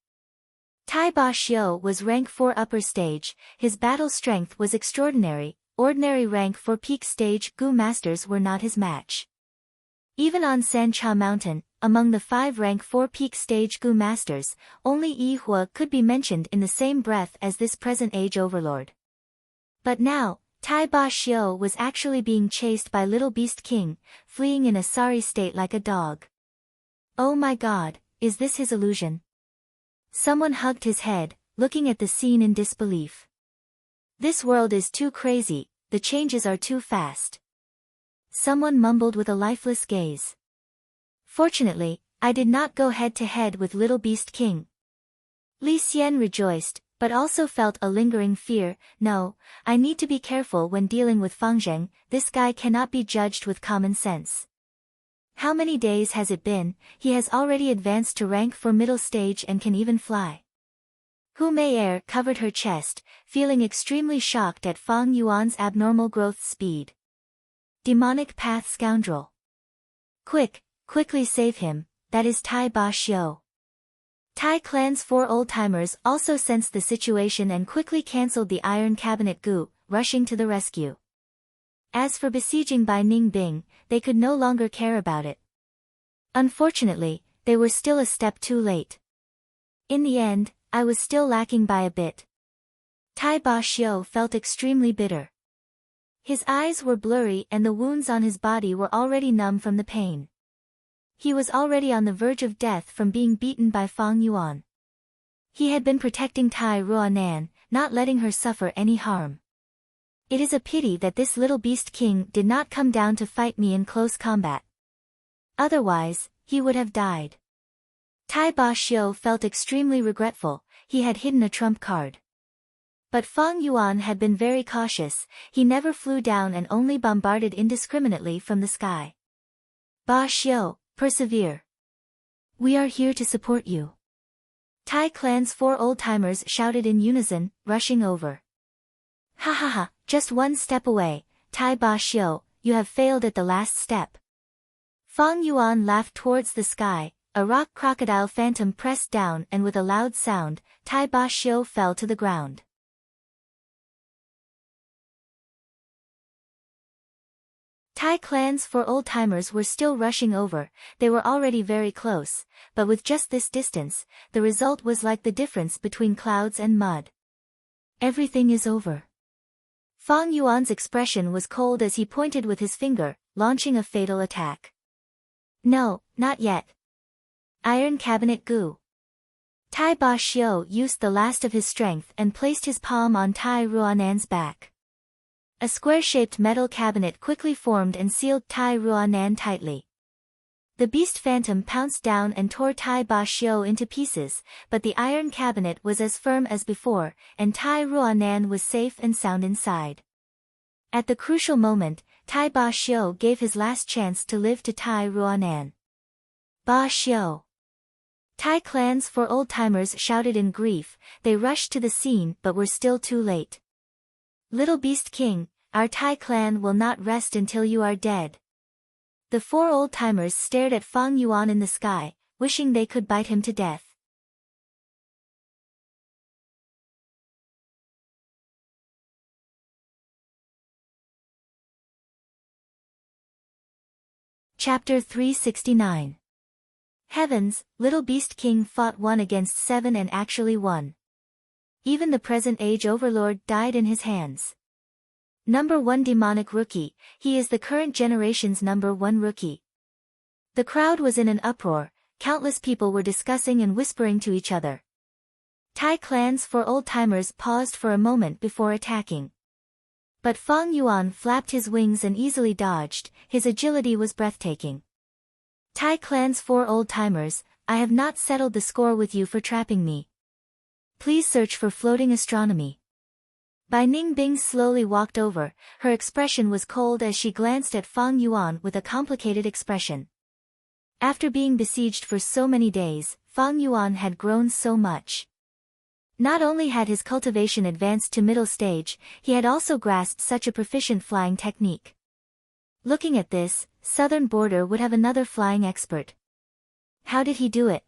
Tai Ba Xiu was rank 4 upper stage, his battle strength was extraordinary, ordinary rank 4 peak stage Gu masters were not his match. Even on Sancha Mountain, among the 5 rank 4 peak stage Gu masters, only Yi Hua could be mentioned in the same breath as this present age overlord. But now, Tai Ba Xiu was actually being chased by Little Beast King, fleeing in a sorry state like a dog. Oh my god, is this his illusion? Someone hugged his head, looking at the scene in disbelief. This world is too crazy, the changes are too fast. Someone mumbled with a lifeless gaze. Fortunately, I did not go head-to-head with Little Beast King. Li Xian rejoiced, but also felt a lingering fear. No, I need to be careful when dealing with Fang Zheng, this guy cannot be judged with common sense. How many days has it been? He has already advanced to rank 4 middle stage and can even fly. Hu Mei'er covered her chest, feeling extremely shocked at Fang Yuan's abnormal growth speed. Demonic path scoundrel. Quickly save him, that is Tai Ba Xiu. Tai clan's 4 old-timers also sensed the situation and quickly cancelled the iron cabinet Gu, rushing to the rescue. As for besieging by Ning Bing, they could no longer care about it. Unfortunately, they were still a step too late. In the end, I was still lacking by a bit. Tai Ba Xiu felt extremely bitter. His eyes were blurry and the wounds on his body were already numb from the pain. He was already on the verge of death from being beaten by Fang Yuan. He had been protecting Tai Ruanan, not letting her suffer any harm. It is a pity that this Little Beast King did not come down to fight me in close combat. Otherwise, he would have died. Tai Ba Xiu felt extremely regretful, he had hidden a trump card. But Fang Yuan had been very cautious, he never flew down and only bombarded indiscriminately from the sky. Ba Xiu, persevere. We are here to support you. Tai clan's 4 old-timers shouted in unison, rushing over. Ha ha ha, just one step away, Tai Ba Xiu, you have failed at the last step. Fang Yuan laughed towards the sky, a rock crocodile phantom pressed down and with a loud sound, Tai Ba Xiu fell to the ground. Tai clan's 4 old-timers were still rushing over, they were already very close, but with just this distance, the result was like the difference between clouds and mud. Everything is over. Fang Yuan's expression was cold as he pointed with his finger, launching a fatal attack. No, not yet. Iron Cabinet Gu. Tai Ba Xiu used the last of his strength and placed his palm on Tai Ruanan's back. A square-shaped metal cabinet quickly formed and sealed Tai Ruanan tightly. The beast phantom pounced down and tore Tai Ba Xiu into pieces, but the iron cabinet was as firm as before, and Tai Ruanan was safe and sound inside. At the crucial moment, Tai Ba Xiu gave his last chance to live to Tai Ruanan. Ba Xiu. Tai clan's 4 old-timers shouted in grief, they rushed to the scene but were still too late. Little Beast King, our Tai clan will not rest until you are dead. The 4 old-timers stared at Fang Yuan in the sky, wishing they could bite him to death. Chapter 369. Heavens, Little Beast King fought 1 against 7 and actually won. Even the present age overlord died in his hands. Number 1 demonic rookie, he is the current generation's number 1 rookie. The crowd was in an uproar, countless people were discussing and whispering to each other. Tai clan's 4 old-timers paused for a moment before attacking. But Fang Yuan flapped his wings and easily dodged, his agility was breathtaking. Tai clan's 4 old-timers, I have not settled the score with you for trapping me. Please search for floating astronomy. Bai Ning Bing slowly walked over, her expression was cold as she glanced at Fang Yuan with a complicated expression. After being besieged for so many days, Fang Yuan had grown so much. Not only had his cultivation advanced to middle stage, he had also grasped such a proficient flying technique. Looking at this, Southern Border would have another flying expert. How did he do it?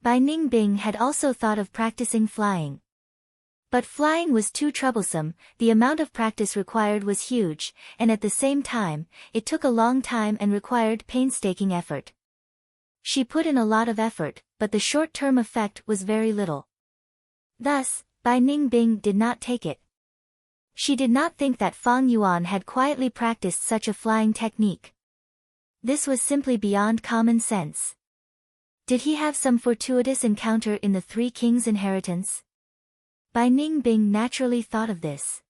Bai Ning Bing had also thought of practicing flying. But flying was too troublesome, the amount of practice required was huge, and at the same time, it took a long time and required painstaking effort. She put in a lot of effort, but the short-term effect was very little. Thus, Bai Ningbing did not take it. She did not think that Fang Yuan had quietly practiced such a flying technique. This was simply beyond common sense. Did he have some fortuitous encounter in the Three Kings' inheritance? Bai Ningbing naturally thought of this.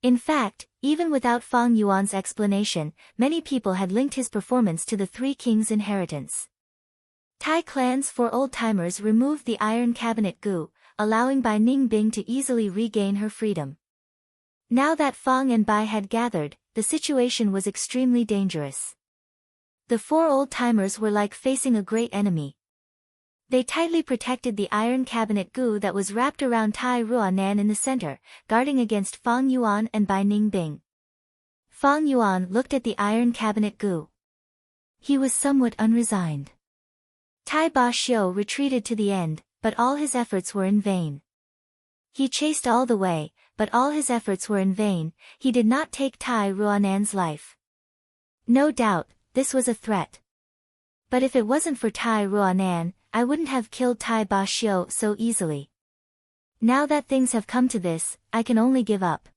In fact, even without Fang Yuan's explanation, many people had linked his performance to the Three Kings' inheritance. Tai Clan's 4 old-timers removed the iron cabinet goo, allowing Bai Ningbing to easily regain her freedom. Now that Fang and Bai had gathered, the situation was extremely dangerous. The 4 old-timers were like facing a great enemy. They tightly protected the iron cabinet goo that was wrapped around Tai Ruanan in the center, guarding against Fang Yuan and Bai Ningbing. Fang Yuan looked at the iron cabinet goo. He was somewhat unresigned. Tai Ba Xiu retreated to the end, but all his efforts were in vain. He chased all the way, but all his efforts were in vain. He did not take Tai Ruanan's life. No doubt, this was a threat. But if it wasn't for Tai Ruanan, I wouldn't have killed Tai Ba Xiu so easily. Now that things have come to this, I can only give up.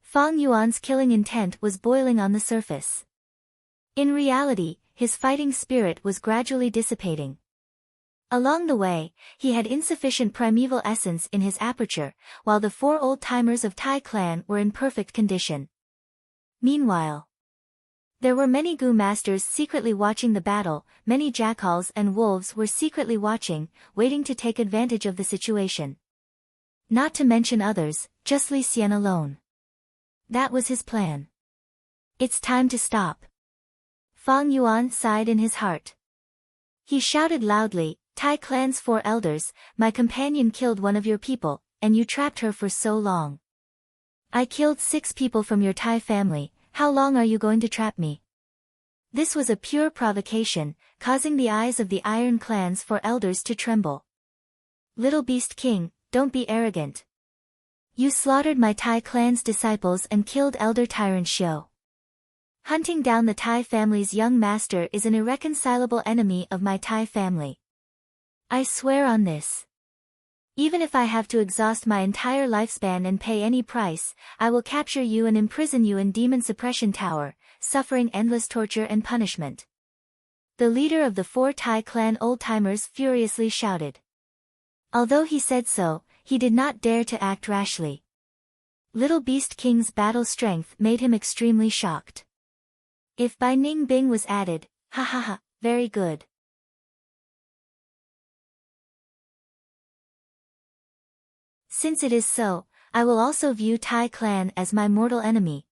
Fang Yuan's killing intent was boiling on the surface. In reality, his fighting spirit was gradually dissipating. Along the way, he had insufficient primeval essence in his aperture, while the 4 old-timers of Tai clan were in perfect condition. Meanwhile, there were many Gu masters secretly watching the battle, many jackals and wolves were secretly watching, waiting to take advantage of the situation. Not to mention others, just Li Xian alone. That was his plan. It's time to stop. Fang Yuan sighed in his heart. He shouted loudly, Tai clan's 4 elders, my companion killed one of your people, and you trapped her for so long. I killed 6 people from your Tai family. How long are you going to trap me? This was a pure provocation, causing the eyes of the Iron Clan's 4 elders to tremble. Little Beast King, don't be arrogant. You slaughtered my Tai clan's disciples and killed Elder Tyrant Xiu. Hunting down the Tai family's young master is an irreconcilable enemy of my Tai family. I swear on this. Even if I have to exhaust my entire lifespan and pay any price, I will capture you and imprison you in Demon Suppression Tower, suffering endless torture and punishment. The leader of the 4 Tai clan old-timers furiously shouted. Although he said so, he did not dare to act rashly. Little Beast King's battle strength made him extremely shocked. If Bai Ningbing was added, ha ha ha, very good. Since it is so, I will also view Tai clan as my mortal enemy.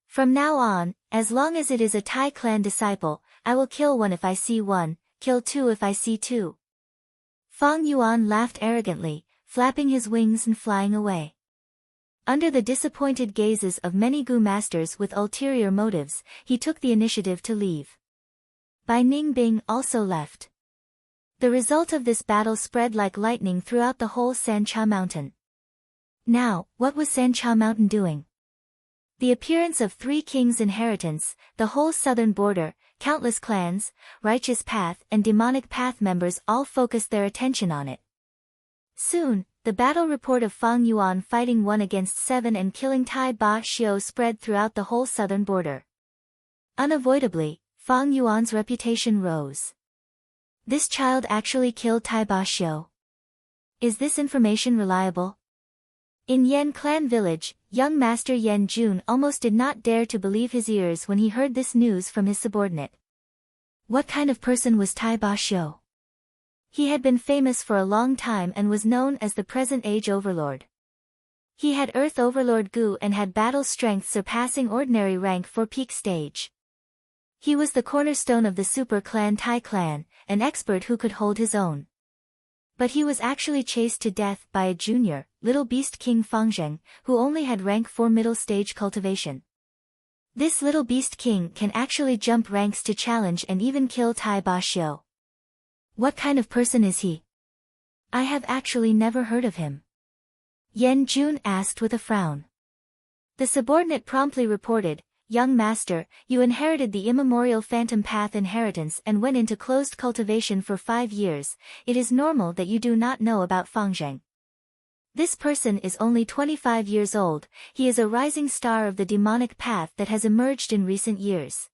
From now on, as long as it is a Tai clan disciple, I will kill 1 if I see 1, kill 2 if I see 2. Fang Yuan laughed arrogantly, flapping his wings and flying away. Under the disappointed gazes of many Gu masters with ulterior motives, he took the initiative to leave. Bai Ningbing also left. The result of this battle spread like lightning throughout the whole Sancha Mountain. Now, what was Sancha Mountain doing? The appearance of Three Kings' inheritance, the whole southern border, countless clans, righteous path and demonic path members all focused their attention on it. Soon, the battle report of Fang Yuan fighting 1 against 7 and killing Tai Ba Xiu spread throughout the whole southern border. Unavoidably, Fang Yuan's reputation rose. This child actually killed Tai Ba Xiu. Is this information reliable? In Yan Clan village, young master Yan Jun almost did not dare to believe his ears when he heard this news from his subordinate. What kind of person was Tai Ba Xiu? He had been famous for a long time and was known as the present age overlord. He had Earth Overlord Gu and had battle strength surpassing ordinary rank for peak stage. He was the cornerstone of the super clan Tai clan, an expert who could hold his own. But he was actually chased to death by a junior, Little Beast King Fangzheng, who only had rank 4 middle stage cultivation. This Little Beast King can actually jump ranks to challenge and even kill Tai Ba Xiu. What kind of person is he? I have actually never heard of him. Yan Jun asked with a frown. The subordinate promptly reported, "Young master, you inherited the immemorial phantom path inheritance and went into closed cultivation for 5 years. It is normal that you do not know about Fangzheng. This person is only 25 years old, he is a rising star of the demonic path that has emerged in recent years."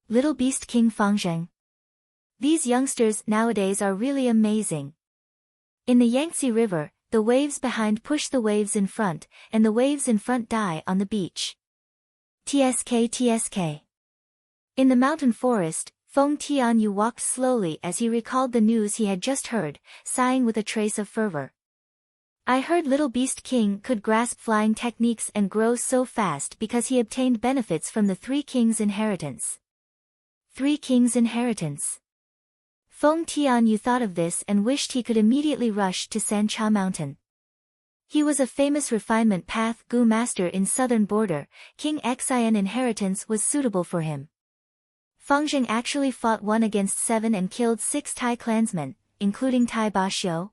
Little Beast King Fangzheng. These youngsters nowadays are really amazing. In the Yangtze River, the waves behind push the waves in front, and the waves in front die on the beach. TSK. In the mountain forest, Feng Tianyu walked slowly as he recalled the news he had just heard, sighing with a trace of fervor. "I heard Little Beast King could grasp flying techniques and grow so fast because he obtained benefits from the Three Kings' inheritance." Three Kings' inheritance. Feng Tianyu thought of this and wished he could immediately rush to Sancha Mountain. He was a famous refinement path Gu master in southern border, King Xian inheritance was suitable for him. Fangzheng actually fought 1 against 7 and killed 6 Tai clansmen, including Tai Ba-xiu.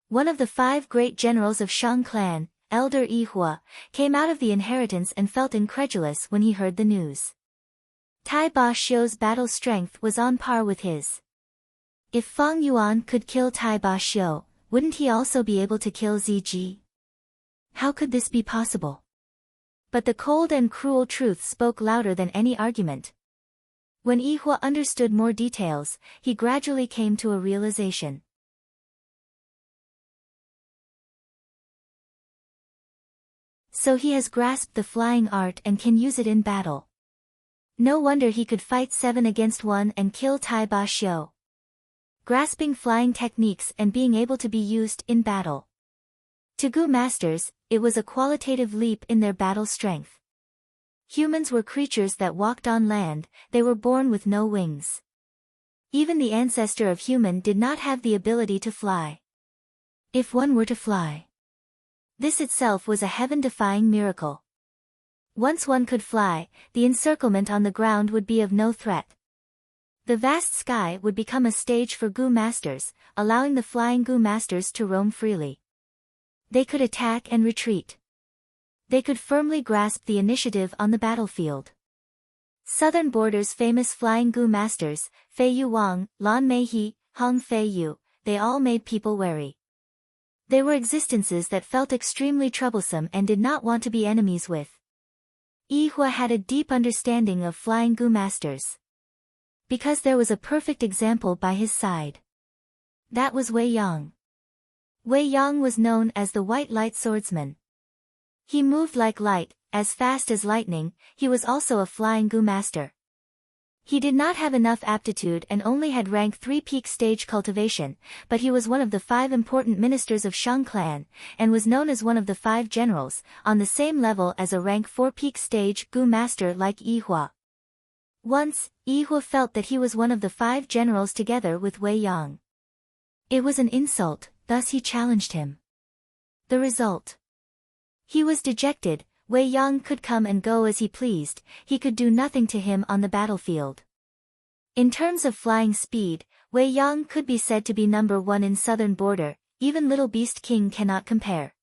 One of the 5 great generals of Shang clan, Elder Yihua, came out of the inheritance and felt incredulous when he heard the news. Tai Ba-xiu's battle strength was on par with his. If Fang Yuan could kill Tai Ba-xiu, wouldn't he also be able to kill Ziji? How could this be possible? But the cold and cruel truth spoke louder than any argument. When Yihua understood more details, he gradually came to a realization. So he has grasped the flying art and can use it in battle. No wonder he could fight 7 against 1 and kill Tai Ba-xiu. Grasping flying techniques and being able to be used in battle. To Gu masters, it was a qualitative leap in their battle strength. Humans were creatures that walked on land, they were born with no wings. Even the ancestor of human did not have the ability to fly. If one were to fly, this itself was a heaven-defying miracle. Once one could fly, the encirclement on the ground would be of no threat. The vast sky would become a stage for Gu masters, allowing the flying Gu masters to roam freely. They could attack and retreat. They could firmly grasp the initiative on the battlefield. Southern Border's famous flying Gu masters, Fei Yu Wang, Lan Meihe, Hong Fei Yu, they all made people wary. They were existences that felt extremely troublesome and did not want to be enemies with. Yihua had a deep understanding of flying Gu masters. Because there was a perfect example by his side. That was Wei Yang. Wei Yang was known as the White Light Swordsman. He moved like light, as fast as lightning, he was also a flying Gu master. He did not have enough aptitude and only had rank 3 peak stage cultivation, but he was one of the 5 important ministers of Shang clan, and was known as one of the 5 generals, on the same level as a rank 4 peak stage Gu master like Yihua. Once, Yihua felt that he was one of the 5 generals together with Wei Yang. It was an insult, thus he challenged him. The result. He was dejected, Wei Yang could come and go as he pleased, he could do nothing to him on the battlefield. In terms of flying speed, Wei Yang could be said to be number 1 in southern border, even Little Beast King cannot compare.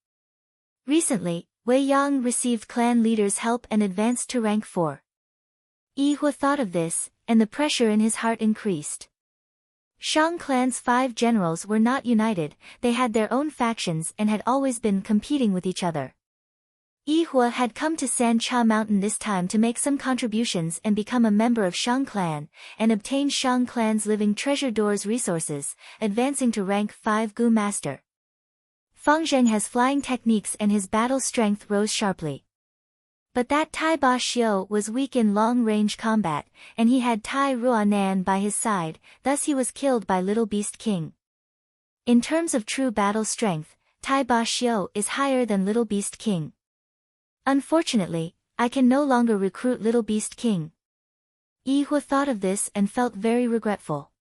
Recently, Wei Yang received clan leaders' help and advanced to rank 4. Yihua thought of this, and the pressure in his heart increased. Shang clan's 5 generals were not united, they had their own factions and had always been competing with each other. Yihua had come to Sancha Mountain this time to make some contributions and become a member of Shang clan, and obtain Shang clan's living treasure door's resources, advancing to rank 5 Gu master. Fangzheng has flying techniques and his battle strength rose sharply. But that Tai Ba-xiu was weak in long-range combat, and he had Tai Ruanan by his side, thus he was killed by Little Beast King. In terms of true battle strength, Tai Ba-xiu is higher than Little Beast King. Unfortunately, I can no longer recruit Little Beast King. Yihua thought of this and felt very regretful.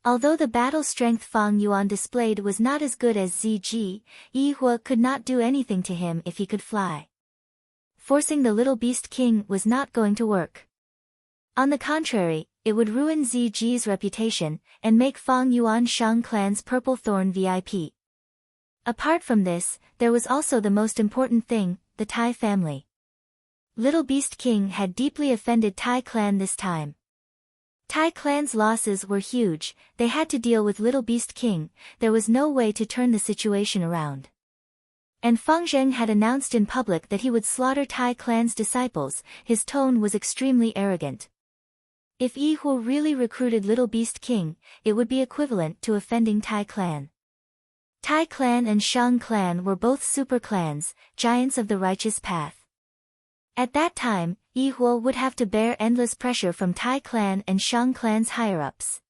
Although the battle strength Fang Yuan displayed was not as good as Ziji, Yihua could not do anything to him if he could fly. Forcing the Little Beast King was not going to work. On the contrary, it would ruin Ziji's reputation, and make Fang Yuan Shang clan's Purple Thorn VIP. Apart from this, there was also the most important thing, the Tai family. Little Beast King had deeply offended Tai clan this time. Tai clan's losses were huge, they had to deal with Little Beast King, there was no way to turn the situation around. And Feng Zheng had announced in public that he would slaughter Tai clan's disciples, his tone was extremely arrogant. If Yi Hu really recruited Little Beast King, it would be equivalent to offending Tai clan. Tai clan and Shang clan were both super clans, giants of the righteous path. At that time, Yi Hu would have to bear endless pressure from Tai clan and Shang clan's higher-ups.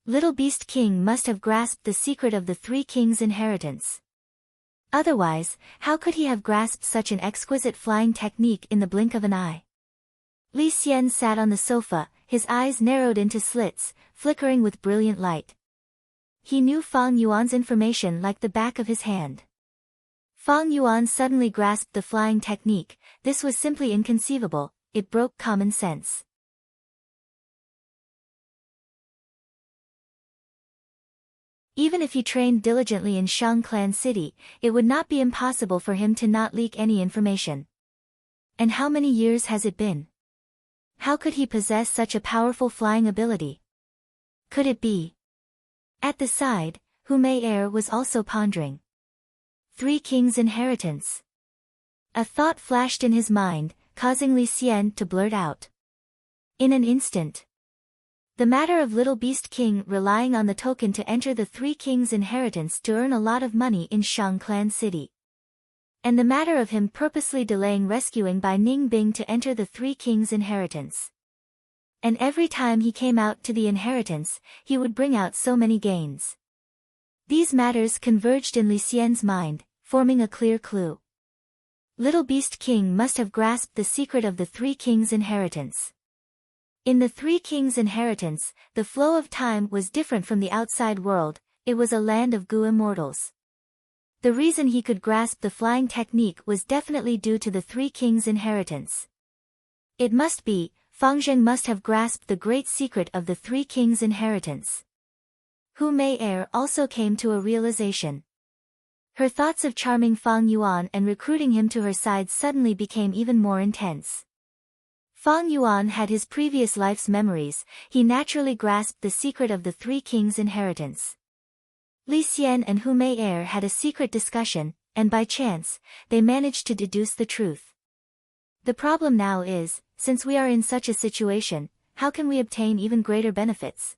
Little Beast King must have grasped the secret of the Three Kings' inheritance. Otherwise, how could he have grasped such an exquisite flying technique in the blink of an eye? Li Xian sat on the sofa, his eyes narrowed into slits, flickering with brilliant light. He knew Fang Yuan's information like the back of his hand. Fang Yuan suddenly grasped the flying technique, this was simply inconceivable, it broke common sense. Even if he trained diligently in Shang Clan City, it would not be impossible for him to not leak any information. And how many years has it been? How could he possess such a powerful flying ability? Could it be? At the side, Hu Mei was also pondering. Three Kings' inheritance. A thought flashed in his mind, causing Li Xian to blurt out. In an instant. The matter of Little Beast King relying on the token to enter the Three Kings' inheritance to earn a lot of money in Shang Clan City. And the matter of him purposely delaying rescuing Bai Ningbing to enter the Three Kings' inheritance. And every time he came out to the inheritance, he would bring out so many gains. These matters converged in Li Xian's mind, forming a clear clue. Little Beast King must have grasped the secret of the Three Kings' inheritance. In the Three Kings' inheritance, the flow of time was different from the outside world, it was a land of Gu immortals. The reason he could grasp the flying technique was definitely due to the Three Kings' inheritance. It must be, Feng Zheng must have grasped the great secret of the Three Kings' inheritance. Hu Mei also came to a realization. Her thoughts of charming Fang Yuan and recruiting him to her side suddenly became even more intense. Fang Yuan had his previous life's memories, he naturally grasped the secret of the Three Kings' inheritance. Li Xian and Hu Mei had a secret discussion, and by chance, they managed to deduce the truth. The problem now is, since we are in such a situation, how can we obtain even greater benefits?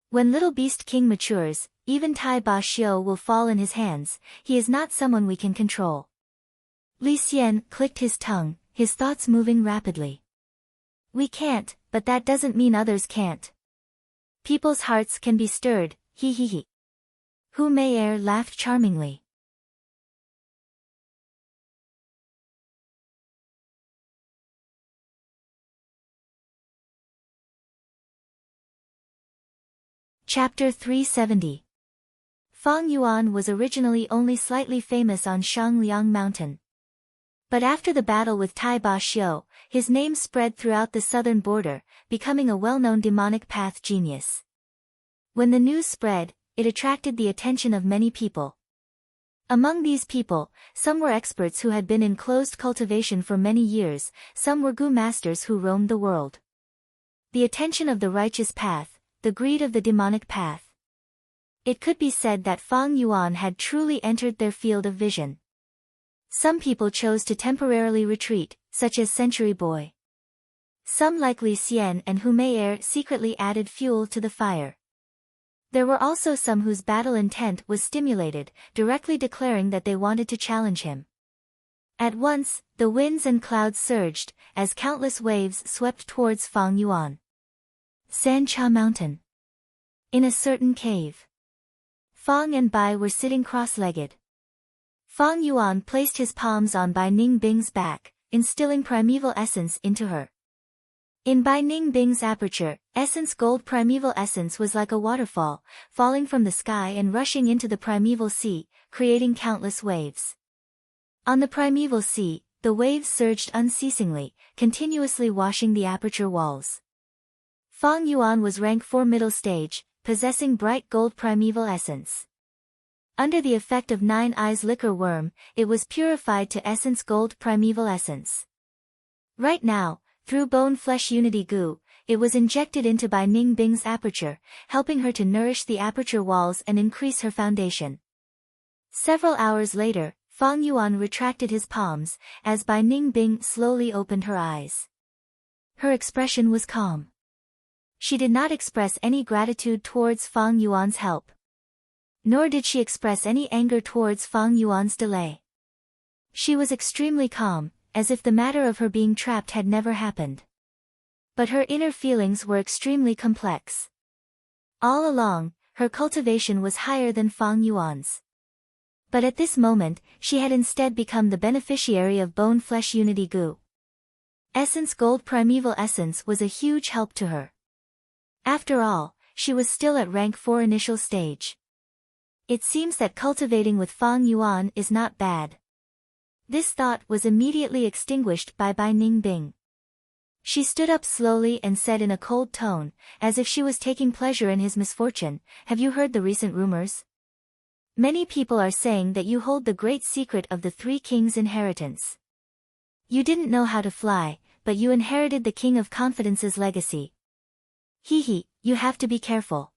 When Little Beast King matures, even Tai Ba Xiu will fall in his hands, he is not someone we can control. Li Xian clicked his tongue, his thoughts moving rapidly. We can't, but that doesn't mean others can't. People's hearts can be stirred, he. Hu Mei laughed charmingly. Chapter 370. Fang Yuan was originally only slightly famous on Shangliang Mountain. But after the battle with Tai Ba Xiu, his name spread throughout the southern border, becoming a well-known demonic path genius. When the news spread, it attracted the attention of many people. Among these people, some were experts who had been in closed cultivation for many years, some were Gu masters who roamed the world. The attention of the righteous path, the greed of the demonic path. It could be said that Fang Yuan had truly entered their field of vision. Some people chose to temporarily retreat, such as Century Boy. Some like Li Xian and Hu Mei secretly added fuel to the fire. There were also some whose battle intent was stimulated, directly declaring that they wanted to challenge him. At once, the winds and clouds surged, as countless waves swept towards Fang Yuan. Sancha Mountain. In a certain cave. Fang and Bai were sitting cross-legged. Fang Yuan placed his palms on Bai Ningbing's back, instilling primeval essence into her. In Bai Ningbing's aperture, essence gold primeval essence was like a waterfall, falling from the sky and rushing into the primeval sea, creating countless waves. On the primeval sea, the waves surged unceasingly, continuously washing the aperture walls. Fang Yuan was rank 4 middle stage, possessing bright gold primeval essence. Under the effect of 9 Eyes liquor worm, it was purified to essence gold primeval essence. Right now, through bone flesh unity goo, it was injected into Bai Ningbing's aperture, helping her to nourish the aperture walls and increase her foundation. Several hours later, Fang Yuan retracted his palms, as Bai Ningbing slowly opened her eyes. Her expression was calm. She did not express any gratitude towards Fang Yuan's help. Nor did she express any anger towards Fang Yuan's delay. She was extremely calm, as if the matter of her being trapped had never happened. But her inner feelings were extremely complex. All along, her cultivation was higher than Fang Yuan's. But at this moment, she had instead become the beneficiary of bone flesh unity goo. Essence gold primeval essence was a huge help to her. After all, she was still at rank 4 initial stage. It seems that cultivating with Fang Yuan is not bad. This thought was immediately extinguished by Bai Ningbing. She stood up slowly and said in a cold tone, as if she was taking pleasure in his misfortune, "Have you heard the recent rumors? Many people are saying that you hold the great secret of the 3 kings' inheritance. You didn't know how to fly, but you inherited the King of Confidence's legacy. You have to be careful.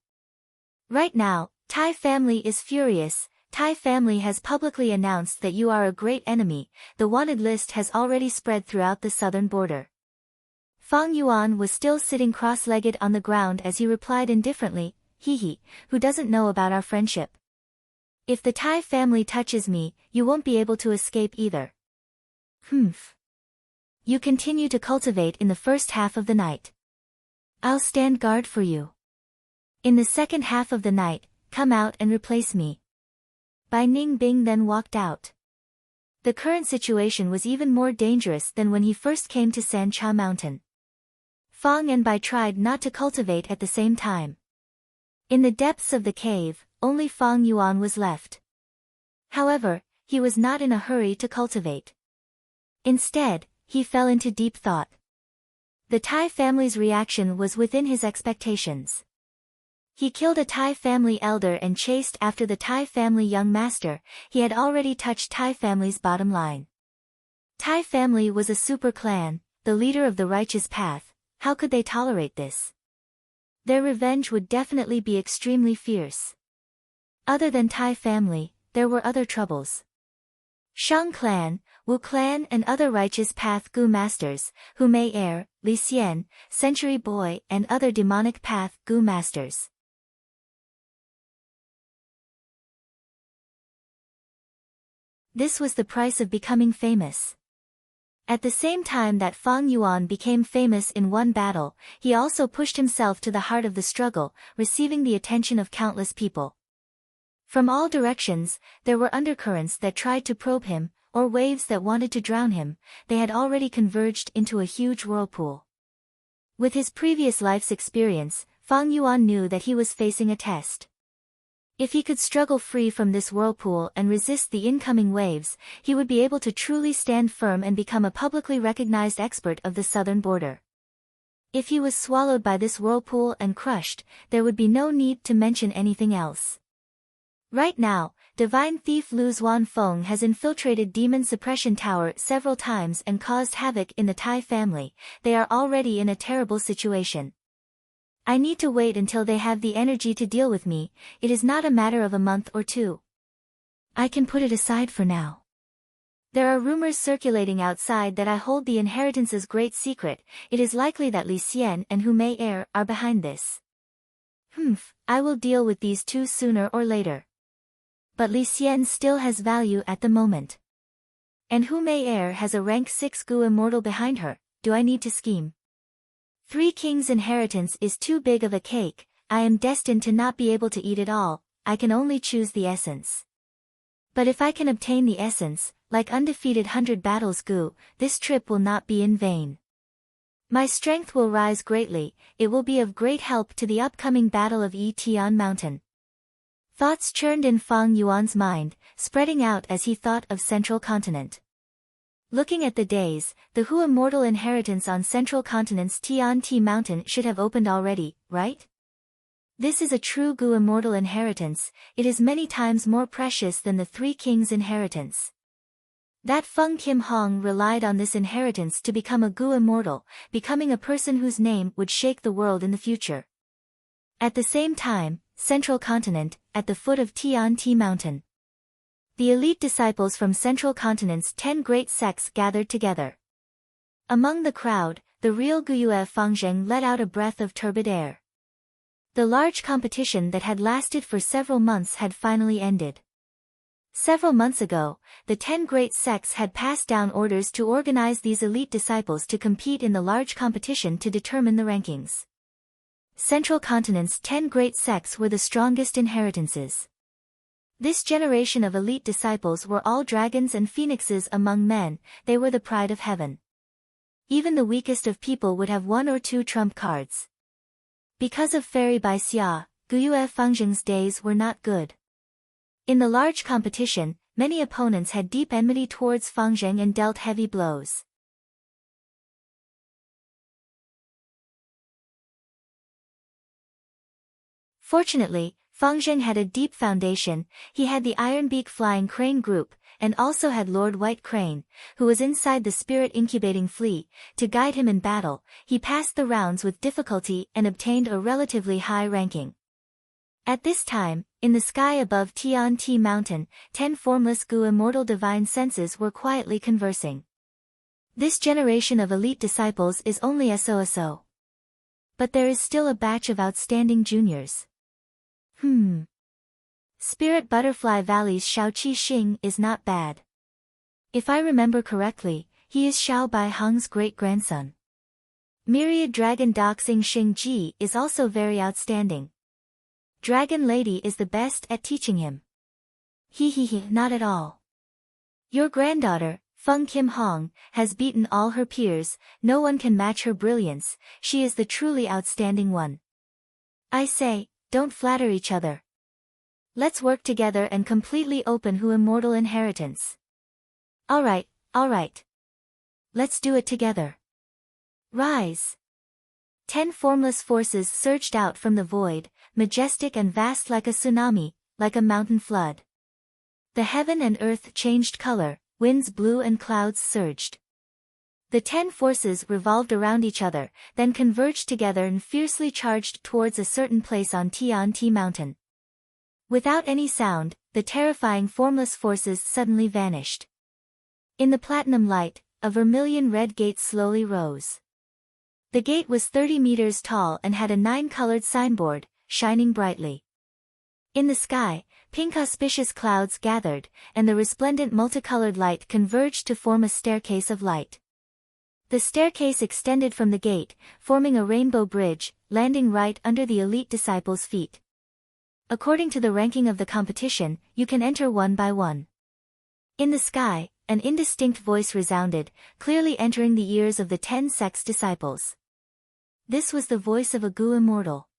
Right now, Tai family is furious. Tai family has publicly announced that you are a great enemy. The wanted list has already spread throughout the southern border." Fang Yuan was still sitting cross-legged on the ground as he replied indifferently, "Who doesn't know about our friendship? If the Tai family touches me, you won't be able to escape either. You continue to cultivate in the first half of the night. I'll stand guard for you. In the second half of the night, come out and replace me." Bai Ningbing then walked out. The current situation was even more dangerous than when he first came to Sancha Mountain. Fang and Bai tried not to cultivate at the same time. In the depths of the cave, only Fang Yuan was left. However, he was not in a hurry to cultivate. Instead, he fell into deep thought. The Tai family's reaction was within his expectations. He killed a Tai family elder and chased after the Tai family young master. He had already touched Tai family's bottom line. Tai family was a super clan, the leader of the righteous path. How could they tolerate this? Their revenge would definitely be extremely fierce. Other than Tai family, there were other troubles. Shang clan, Wu clan and other righteous path Gu masters, Hu Mei heir, Li Xian, Century Boy and other demonic path Gu masters. This was the price of becoming famous. At the same time that Fang Yuan became famous in one battle, he also pushed himself to the heart of the struggle, receiving the attention of countless people. From all directions, there were undercurrents that tried to probe him, or waves that wanted to drown him. They had already converged into a huge whirlpool. With his previous life's experience, Fang Yuan knew that he was facing a test. If he could struggle free from this whirlpool and resist the incoming waves, he would be able to truly stand firm and become a publicly recognized expert of the southern border. If he was swallowed by this whirlpool and crushed, there would be no need to mention anything else. Right now, divine thief Lu Zuanfeng has infiltrated Demon Suppression Tower several times and caused havoc in the Tai family. They are already in a terrible situation. I need to wait until they have the energy to deal with me. It is not a matter of a month or 2. I can put it aside for now. There are rumors circulating outside that I hold the inheritance's great secret. It is likely that Li Xian and Hu Mei heir are behind this. I will deal with these 2 sooner or later. But Li Xian still has value at the moment. And Hu Mei heir has a rank 6 Gu immortal behind her. Do I need to scheme? 3 kings' inheritance is too big of a cake. I am destined to not be able to eat it all. I can only choose the essence. But if I can obtain the essence, like undefeated 100 battles Gu, this trip will not be in vain. My strength will rise greatly. It will be of great help to the upcoming battle of Tian Mountain. Thoughts churned in Fang Yuan's mind, spreading out as he thought of Central Continent. Looking at the days, the Hu immortal inheritance on Central Continent's Tian Mountain should have opened already, right? This is a true Gu immortal inheritance, it is many times more precious than the Three Kings' inheritance. That Feng Kim Hong relied on this inheritance to become a Gu immortal, becoming a person whose name would shake the world in the future. At the same time, Central Continent, at the foot of Tian Ti Mountain. The elite disciples from Central Continent's 10 great sects gathered together. Among the crowd, the real Guyue Fangzheng let out a breath of turbid air. The large competition that had lasted for several months had finally ended. Several months ago, the 10 great sects had passed down orders to organize these elite disciples to compete in the large competition to determine the rankings. Central Continent's 10 great sects were the strongest inheritances. This generation of elite disciples were all dragons and phoenixes among men, they were the pride of heaven. Even the weakest of people would have 1 or 2 trump cards. Because of Fairy Bai Xia, Guyue Fangzheng's days were not good. In the large competition, many opponents had deep enmity towards Fangzheng and dealt heavy blows. Fortunately, Fangzheng had a deep foundation, he had the Ironbeak Flying Crane group, and also had Lord White Crane, who was inside the spirit incubating flea, to guide him in battle. He passed the rounds with difficulty and obtained a relatively high ranking. At this time, in the sky above Tian Ti Mountain, 10 formless Gu immortal divine senses were quietly conversing. This generation of elite disciples is only so. But there is still a batch of outstanding juniors. Spirit Butterfly Valley's Xiaoqi Xing is not bad. If I remember correctly, he is Xiao Bai Heng's great-grandson. Myriad Dragon Doxing Xing Ji is also very outstanding. Dragon Lady is the best at teaching him. Not at all. Your granddaughter, Feng Kim Hong, has beaten all her peers, no one can match her brilliance, she is the truly outstanding one. I say, don't flatter each other. Let's work together and completely open Hu immortal inheritance. Alright. Let's do it together. Rise. 10 formless forces surged out from the void, majestic and vast like a tsunami, like a mountain flood. The heaven and earth changed color, winds blew and clouds surged. The 10 forces revolved around each other, then converged together and fiercely charged towards a certain place on Tian Ti Mountain. Without any sound, the terrifying formless forces suddenly vanished. In the platinum light, a vermilion red gate slowly rose. The gate was 30 meters tall and had a 9-colored signboard, shining brightly. In the sky, pink auspicious clouds gathered, and the resplendent multicolored light converged to form a staircase of light. The staircase extended from the gate, forming a rainbow bridge, landing right under the elite disciples' feet. According to the ranking of the competition, you can enter one by one. In the sky, an indistinct voice resounded, clearly entering the ears of the 10 sects disciples. This was the voice of a Gu immortal.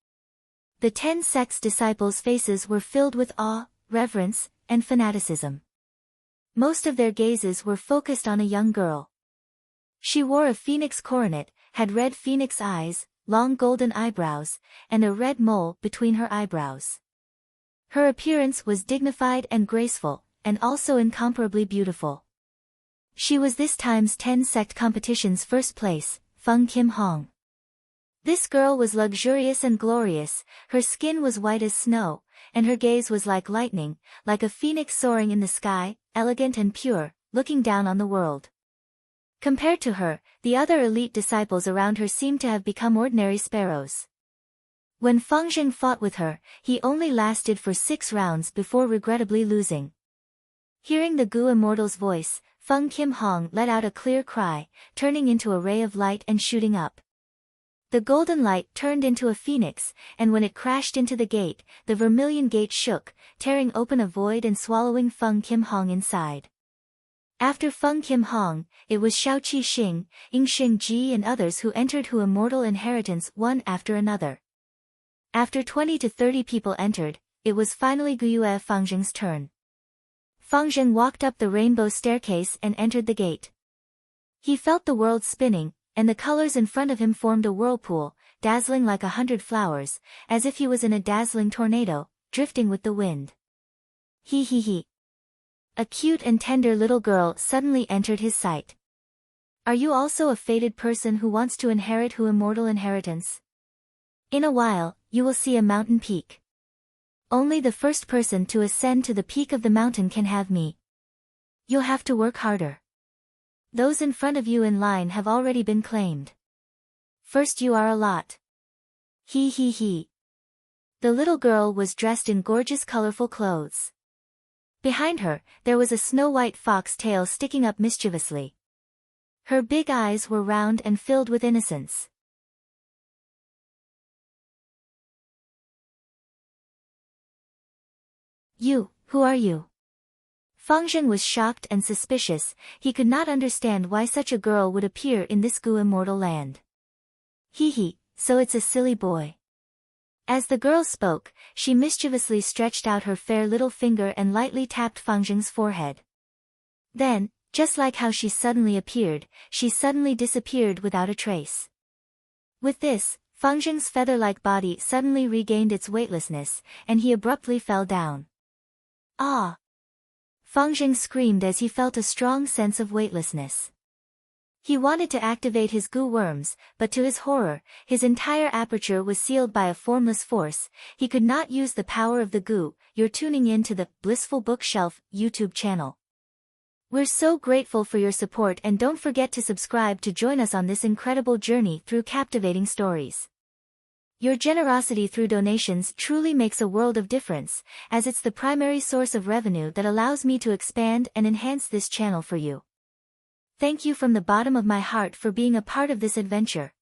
The 10 sects disciples' faces were filled with awe, reverence, and fanaticism. Most of their gazes were focused on a young girl. She wore a phoenix coronet, had red phoenix eyes, long golden eyebrows, and a red mole between her eyebrows. Her appearance was dignified and graceful, and also incomparably beautiful. She was this time's 10 sect competition's first place, Feng Kim Hong. This girl was luxurious and glorious, her skin was white as snow, and her gaze was like lightning, like a phoenix soaring in the sky, elegant and pure, looking down on the world. Compared to her, the other elite disciples around her seemed to have become ordinary sparrows. When Fangzheng fought with her, he only lasted for 6 rounds before regrettably losing. Hearing the Gu immortal's voice, Feng Kim Hong let out a clear cry, turning into a ray of light and shooting up. The golden light turned into a phoenix, and when it crashed into the gate, the vermilion gate shook, tearing open a void and swallowing Feng Kim Hong inside. After Feng Kim Hong, it was Xiaoqi Xing, Yingxing Ji and others who entered Hu immortal inheritance one after another. After 20 to 30 people entered, it was finally Guyue Fangzheng's turn. Fangzheng walked up the rainbow staircase and entered the gate. He felt the world spinning, and the colors in front of him formed a whirlpool, dazzling like 100 flowers, as if he was in a dazzling tornado, drifting with the wind. He he he. A cute and tender little girl suddenly entered his sight. Are you also a fated person who wants to inherit who immortal inheritance? In a while, you will see a mountain peak. Only the first person to ascend to the peak of the mountain can have me. You'll have to work harder. Those in front of you in line have already been claimed. First you are a lot. He he he. The little girl was dressed in gorgeous colorful clothes. Behind her, there was a snow-white fox tail sticking up mischievously. Her big eyes were round and filled with innocence. You, who are you? Fang Zheng was shocked and suspicious. He could not understand why such a girl would appear in this Gu immortal land. Hee hee, so it's a silly boy. As the girl spoke, she mischievously stretched out her fair little finger and lightly tapped Fang Zheng's forehead. Then, just like how she suddenly appeared, she suddenly disappeared without a trace. With this, Fang Zheng's feather-like body suddenly regained its weightlessness, and he abruptly fell down. Ah! Fang Zheng screamed as he felt a strong sense of weightlessness. He wanted to activate his Gu worms, but to his horror, his entire aperture was sealed by a formless force. He could not use the power of the Gu. You're tuning in to the Blissful Bookshelf YouTube channel. We're so grateful for your support, and don't forget to subscribe to join us on this incredible journey through captivating stories. Your generosity through donations truly makes a world of difference, as it's the primary source of revenue that allows me to expand and enhance this channel for you. Thank you from the bottom of my heart for being a part of this adventure.